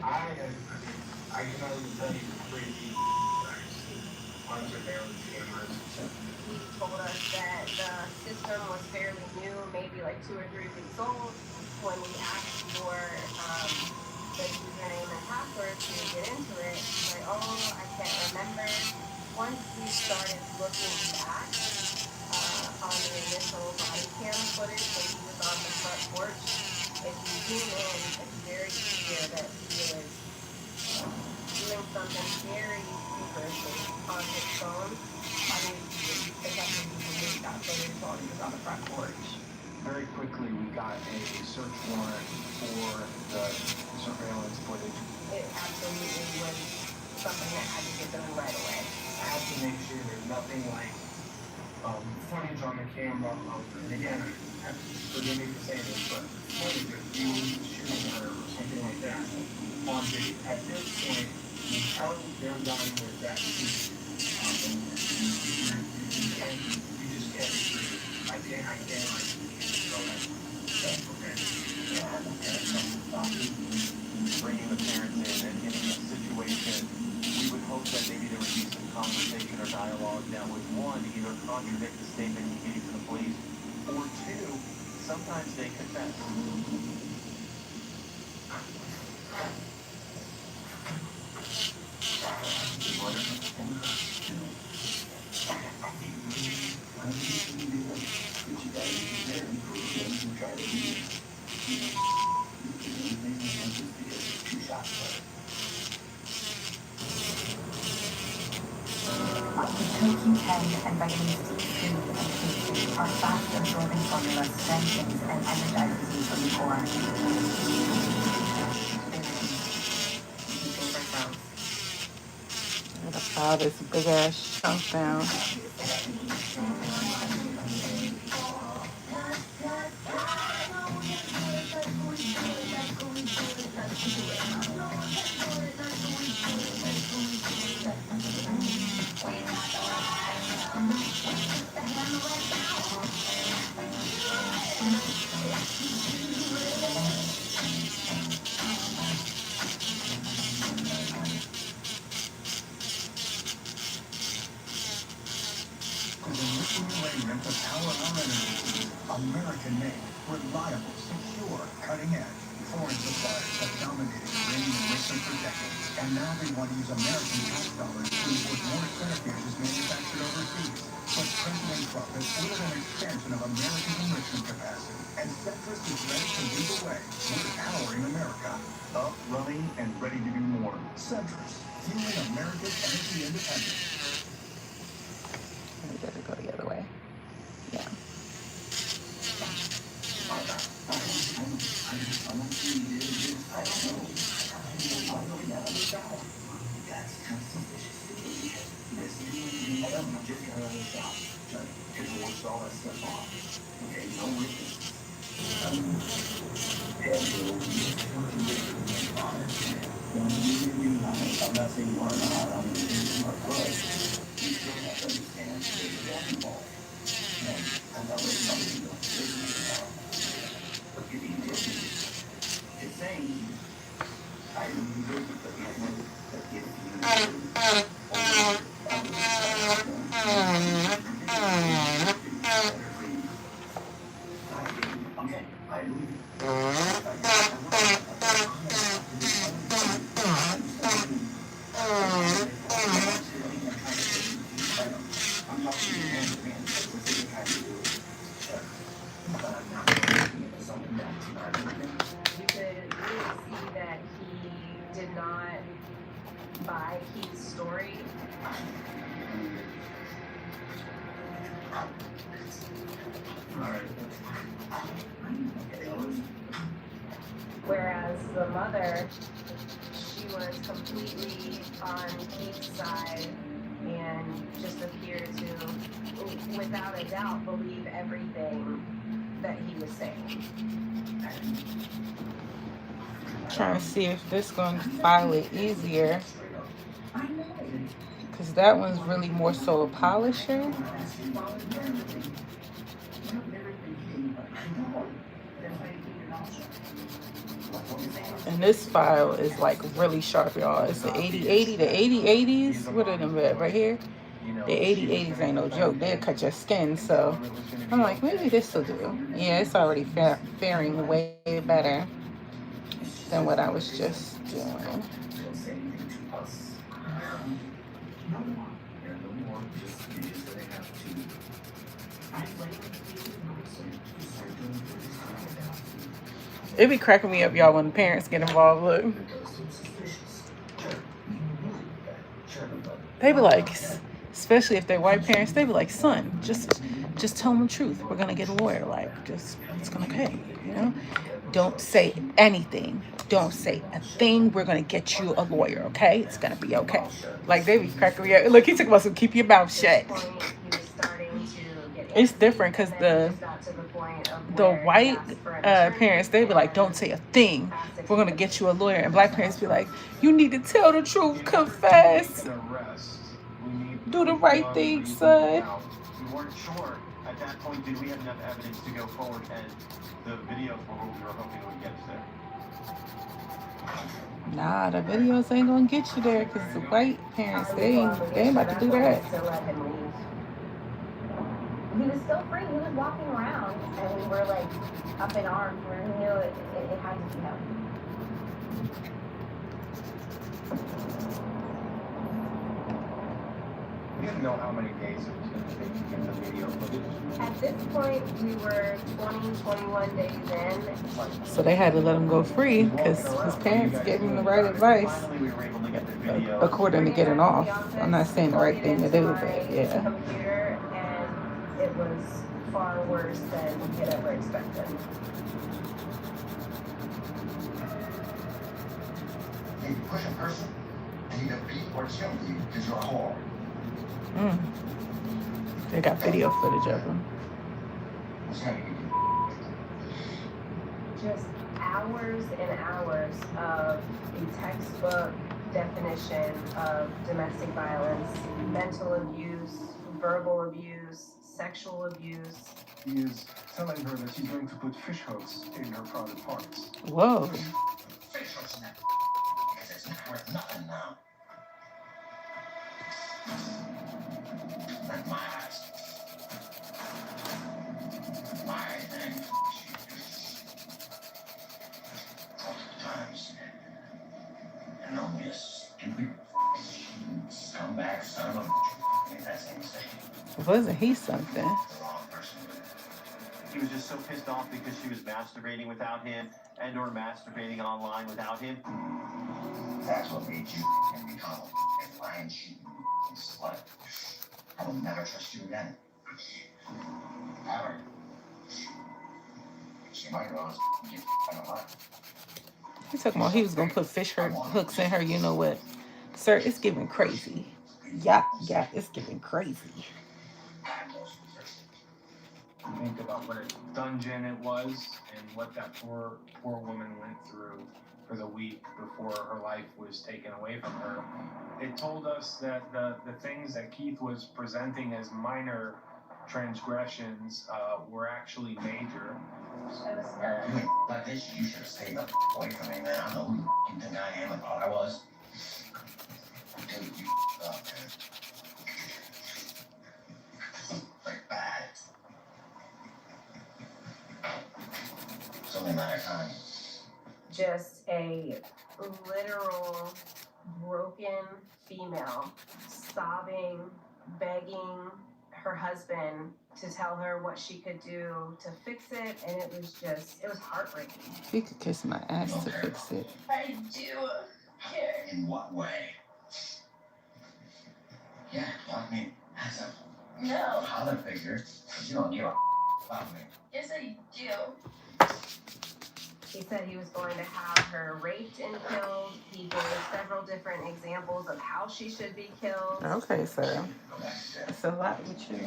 I can only tell you the 3 people on surveillance cameras. He told us that the system was fairly new, maybe like 2 or 3 weeks old. When we asked for the username and password to get into it, he's like, oh, I can't remember. Once we started looking back on the initial body cam footage when he was on the front porch, if you zoom in, it's very clear that he is doing something very feverishly on his phone. I mean, they got to delete that footage while he was on the front porch. Very quickly, we got a search warrant for the surveillance footage. It absolutely was something that had to get done right away. I have to make sure there's nothing like footage on the camera. And again, forgive me for saying this, but footage of you shooting her or something like that on video. At this point, you tell they're done with that scene. You just can't retrieve it. I can't like, so that's okay. Bringing the parents in and getting a situation, we would hope that maybe there would be some conversation or dialogue that would, 1, either contradict the statement he gave to the police, or 2, sometimes they confess. Q10 and vitamin D3 and K2 are fast-absorbing formulas strengthens and energizes you from the core. I'm gonna file this big ass chunk down. Uranium to power our energy. American-made, reliable, secure, cutting-edge. Foreign suppliers have dominated uranium enrichment for decades, and now they want to use American tax dollars to import more centrifuges manufactured overseas. But President Trump has ordered an expansion of American enrichment capacity, and Centrus is ready to lead the way. We're powering America. Up, running, and ready to do more. Centrus, fueling America's energy independence. We gotta go the other way. Yeah. All that stuff off. Okay, no witnesses. I'm not saying you are not. I'm just saying you are, but you still have to understand there's a gap involved. And I'm not really telling you to listen but giving you guilty. It's saying I know you guilty, but I know that if you okay, I believe you. I'm talking to you hand to hand. That's what you're trying to do. But I'm not making it something that's not happening. You could really see that he did not buy Keith's story. Whereas the mother, she was completely on Keith's side and just appeared to, without a doubt, believe everything that he was saying. Trying to see if this going to file it easier, because that one's really more so a polisher. And this file is like really sharp, y'all. It's the 8080, the 8080s. What are them at right here? The 8080s ain't no joke. They'll cut your skin. So I'm like, maybe this will do. Yeah, it's already faring way better than what I was just doing. It be cracking me up, y'all, when the parents get involved. Look, they be like, especially if they're white parents, they be like, son, just tell them the truth. We're gonna get a lawyer. Like, just it's gonna okay, you know. Don't say anything. Don't say a thing. We're gonna get you a lawyer, okay? It's gonna be okay. Like, they be cracking me up. Look, he took about some keep your mouth shut. It's different because the white parents, they be like, don't say a thing. We're gonna get you a lawyer. And black parents be like, you need to tell the truth, confess, do the right thing, son. We weren't sure at that point. Did we have enough evidence to go forward? And the videos were what we were hoping would get us there. Nah, the videos ain't gonna get you there because the white parents, they ain't about to do that. He was still free. He was walking around, and we were like up in arms. We knew it had to be him. We didn't know how many days it was going to take to get the video footage. At this point, we were 20, 21 days in. So they had to let him go free because his parents gave him the right advice, according to getting off. I'm not saying the right thing to do, but yeah. Computer, and it was far worse than we had ever expected. You push a person, and you can beat or kill you because you're a whore. They got video footage of him. Just hours and hours of a textbook definition of domestic violence, mental abuse, verbal abuse, sexual abuse. He is telling her that he's going to put fish hooks in her private parts. Whoa. Fish hooks in that because it's not worth nothing now. Like my eyes. My thing. Times. And no miss. Scumbag son of a that's insane. Wasn't he something? He was just so pissed off because she was masturbating without him and or masturbating online without him. That's what made you and become a lion shooting slut. I will never trust you again. Ever. She might go and get a lot. He talking about he was gonna put fish hooks in her. You know what, sir? It's giving crazy. Yeah, it's giving crazy. I think about what a dungeon it was and what that poor woman went through for the week before her life was taken away from her. It told us that the things that Keith was presenting as minor transgressions were actually major. Like this, you should have stayed the away from me, man. I know who you think I am and thought I was. Dude, you up, man. Like bad. It's only a matter of time. Just a literal broken female sobbing, begging her husband to tell her what she could do to fix it, and it was heartbreaking. He could kiss my ass to fix it. I do care. In what way? Yeah, lock me as a No. father figure. You don't give a about me. Yes, I do. He said he was going to have her raped and killed. He gave several different examples of how she should be killed. Okay, sir. It's a lot with you.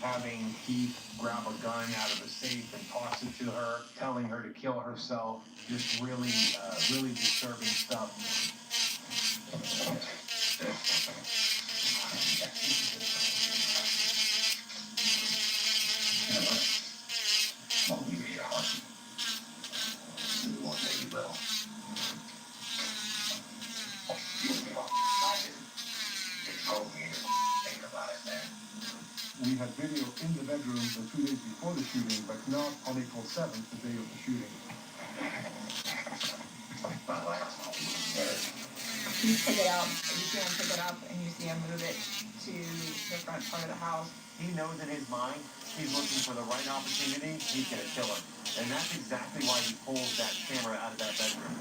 Having Keith grab a gun out of a safe and toss it to her, telling her to kill herself, just really disturbing stuff. Won't leave your heart. You won't say you will. It told me to think about it, man. We had video in the bedroom the 2 days before the shooting, but not on April 7th, the day of the shooting. You pick it up, you see him pick it up, and you see him move it to the front part of the house. He knows in his mind he's looking for the right opportunity, he's gonna kill her. And that's exactly why he pulls that camera out of that bedroom.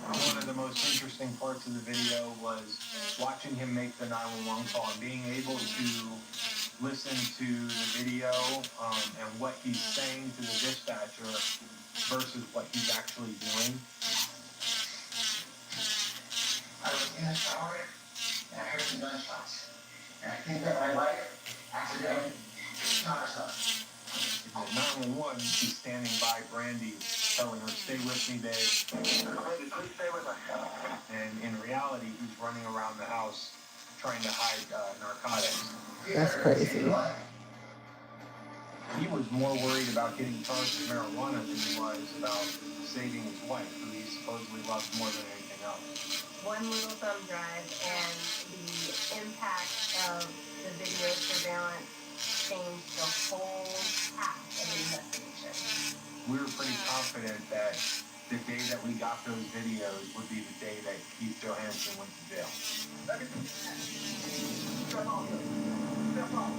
One of the most interesting parts of the video was watching him make the 911 call and being able to listen to the video and what he's saying to the dispatcher versus what he's actually doing. I was in the shower and I heard some gunshots. And I think that my wife accidentally shot herself. At 911, he's standing by Brandy, telling her, "Stay with me, babe." Please stay with us. And in reality, he's running around the house trying to hide narcotics. That's crazy. He was more worried about getting charged with marijuana than he was about saving his wife, who he supposedly loves more than anything else. One little thumb drive, and the impact of the video surveillance changed the whole path of the investigation. We were pretty confident that the day that we got those videos would be the day that Keith Johansson went to jail. Step on. Step on.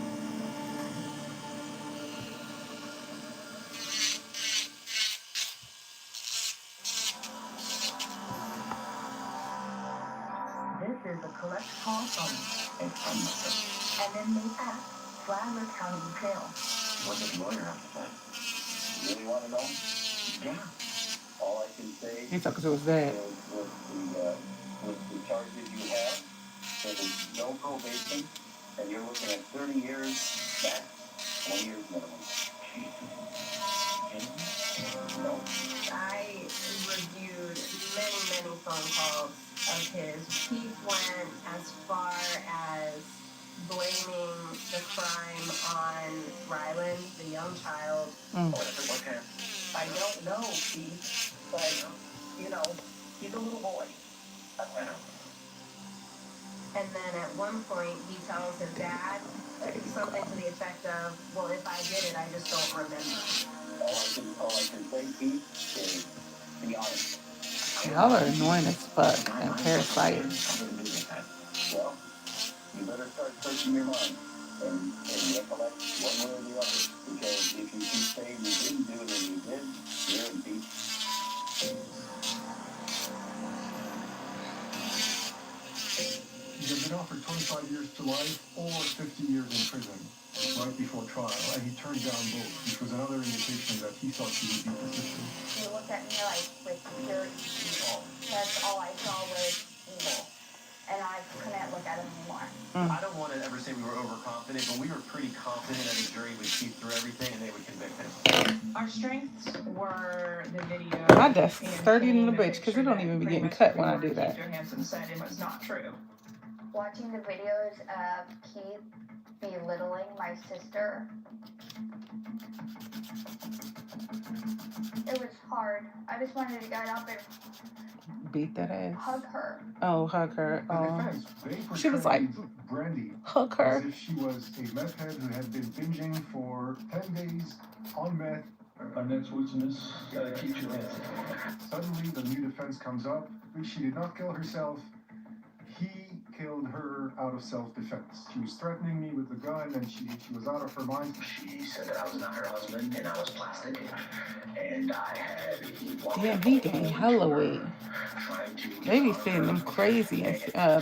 This is a collect call from and then they asked Flagler County Jail. What does the lawyer have to say? You really want to know? Yeah. All I can say He talking to his dad. is with the charges you have, there is no probation, and you're looking at 30 years back, 20 years minimum. No. I reviewed many phone calls of his. Keith went as far as blaming the crime on Ryland, the young child. Okay. I don't know, Keith, but, you know, he's a little boy. I know. And then at one point, he tells his dad something to the effect of, "Well, if I did it, I just don't remember." All I can say, Pete, is be honest. Y'all are annoying as fuck and parasites. Well, you better start searching your mind and recollect one way or the other. Because if you keep saying you didn't do it and you did, you're in deep. He had been offered 25 years to life or 50 years in prison right before trial, and he turned down both, which was another indication that he thought she would be persistent. They looked at me like with pure evil. That's all I I don't want to ever say we were overconfident, but we were pretty confident that the jury would see through everything and they would convict him. Our strengths were the video. My desk is sturdy in the bitch because it don't even be getting cut when I do that. Johansson said it was not true. Watching the videos of Keith belittling my sister, it was hard. I just wanted to get up and Beat that ass. hug her. Oh, hug her. In Oh. defense, they She was like, portrayed Brandy hug her. as if she was a meth head who had been binging for 10 days on meth. Our next witness, keep your hands. Suddenly, the new defense comes up. She did not kill herself. He killed her out of self-defense. She was threatening me with the gun, and she was out of her mind. She said that I was not her husband and I was plastic, and I had. Damn, he gained hella weight. They be feeding them crazy in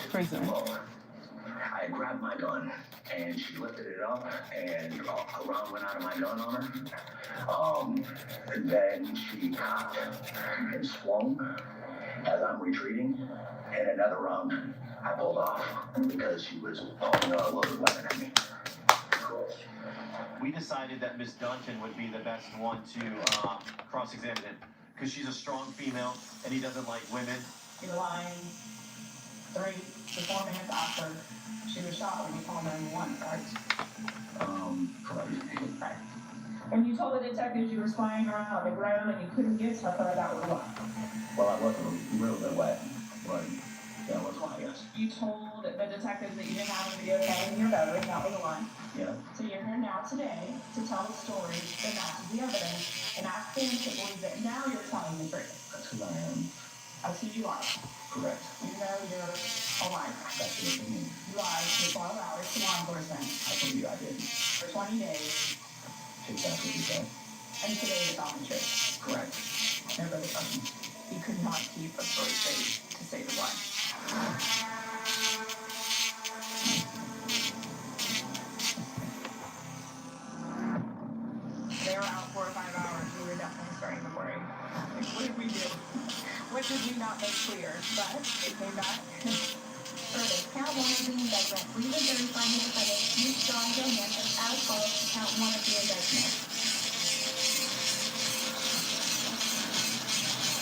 prison. I grabbed my gun and she lifted it up and a round went out of my gun on her. And then she cocked and swung as I'm retreating, and another round I pulled off because she was pulling a loaded weapon at me. We decided that Miss Duncan would be the best one to cross-examine him because she's a strong female and he doesn't like women. You were lying 3 to 4 minutes after she was shot when you called 911, correct? Correct. When you told the detectives you were spying around on the ground and you couldn't get to her, that was why. Well, I was a little bit wet, but that was why, yes. You told the detectives that you didn't have a video camera in your bedroom, that was a lie. Yeah. So you're here now today to tell the story that matches the evidence and ask them to believe that now you're telling the truth. That's who I am. That's who you are. Correct. You know you're a liar. That's what you mean. You lied for 12 hours to law enforcement. I believe I did. For 20 days. That's what you said. And today is on the truth. Correct. Everybody fucking. You could not keep a story straight to save a life. They were out 4 or 5 hours. We were definitely starting to worry. Like, what did we do? What did we not make clear? But they came back. Further, count 1 of the indictment. Read the jury finding credit. Use strong Johansson as follows to count 1 of the indictment.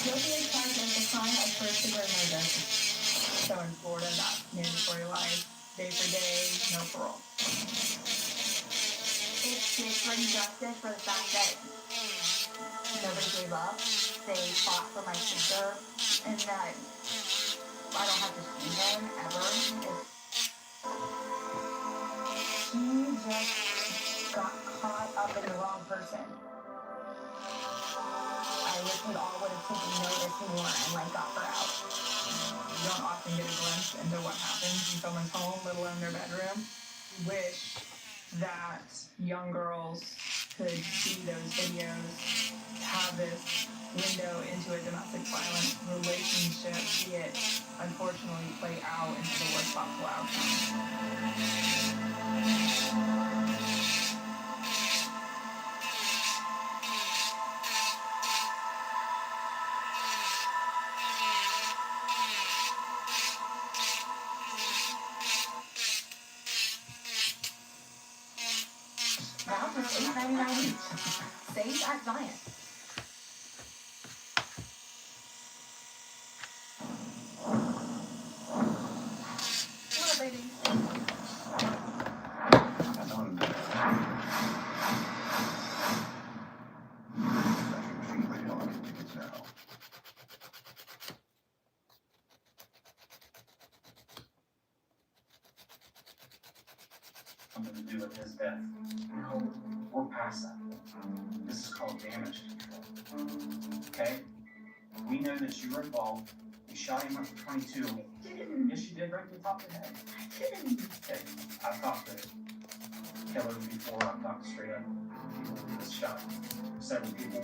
Guilty as charged as the crime of first-degree murder. So in Florida, that's mandatory life. Day for day, no parole. It's different justice for the fact that nobody gave up. They fought for my sister, and that I don't have to see them ever. He just got caught up in the wrong person. I wish we all would have taken notice more and got her out. You don't often get a glimpse into what happens in someone's home, let alone their bedroom. Wish that young girls could see those videos, have this window into a domestic violence relationship, see it unfortunately play out into the worst possible outcome. Now for $8.99 each. Save at Giant. What, baby? Something to do with his death. No, we're past that. This is called damage control. Okay? We know that you were involved. You shot him up for 22. Yes, you did, right to the top of the head. Okay, I've talked to killers before. I've talked straight up people who just shot several people.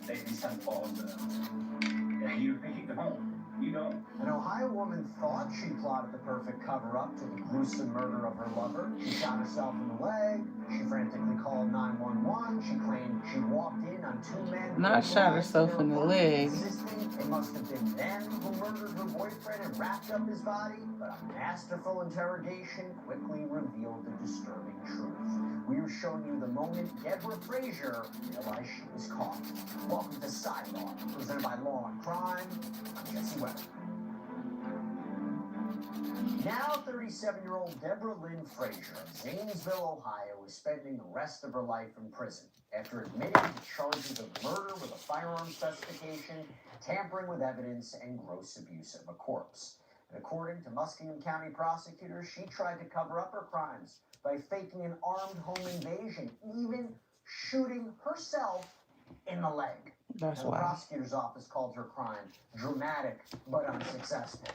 They just haven't fallen to them. Yeah, you think you go home. You don't. An Ohio woman thought she plotted the perfect cover-up to the gruesome murder of her lover. She shot herself in the leg. She frantically called 911. She claimed she walked in on 2 men. Not shot herself in the leg. It must have been them who murdered her boyfriend and wrapped up his body, but a masterful interrogation quickly revealed the disturbing truth. We are showing you the moment Deborah Frazier realized she was caught. Welcome to Sidebar, presented by Law and Crime. I'm Jesse Weber. Now 37-year-old Deborah Lynn Frazier of Zanesville, Ohio, is spending the rest of her life in prison after admitting to charges of murder with a firearm specification, tampering with evidence, and gross abuse of a corpse. And according to Muskingum County prosecutors, she tried to cover up her crimes by faking an armed home invasion, even shooting herself in the leg. That's The why. prosecutor's office called her crime dramatic but unsuccessful.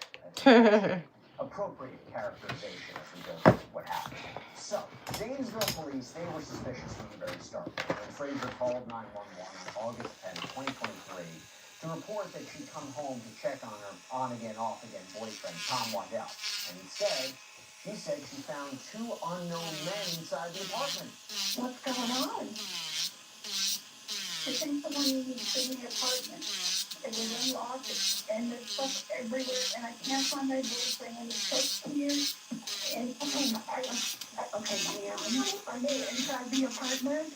Appropriate characterization as we go through what happened. So, Zanesville police, they were suspicious from the very start. When Frazier called 911 on August 10, 2023, to report that she'd come home to check on her on-again, off-again boyfriend, Tom Waddell. And instead, she said she found two unknown men inside the apartment. What's going on? I think someone needs in the apartment. It was unlocked and there's stuff everywhere and I can't find my boyfriend and it's so weird. And okay, ma'am, are you inside the apartment?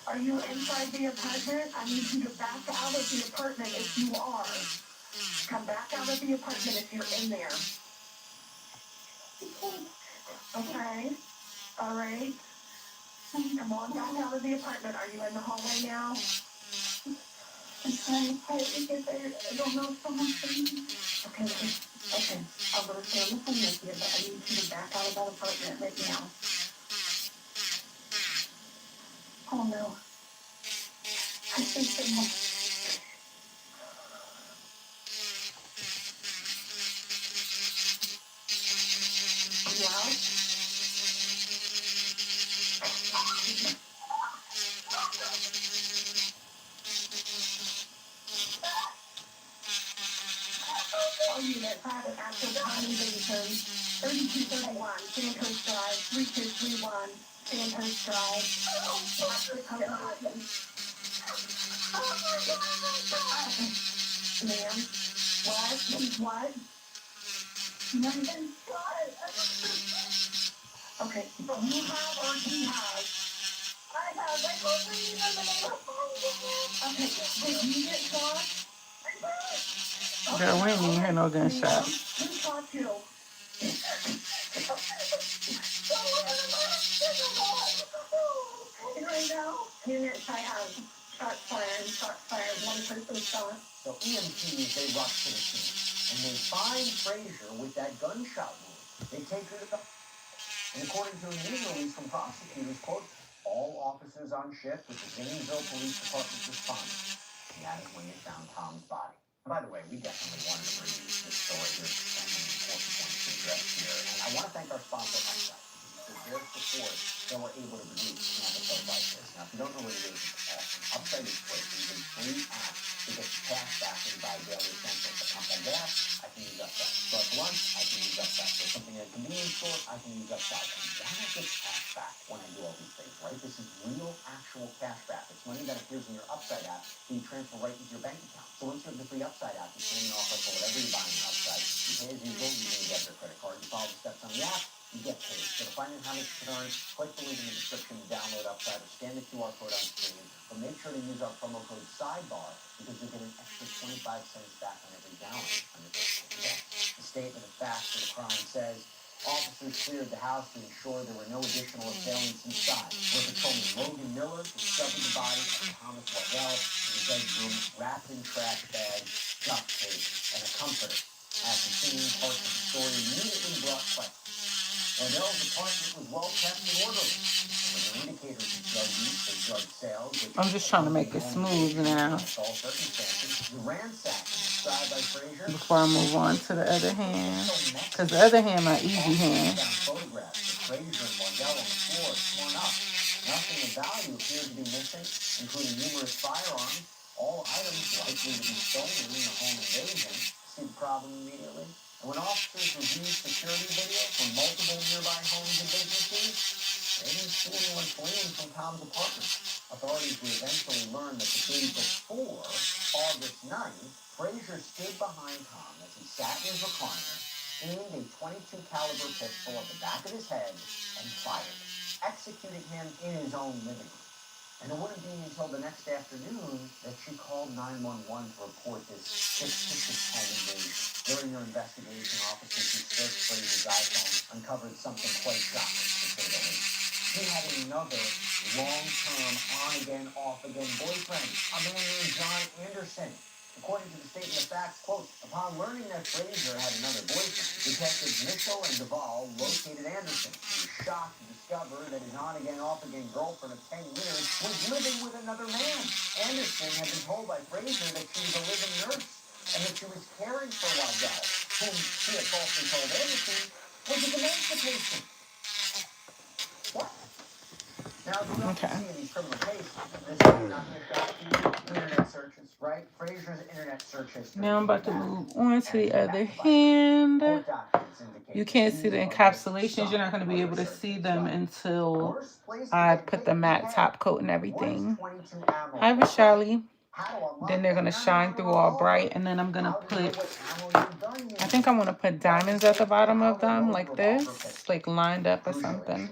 Are you inside the apartment? I need you to back out of the apartment if you are. Come back out of the apartment if you're in there. Okay. All right. Come on back out of the apartment. Are you in the hallway now? I'm trying to get there. I don't know if someone's saying. Okay. I'll go stay on the phone with you, but I need you to back out of that apartment right now. Oh no. I think someone. Yeah? All units have an active finalization. 3231, Sandhurst Drive, 3231, Sandhurst Drive. Ma'am, what? Nothing. Okay, so you have or he has? I have. I told you okay, did you get shot? Girl, we ain't even hear no gunshot. Who shot you? Right now, units I have. Shots fired, one person shot. So EMTs, they rush to the scene, and they find Frazier with that gunshot wound. They take her to the... And according to a news release from prosecutors, quote, all officers on shift with the Zanesville Police Department responded. And that is when they found Tom's body. By the way, we definitely wanted to bring you this story. There's so many important points to address here. And I want to thank our sponsor, Acrylic. With their support, they were able to produce an episode like this. Now, if you don't know what it is, it's awesome. Upside is great. You get free apps to get cash back when you buy daily essentials. A pump on gas, I can use Upside. So at lunch, I can use Upside. There's something at a convenience store, I can use Upside. And then I get cash back when I do all these things, right? This is real, actual cash back. It's money that appears in your Upside app that you transfer right into your bank account. So once you have the free Upside app, you claim an offer for whatever you're buying on Upside. You pay as usual, you can get your credit card. You follow the steps on the app, you get paid. So to find out how much you can earn, click the link in the description to download Upside or scan the QR code on screen. But make sure to use our promo code SIDEBAR because you'll get an extra 25 cents back on every gallon on your first investment. The statement of facts for the crime says, officers cleared the house to ensure there were no additional assailants inside. Where patrolman Logan Miller discovered the body of Thomas Waddell in the bedroom wrapped in trash bags, duct tape, and a comforter. At the scene, parts of the story immediately brought questions. Waddell's apartment was well kept and orderly. There were indicators of drug use and drug sales. I'm just trying to make it smooth now The ransacking described by Frazier before I move on to the other hand. Because the other hand, my easy hand. photographs of Frazier and Waddell on the floor torn up. Nothing of value appeared to be missing, including numerous firearms, all items likely to be stolen in the home invasion. See the problem immediately? And when officers reviewed security video from multiple nearby homes and businesses, they didn't see anyone fleeing from Tom's apartment. Authorities would eventually learn that the day before, August 9th, Frazier stood behind Tom as he sat in his recliner, aimed a .22 caliber pistol at the back of his head, and fired, executing him in his own living room. And it wouldn't be until the next afternoon that she called 911 to report this suspicious home invasion. During their investigation, officers who searched Frazier's iPhone uncovered something quite shocking, to say the least. He had another long-term on-again, off-again boyfriend, a man named John Anderson. According to the statement of facts, quote, upon learning that Frazier had another boyfriend, Detectives Mitchell and Duvall located Anderson. He was shocked to discover that his on-again, off-again girlfriend of 10 years was living with another man. Anderson had been told by Frazier that she was a live-in nurse and that she was caring for Waddell, whom she had falsely told Anderson was his emancipation. What? Now, as we often see in these criminal cases, this is not going to shock you. Internet searches, right? Frazier's internet search history. Now I'm about to move on to the other hand. You can't see the encapsulations. You're not going to be able to see them until I put the matte top coat and everything. Hi, Vishali. Then they're going to shine through all bright. And then I'm going to put, I think I'm going to put diamonds at the bottom of them like this, like lined up or something.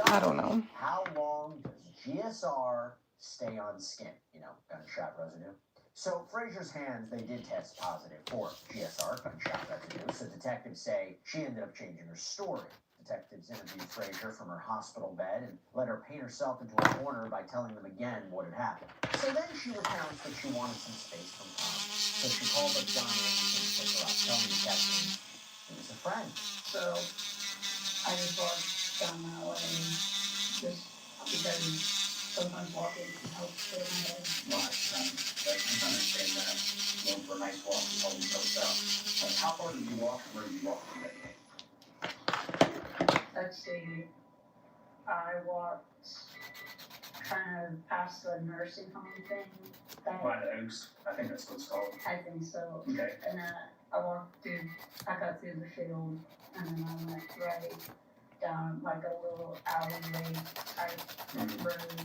I don't know. How long does GSR stay on skin? You know, gunshot residue. So Frazier's hands, they did test positive for GSR, gunshot residue. So detectives say she ended up changing her story. Detectives interviewed Frazier from her hospital bed and let her paint herself into a corner by telling them again what had happened. So then she recounts that she wanted some space from Tom. So she called up John Anderson to pick her up, telling detectives he was a friend. So I just walked down that way just because sometimes walking can help clear my head. Well, I understand that. Going for a nice walk is always helps out. But how far did you walk and where did you walk today? Let's see. I walked kind of past the nursing home thing. By the Oaks, I think that's what it's called. I think so. Okay. And then I walked through, I got through the field, and then I went right down like a little alleyway type road.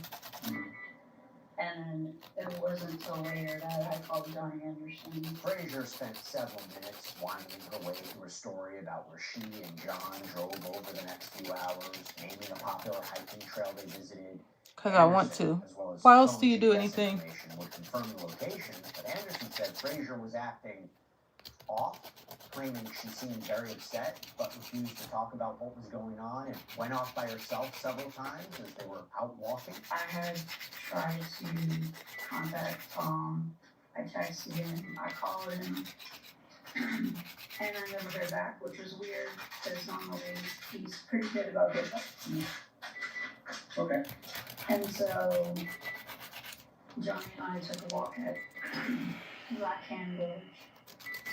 And it wasn't until later that I called John Anderson. Frazier spent several minutes winding her way through a story about where she and John drove over the next few hours, naming a popular hiking trail they visited. Because I want to. Why else do you do anything? Would confirm the location, but Anderson said Frazier was acting off, claiming she seemed very upset, but refused to talk about what was going on and went off by herself several times as they were out walking. I had tried to contact Tom. I texted him, I called him, and I never heard back, which was weird, because normally he's pretty good about getting back to me. Okay. And so, Johnny and I took a walk at Black Hand Village.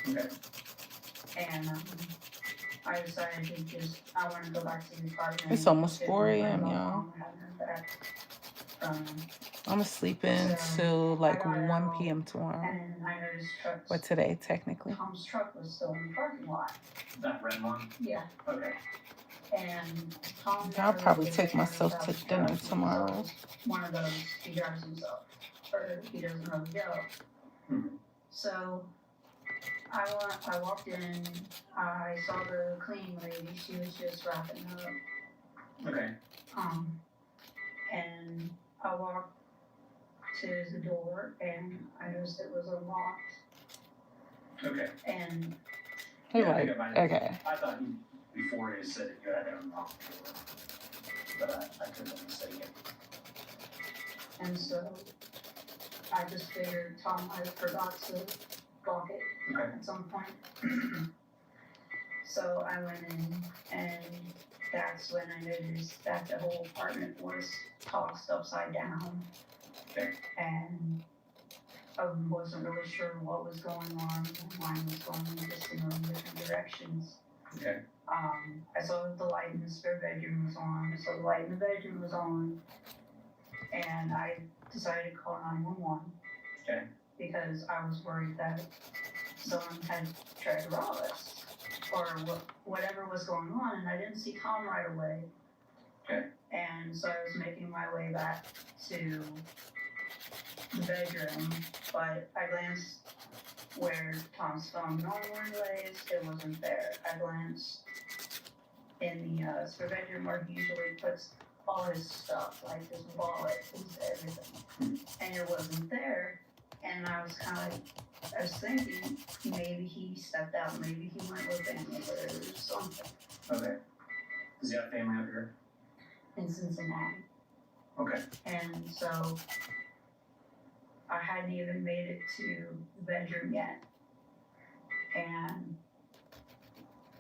Okay. And I decided to just, I want to go back to the apartment. It's almost 4 a.m., y'all. I'm gonna sleep until like 1 p.m. tomorrow. And I noticed trucks. Or today, technically. Tom's truck was still in the parking lot. That red one? Yeah. Okay. And Tom. I'll probably take myself to dinner tomorrow. One of those, he drives himself, or he doesn't really go. So I walked in, I saw the cleaning lady, she was just wrapping up. Okay. And I walked to the door and I noticed it was unlocked. Okay. And Hey, like, okay. I thought you, before you said you had it unlocked, but I could have mistaken. And so I just figured Tom might have forgot to lock it at some point. So I went in, and that's when I noticed that the whole apartment was tossed upside down. Okay. And I wasn't really sure what was going on. My mind was going in just a million different directions. Okay. I saw that the light in the spare bedroom was on. So the light in the bedroom was on, and I decided to call 911. Okay. Because I was worried that someone had tried to rob us, or whatever was going on, and I didn't see Tom right away. Okay. And so I was making my way back to the bedroom, but I glanced where Tom's phone normally lays, it wasn't there. I glanced in the spare bedroom where he usually puts all his stuff, like his wallet, his everything, and it wasn't there. And I was thinking maybe he stepped out, maybe he went with family or something. Okay. Does he have family up here? In Cincinnati. Okay. And so I hadn't even made it to the bedroom yet. And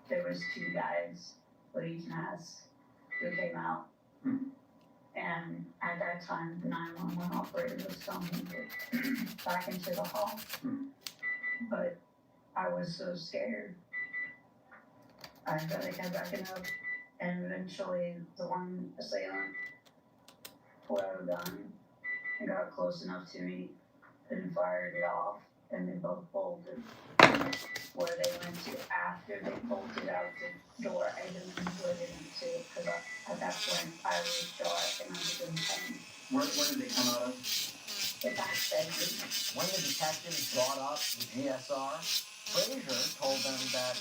there was two guys with each mask who came out. And at that time, the 911 operator was telling me to get back into the hall. But I was so scared. I kept backing up. And eventually, the one assailant pulled out a gun and got close enough to me and fired it off. And they both bolted. Where they went to after they bolted out the door, I didn't know where they went to because at that point I was dark and I was in pain. Where did they come out of? The back bedroom. When the detectives brought up the GSR, Frazier told them that,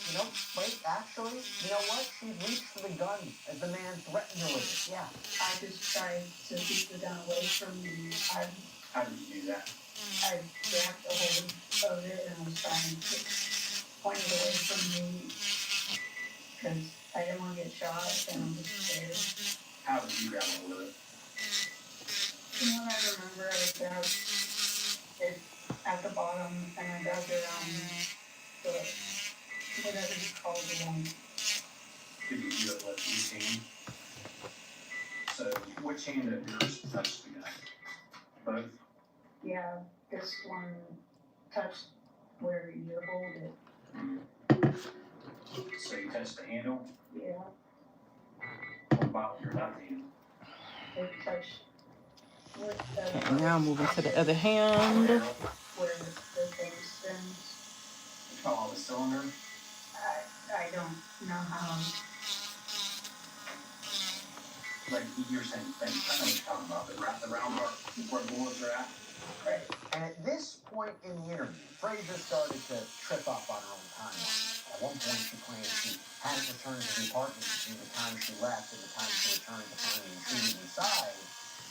wait, actually, you know what? She reached for the gun as the man threatened her with it. Yeah. I just tried to keep the gun away from me. How did you do that? I grabbed a hold of it and was trying to point it away from me because I didn't want to get shot and I'm just scared. How did you grab a hold of it? I remember I grabbed it at the bottom and I grabbed it around the, whatever you call the one. Did you do it with each hand? So, which hand of yours touched the gun? Both? Yeah, this one touched where you hold it. So you touched the handle? Yeah. What about your left hand? It touched with Okay, now moving to the other hand. where the thing spins. Oh, the cylinder? I don't know how. Like you're saying, I know what you're talking about, the round part where the bullets are at. Right. And at this point in the interview, Frazier started to trip up on her own timeline. At one point, she claimed she hadn't returned to the apartment between the time she left and the time she returned to find the intruder inside.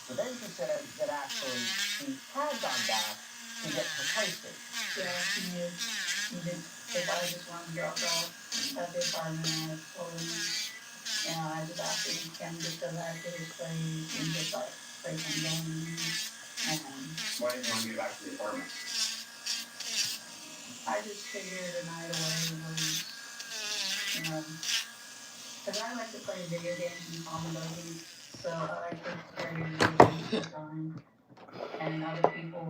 But then she said that actually she had gone back to get her PlayStation. Yeah, he did. If I just wanted to drop off at the apartment, I told him, I just asked him to go back to his place and just play some games. Why didn't you want to get back to the apartment? I just figured a night away was, because I like to play video games and Call of Duty, so I like to play video games all the time. And other people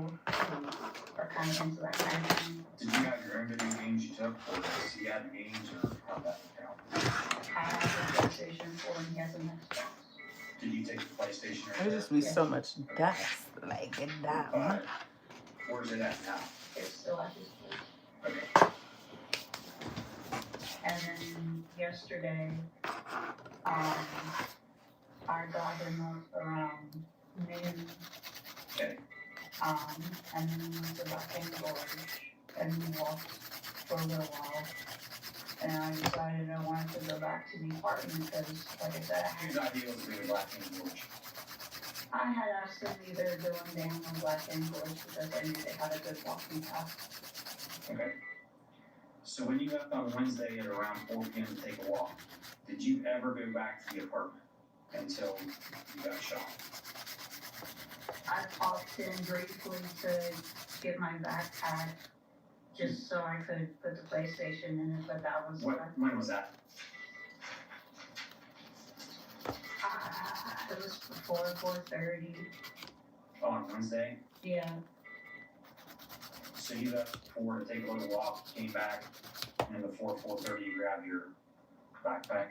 are kind of into that kind of thing. Did you have your own video games you took, or does he have games, or how'd that work out? I have a PlayStation 4 and he has an Xbox. Did you take the PlayStation? There's just be so much dust, like it down. Where's it at now? It's still at his place. Okay. And then yesterday, I got him up around noon. Okay. And then we went to Bucking Gorge and we walked for a little while. And I decided I wanted to go back to the apartment because, like I said, Whose idea was to do Black and Gorge? I had asked them either going down on Black and Gorge because I knew they had a good walking path. Okay. So when you left on Wednesday at around 4 p.m. to take a walk, did you ever go back to the apartment until you got shot? I popped in briefly to get my backpack just so I could put the PlayStation in it, but that was When was that? It was before 4:30. On Wednesday? Yeah. So you left 4 to take a little walk, came back, and then before 4:30 you grabbed your backpack?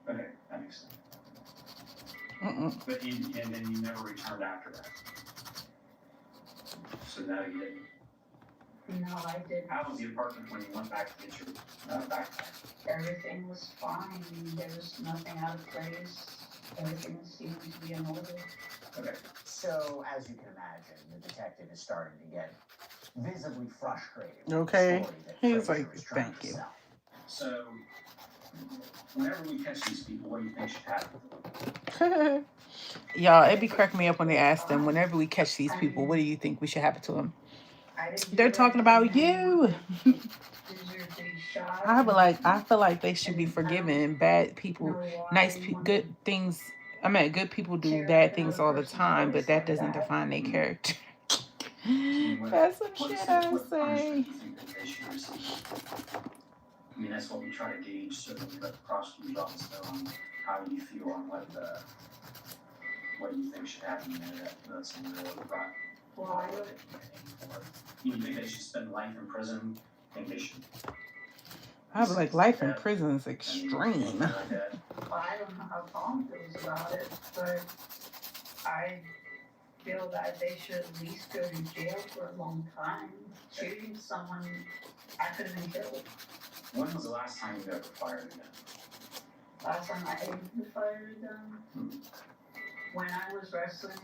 Okay, that makes sense. But and then you never returned after that. So now you didn't. No, I didn't. How was the apartment when you went back to get your backpack? Everything was fine. There was nothing out of place. Everything seemed to be in order. Okay. So, as you can imagine, the detective is starting to get visibly frustrated. Okay. He's like, thank you. So, whenever we catch these people, what do you think should happen? Y'all, it be cracking me up when they ask them, whenever we catch these people, what do you think we should happen to them? They're talking about you. I feel like they should be forgiven. Bad people, good things. I mean, good people do bad things all the time, but that doesn't define their character. That's some shit I say. I mean, that's what we try to gauge, so that we let the prosecutor's office know on how you feel on what you think should happen there. That's the real right. Why? You think they should spend life in prison? Think they should? I was like, life in prison is extreme. Well, I don't know how Tom feels about it, but I feel that they should at least go to jail for a long time. Shooting someone I could have been killed. When was the last time you ever fired a gun? Last time I ever fired a gun? When I was wrestling.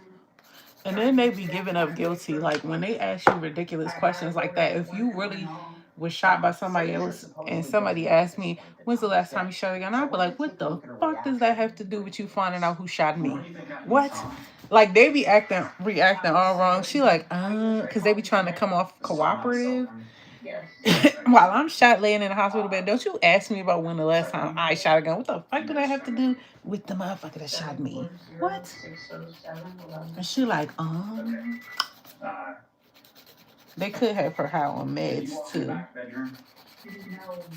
And then they be giving up guilty. Like when they ask you ridiculous questions like that, if you really was shot by somebody else and somebody asked me, when's the last time you shot a gun? I'd be like, what the fuck does that have to do with you finding out who shot me? What? Like they be reacting all wrong. She like, because they be trying to come off cooperative. While I'm shot laying in the hospital bed, don't you ask me about when the last time I shot a gun. What the fuck do that have to do with the motherfucker that shot me? What? And she like, they could have her high on meds too. No,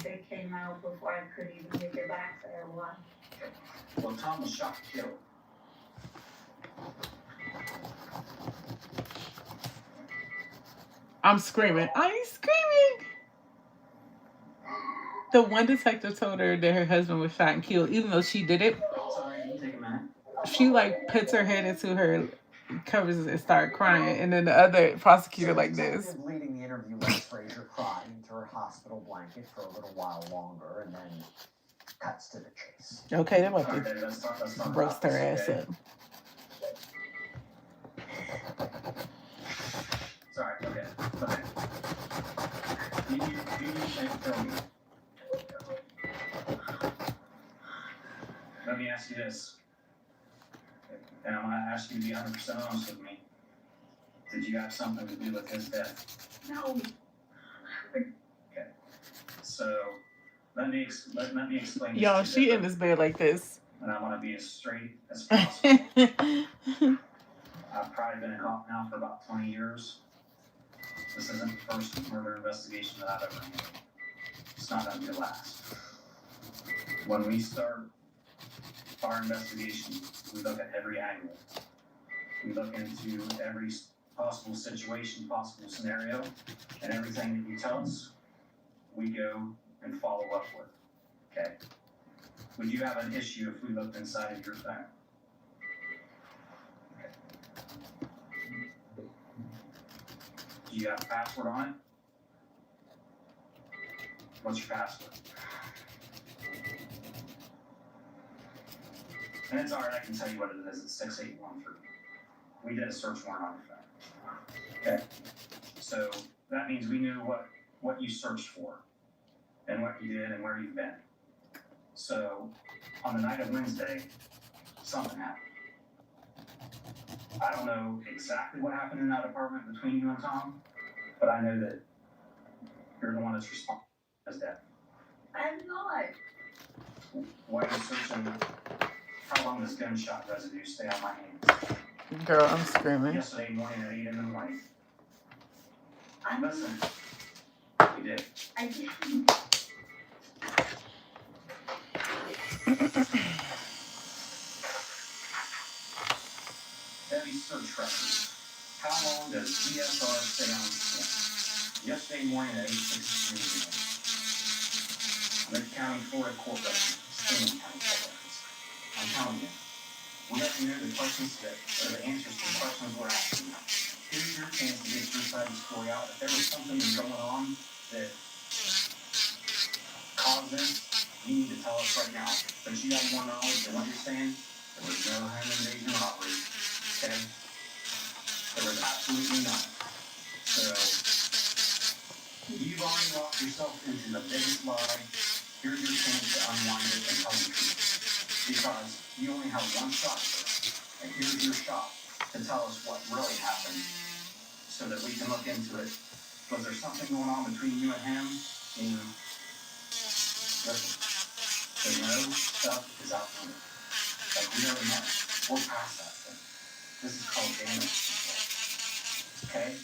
they came out before I could even make it back there. Why? Well, Tom was shot and killed. I'm screaming. I'm screaming. The one detective told her that her husband was shot and killed, even though she did it. She like puts her head into her covers and start crying, and then the other prosecutor like this. Leading the interview, Les Frazier cried into her hospital blanket for a little while longer, and then cuts to the chase. Okay, they're about to roast her ass up. Sorry, okay. Do you tell me? Let me ask you this. And I'm going to ask you to be 100% honest with me. Did you have something to do with his death? No. Okay. So, let me explain. Y'all, she in this bed like this. And I want to be as straight as possible. I've probably been a cop now for about 20 years. This isn't the first murder investigation that I've ever handled. It's not going to be the last. When we start our investigation, we look at every angle. We look into every possible situation, possible scenario, and everything that you tell us, we go and follow up with. Okay? Would you have an issue if we looked inside of your phone? Okay. Do you have a password on it? What's your password? And it's alright, I can tell you what it is. It's 6813. We did a search warrant on your phone. Okay? So that means we knew what you searched for and what you did and where you've been. So on the night of Wednesday, something happened. I don't know exactly what happened in that apartment between you and Tom, but I know that you're the one that's responsible for his death. I'm not. Why are you searching? How long does gunshot residue stay on my hands? Girl, I'm screaming. Yesterday morning at 8 in the morning. Listen, you did. I didn't. Heavy search records. How long does DSR stay on skin? Yesterday morning at 8:63 a.m. Lake County, Florida court records. Skin County court records. I'm telling you, we have to know the questions or the answers to the questions we're asking. Here's your chance to get your side of the story out. If there was something going on that caused this, you need to tell us right now. But you got more knowledge than what you're saying. There was no home invasion robbery. Okay? There was absolutely none. So, talked yourself into the biggest lie. Here's your chance to unwind it and tell the truth. Because you only have one shot here. And here's your shot to tell us what really happened so that we can look into it. Was there something going on between you and him? Listen, the no stuff is outdated. Like, we already know. We're past that thing. This is called damage control. Okay?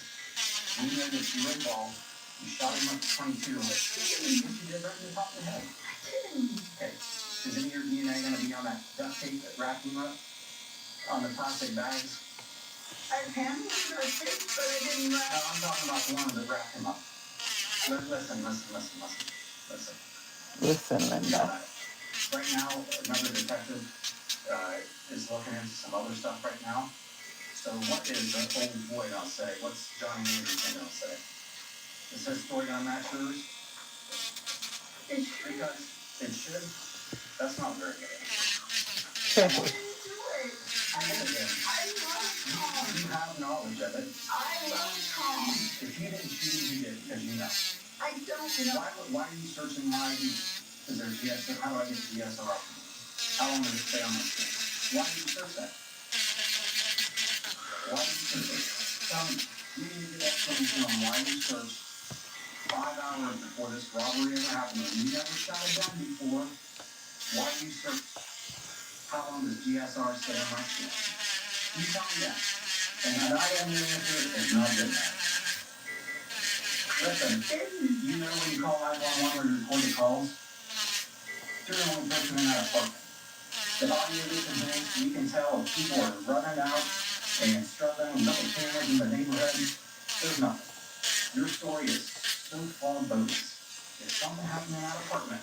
We know that you were involved. You shot him up to 22 with what you did right in the top of the head. Okay. Is any of your DNA going to be on that duct tape that wrapped him up? On the plastic bags? I handled our tape, but I didn't wrap. No, I'm talking about the ones that wrapped him up. Listen. Listen, Linda. Right now, another detective is looking into some other stuff right now. So what is the old boy gonna say? What's Johnny Anderson gonna say? Is his story gonna match yours? It should. Because it should. That's not very good. I didn't do it. I love Tom. You have knowledge of it. I love Tom. If you didn't shoot him, you did because you know. I don't know. Why are you searching my Is there GSR? How do I get GSR? How long does it stay on my screen? Why do you search that? Why do you search it? Tell me. You need to get explanation on why you searched 5 hours before this robbery ever happened. You never shot a gun before. Why do you search? How long does GSR stay on my screen? You tell me that. And I am the answer is not good enough. Listen, you know when you call 911 or you record the calls? You're the only person in that apartment. The audio we can hear, you can tell if people are running out and struggling with the cameras in the neighborhood. There's nothing. Your story is so far bogus. If something happened in that apartment,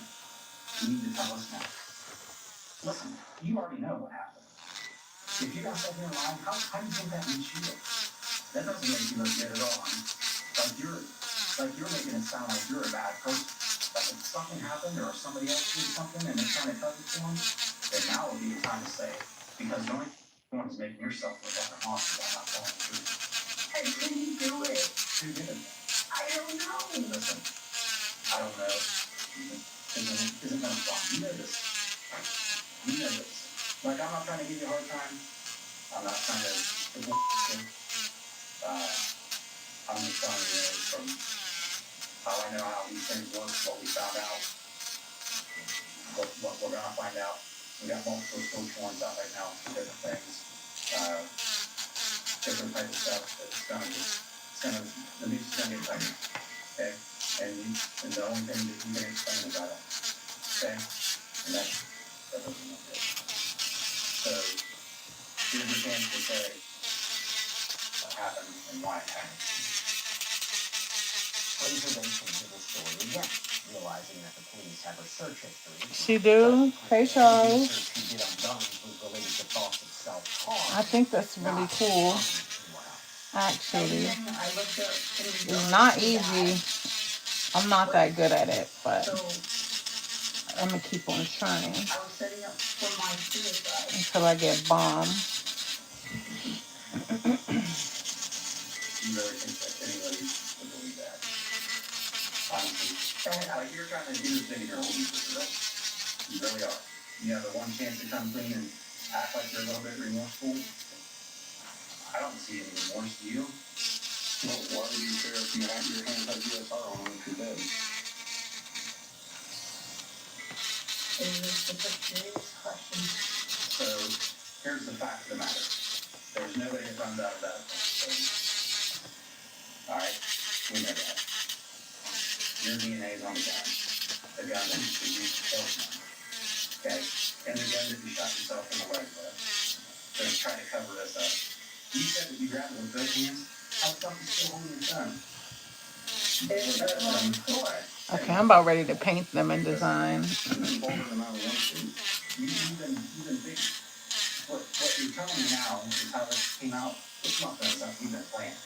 you need to tell us now. Listen, you already know what happened. If you got something in mind, how do you think that makes you look? That doesn't make you look good at all. Like you're making it sound like you're a bad person. Like if something happened or if somebody else did something and they're trying to cover it for them, then now would be the time to say it. Because the only one is making yourself look like a monster by not telling the truth. I didn't do it. Who did it? I don't know. Listen, I don't know. Isn't that a problem? You know this. You know this. Like, I'm not trying to give you a hard time. I'm not trying to I'm just telling you from how I know how these things work, what we found out, what we're gonna find out. We got multiple search warrants out right now for different things, different type of stuff. The news is gonna get tighter, okay? And the only thing that you can explain is that, okay? And that doesn't look good. So here's your chance to say what happened and why it happened. Observation to the story again, realizing that the police have a search history. She do. Hey, Charles. Research she did on guns was related to thoughts of self-harm. I think that's really cool. Actually, it's not easy. I'm not that good at it, but I'm gonna keep on trying until I get bombed. You really think that anybody would believe that? Honestly. Like you're trying to do this thing in your own real. You really are. You have the one chance to come clean and act like you're a little bit remorseful. I don't see any remorse, do you? Well, why would you care if your hands had GSR on them if you did? It's a serious question. So here's the fact of the matter. There's nobody that runs out of that. Alright? We know that. Your DNA is on the gun. The gun that you used to kill someone. Okay? And the gun that you shot yourself in the leg with. So try to cover this up. You said that you grabbed it with both hands. How the fuck are you still holding your gun? Okay, I'm about ready to paint them in design. You've been big. What you're telling me now is how this came out. It's not been stuff you've been planning.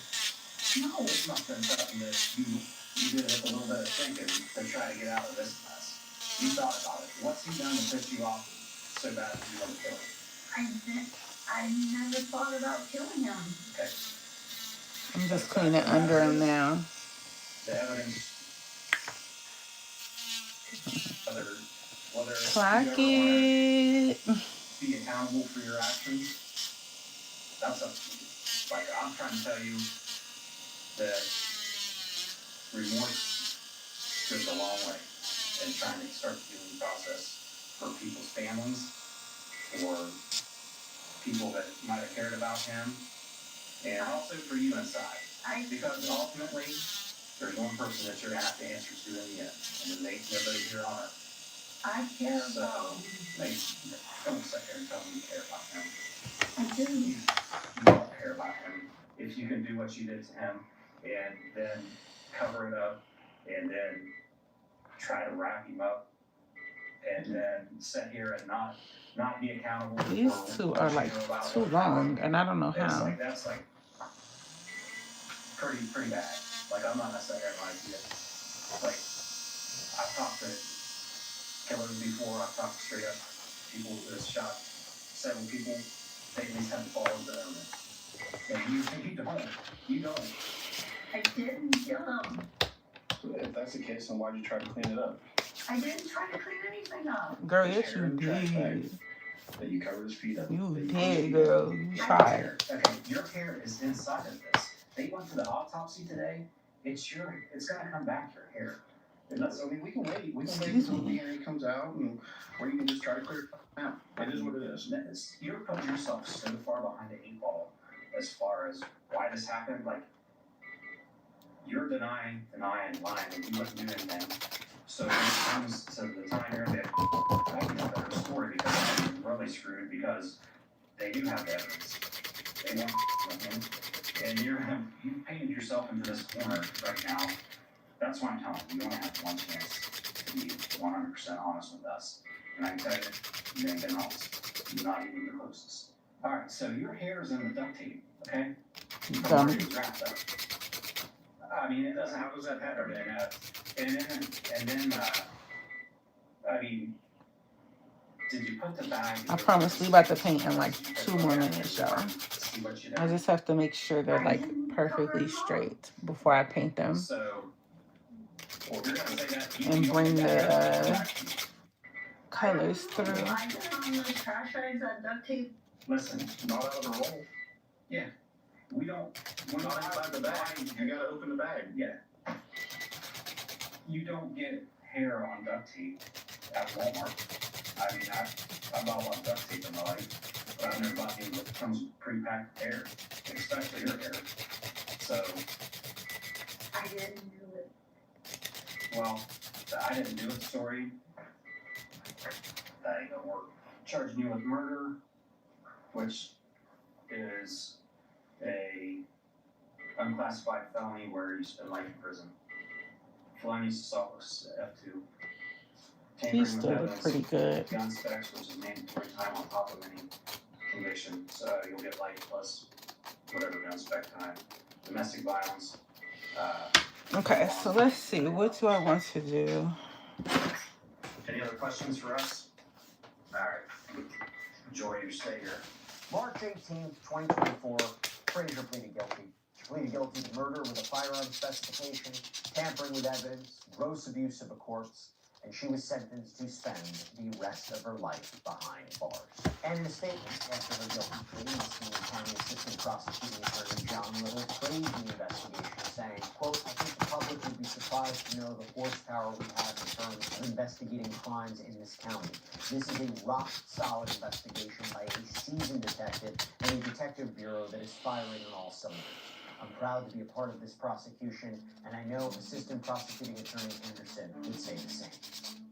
No, it's not been something that you did a little bit of thinking to try to get out of this mess. You thought about it. What's he done to piss you off so bad that you want to kill him? I never thought about killing him. Okay. I'm just cleaning under him now. The evidence Whether Clock you ever want it. to be accountable for your actions, that's up to you. Like, I'm trying to tell you that remorse goes a long way in trying to start the healing process for people's families or people that might have cared about him, and also for you inside. Because ultimately, there's one person that you're going to have to answer to in the end, and it ain't nobody here on earth. I care So, about don't sit here and tell me you care about him. I do. You don't care about him. If you can do what you did to him and then cover it up and then try to wrap him up and then sit here and not be accountable. These two are like too long, and I don't know how. That's like pretty bad. Like, I'm not gonna sit here and lie to you. Like, I've talked to killers before. I've talked to straight up people that have shot several people. They at least have to fall into their own. And you don't. You don't. I didn't kill him. If that's the case, then why'd you try to clean it up? I didn't try to clean anything up. Girl, yes you did. That you covered his feet up. You did, girl. You tried. Okay, your hair is inside of this. They went to the autopsy today. It's gonna come back your hair. I mean, we can wait. We can wait until the DNA comes out, or you can just try to clear it out. It is what it is. You're putting yourself so far behind the 8 ball as far as why this happened. Like, you're denying, lying, and you wouldn't do anything. So when it comes to the time here, that I can tell a better story because I'm really screwed because they do have the evidence. They want him, and you've painted yourself into this corner right now. That's why I'm telling you, you only have one chance to be 100% honest with us. And I can tell you, you ain't been honest. You're not even the closest. All right, so your hair is in the duct tape, okay? From where it was wrapped up. I mean, it doesn't. How does that happen? And then, I mean, did you put the bag? I promise we about to paint in like 2 more minutes, y'all. I just have to make sure they're like perfectly straight before I paint them. And bring the colors through. I did on those trash bags that duct tape. Listen, not out of the roll. Yeah. We're not inside the bag. You gotta open the bag. Yeah. You don't get hair on duct tape at Walmart. I mean, I bought a lot of duct tape in my life, but I've never bought anything that comes pre-packed hair, especially your hair. So. I didn't do it. Well, the I didn't do it story, that ain't gonna work. Charging you with murder, which is a unclassified felony where you spend life in prison. Felonious assault was F2. These still look pretty good. Gun specs, which is mandatory time on top of any conviction. So you'll get life plus whatever gun spec time. Domestic violence. Okay, so let's see. What do I want to do? Any other questions for us? All right. Enjoy your stay here. March 18th, 2024, Frazier pleaded guilty. She pleaded guilty to murder with a firearm specification, tampering with evidence, gross abuse of a corpse, and she was sentenced to spend the rest of her life behind bars. And in a statement after her guilty plea, Senior County Assistant Prosecuting Attorney John Little praised the investigation, saying, quote, I think the public would be surprised to know the horsepower we have in terms of investigating crimes in this county. This is a rock-solid investigation by a seasoned detective and a detective bureau that is firing on all cylinders. I'm proud to be a part of this prosecution, and I know Assistant Prosecuting Attorney Anderson would say the same.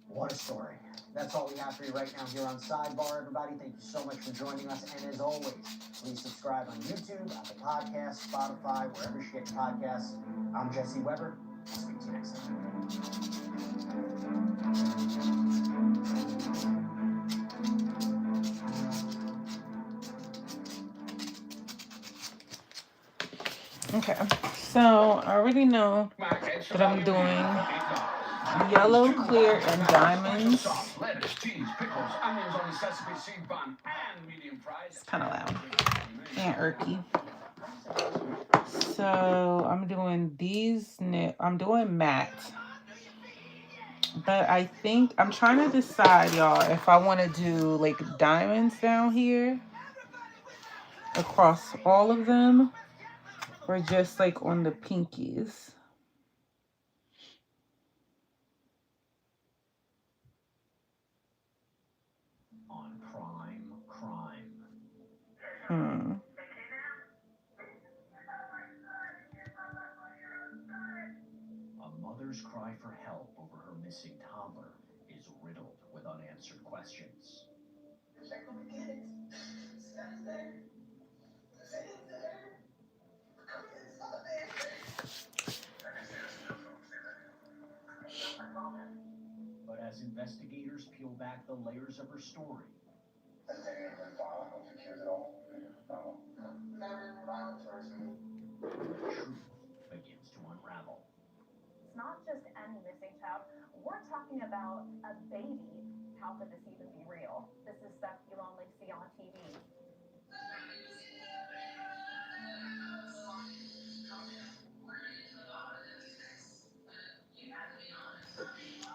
What a story. That's all we have for you right now here on Sidebar, everybody. Thank you so much for joining us, and as always, please subscribe on YouTube, Apple Podcasts, Spotify, wherever you get podcasts. I'm Jesse Weber. I'll speak to you next time. Okay, so I already know that I'm doing yellow, clear, and diamonds. It's kind of loud and irky. So I'm doing these. I'm doing matte. But I think I'm trying to decide, y'all, if I want to do like diamonds down here across all of them or just like on the pinkies. On crime. Hmm. A mother's cry for help over her missing toddler is riddled with unanswered questions. But as investigators peel back the layers of her story, Has anyone been violent with the kids at all? No. Never been violent towards me. truth begins to unravel. It's not just any missing child. We're talking about a baby. How could this even be real? This is stuff you'll only see on TV.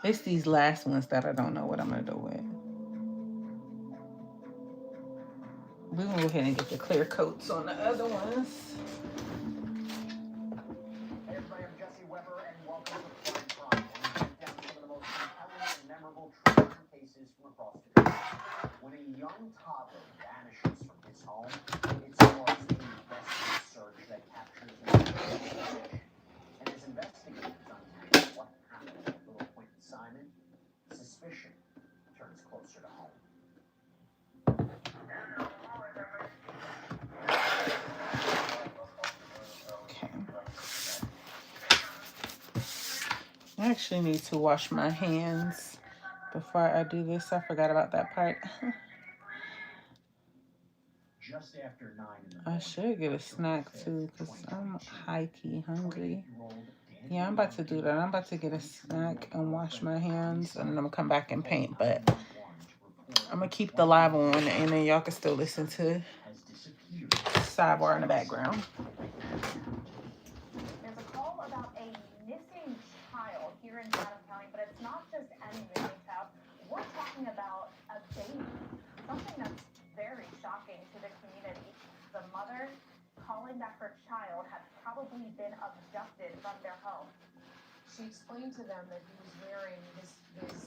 It's these last ones that I don't know what I'm gonna do with. We're gonna go ahead and get the clear coats on the other ones. Hey everybody, I'm Jesse Weber and welcome to Crime. We're down some of the most compelling and memorable true crime cases from across the country. When a young toddler vanishes from his home, it sparks an investigative search that captures the situation. And as investigators untangle what happened to little Quentin Simon, suspicion turns closer to home. Okay. I actually need to wash my hands before I do this. I forgot about that part. Just after 9 in the I morning, should get a snack too because I'm high-key hungry. Yeah, I'm about to do that. I'm about to get a snack and wash my hands and then I'm gonna come back and paint. But I'm gonna keep the live on and then y'all can still listen to Sidebar in the background. There's a call about a missing child here in Chatham County, but it's not just any missing child. We're talking about a baby, something that's very shocking to the community. The mother calling that her child had probably been abducted from their home. She explained to them that he was wearing his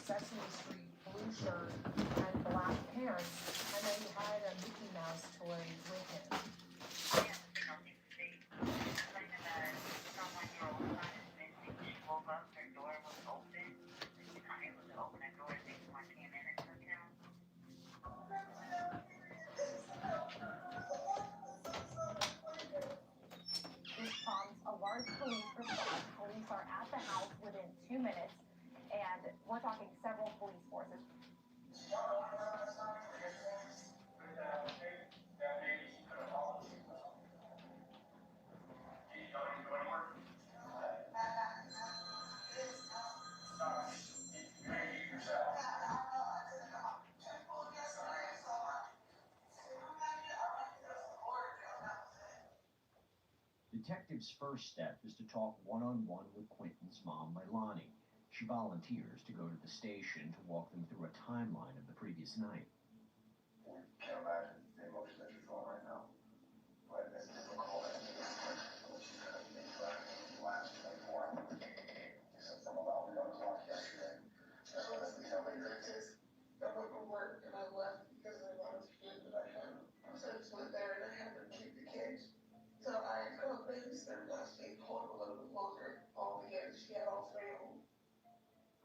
Sesame Street blue shirt and black pants, and that he had a Mickey Mouse toy with him. This prompts a large police response. Police are at the house within 2 minutes, and we're talking several police forces. Detectives' first step is to talk one-on-one with Quentin's mom, Leilani. She volunteers to go to the station to walk them through a timeline of the previous night. We can't imagine the emotion that you're feeling right now. But it's difficult and what you could have been throughout the last 24 hours. Except from about 1 o'clock yesterday. I honestly tell my nurses I went to work and I left because of the amount of pain that I had. So I just went there and I had them keep the kids. So I called babysitter last week, told her a little bit longer. All the kids, she had all 3 of them.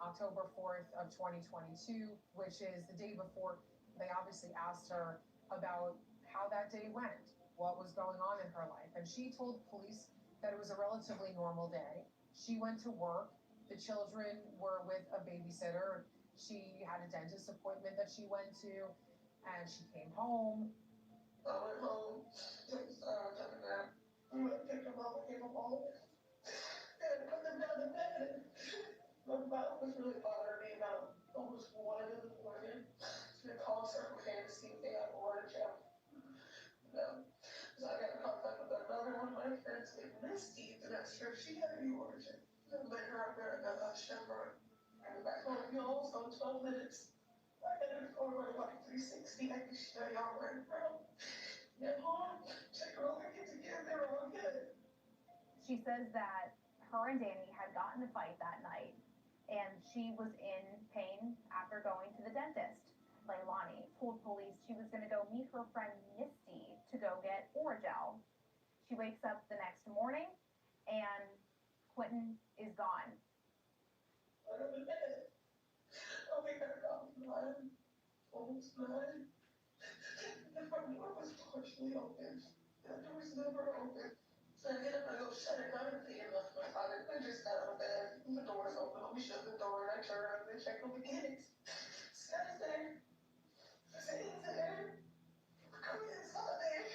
October 4th of 2022, which is the day before they obviously asked her about how that day went, what was going on in her life. And she told police that it was a relatively normal day. She went to work. The children were with a babysitter. She had a dentist appointment that she went to, and she came home. I went home, took a nap. I went and picked them up and gave them all of it. And put them down in bed. My mouth was really bothering me about almost 1 in the morning. I called Circle K to see if they had ordered Jeff. No. So I got in contact with another one of my friends named Misty, and asked her if she had any origin. I met her up there at Chevron. I went back home 12 minutes. I ended up going right like 360. I can show y'all right around. Get home. Check her over, get together, they're all good. She says that her and Danny had gotten in a fight that night, and she was in pain after going to the dentist. Leilani told police she was going to go meet her friend Misty to go get Oragel. She wakes up the next morning, and Quentin is gone. I go to bed. Oh my God, I'm almost 9. The front door was partially open. The door was never open. So I get up, I go shut it. I didn't think enough. I just got out of bed. The door was open. We shut the door and I turned around and checked on the kids. Scott's there. Zane's there. Queen's not there.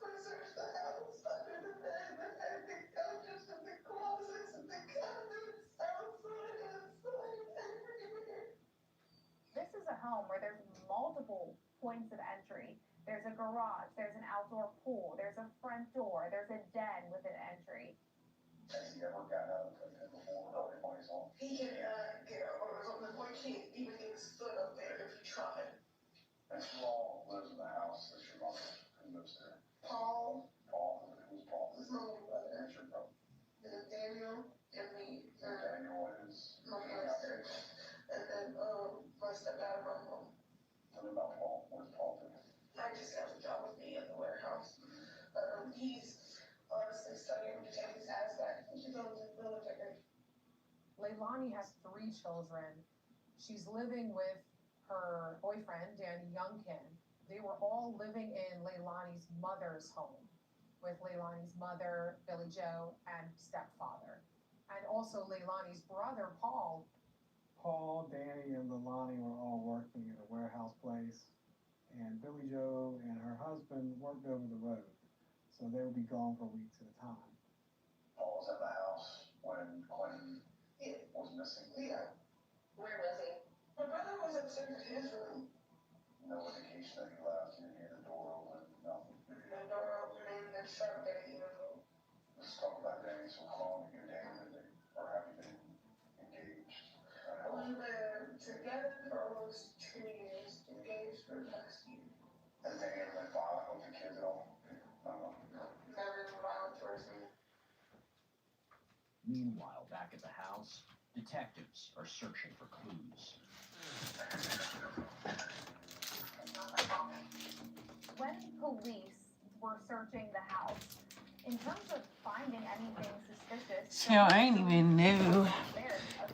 So I searched the house under the bed. I had the couches and the closets and the cabinets outside, everywhere. This is a home where there's multiple points of entry. There's a garage, there's an outdoor pool, there's a front door, there's a den with an entry. Has he ever gotten out of the playpen before without anybody's home? He cannot get out on his own. The boy can't even get his foot up there if he tried. And who all lives in the house? That's your mother. Who lives there? Paul. Paul. Who's Paul? His mom and brother. That's your brother. And Daniel and me. And Daniel is my sister. And then my stepdad and my mom. What about Paul? What does Paul do? I just got a job with me at the warehouse. He's honestly studying to take his ass back. He's going to the military. Leilani has 3 children. She's living with her boyfriend, Danny Youngkin. They were all living in Leilani's mother's home with Leilani's mother, Billy Joe, and stepfather. And also Leilani's brother, Paul. Paul, Danny, and Leilani were all working at a warehouse place, and Billy Joe and her husband worked over the road, so they would be gone for weeks at a time. Paul was at the house when Quentin was missing. Yeah. Where was he? My brother was upstairs in his room. No indication that he left. You didn't hear the door open. Nothing. The door opening and sharp at the interval. Let's talk about Danny. So how long have you and Danny been dating? Or have you been engaged? We've been together for almost 2 years, engaged for the past year. Has Danny ever been violent with the kids at all? No. Never been violent towards me. Meanwhile, back at the house, detectives are searching for clues. When police were searching the house, in terms of finding anything suspicious, Chill, I ain't even knew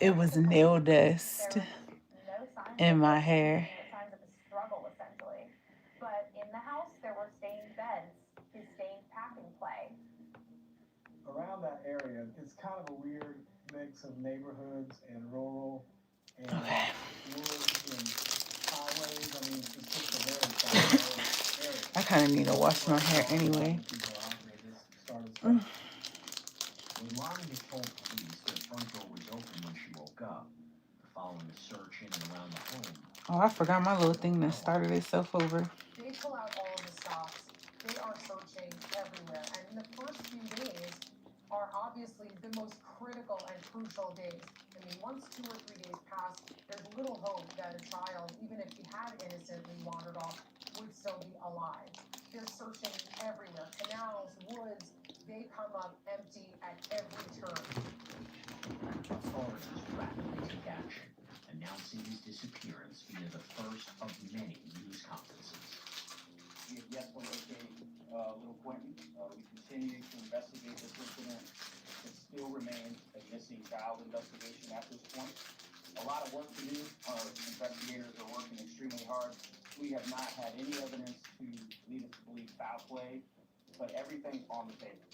it was nail dust in my hair. signs of a struggle, essentially. But in the house, there were stained beds, his stained packing play. Around that area, it's kind of a weird mix of neighborhoods and rural and woods and highways. I mean, it's just a very fast area. I kind of need to wash my hair anyway. Leilani had told police that the front door was open when she woke up. Following a search in and around the home. Oh, I forgot my little thing that started itself over. They pull out all of the stops. They are searching everywhere. And in the first few days are obviously the most critical and crucial days. I mean, once 2 or 3 days pass, there's little hope that a child, even if she had innocently wandered off, would still be alive. They're searching everywhere. Canals, woods, they come up empty at every turn. Authorities rapidly take action, announcing his disappearance via the first of many news conferences. We have yet to locate little Quentin. We continue to investigate this incident. It still remains a missing child investigation at this point. A lot of work to do. Our investigators are working extremely hard. We have not had any evidence to lead us to believe foul play, but everything's on the table.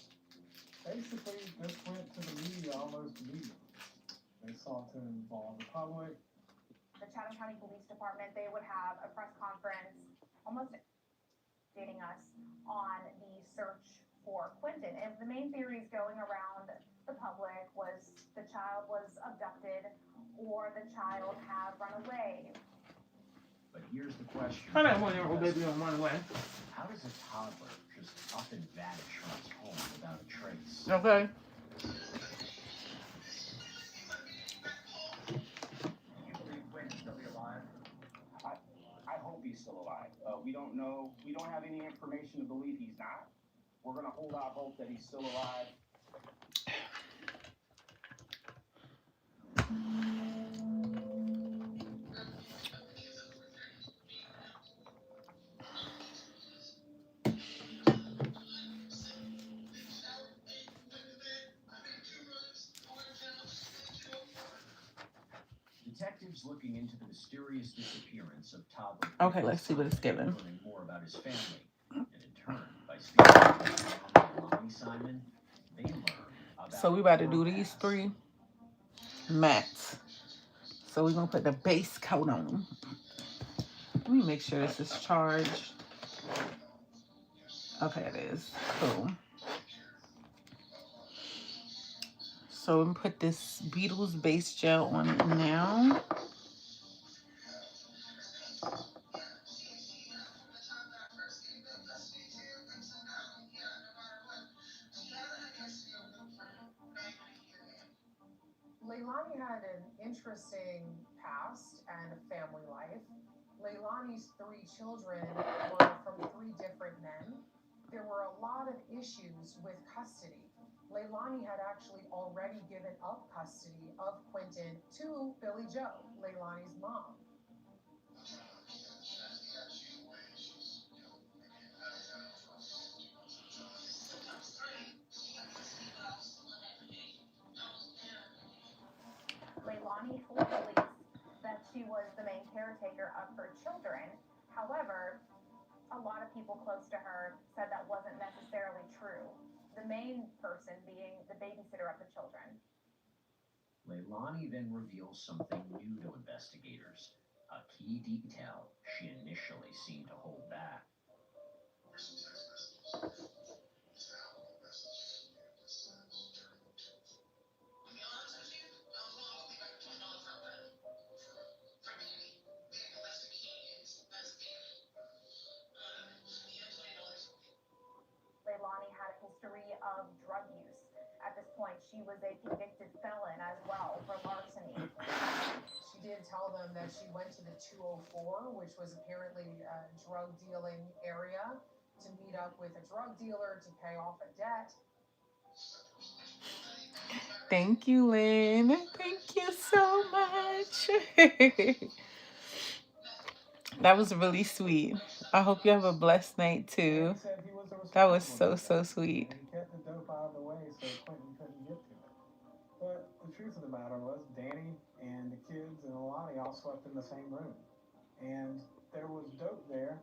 Basically, this went to the media almost immediately. They sought to involve the public. The Chatham County Police Department, they would have a press conference almost updating us on the search for Quentin. And the main theories going around the public was the child was abducted or the child had run away. But here's the question. I don't want your old baby to run away. How does a toddler just up and vanish from his home without a trace? Okay. We don't know. We don't have any information to believe he's not. We're going to hold out hope that he's still alive. Detectives looking into the mysterious disappearance of toddler. Okay, let's see what it's given. Learning more about his family, and in turn, by speaking to Lonnie Simon, they learn about. So we about to do these 3 mats. So we're gonna put the base coat on them. Let me make sure this is charged. Okay, it is. Cool. So we put this Beetles base gel on it now. Leilani had an interesting past and family life. Leilani's 3 children were from 3 different men. There were a lot of issues with custody. Leilani had actually already given up custody of Quentin to Billy Joe, Leilani's mom. Leilani told police that she was the main caretaker of her children. However, a lot of people close to her said that wasn't necessarily true. The main person being the babysitter of the children. Leilani then reveals something new to investigators, a key detail she initially seemed to hold back. Leilani had a history of drug use. At this point, she was a convicted felon as well for larceny. She did tell them that she went to the 204, which was apparently a drug dealing area, to meet up with a drug dealer to pay off a debt. Thank you, Lynn. Thank you so much. That was really sweet. I hope you have a blessed night too. That was so sweet. He kept the dope out of the way so Quentin couldn't get to it. But the truth of the matter was, Danny and the kids and Alani all slept in the same room. And there was dope there.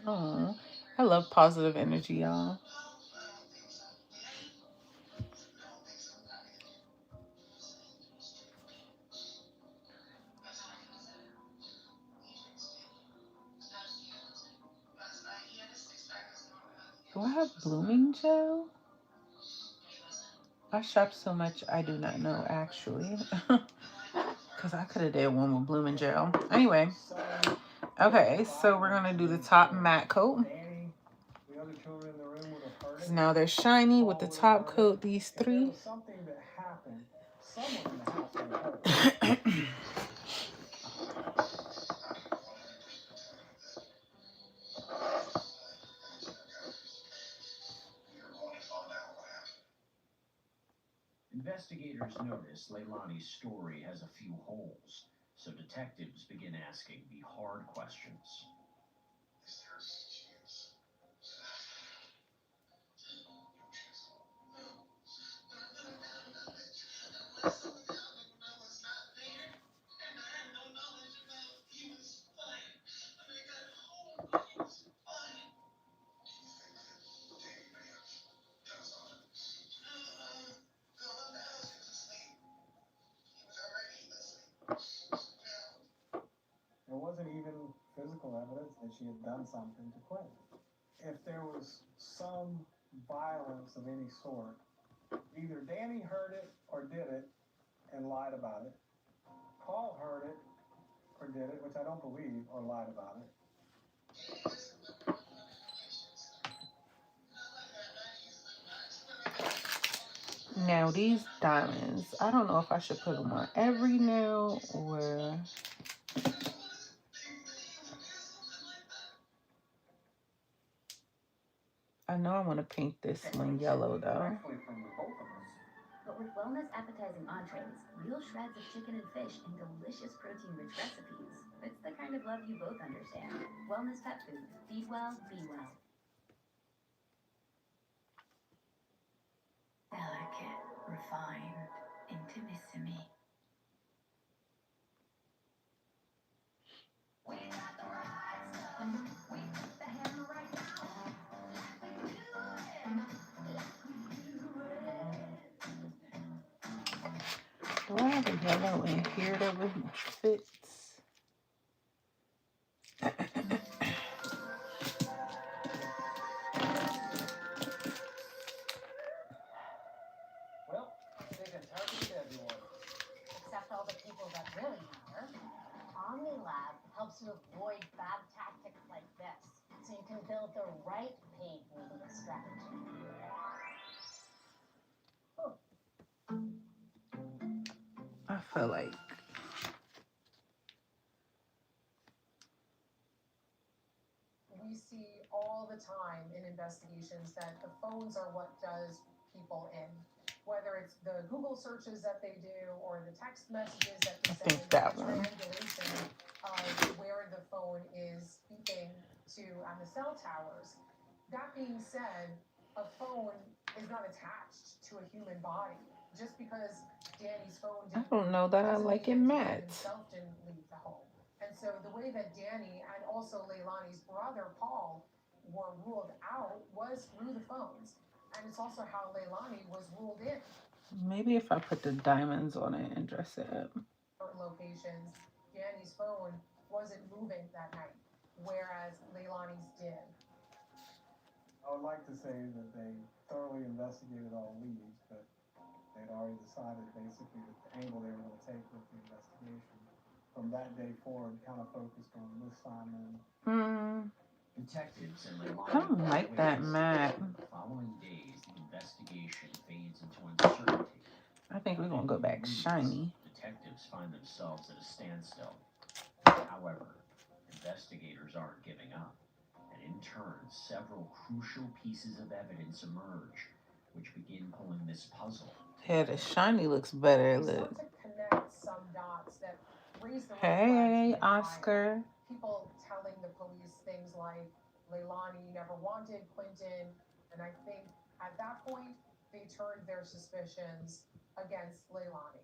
Oh, I love positive energy, y'all. Do I have blooming gel? I shop so much, I do not know actually. Because I could have did one with blooming gel. Anyway. Okay, so we're going to do the top matte coat. Because now they're shiny with the top coat, these 3. Something that happened, someone in the house got hurt. Investigators notice Leilani's story has a few holes, so detectives begin asking the hard questions. There wasn't even physical evidence that she had done something to Quentin. If there was some violence of any sort, either Danny heard it or did it and lied about it. Paul heard it or did it, which I don't believe, or lied about it. Now these diamonds, I don't know if I should put them on every nail or... I know I want to paint this one yellow though. But with wellness appetizing entrees, real shreds of chicken and fish, and delicious protein-rich recipes, it's the kind of love you both understand. Wellness pet food. Feed well, be well. Delicate, refined, intimissimi. Do I have a yellow in here that would fits? Well, they've targeted everyone. Except all the people that really matter. OmniLab helps you avoid bad tactics like this, so you can build the right paid media strategy. I feel like we see all the time in investigations that the phones are what does people in. Whether it's the Google searches that they do or the text messages that they send, that the one. triangulation of where the phone is speaking to on the cell towers. That being said, a phone is not attached to a human body. Just because Danny's phone I didn't don't know that I like it matte. himself didn't leave the home. And so the way that Danny and also Leilani's brother, Paul, were ruled out was through the phones. And it's also how Leilani was ruled in. Maybe if I put the diamonds on it and dress it up. Certain locations, Danny's phone wasn't moving that night, whereas Leilani's did. I would like to say that they thoroughly investigated all leads, but they'd already decided basically that the angle they were going to take with the investigation from that day forward kind of focused on Miss Simon. Detectives and I don't like that matte. The following days, the investigation fades into uncertainty. I think we're gonna go back shiny. Detectives find themselves at a standstill. However, investigators aren't giving up, and in turn, several crucial pieces of evidence emerge, which begin pulling this puzzle. Yeah, the shiny looks better. Look. To connect some dots that raise the Hey, Oscar. People telling the police things like Leilani never wanted Quentin, and I think at that point they turned their suspicions against Leilani.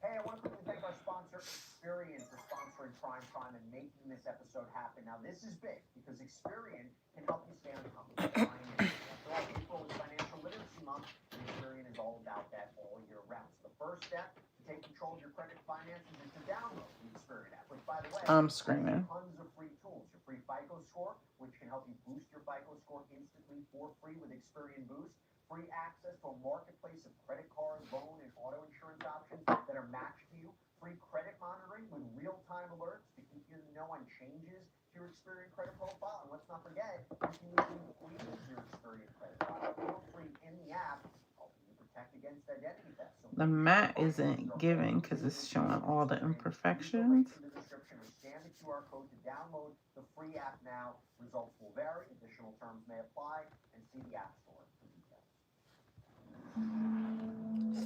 Hey, I want to quickly thank our sponsor, Experian, for sponsoring Prime Time and making this episode happen. Now, this is big because Experian can help you stay on top of your finances. After all, April is Financial Literacy Month, and Experian is all about that all year round. So the first step to take control of your credit finances is to download the Experian app, which, by the way, I'm screaming. has tons of free tools. Your free FICO score, which can help you boost your FICO score instantly for free with Experian Boost. Free access to a marketplace of credit card, loan, and auto insurance options that are matched to you. Free credit monitoring with real-time alerts to keep you in the know on changes to your Experian credit profile. And let's not forget, you can easily freeze your Experian credit file for free in the app, helping you protect against identity theft. So The matte isn't giving because it's showing all the imperfections. in the description or scan the QR code to download the free app now. Results will vary. Additional terms may apply, and see the App Store for details.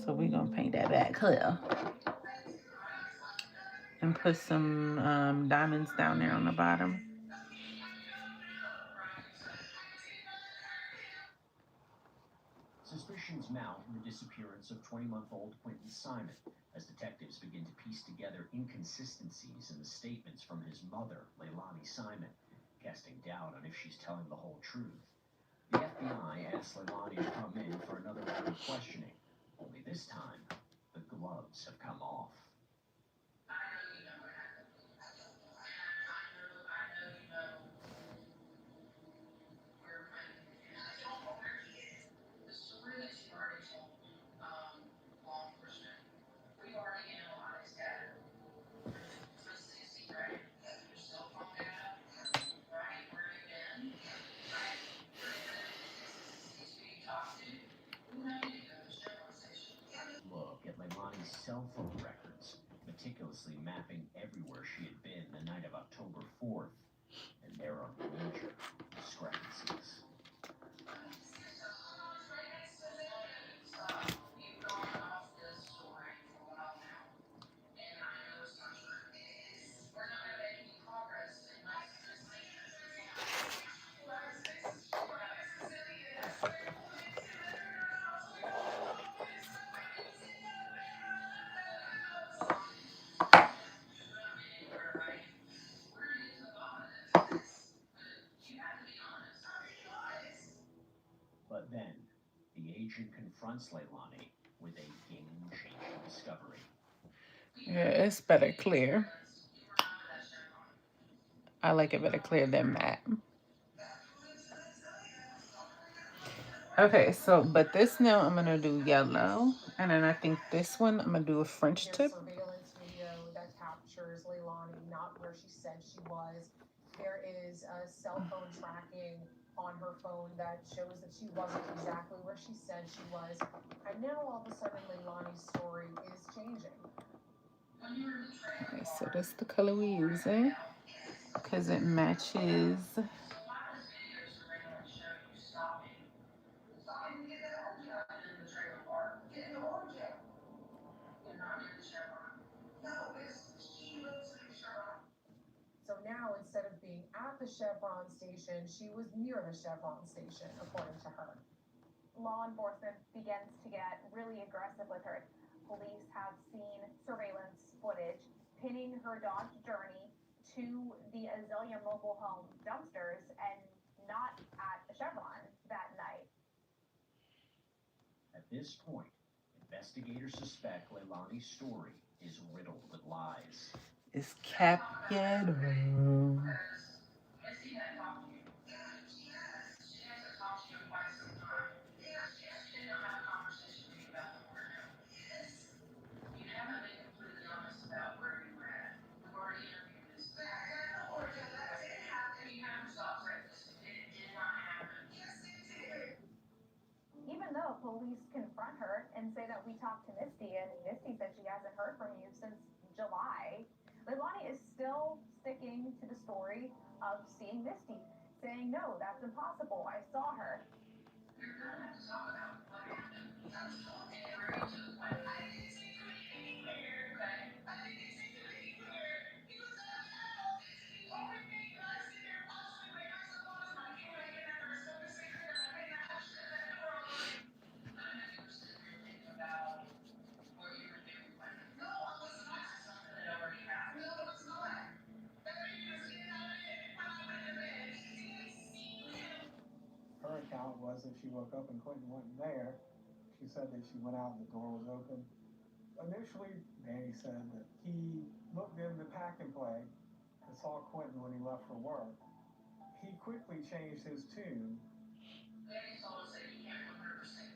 So we're gonna paint that back clear and put some diamonds down there on the bottom. Suspicions mount in the disappearance of 20-month-old Quentin Simon as detectives begin to piece together inconsistencies in the statements from his mother, Leilani Simon, casting doubt on if she's telling the whole truth. The FBI asks Leilani to come in for another round of questioning, only this time, the gloves have come off. cell phone records, meticulously mapping everywhere she had been the night of October 4th, and there are major discrepancies. But then, the agent confronts Leilani with a game-changing discovery. Yeah, it's better clear. I like it better clear than matte. Okay, so, but this now I'm going to do yellow. And then I think this one I'm going to do a French There's tip. surveillance video that captures Leilani not where she said she was. There is a cell phone tracking on her phone that shows that she wasn't exactly where she said she was. And now all of a sudden Leilani's story is changing. Okay, so this is the color we're using because it matches. So now, instead of being at the Chevron station, she was near the Chevron station, according to her. Law enforcement begins to get really aggressive with her. Police have seen surveillance footage pinning her Dodge Journey to the Azalea mobile home dumpsters and not at the Chevron that night. At this point, investigators suspect Leilani's story is riddled with lies. It's Capiero. Even though police confront her and say that we talked to Misty, and Misty said she hasn't heard from you since July, Leilani is still sticking to the story of seeing Misty, saying, no, that's impossible. I saw her. Her account was that she woke up and Quentin wasn't there. She said that she went out and the door was open. Initially, Danny said that he looked in the pack and play and saw Quentin when he left for work. He quickly changed his tune. Danny told us that he can't 100%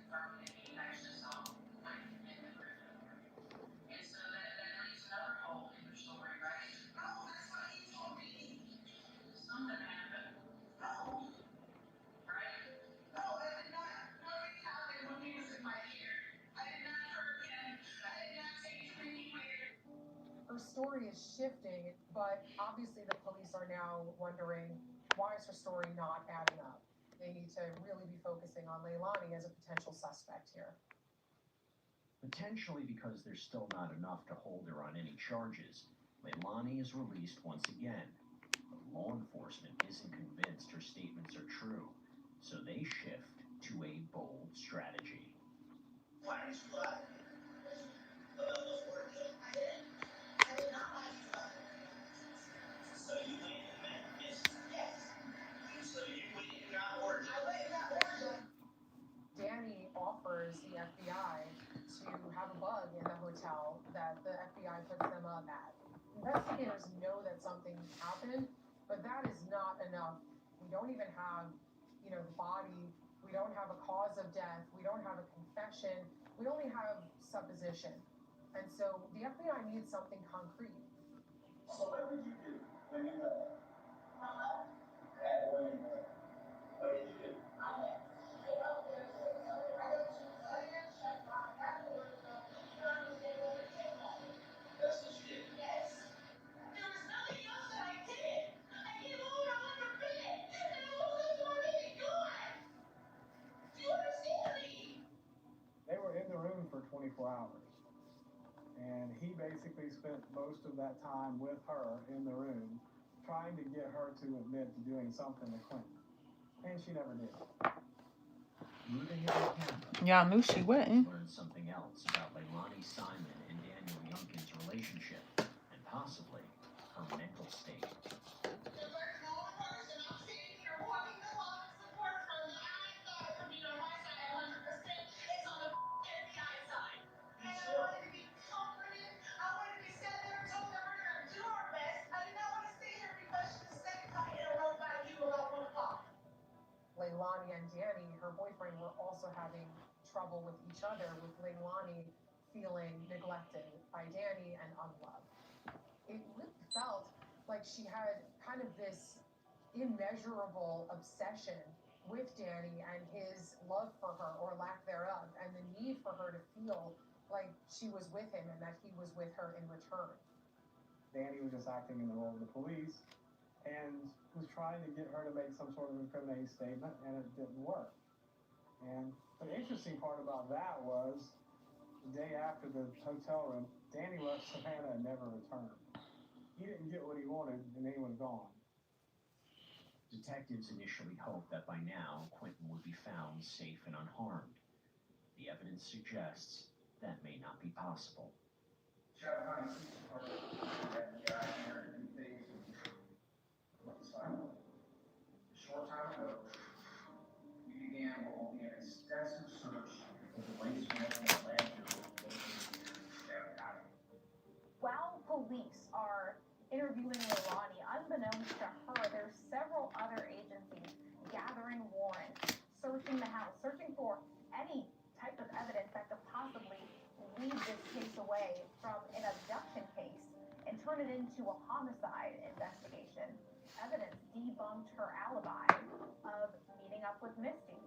confirm that he actually saw Quentin in the Griffin room. And so that leaves another hole in your story, right? No, that's what he told me. Something happened. No. Right? No, that did not. Nothing happened when he was in my ear. I did not hurt him. I did not take him anywhere. Her story is shifting, but obviously the police are now wondering, why is her story not adding up? They need to really be focusing on Leilani as a potential suspect here. Potentially because there's still not enough to hold her on any charges, Leilani is released once again. But law enforcement isn't convinced her statements are true, so they shift to a bold strategy. Why did you lie? Before I did. I did not lie to you about it. So you went and met Miss? Yes. So you went and got Oregon? I went and got Oregon. Danny offers the FBI to have a bug in the hotel that the FBI puts them up at. Investigators know that something happened, but that is not enough. We don't even have, the body. We don't have a cause of death. We don't have a confession. We only have supposition. And so the FBI needs something concrete. So what did you do when you left? At Oregon. What did you do? 24 hours. And he basically spent most of that time with her in the room, trying to get her to admit to doing something to Quentin. And she never did. Moving into Canada, Y'all knew she wouldn't. learned something else about Leilani Simon and Daniel Youngkin's relationship, and possibly her mental state. Leilani and Danny, her boyfriend, were also having trouble with each other, with Leilani feeling neglected by Danny and unloved. It really felt like she had kind of this immeasurable obsession with Danny and his love for her, or lack thereof, and the need for her to feel like she was with him and that he was with her in return. Danny was just acting in the role of the police and was trying to get her to make some sort of incriminating statement, and it didn't work. And the interesting part about that was the day after the hotel room, Danny left Savannah and never returned. He didn't get what he wanted, and then he was gone. Detectives initially hoped that by now, Quentin would be found safe and unharmed. The evidence suggests that may not be possible. A short time ago, we began what will be an extensive search for the waste management landfill located in Down County. While police are interviewing Leilani, unbeknownst to her, there's several other agencies gathering warrants, searching the house, searching for any type of evidence that could possibly lead this case away from an abduction case and turn it into a homicide investigation. Evidence debunked her alibi of meeting up with Misty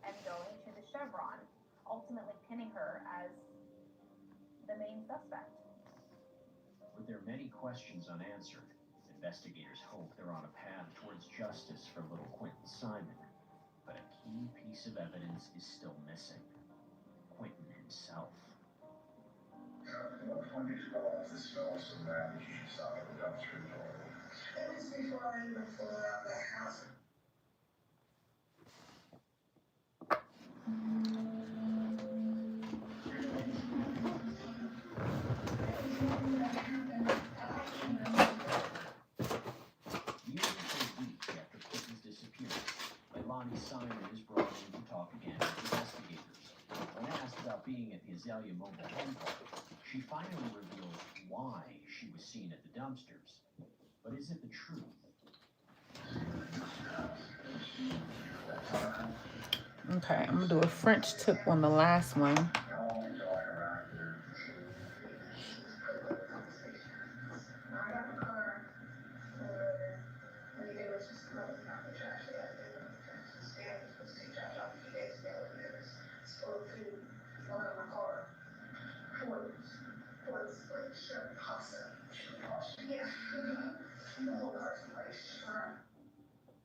and going to the Chevron, ultimately pinning her as the main suspect. With their many questions unanswered, investigators hope they're on a path towards justice for little Quentin Simon. But a key piece of evidence is still missing: Quentin himself. When did you go off the smell so bad that you should stop at the dumpster door? It was before I even pulled out that house. Nearly a week after Quentin's disappearance, Leilani Simon is brought in to talk again with investigators. When asked about being at the Azalea Mobile Home Park, she finally reveals why she was seen at the dumpsters. But is it the truth? Okay, I'm gonna do a French tip on the last one.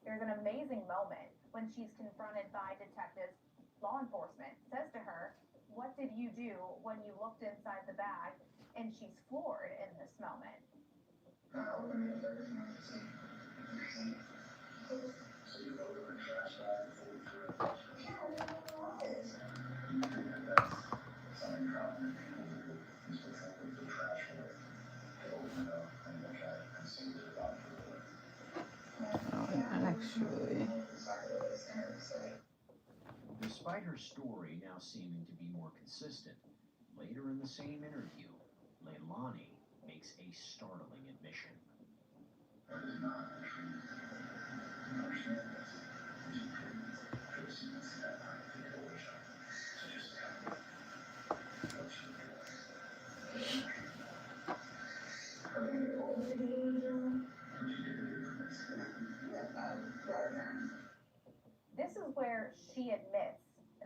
There's an amazing moment when she's confronted by detectives. Law enforcement says to her, "What did you do when you looked inside the bag?" And she's floored in this moment. Actually, Despite her story now seeming to be more consistent, later in the same interview, Leilani makes a startling admission. This is where she admits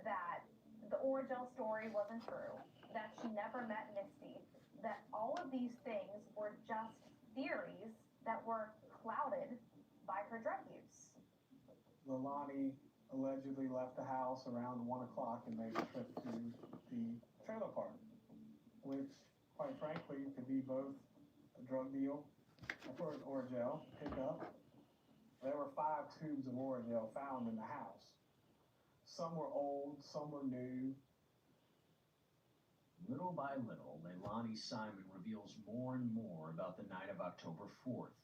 that the Oragel story wasn't true, that she never met Misty, that all of these things were just theories that were clouded by her drug use. Leilani allegedly left the house around 1 o'clock and made a trip to the trailer park. which, quite frankly, could be both a drug deal or Orajel pickup. There were 5 tubes of Orajel found in the house. Some were old, some were new. Little by little, Leilani Simon reveals more and more about the night of October 4th,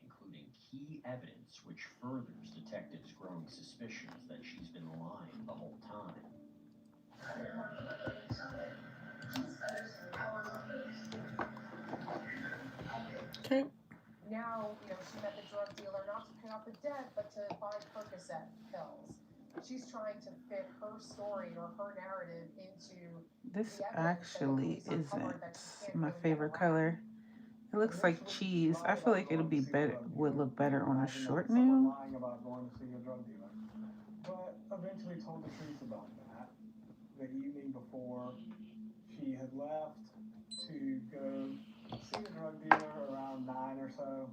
including key evidence which furthers detectives' growing suspicions that she's been lying the whole time. Okay. Now, she met the drug dealer not to pay off the debt, but to buy Percocet pills. She's trying to fit her story or her narrative into This the evidence actually that the police uncovered that she isn't can't my really get favorite around. color. It looks like Initially, cheese. she I lied feel about like it'll going be to see a better, drug would dealer. look better on a Imagine short someone nail. lying about going to see a drug dealer, but eventually told the truth about that. The evening before, she had left to go see the drug dealer around 9 or so.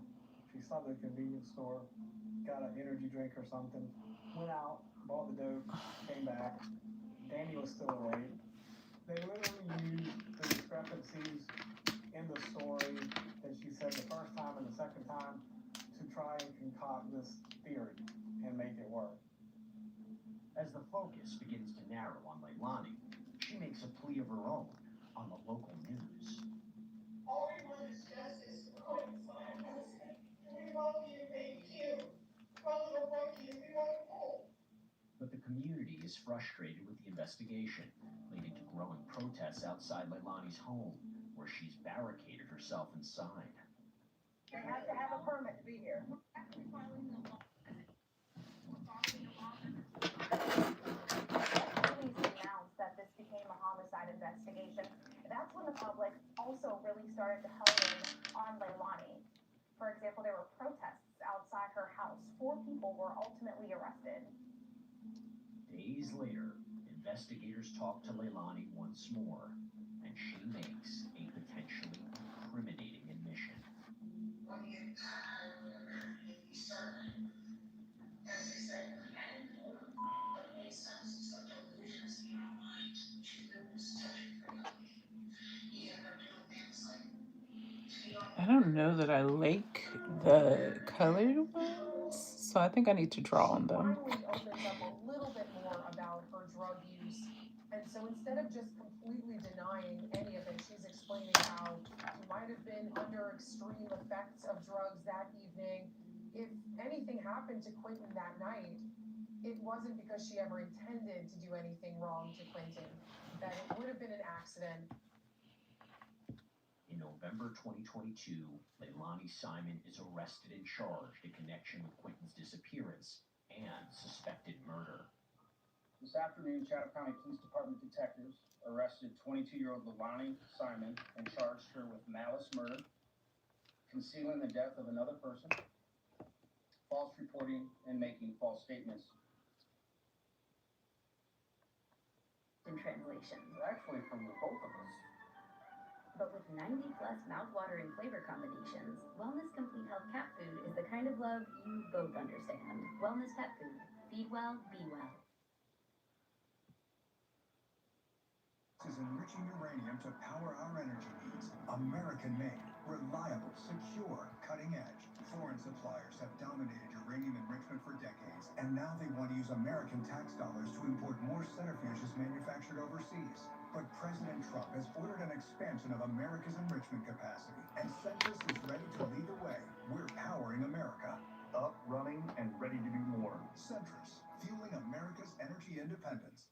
She stopped at a convenience store, got an energy drink or something, went out, bought the dope, came back. Danny was still awake. They literally used the discrepancies in the story that she said the first time and the second time to try and concoct this theory and make it work. As the focus begins to narrow on Leilani, she makes a plea of her own on the local news. All we want is justice for Quentin's son, innocent. We love you, thank you. My little monkey, we want him home. But the community is frustrated with the investigation, leading to growing protests outside Leilani's home, where she's barricaded herself inside. You have to have a permit to be here. Police announced that this became a homicide investigation. That's when the public also really started to hone in on Leilani. For example, there were protests outside her house. 4 people were ultimately arrested. Days later, investigators talk to Leilani once more, and she makes a potentially incriminating admission. I don't know that I like the colored ones, so I think I need to draw on them. Finally opens up a little bit more about her drug use. And so instead of just completely denying any of it, she's explaining how she might have been under extreme effects of drugs that evening. If anything happened to Quentin that night, it wasn't because she ever intended to do anything wrong to Quentin, that it would have been an accident. In November 2022, Leilani Simon is arrested and charged in connection with Quentin's disappearance and suspected murder. This afternoon, Chatham County Police Department detectives arrested 22-year-old Leilani Simon and charged her with malice murder, concealing the death of another person, false reporting, and making false statements. In translation, Actually, from the both of us. but with 90 plus mouthwatering flavor combinations, Wellness Complete Health Cat Food is the kind of love you both understand. Wellness Pet Food. Feed well, be well. Is enriching uranium to power our energy needs. American-made, reliable, secure, cutting-edge. Foreign suppliers have dominated uranium enrichment for decades, and now they want to use American tax dollars to import more centrifuges manufactured overseas. But President Trump has ordered an expansion of America's enrichment capacity, and Centrus is ready to lead the way. We're powering America. Up, running, and ready to do more. Centrus, fueling America's energy independence.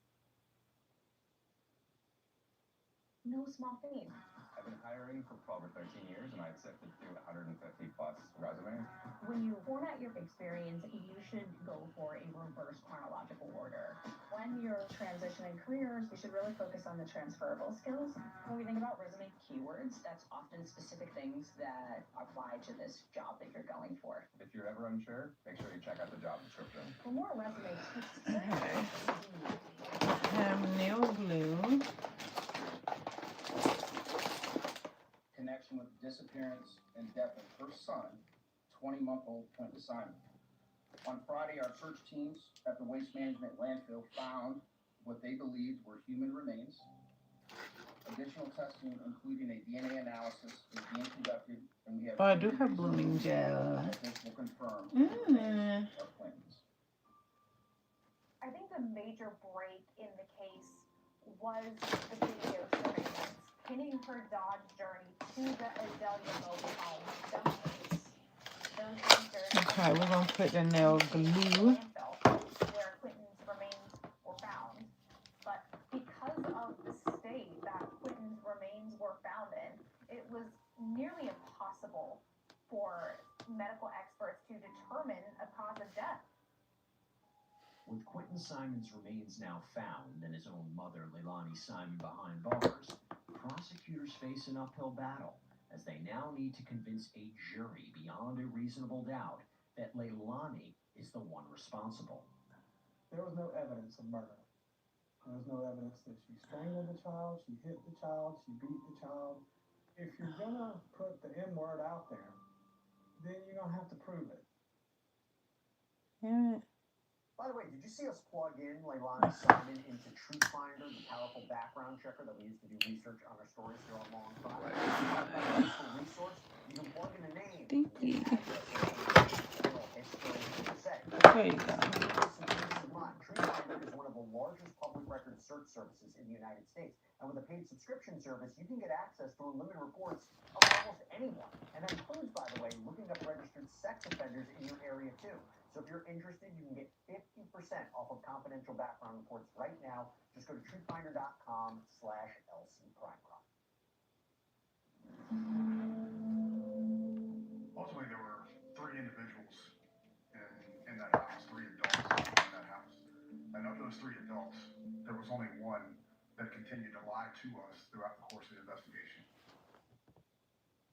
No small thing. I've been hiring for 12 or 13 years, and I accepted through 150 plus resumes. When you format your experience, you should go for a reverse chronological order. When you're transitioning careers, you should really focus on the transferable skills. When we think about resume keywords, that's often specific things that apply to this job that you're going for. If you're ever unsure, make sure you check out the job description. For more resume tips, I have nail glue. Connection with the disappearance and death of her son, 20-month-old Quentin Simon. On Friday, our search teams at the waste management landfill found what they believed were human remains. Additional testing, including a DNA analysis, is being conducted, and we have. Oh, I do have blooming gel. This will confirm the remains of Quentin's. I think the major break in the case was the video surveillance, pinning her Dodge Journey to the Azalea mobile home dumpsters. Those dumpsters Okay, we're gonna put the nail glue. Where Quentin's remains were found. But because of the state that Quentin's remains were found in, it was nearly impossible for medical experts to determine a cause of death. With Quentin Simon's remains now found and his own mother, Leilani Simon, behind bars, prosecutors face an uphill battle as they now need to convince a jury beyond a reasonable doubt that Leilani is the one responsible. There was no evidence of murder. There was no evidence that she strangled the child, she hit the child, she beat the child. If you're gonna put the N word out there, then you're gonna have to prove it. Yeah. By the way, did you see us plug in Leilani Simon into TruthFinder, the powerful background checker that we use to do research on our stories here on Long Crime? Useful resource. You can plug in a name. Thank you. There you go. TruthFinder is one of the largest public record search services in the United States. And with a paid subscription service, you can get access to unlimited reports of almost anyone. And that includes, by the way, looking up registered sex offenders in your area, too. So if you're interested, you can get 50% off of confidential background reports right now. Just go to truthfinder.com/LCPrimeCrime. Ultimately, there were 3 individuals in that house, 3 adults in that house. And of those 3 adults, there was only one that continued to lie to us throughout the course of the investigation.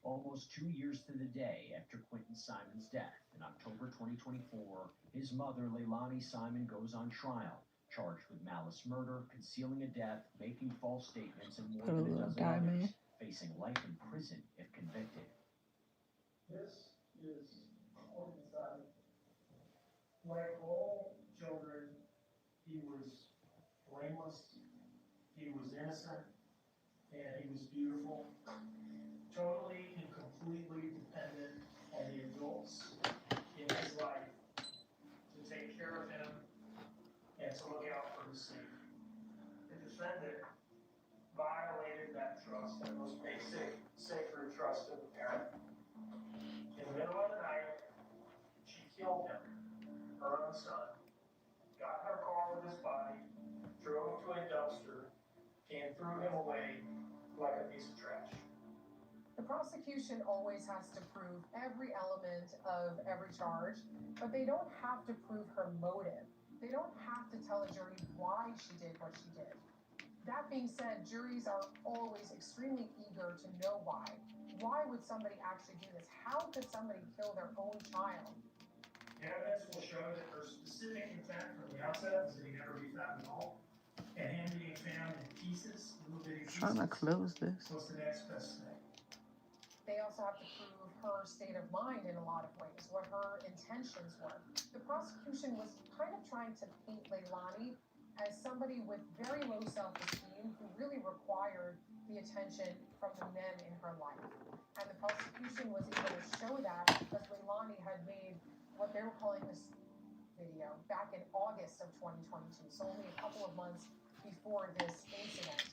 Almost 2 years to the day after Quentin Simon's death in October 2024, his mother, Leilani Simon, goes on trial, charged with malice murder, concealing a death, making false statements, and more than a dozen others, facing life in prison if convicted. This is Quentin Simon. Like all children, he was blameless, he was innocent, and he was beautiful. Totally and completely dependent on the adults in his life to take care of him and to look out for his safety. The defendant violated that trust, that most basic, sacred trust of a parent. In the middle of the night, she killed him, her own son, got in her car with his body, drove to a dumpster, and threw him away like a piece of trash. The prosecution always has to prove every element of every charge, but they don't have to prove her motive. They don't have to tell a jury why she did what she did. That being said, juries are always extremely eager to know why. Why would somebody actually do this? How could somebody kill their own child? The evidence will show that her specific intent from the outset was that he never be found at all. And him being found in pieces, little bitty pieces, Trying to close this. was the next best thing. They also have to prove her state of mind in a lot of ways, what her intentions were. The prosecution was kind of trying to paint Leilani as somebody with very low self-esteem who really required the attention from the men in her life. And the prosecution was able to show that because Leilani had made what they were calling this video back in August of 2022, so only a couple of months before this incident.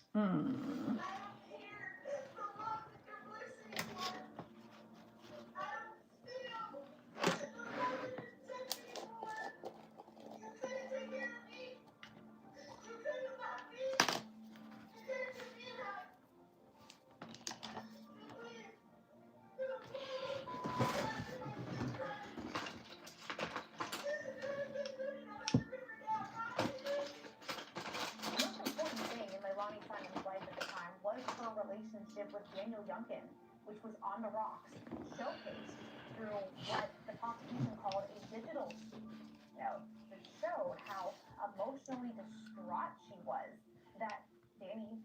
With Daniel Youngkin, which was on the rocks, showcased through what the prosecution called a digital note that showed how emotionally distraught she was that Danny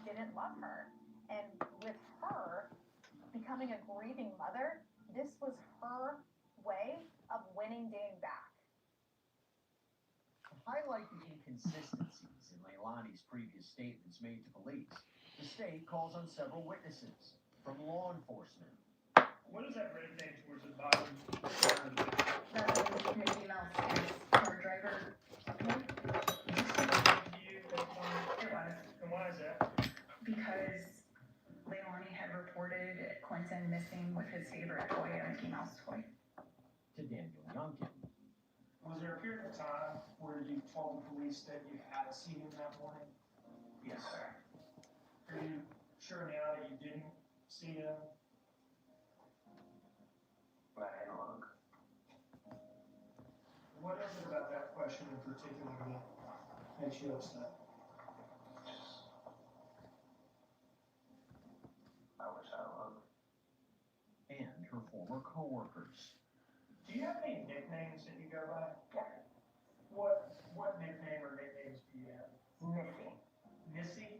didn't love her. And with her becoming a grieving mother, this was her way of winning Danny back. To highlight the inconsistencies in Leilani's previous statements made to police, The state calls on several witnesses from law enforcement. What is that red thing towards the bottom? That is Mickey Mouse is car driver supplement. It was. And why is that? Because Leilani had reported Quentin missing with his favorite toy, a Mickey Mouse toy. To Daniel Youngkin. Was there a period of time where you told the police that you had seen him that morning? Yes, sir. Are you sure now that you didn't see him? Dialogue. What is it about that question in particular that makes you upset? I wish I loved. And her former co-workers. Do you have any nicknames that you go by? Yeah. What nickname or nicknames do you have? Missy. Missy?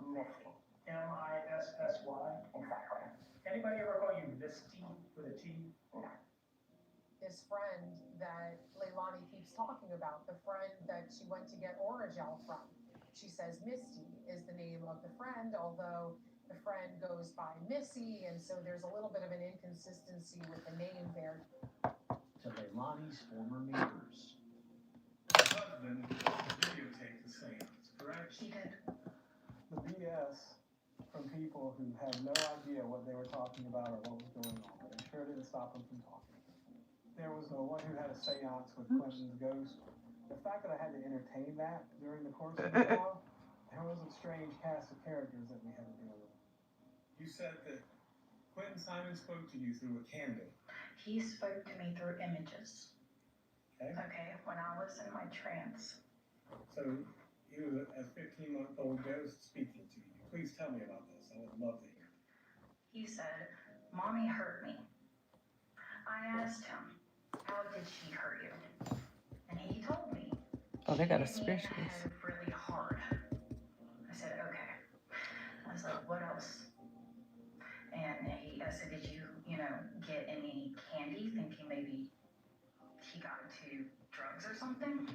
Missy. Missy? Exactly. Anybody ever call you Misty with a T? No. This friend that Leilani keeps talking about, the friend that she went to get Orajel from. She says Misty is the name of the friend, although the friend goes by Missy, and so there's a little bit of an inconsistency with the name there. To Leilani's former neighbors. Her husband videotaped the seance, correct? She did. The BS from people who had no idea what they were talking about or what was going on, but it sure didn't stop them from talking. There was no one who had a seance with Quentin's ghost. The fact that I had to entertain that during the course of the trial, there was a strange cast of characters that we had to deal with. You said that Quentin Simon spoke to you through a candle. He spoke to me through images. Okay. Okay, when I was in my trance. So he was a 15-month-old ghost speaking to you. Please tell me about this. I would love to hear. He said, Mommy hurt me. I asked him, how did she hurt you? And he told me. Oh, they got a She hit me in the specialist. head really hard. I said, okay. I was like, what else? And I said, did you get any candy thinking maybe he got into drugs or something?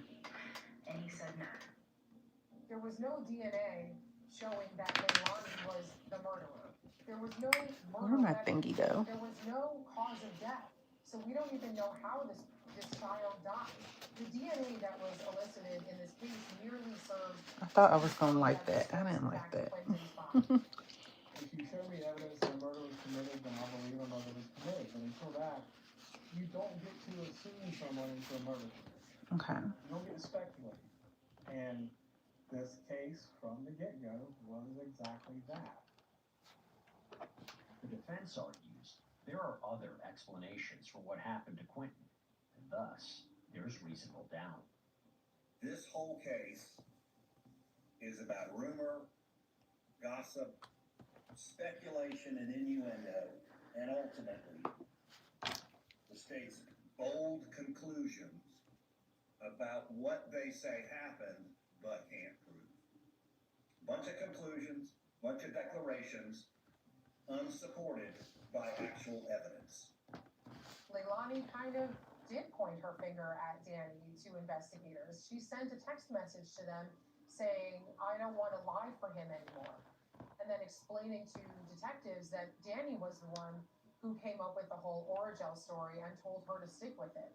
And he said no. There was no DNA showing that Leilani was the murderer. There was no Where murder my weapon. thingy go? There was no cause of death. So we don't even know how this child died. The DNA that was elicited in this case merely served. I thought I was gonna like that. I didn't like that. If you show me evidence that a murder was committed, then I'll believe a murder was committed. But until that, you don't get to assume someone into a murder conviction. Okay. You don't get to speculate. And this case, from the get-go, was exactly that. The defense argues there are other explanations for what happened to Quentin, and thus there's reasonable doubt. This whole case is about rumor, gossip, speculation, and innuendo, and ultimately, the state's bold conclusions about what they say happened but can't prove. Bunch of conclusions, bunch of declarations, unsupported by actual evidence. Leilani kind of did point her finger at Danny to investigators. She sent a text message to them saying, I don't want to lie for him anymore. And then explaining to detectives that Danny was the one who came up with the whole Orajel story and told her to stick with it.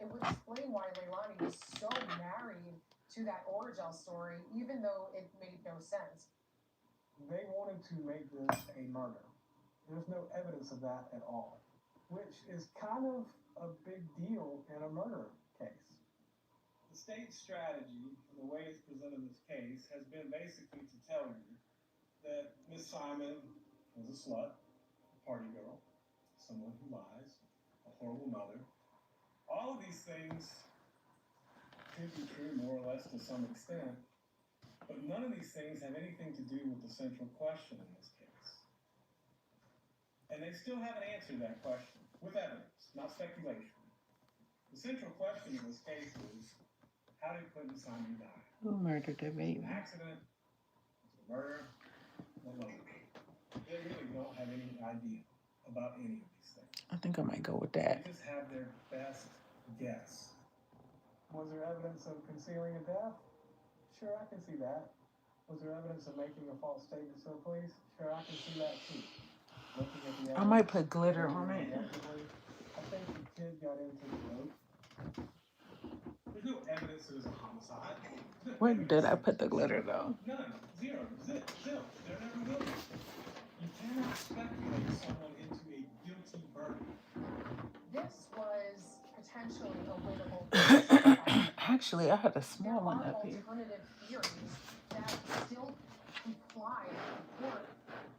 It would explain why Leilani was so married to that Orajel story, even though it made no sense. They wanted to make this a murder. There's no evidence of that at all, which is kind of a big deal in a murder case. The state's strategy, and the way it's presented this case, has been basically to tell you that Miss Simon was a slut, a party girl, someone who lies, a horrible mother. All of these things could be true more or less to some extent, but none of these things have anything to do with the central question in this case. And they still haven't answered that question with evidence, not speculation. The central question in this case is, how did Quentin Simon die? Who murdered their baby? An accident? Was it a murder? What was it? They really don't have any idea about any of these things. I think I might go with that. They just have their best guess. Was there evidence of concealing a death? Sure, I can see that. Was there evidence of making a false statement to the police? Sure, I can see that too. Looking at the I might evidence, put glitter on reviewing it. objectively, I think the kid got into the rope. There's no evidence it was a homicide. Where did I put the glitter though? None. Zero. Zip. Zip. There never will be. You cannot speculate someone into a guilty verdict. This was potentially a winnable case. Actually, I had a small one There up are here. alternative theories that still comply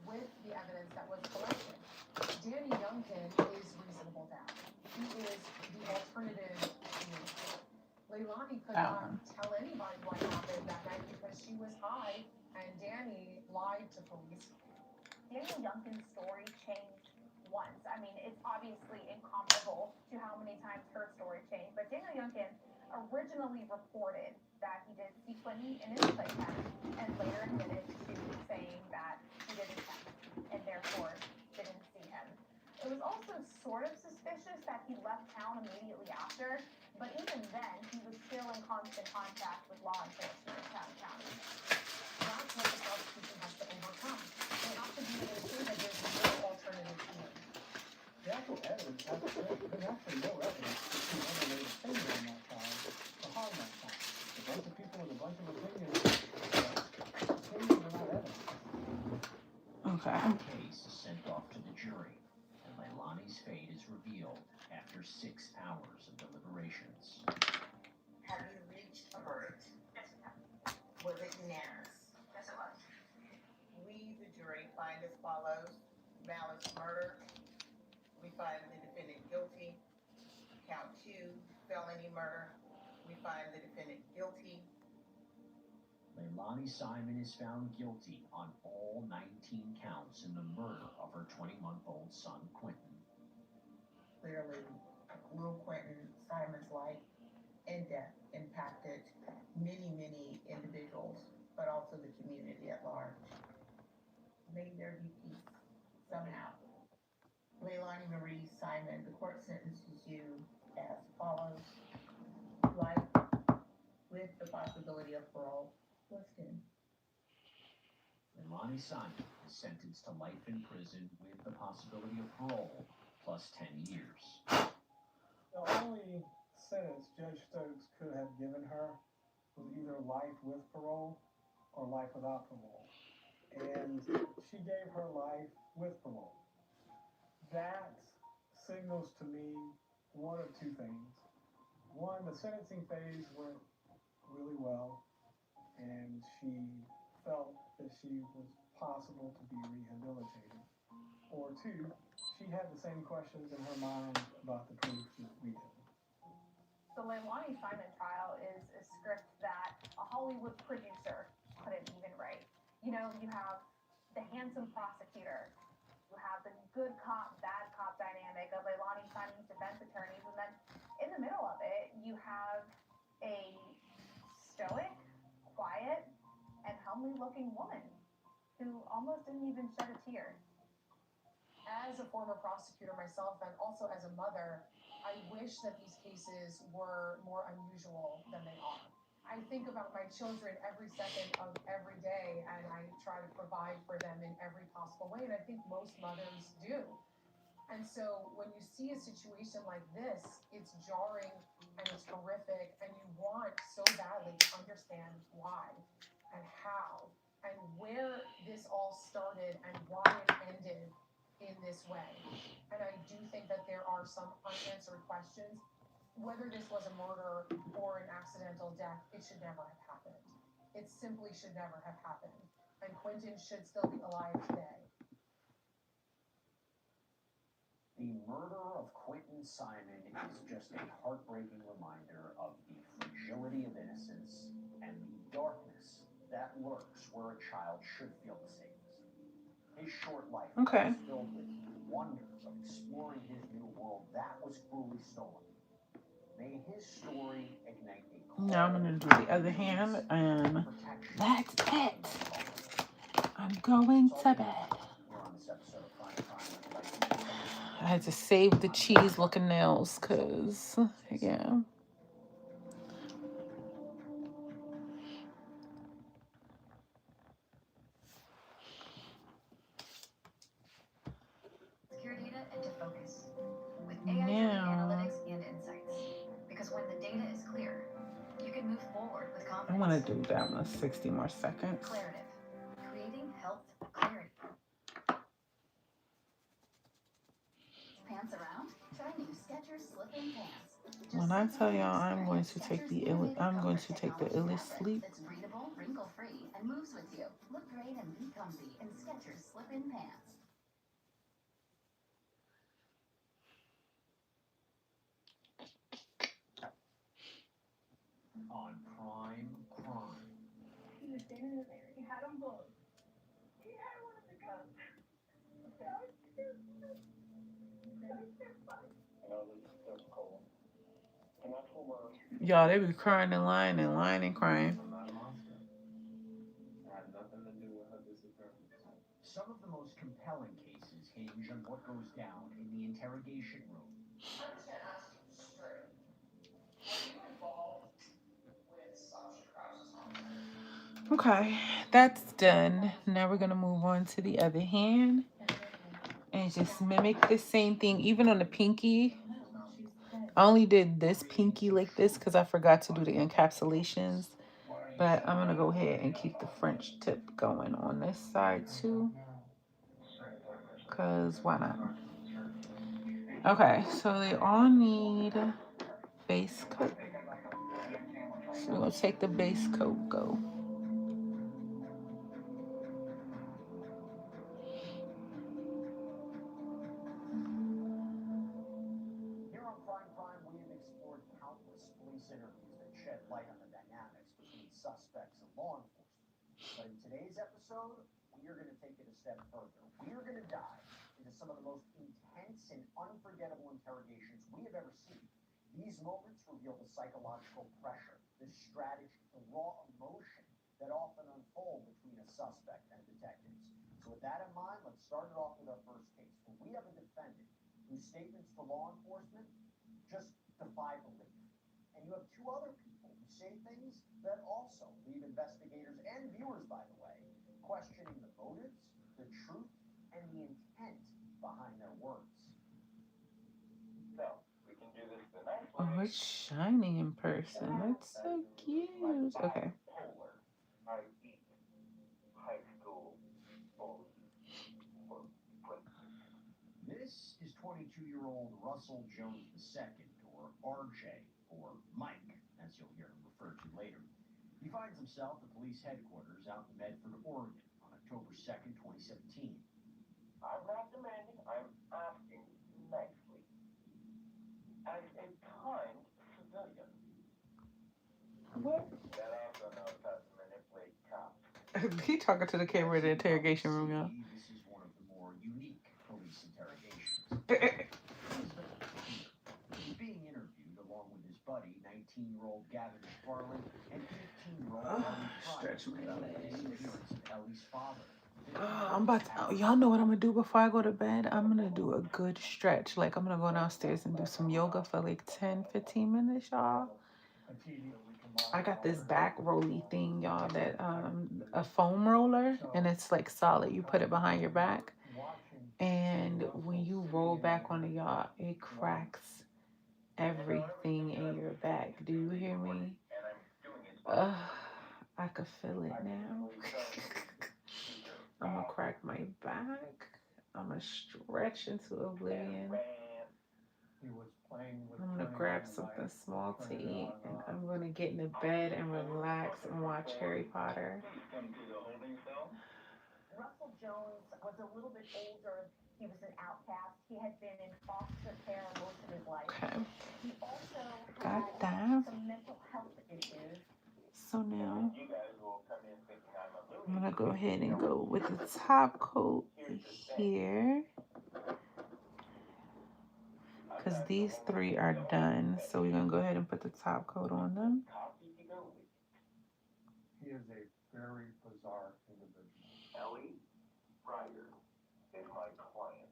with the evidence that was collected. Danny Youngkin is reasonable doubt. He is the alternative theory. Leilani could not tell anybody what happened that night because she was high and Danny lied to police. Daniel Youngkin's story changed once. I mean, it's obviously incomparable to how many times her story changed, but Daniel Youngkin originally reported that he did see Quentin in his playpen and later admitted to saying that he didn't text and therefore didn't see him. It was also sort of suspicious that he left town immediately after, but even then, he was still in constant contact with law enforcement in Chatham County. That's what the prosecution has to overcome. They have to be able to say that there's no alternative theory. The actual evidence has to say there's actually no evidence that she ever made a finger on that child to harm that child. A bunch of people with a bunch of opinions are not evidence. Okay. The case is sent off to the jury, and Leilani's fate is revealed after 6 hours of deliberations. Have you reached a verdict? Yes, we have. Was it unanimous? Yes, it was. We, the jury, find as follows: malice murder. We find the defendant guilty. Count 2, felony murder. We find the defendant guilty. Leilani Simon is found guilty on all 19 counts in the murder of her 20-month-old son, Quentin. Clearly, little Quentin Simon's life and death impacted many, many individuals, but also the community at large. May there be peace somehow. Leilani Marie Simon, the court sentences you as follows: life with the possibility of parole plus 10. Leilani Simon is sentenced to life in prison with the possibility of parole plus 10 years. The only sentence Judge Stokes could have given her was either life with parole or life without parole. And she gave her life with parole. That signals to me one of two things. One, the sentencing phase went really well, and she felt that she was possible to be rehabilitated. Or two, she had the same questions in her mind about the proof that we did. The Leilani Simon trial is a script that a Hollywood producer couldn't even write. You know, you have the handsome prosecutor, you have the good cop, bad cop dynamic of Leilani Simon's defense attorneys, and then in the middle of it, you have a stoic, quiet, and homely-looking woman who almost didn't even shed a tear. As a former prosecutor myself and also as a mother, I wish that these cases were more unusual than they are. I think about my children every second of every day, and I try to provide for them in every possible way, and I think most mothers do. And so when you see a situation like this, it's jarring and it's horrific, and you want so badly to understand why and how and where this all started and why it ended in this way. And I do think that there are some unanswered questions. Whether this was a murder or an accidental death, it should never have happened. It simply should never have happened. And Quentin should still be alive today. The murder of Quentin Simon is just a heartbreaking reminder of the fragility of innocence and the darkness that lurks where a child should feel the safest. His short life was filled with the wonder of exploring his new world that was cruelly stolen. May his story ignite a Now I'm going to do the other hand, and that's it. I'm going to bed. I had to save the cheese looking nails because, yeah. is clear. You can move forward with confidence. I'm gonna do that one 60 more seconds. Declarative. Creating health clarity. Pants around? Try new Skechers slip-in pants. When I tell y'all I'm going to take the illest sleep. That's breathable, wrinkle-free, and moves with you. Look great and be comfy in Skechers slip-in pants. On Prime Crime. He was standing there. He had them both. He had one of the guns. So cute. This is difficult. And that's when we're Y'all, they be crying and lying and lying and crying. I'm not a monster. It had nothing to do with her disappearance. Some of the most compelling cases hinge on what goes down in the interrogation room. I'm just gonna ask you straight. Were you involved with Sasha Krause's homicide? Okay, that's done. Now we're gonna move on to the other hand and just mimic the same thing, even on the pinky. I only did this pinky like this because I forgot to do the encapsulations, but I'm gonna go ahead and keep the French tip going on this side too, because why not? Okay, so they all need base coat. So we're gonna take the base coat, go. Here on Prime Crime, we have explored countless police interviews that shed light on the dynamics between suspects and law enforcement. But in today's episode, we are going to take it a step further. We are going to dive into some of the most intense and unforgettable interrogations we have ever seen. These moments reveal the psychological pressure, the strategy, the raw emotion that often unfold between a suspect and detectives. So with that in mind, let's start it off with our first case, where we have a defendant whose statements to law enforcement just defy belief. And you have two other people who say things that also leave investigators and viewers, by the way, questioning the motives, the truth, and the intent behind their words. so we can do this the nice Oh, way. it's shiny in person. That's so cute. Okay. Polar. I eat high school bullies for breakfast. This is 22-year-old Russell Jones II, or RJ, or Mike, as you'll hear him referred to later. He finds himself at police headquarters out in Medford, Oregon, on October 2nd, 2017. I'm not demanding, I'm asking nicely. As a kind civilian. What? That also knows how to manipulate cops. He talking to the camera in the interrogation room, y'all. This is one of the more unique police interrogations. He's being interviewed along with his buddy, 19-year-old Gavin McFarland, and 15-year-old Ellie Fryer, Stretch my about the legs. disappearance of Ellie's father. I'm about to, y'all know what I'm gonna do before I go to bed? I'm gonna do a good stretch. Like, I'm gonna go downstairs and do some yoga for like 10-15 minutes, y'all. I got this back rolly thing, y'all, that a foam roller, and it's like solid. You put it behind your back, and when you roll back on the yacht, it cracks everything in your back. Do you hear me? I could feel it now. I'm gonna crack my back. I'm gonna stretch into oblivion. I'm gonna grab something small to eat, and I'm gonna get in the bed and relax and watch Harry Potter. Russell Jones was a little bit older. He was an outcast. He had been in foster care most of his life. Okay. He also Got had that. some mental health issues. So now I'm gonna go ahead and go with the top coat here, because these three are done. So we're gonna go ahead and put the top coat on them. He is a very bizarre individual. Ellie Ryder is my client.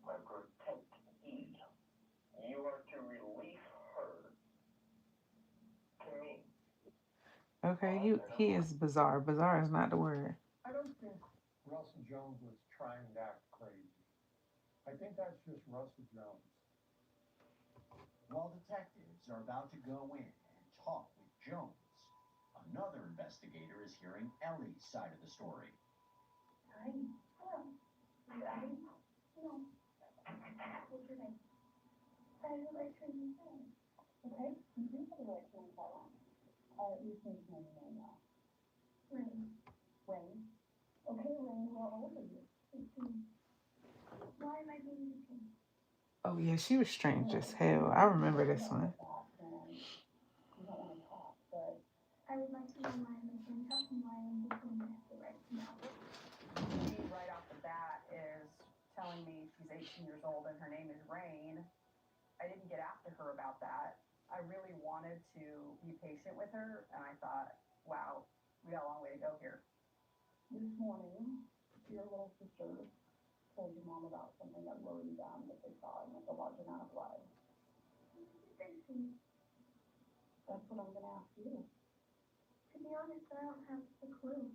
My protectee. You are to release her to me. Okay, he is bizarre. Bizarre is not the word. I don't think Russell Jones was trying to act crazy. I think that's just Russell Jones. While detectives are about to go in and talk with Jones, another investigator is hearing Ellie's side of the story. Hi. Hello. Are you Abby? No. What's your name? I have the right to remain silent. Okay, you do have the right to remain silent. You can name your name now. Rain. Rain? Okay, Rain, how old are you? 18. Why am I being detained? Oh yeah, she was strange as hell. I remember this one. You don't want to talk, but I would like to know why I'm being handcuffed and why I'm detained. I have the right to know. She, right off the bat, is telling me she's 18 years old and her name is Rain. I didn't get after her about that. I really wanted to be patient with her, and I thought, wow, we got a long way to go here. This morning, your little sister told your mom about something that worried them that they saw in like a large amount of blood. What did they see? That's what I'm going to ask you. To be honest, I don't have a clue.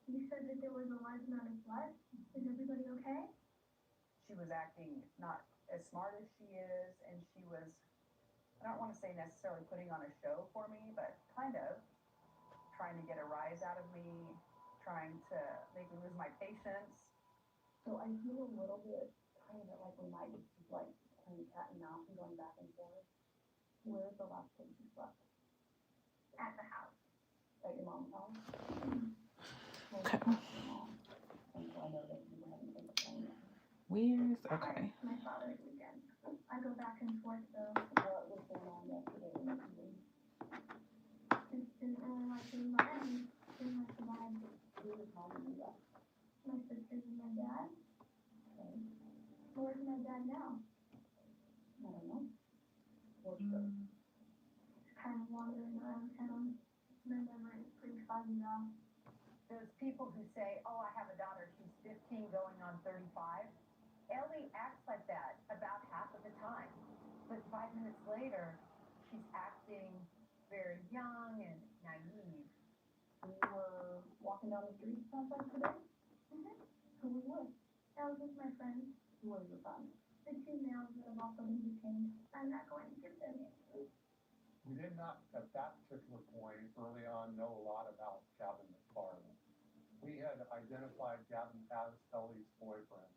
You said that there was a large amount of blood. Is everybody okay? She was acting not as smart as she is, and she was, I don't want to say necessarily putting on a show for me, but kind of trying to get a rise out of me, trying to make me lose my patience. So I feel a little bit kind of like we might just be like playing cat and mouse and going back and forth. Where's the last place you slept? At the house. At your mom's house? Okay. Where's okay? My father's weekend. I go back and forth though. What was going on yesterday when you leave? Just didn't really like the environment. Didn't like the vibe. Who was home when you left? My sisters and my dad. Okay. Where's my dad now? I don't know. Where's Just kind of wandering around town. My memory is pretty foggy now. Those people who say, oh, I have a daughter, she's 15 going on 35. Ellie acts like that about half of the time. But 5 minutes later, she's acting very young and naive. You were walking down the street sometime today? Mm-hmm. Who were you with? I was with my friends. Who are your friends? The two males that have also been detained. I'm not going to give them names. We did not, at that particular point, early on, know a lot about Gavin McFarland. We had identified Gavin as Ellie's boyfriend.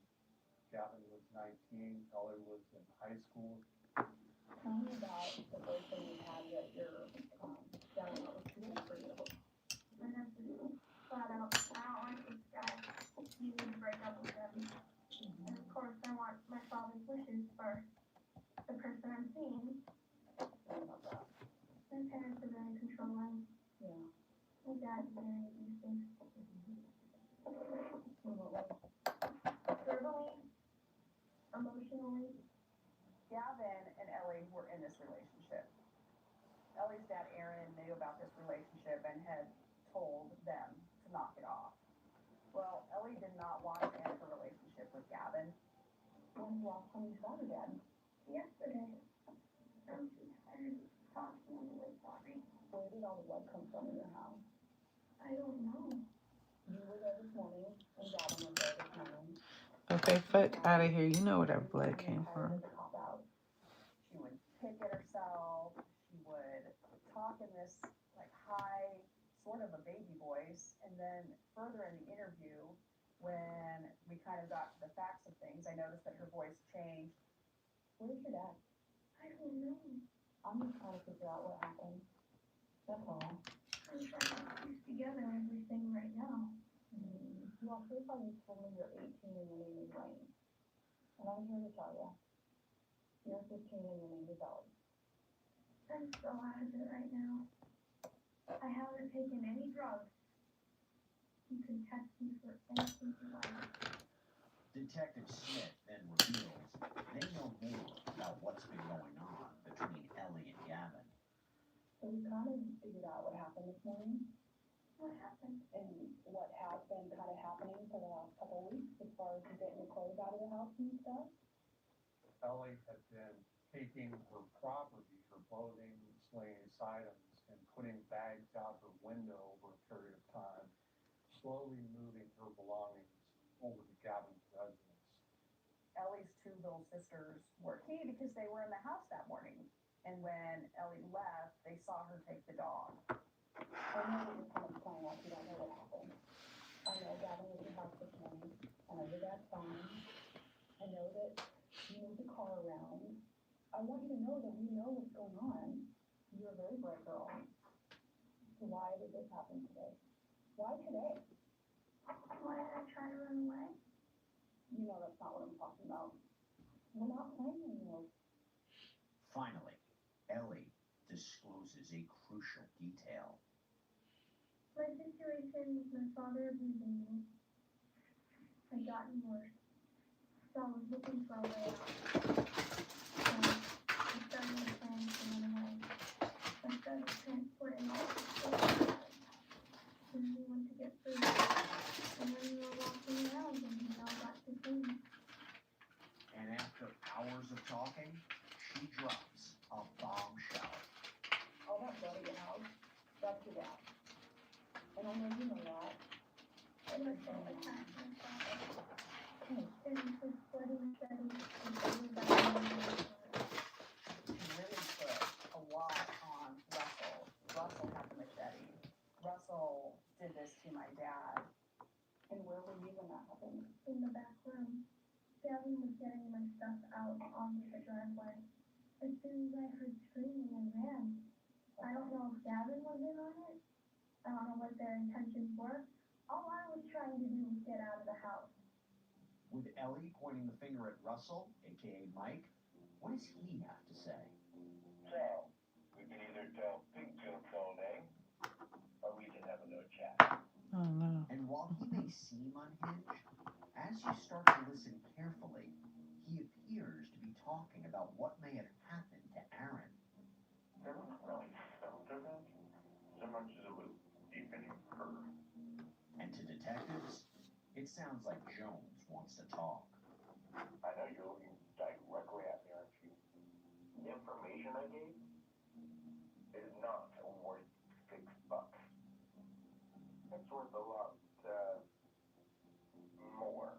Gavin was 19, Ellie was in high school. Tell me about the boyfriend you had that your dad was too old for you. My husband flat out, I don't like this guy. You need to break up with him. And of course, I want my father's wishes for the person I'm seeing. My parents are very controlling. Yeah. My dad's very abusive. Verbally, emotionally. Gavin and Ellie were in this relationship. Ellie's dad, Aaron, knew about this relationship and had told them to knock it off. Well, Ellie did not want to end her relationship with Gavin. When's the last time you saw her dad? Yesterday. I'm too tired of talking. I'm really sorry. Where did all the blood come from in your house? I don't know. You were there this morning, and Gavin was there this morning. Okay, fuck out of here. You know where that blood came from. She would pick at herself. She would talk in this like high, sort of a baby voice. And then further in the interview, when we kind of got to the facts of things, I noticed that her voice changed. Where's your dad? I don't know. I'm just trying to figure out what happened. That's all. I'm trying to piece together everything right now. Well, so far you told me you're 18 and your name is Rain. And I'm here to tell you, you're 15 and your name is Ellie. I'm so out of it right now. I haven't taken any drugs. You can test me for anything you like. Detective Smith then reveals they know more about what's been going on between Ellie and Gavin. So we kind of figured out what happened this morning. What happened? And what has been kind of happening for the last couple of weeks as far as you getting your clothes out of the house and stuff. Ellie had been taking her property, her clothing, miscellaneous items, and putting bags out her window over a period of time, slowly moving her belongings over to Gavin's residence. Ellie's two little sisters were key because they were in the house that morning. And when Ellie left, they saw her take the dog. I know that you're kind of playing like you don't know what happened. I know Gavin was in the house this morning. I know your dad's fine. I know that you moved the car around. I want you to know that we know what's going on. You're a very bright girl. So why did this happen today? Why today? Why did I try to run away? You know that's not what I'm talking about. We're not playing anymore. Finally, Ellie discloses a crucial detail. My situation with my father abusing me had gotten worse, so I was looking for a way out. So I started planning to run away. I started transporting all the stuff when we went to get food. And when we were walking around and we all got to food. And after hours of talking, she drops a bombshell. All that blood at your house, that's your dad. And I know you know that. I was so attached to my father. And his bloody study and bloody back. She really put a lot on Russell. Russell had the machete. Russell did this to my dad. And where were you when that happened? In the back room. Gavin was getting my stuff out onto the driveway. As soon as I heard screaming, I ran. I don't know if Gavin was in on it. I don't know what their intentions were. All I was trying to do was get out of the house. With Ellie pointing the finger at Russell, aka Mike, what does he have to say? So, we can either tell big jokes all day, or we can have a no chat. Oh no. And while he may seem unhinged, as you start to listen carefully, he appears to be talking about what may have happened to Aaron. There wasn't really felt of it, so much as it was deep in her. And to detectives, it sounds like Jones wants to talk. I know you're looking directly at me, aren't you? The information I gave is not worth $6. It's worth a lot more.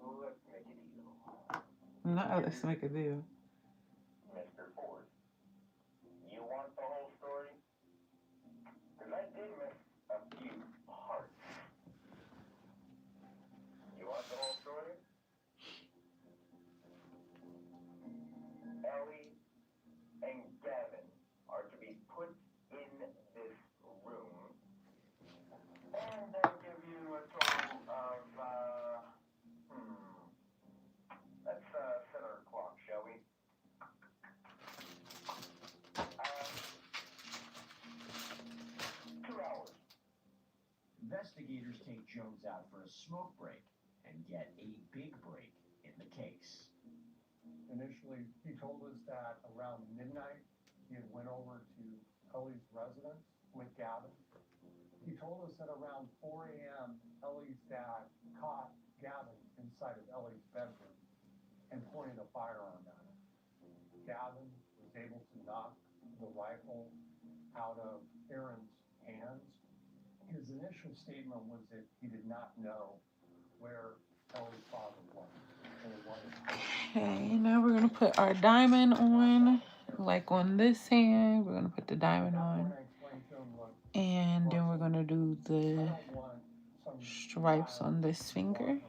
Let's make it equal. No, let's make a deal. Mr. Ford, you want the whole story? Because I did miss a few parts. You want the whole story? Ellie and Gavin are to be put in this room, and they'll give you a total of, let's set our clock, shall we? 2 hours. Investigators take Jones out for a smoke break and get a big break in the case. Initially, he told us that around midnight, he had went over to Ellie's residence with Gavin. He told us that around 4 a.m., Ellie's dad caught Gavin inside of Ellie's bedroom and pointed a firearm at him. Gavin was able to knock the rifle out of Aaron's hands. His initial statement was that he did not know where Ellie's father was. Okay, now we're gonna put our diamond on, like on this hand. We're gonna put the diamond on, and then we're gonna do the stripes on this finger.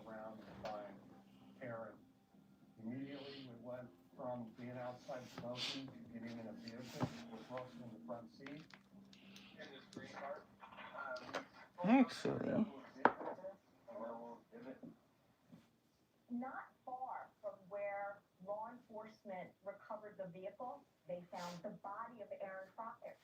Immediately, we went from being outside smoking to getting in a vehicle with Russell in the front seat. In this green part, Actually, Not far from where law enforcement recovered the vehicle, they found the body of Aaron Crocker.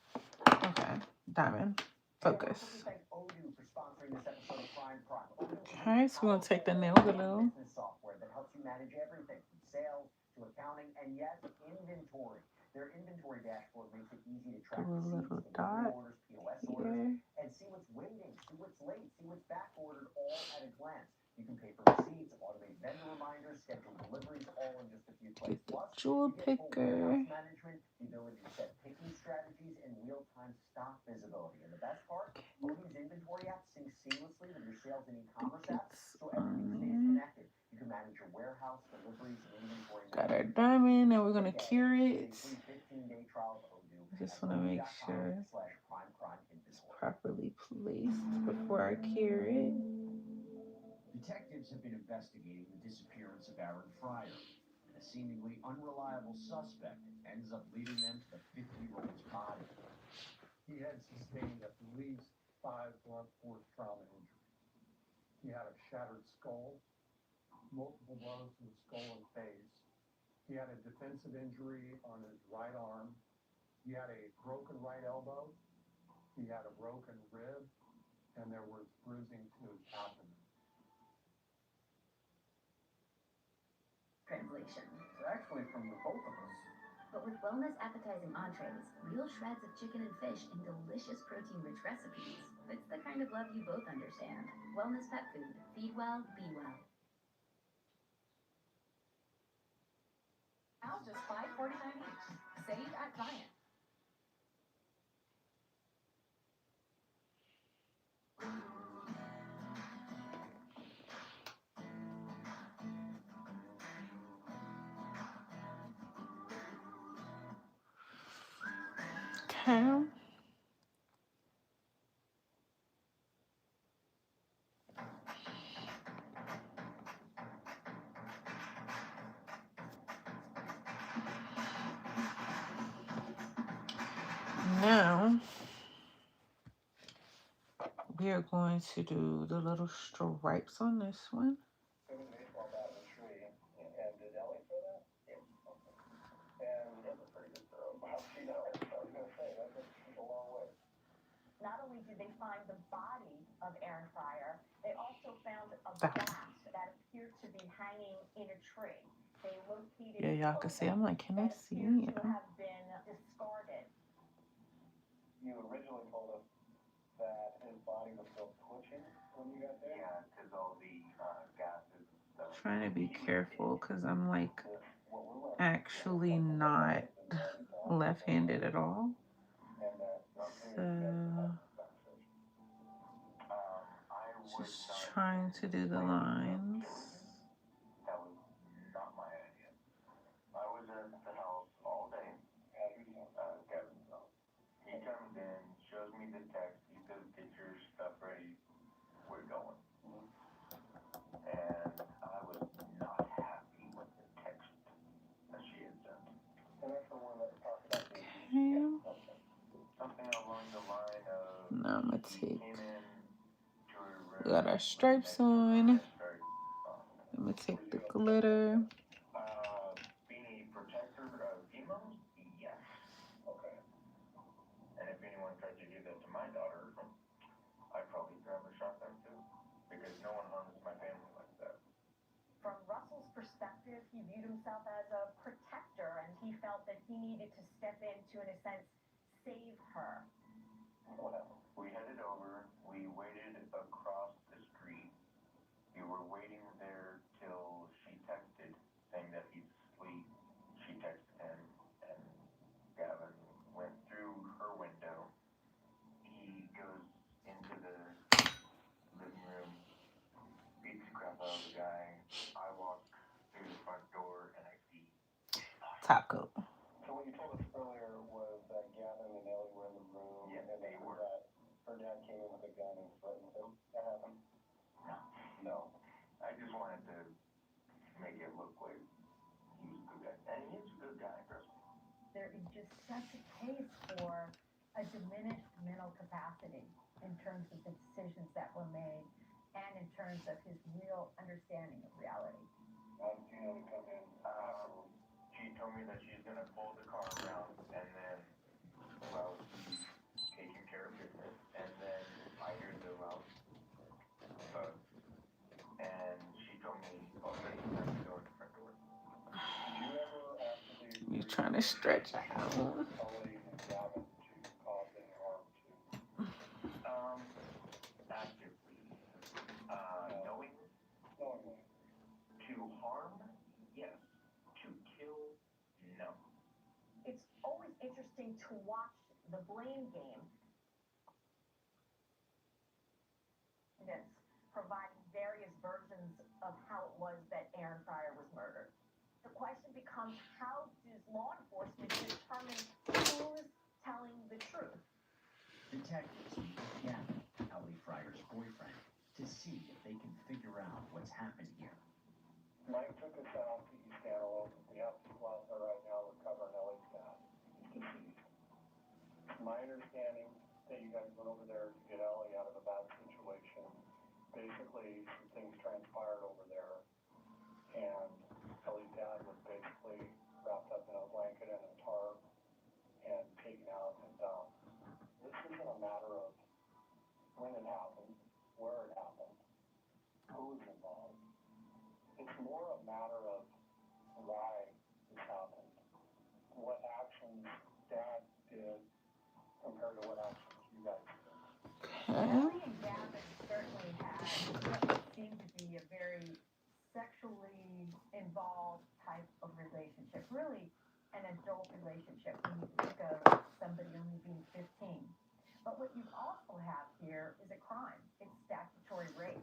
okay, diamond, focus. Thank Odoo for sponsoring this episode of Crime Prime. Okay, so we're gonna take the nail below. Business software that helps you manage everything from sales to accounting and yes, inventory. Their inventory dashboard makes it easy to track Do a little dot orders, POS here. orders, and see what's waiting, see what's late, see what's back ordered all at a glance. You can pay for receipts, automate vendor reminders, schedule deliveries, all in just a few clicks. Plus, Jewel you get full picker. warehouse management, the ability to set picking strategies, and real-time stock visibility. And the best part, Odoo's inventory app syncs seamlessly with your sales and e-commerce apps, so everything stays connected. You can manage your warehouse, the deliveries and inventory. Got our diamond, and we're gonna cure it. Free 15-day trial of Odoo. I just want to make sure it's properly placed before I cure it. Detectives have been investigating the disappearance of Aaron Fryer, and a seemingly unreliable suspect ends up leading them to the 50-year-old's body. He had sustained at least 5 blunt force trauma injuries. He had a shattered skull, multiple blows to the skull and face. He had a defensive injury on his right arm. He had a broken right elbow. He had a broken rib, and there was bruising to his abdomen. Translation. It's actually from the both of us. But with wellness appetizing entrees, real shreds of chicken and fish, and delicious protein-rich recipes, it's the kind of love you both understand. Wellness pet food. Feed well, be well. Now just $5.49 each. Save at Giant. Okay. Now we are going to do the little stripes on this one. Took a baseball bat in the tree, and did Ellie throw that? Yeah. Okay. And that's a pretty good throw. Wow, she knows. I was gonna say that's a long way. Not only did they find the body of Aaron Fryer, they also found a bat that appeared to be hanging in a tree. They located Yeah, y'all can see. I'm like, can they see to him? have been discarded. You originally told us that his body was still twitching when you got there? Yeah, because all the gases and stuff. Trying to be careful because I'm like actually not left-handed at all. So just trying to do the lines. That was not my idea. I was at the house all day. Kevin's house. He comes in, shows me the text. He says, "Get your stuff ready. We're going." And I was not happy with the text that she had sent. And that's the one that talked about the something along the line of. Now I'm gonna take. Came in to her room. We got our stripes on. I'm gonna take the glitter. Beanie protector of emos? Yes. Okay. And if anyone tried to do that to my daughter, I'd probably grab a shotgun too. Because no one harms my family like that. From Russell's perspective, he viewed himself as a protector, and he felt that he needed to step in to, in a sense, save her. Whatever. We headed over. We waited across the street. We were waiting there till she texted saying that he's asleep. She texted him, and Gavin went through her window. He goes into the living room, beats the crap out of the guy. I walk through the front door, and I see Top coat. So what you told us earlier was that Gavin and Ellie were in the room, and they were. Her dad came in with a gun and threatened him. That happened? No. I just wanted to make it look like he was a good guy. And he is a good guy, trust me. There is just such a case for a diminished mental capacity in terms of the decisions that were made and in terms of his real understanding of reality. How did you know to come in? She told me that she's going to pull the car around, and then, well, he's taking care of business, and then I hear the loud bug, and she told me, okay, you have to go to the front door. Did you ever actually... You're trying to stretch out. Telling Gavin to cause any harm to? Actively. Knowingly? Knowingly. To harm? Yes. To kill? No. It's always interesting to watch the blame game. That's providing various versions of how it was that Aaron Fryer was murdered. question becomes, how does law enforcement determine who's telling the truth? Detectives meet with Gavin, Ellie Fryer's boyfriend, to see if they can figure out what's happened here. Mike took us out to East Antelope. We have people out there right now recovering Ellie's dad. He's deceased. It's my understanding that you guys went over there to get Ellie out of a bad situation. Basically, some things transpired over there, and Ellie's dad was basically wrapped up in a blanket and a tarp and taken out and dumped. This isn't a matter of when it happened, where it happened, who's involved. It's more a matter of why this happened, what actions Dad did compared to what actions you guys did. Ellie and Gavin certainly had what seemed to be a very sexually involved type of relationship, really an adult relationship when you think of somebody only being 15. But what you also have here is a crime. It's statutory rape.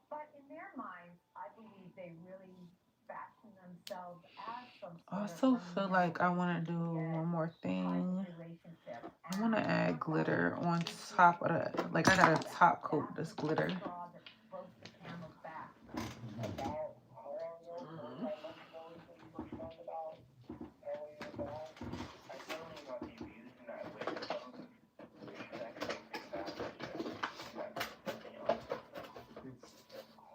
But in their minds, I believe they really fashion themselves as some I sort also feel like I want to do one more thing. relationship. I want to add glitter on top of the, like I got to top coat this glitter. Straw that broke the camel's back. About how long ago, 4 or 5 months ago, is when you first found about Ellie and Dad? I totally got the abuse and I waited for them. Because I couldn't think about it. You know, It's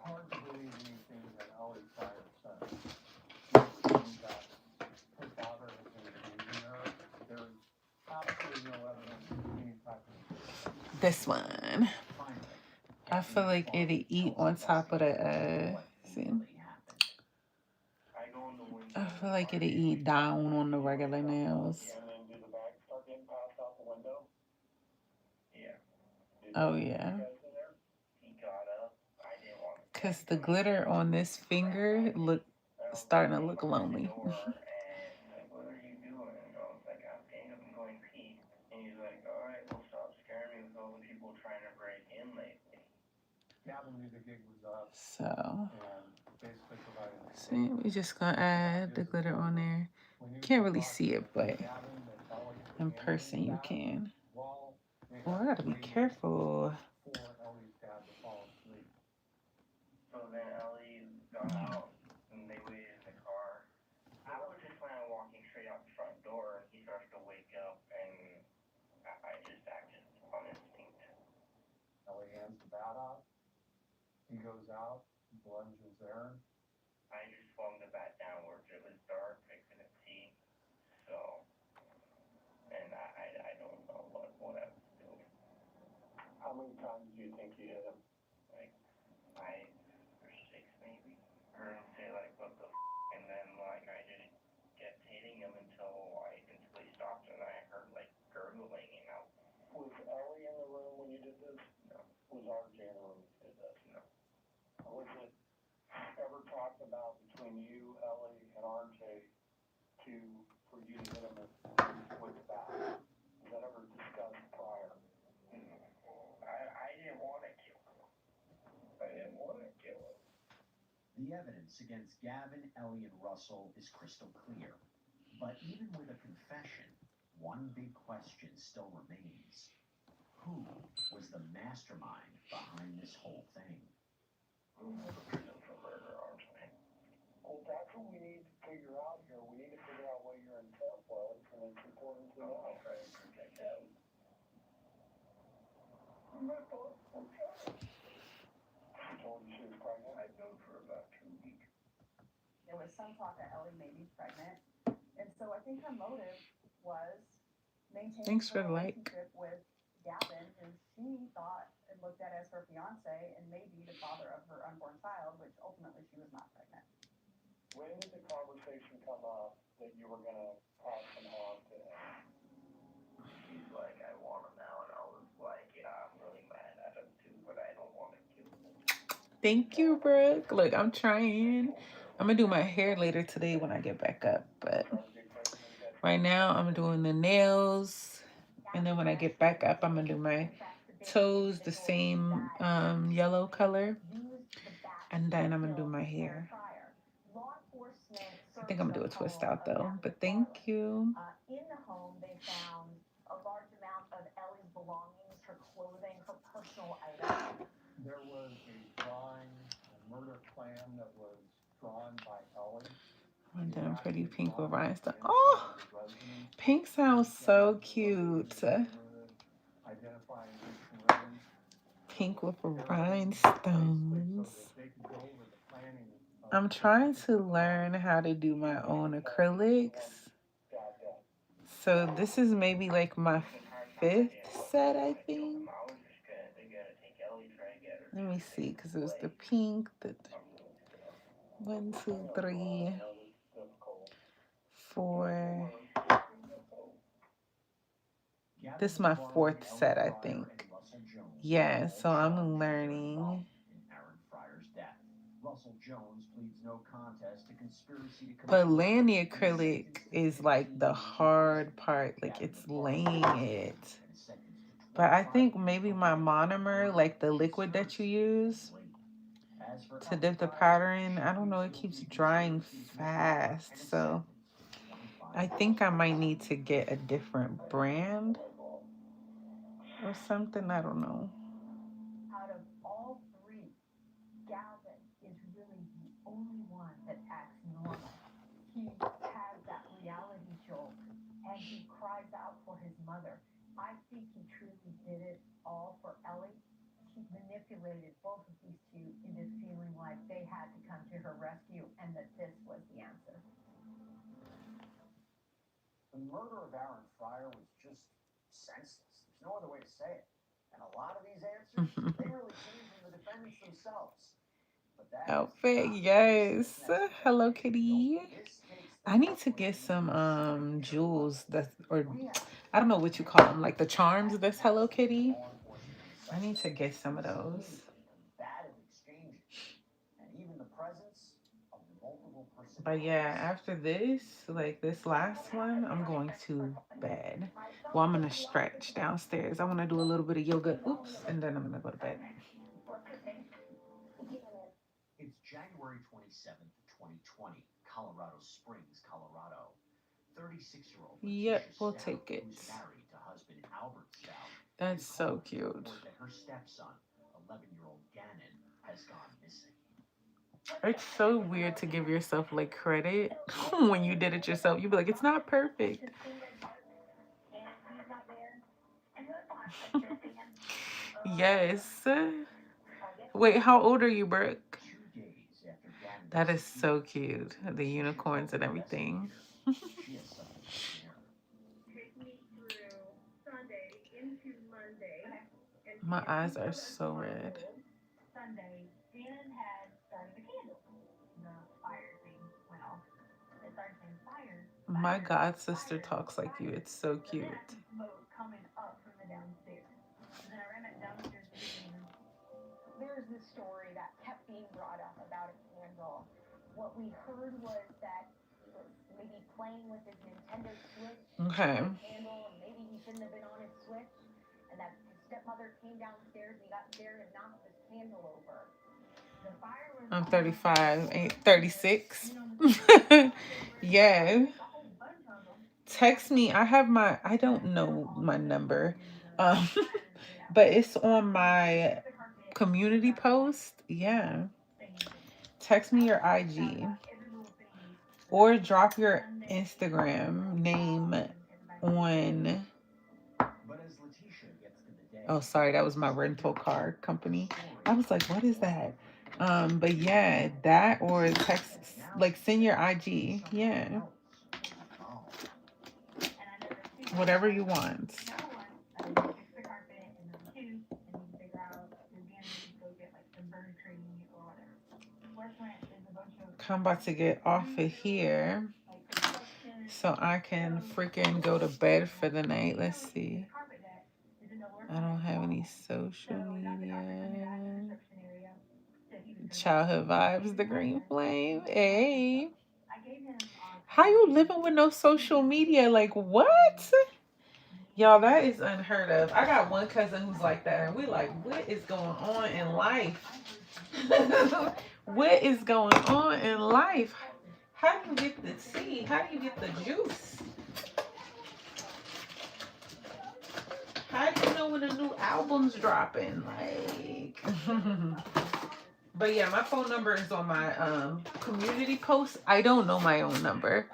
hard to believe anything that Ellie Fryer said. She claims that her father has been abusing her. There's absolutely no evidence of any type of This one. I feel like it'd eat on top of the, see? I go in the window. I feel like it'd eat down on the regular nails. And then do the bags start getting passed out the window? Yeah. Oh, yeah. He got up. I didn't want to. Because the glitter on this finger starting to look lonely. And like, what are you doing? And I was like, I'm getting up and going pee. And he's like, all right, well, stop scaring me with all the people trying to break in lately. Gavin knew the gig was up. So, And basically provided. see, we just gonna add the glitter on there. Can't really see it, but in person you can. Oh, I gotta be careful. For Ellie's dad to fall asleep. So then Ellie got out and they waited in the car. I was just planning on walking straight out the front door and he starts to wake up and I just acted on instinct. Ellie hands the bat out. He goes out. Plunges there. I just swung the bat downwards. It was dark. I couldn't see. So, and I don't know what I was doing. How many times do you think you hit him? Like 5 or 6 maybe. I heard him say like, what the and then like I just kept hitting him until he stopped and I heard like gurgling and out. Was Ellie in the room when you did this? No. Was RJ in the room when you did this? No. Was it ever talked about between you, Ellie, and RJ for you to hit him with the bat? Was that ever discussed prior? I didn't want to kill him. I didn't want to kill him. The evidence against Gavin, Ellie, and Russell is crystal clear. But even with a confession, one big question still remains. Who was the mastermind behind this whole thing? Who has a prison for murder, RJ? Well, that's what we need to figure out here. We need to figure out what your intent was, and it's important to know. I'll try to protect him. My fault. I'm sorry. She told you she was pregnant? I've known for about 2 weeks. There was some talk that Ellie may be pregnant. And so I think her motive was maintaining Thanks for her the like. relationship with Gavin, who she thought and looked at as her fiance and maybe the father of her unborn child, which ultimately she was not pregnant. When did the conversation come up that you were going to pass some on to him? She's like, I want him now, and I was like, yeah, I'm really mad at him too, but I don't want to kill him. Thank you, Brooke. Look, I'm trying. I'm gonna do my hair later today when I get back up, but right now I'm doing the nails, and then when I get back up, I'm gonna do my toes the same yellow color, and then I'm gonna do my hair. I think I'm gonna do a twist out though, but thank you. In the home, they found a large amount of Ellie's belongings, her clothing, her personal items. There was a drawing, a murder plan that was drawn by Ellie. I'm doing pretty pink with rhinestone. Oh, pink sounds so cute. Pink with rhinestones. I'm trying to learn how to do my own acrylics. So this is maybe like my 5th set, I think. Let me see, because it was the pink, the 1, 2, 3, 4. This is my 4th set, I think. Yeah, so I'm learning. Russell Jones pleads no contest to conspiracy to But laying the acrylic is like the hard part. Like it's laying it. But I think maybe my monomer, like the liquid that you use to dip the powder in, I don't know, it keeps drying fast. So I think I might need to get a different brand or something. I don't know. Out of all three, Galvin is really the only one that acts normal. He has that reality jolt, and he cries out for his mother. I think he truly did it all for Ellie. He manipulated both of these two into feeling like they had to come to her rescue and that this was the answer. The murder of Aaron Fryer was just senseless. There's no other way to say it. And a lot of these answers, they really came from the defendants themselves. Outfit, yes. Hello Kitty. I need to get some jewels that, or I don't know what you call them, like the charms that's Hello Kitty. I need to get some of those. But yeah, after this, like this last one, I'm going to bed. Well, I'm gonna stretch downstairs. I want to do a little bit of yoga. Oops, and then I'm gonna go to bed. It's January 27th, 2020, Colorado Springs, Colorado. 36-year-old Yep, we'll take it. who's married to husband Albert Stout. That's so cute. That her stepson, 11-year-old Gannon, has gone missing. It's so weird to give yourself like credit when you did it yourself. You'd be like, it's not perfect. Yes. Wait, how old are you, Brooke? That is so cute. The unicorns and everything. My eyes are so red. Sunday, Dan had started the candle. The fire thing went off. It started saying fire. My god sister talks like you. It's so cute. Smoke coming up from the downstairs. And then I ran back downstairs to the living room. There's this story that kept being brought up about a candle. What we heard was that he was maybe playing with his Nintendo Switch. Okay. The candle, and maybe he shouldn't have been on his Switch. And that his stepmother came downstairs and he got scared and knocked this candle over. The fire was I'm 35, 36. Yeah. Text me. I don't know my number. But it's on my community post. Yeah. Text me your IG. Or drop your Instagram name on... Oh, sorry, that was my rental car company. I was like, what is that? But yeah, that or text, like send your IG. Yeah. Whatever you want. I'm about to get off of here so I can freaking go to bed for the night. Let's see. I don't have any social media. Childhood vibes, the green flame. Hey. How you living with no social media? Like what? Y'all, that is unheard of. I got one cousin who's like that, and we like, what is going on in life? What is going on in life? How do you get the tea? How do you get the juice? How do you know when a new album's dropping? Like, but yeah, my phone number is on my community post. I don't know my own number.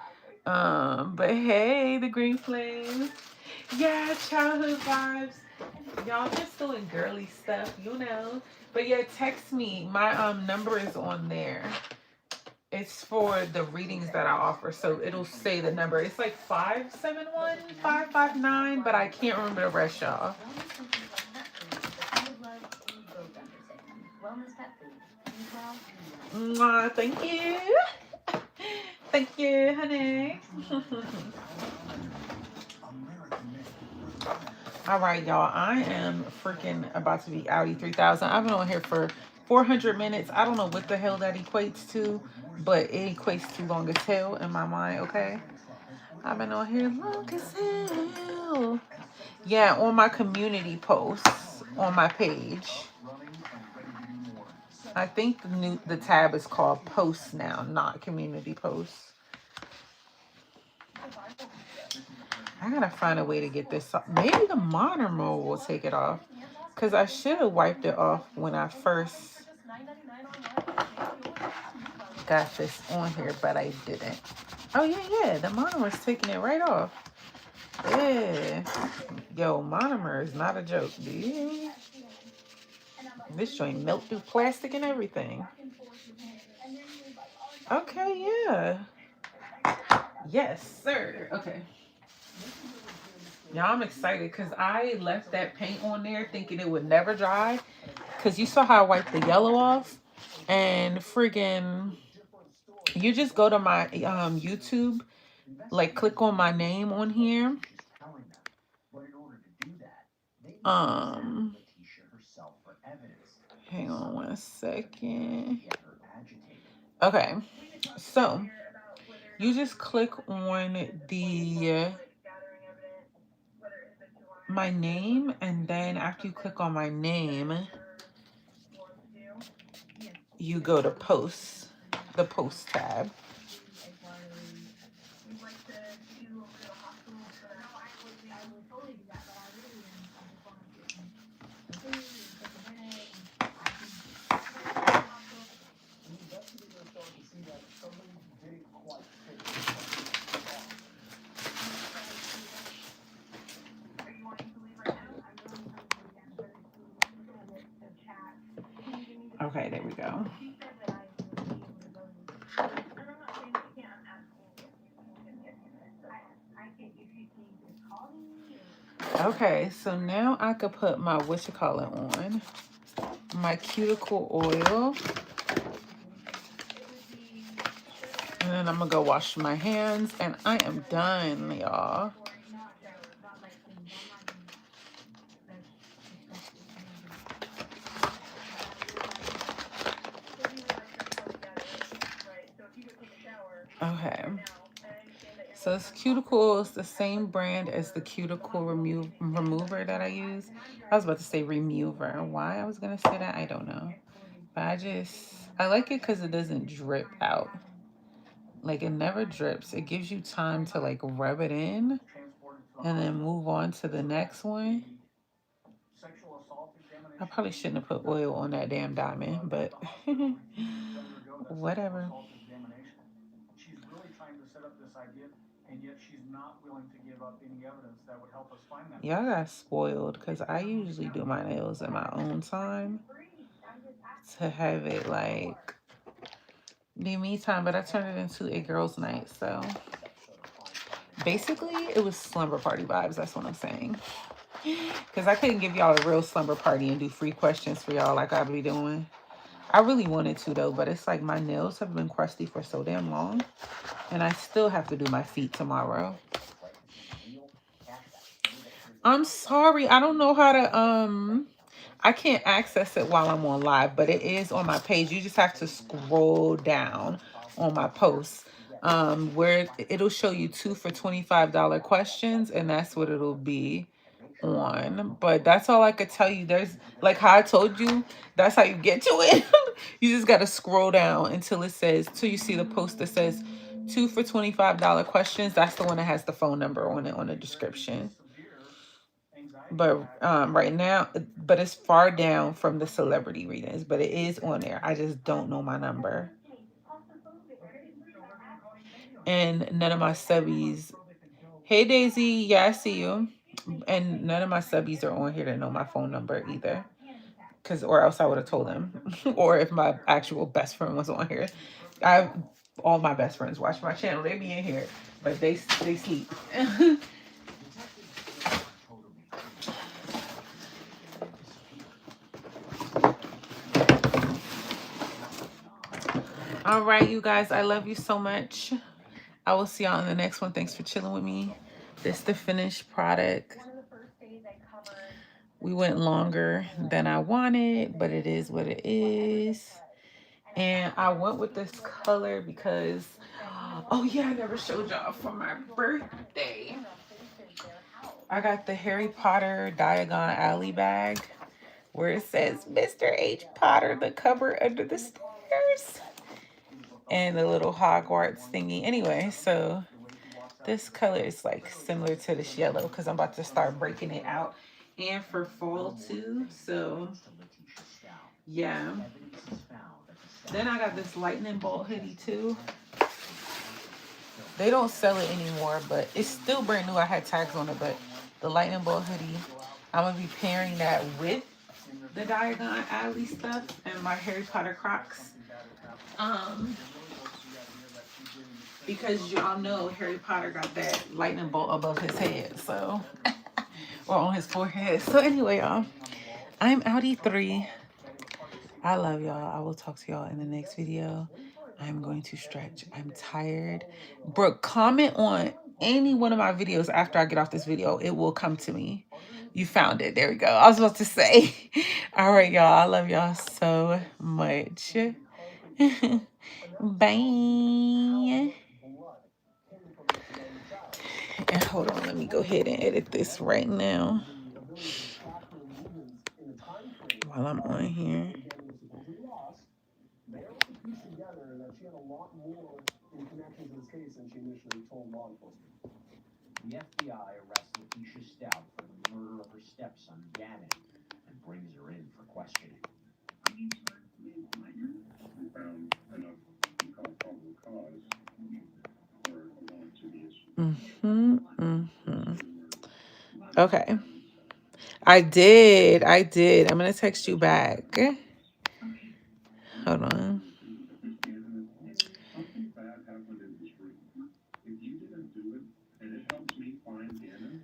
But hey, the green flame. Yeah, childhood vibes. Y'all just doing girly stuff, you know. But yeah, text me. My number is on there. It's for the readings that I offer. So it'll say the number. It's like 571-559, but I can't remember the rest, y'all. Mwah, thank you. Thank you, honey. All right, y'all. I am freaking about to be Audi 3000. I've been on here for 400 minutes. I don't know what the hell that equates to, but it equates to long as hell in my mind, okay? I've been on here long as hell. Yeah, on my community posts on my page. I think the tab is called posts now, not community posts. I gotta find a way to get this off. Maybe the modern mode will take it off. Because I should have wiped it off when I first got this on here, but I didn't. Oh, yeah. The monomer is taking it right off. Yeah. Yo, monomer is not a joke, dude. This joint melt through plastic and everything. Okay, yeah. Yes, sir. Okay. Y'all, I'm excited because I left that paint on there thinking it would never dry. Because you saw how I wiped the yellow off. And friggin', you just go to my YouTube, like click on my name on here. Hang on 1 second. Okay, so you just click on the my name, and then after you click on my name, you go to posts, the post tab. Okay, there we go. Okay, so now I could put my on, my cuticle oil, and then I'm gonna go wash my hands, and I am done, y'all. Okay, so this cuticle is the same brand as the cuticle remover that I use. I was about to say remover. Why I was gonna say that, I don't know. But I like it because it doesn't drip out. Like, it never drips. It gives you time to like rub it in and then move on to the next one. I probably shouldn't have put oil on that damn diamond, but whatever. She's really trying to set up this idea, and yet she's not willing to give up any evidence that would help us find that. Y'all got spoiled because I usually do my nails in my own time to have it like be me time, but I turned it into a girls' night. So basically, it was slumber party vibes. That's what I'm saying. Because I couldn't give y'all a real slumber party and do free questions for y'all like I be doing. I really wanted to, though, but it's like my nails have been crusty for so damn long. And I still have to do my feet tomorrow. I'm sorry. I don't know how to, I can't access it while I'm on live, but it is on my page. You just have to scroll down on my posts, where it'll show you 2 for $25 questions, and that's what it'll be on. But that's all I could tell you. There's, like how I told you, that's how you get to it. You just got to scroll down until it says, till you see the post that says 2 for $25 questions. That's the one that has the phone number on it on the description. But right now, but it's far down from the celebrity readings, but it is on there. I just don't know my number. And none of my subbies. Hey Daisy, yeah, I see you. And none of my subbies are on here that know my phone number either. Or else I would have told them. Or if my actual best friend was on here. All my best friends watch my channel. They be in here, but they sleep. All right, you guys, I love you so much. I will see y'all in the next one. Thanks for chilling with me. This is the finished product. We went longer than I wanted, but it is what it is. And I went with this color because, oh yeah, I never showed y'all for my birthday. I got the Harry Potter Diagon Alley bag where it says Mr. H. Potter, the cupboard under the stairs. And the little Hogwarts thingy. Anyway, so this color is like similar to this yellow because I'm about to start breaking it out. And for fall too. So yeah. Then I got this lightning bolt hoodie too. They don't sell it anymore, but it's still brand new. I had tags on it, but the lightning bolt hoodie, I'm gonna be pairing that with the Diagon Alley stuff and my Harry Potter Crocs. Because y'all know Harry Potter got that lightning bolt above his head, so or on his forehead. So anyway, y'all, I'm Audi 3. I love y'all. I will talk to y'all in the next video. I'm going to stretch. I'm tired. Brooke, comment on any one of my videos after I get off this video. It will come to me. You found it. There we go. I was about to say. All right, y'all. I love y'all so much. Bye. And hold on. Let me go ahead and edit this right now while I'm on here. They are pieced together that she had a lot more in connection to this case than she initially told law enforcement. The FBI arrests Letitia Stout for the murder of her stepson, Gavin, and brings her in for questioning. We found enough to call probable cause for a warrant to be issued. Okay. I did. I'm going to text you back. Hold on. Something bad happened in this room. If you didn't do it, and it helps me find Gannon.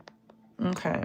Okay.